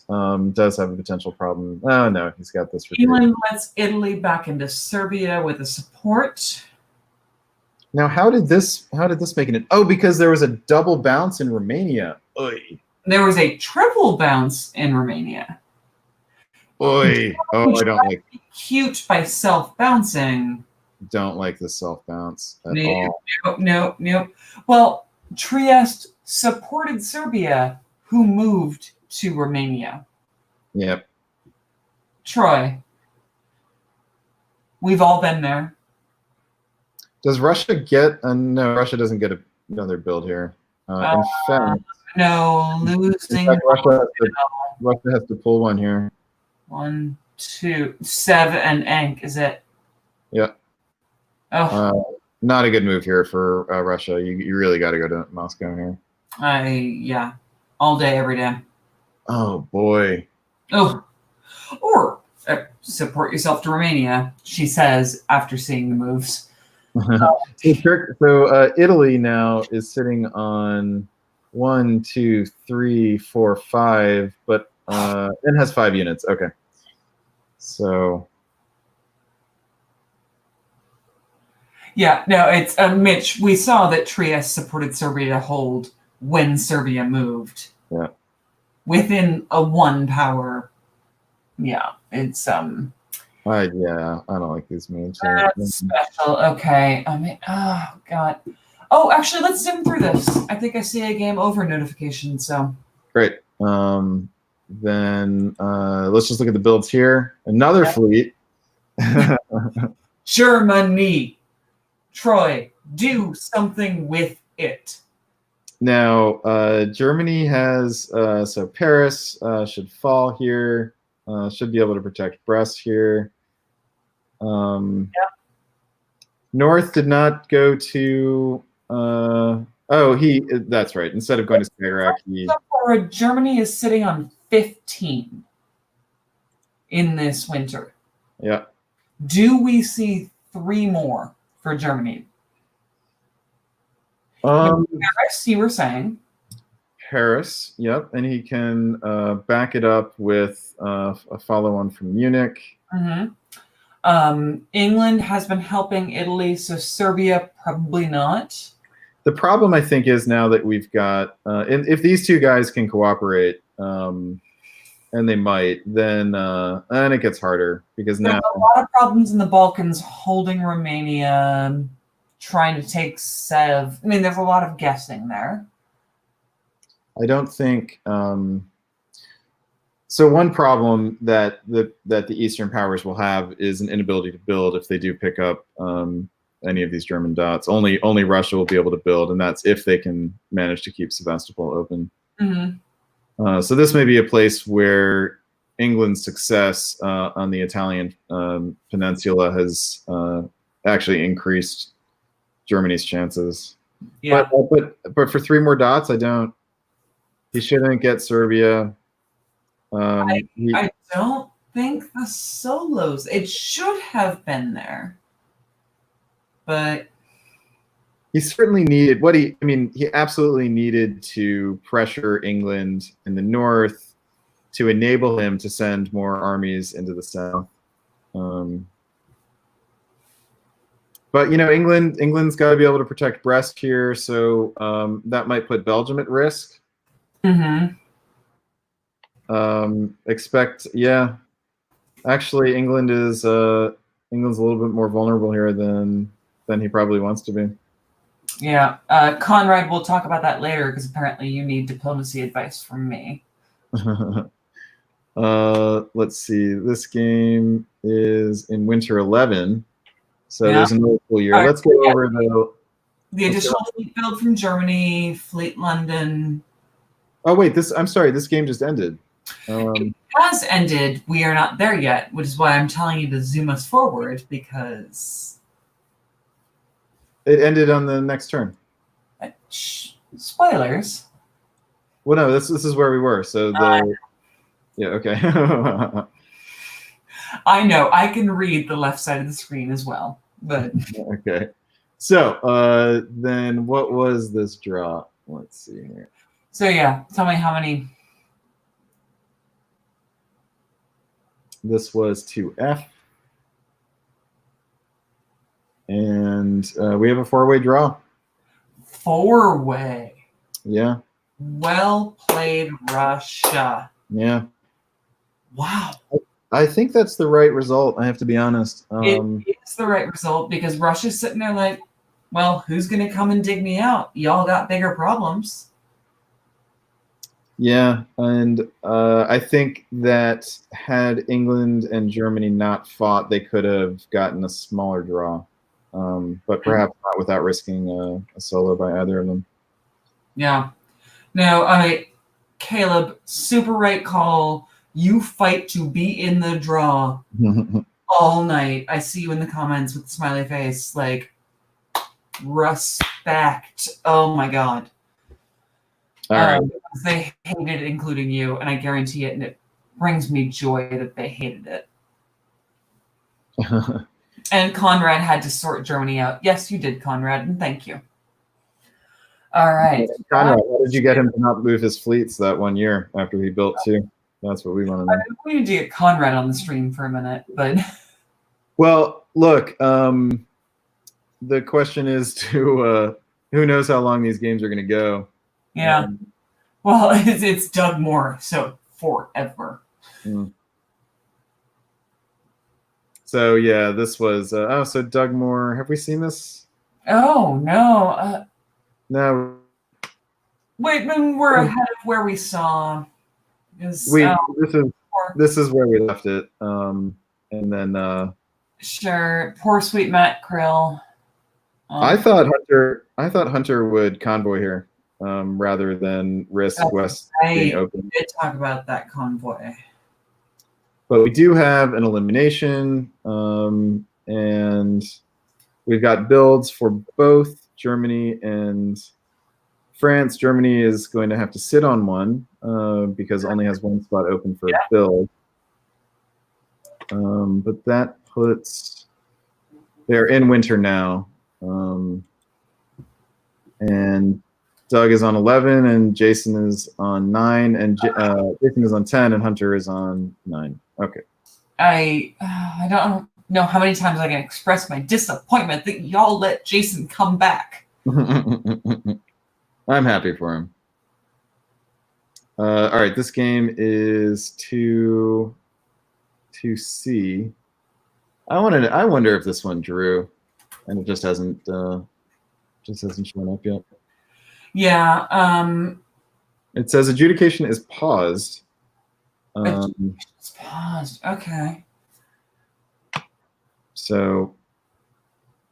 does have a potential problem. Oh no, he's got this retreat. England lets Italy back into Serbia with a support. Now, how did this make it? Oh, because there was a double bounce in Romania. Oy. There was a triple bounce in Romania. Oy. Oh, I don't like. Cute by self bouncing. Don't like the self bounce at all. No. Well, Trieste supported Serbia, who moved to Romania. Yep. Troy, we've all been there. Does Russia get? No, Russia doesn't get another build here. In fact, no, losing. In fact, Russia has to pull one here. 1, 2, 7, and Enk, is it? Yeah. Oh. Not a good move here for Russia. You really got to go to Moscow here. Yeah, all day, every day. Oh boy. Oh, or support yourself to Romania, she says after seeing the moves. So Italy now is sitting on 1, 2, 3, 4, 5, but it has 5 units. Okay. So. Yeah, no, it's Mitch. We saw that Trieste supported Serbia to hold when Serbia moved. Yeah. Within a 1 power. Yeah, it's I don't like these moves. That's special. Okay. I mean, oh God. Oh, actually, let's zoom through this. I think I see a game over notification. So great. Then let's just look at the builds here. Another fleet. Germany. Troy, do something with it. Now, Germany has so Paris should fall here. Should be able to protect Brest here. North did not go to. That's right. Instead of going to Skagerrak, he. Germany is sitting on 15 in this winter. Yeah. Do we see 3 more for Germany? Paris, you were saying. Paris, yep, and he can back it up with a follow-on from Munich. England has been helping Italy, so Serbia probably not. The problem, I think, is now that we've got, if these two guys can cooperate, and they might, then it gets harder because now there's a lot of problems in the Balkans holding Romania, trying to take Sev. I mean, there's a lot of guessing there. I don't think. So one problem that the Eastern powers will have is an inability to build if they do pick up any of these German dots. Only Russia will be able to build, and that's if they can manage to keep Sevastopol open. So this may be a place where England's success on the Italian peninsula has actually increased Germany's chances. Yeah. But for 3 more dots, I don't. He shouldn't get Serbia. I don't think the solos. It should have been there, but he certainly needed he absolutely needed to pressure England in the north to enable him to send more armies into the south. But England's got to be able to protect Brest here, so that might put Belgium at risk. Actually, England's a little bit more vulnerable here than he probably wants to be. Yeah, Conrad, we'll talk about that later because apparently you need diplomacy advice from me. Let's see. This game is in Winter 11, so there's another full year. Let's go over the additional fleet build from Germany, Fleet London. Oh wait, I'm sorry. This game just ended. It has ended. We are not there yet, which is why I'm telling you to zoom us forward because it ended on the next turn. Spoilers. Well, no, this is where we were. So yeah, okay. I know. I can read the left side of the screen as well, but okay. So then, what was this draw? Let's see here. So yeah, tell me how many. This was 2F. And we have a 4-way draw. 4-way. Yeah. Well played, Russia. Yeah. Wow. I think that's the right result, I have to be honest. It is the right result because Russia's sitting there like, well, who's going to come and dig me out? Y'all got bigger problems. Yeah, and I think that had England and Germany not fought, they could have gotten a smaller draw, but perhaps not without risking a solo by either of them. Yeah. No, Caleb, super right call. You fight to be in the draw all night. I see you in the comments with the smiley face, like, respect. Oh my God. All right. They hated it, including you, and I guarantee it, and it brings me joy that they hated it. And Conrad had to sort Germany out. Yes, you did, Conrad, and thank you. All right. Conrad, how did you get him to not move his fleets that one year after he built 2? That's what we want to know. We need to get Conrad on the stream for a minute, but well, look, the question is to who knows how long these games are going to go. Yeah. Well, it's Doug Moore, so forever. So yeah, this was so Doug Moore. Have we seen this? Oh no. No. Wait, we're ahead of where we saw. This is where we left it. And then sure, poor sweet Matt Krill. I thought Hunter would convoy here. Rather than risk West being open. We did talk about that convoy. But we do have an elimination, and We've got builds for both Germany and France. Germany is going to have to sit on one because it only has one spot open for a build. But that puts, they're in winter now. And Doug is on 11 and Jason is on 9 and Jason is on 10 and Hunter is on 9. Okay. I don't know how many times I can express my disappointment that y'all let Jason come back. I'm happy for him. All right, this game is 2C. I wonder if this one drew, and it just hasn't shown up yet. Yeah. It says adjudication is paused. It's paused. Okay. So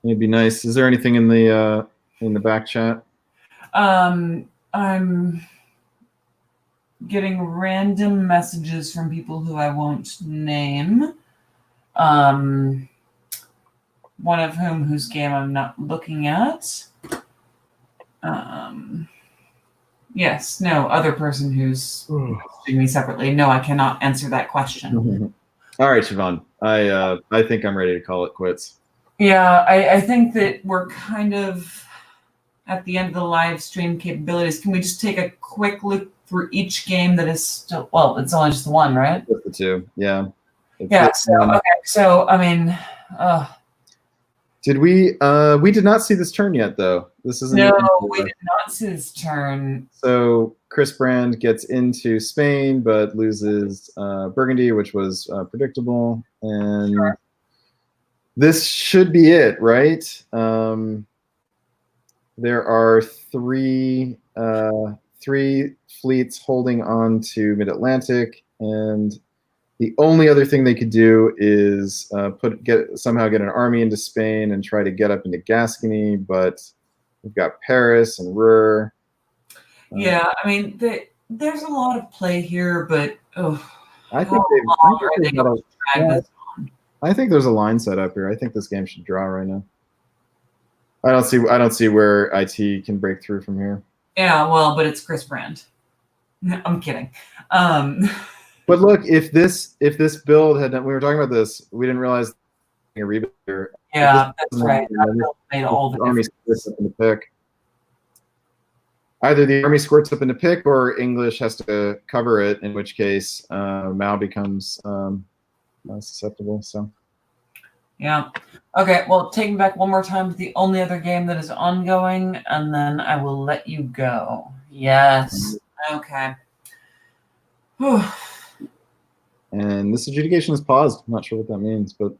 it'd be nice. Is there anything in the back chat? I'm getting random messages from people who I won't name. One of whose game I'm not looking at. Yes, no, other person who's doing me separately. No, I cannot answer that question. All right, Siobhan. I think I'm ready to call it quits. Yeah, I think that we're kind of at the end of the live stream capabilities. Can we just take a quick look through each game that is still, well, it's only just the one, right? Just the two, yeah. Yeah, so I mean, did we did not see this turn yet, though. This isn't. No, we did not see this turn. So Chris Brand gets into Spain, but loses Burgundy, which was predictable. And sure. This should be it, right? There are three fleets holding on to Mid-Atlantic, and the only other thing they could do is somehow get an army into Spain and try to get up into Gascony, but we've got Paris and Ruhr. Yeah, I mean, there's a lot of play here, but I think there's a line set up here. I think this game should draw right now. I don't see where IT can break through from here. Yeah, well, but it's Chris Brand. I'm kidding. But look, if this build had done, we were talking about this, we didn't realize a rebuild here. Yeah, that's right. That made all the army squirts up in the pick. Either the army squirts up in the pick, or English has to cover it, in which case Mao becomes susceptible. So. Yeah. Okay. Well, take me back one more time to the only other game that is ongoing, and then I will let you go. Yes. Okay. Whew. And this adjudication is paused. I'm not sure what that means, but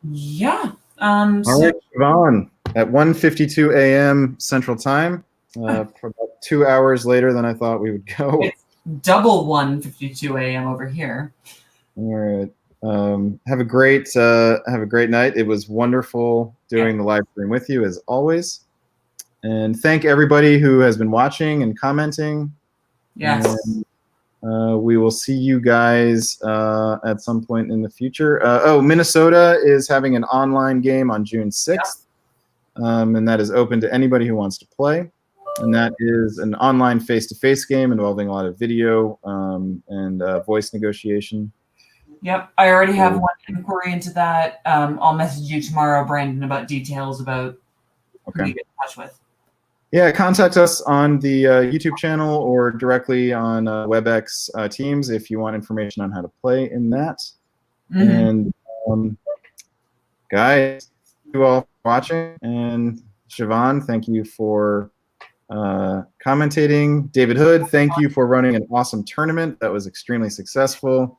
yeah. All right, Siobhan, at 1:52 a.m. Central Time, for about 2 hours later than I thought we would go. It's double 1:52 a.m. over here. All right. Have a great night. It was wonderful doing the live stream with you, as always. And thank everybody who has been watching and commenting. Yes. And, we will see you guys at some point in the future. Minnesota is having an online game on June 6th, and that is open to anybody who wants to play. And that is an online face-to-face game involving a lot of video and voice negotiation. Yep, I already have one inquiry into that. I'll message you tomorrow, Brandon, about details about who you get in touch with. Yeah, contact us on the YouTube channel or directly on WebEx Teams if you want information on how to play in that. Mm-hmm. And guys, thank you all for watching. And Siobhan, thank you for commentating. David Hood, thank you for running an awesome tournament. That was extremely successful.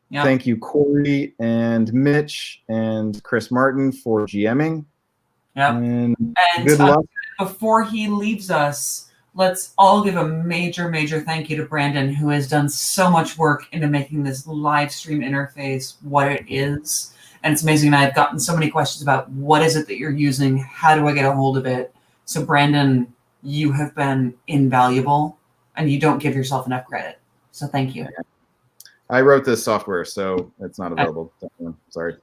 Yep. Thank you, Corey and Mitch and Chris Martin, for GMing. Yep. And good luck. Before he leaves us, let's all give a major, major thank you to Brandon, who has done so much work into making this live stream interface what it is. And it's amazing. And I've gotten so many questions about what is it that you're using? How do I get a hold of it? So Brandon, you have been invaluable, and you don't give yourself enough credit. So thank you. I wrote this software, so it's not available. Sorry.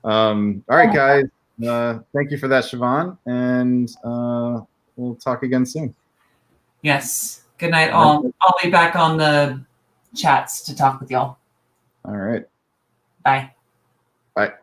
All right, guys. Thank you for that, Siobhan, and we'll talk again soon. Yes. Good night, all. I'll be back on the chats to talk with y'all. All right. Bye. Bye.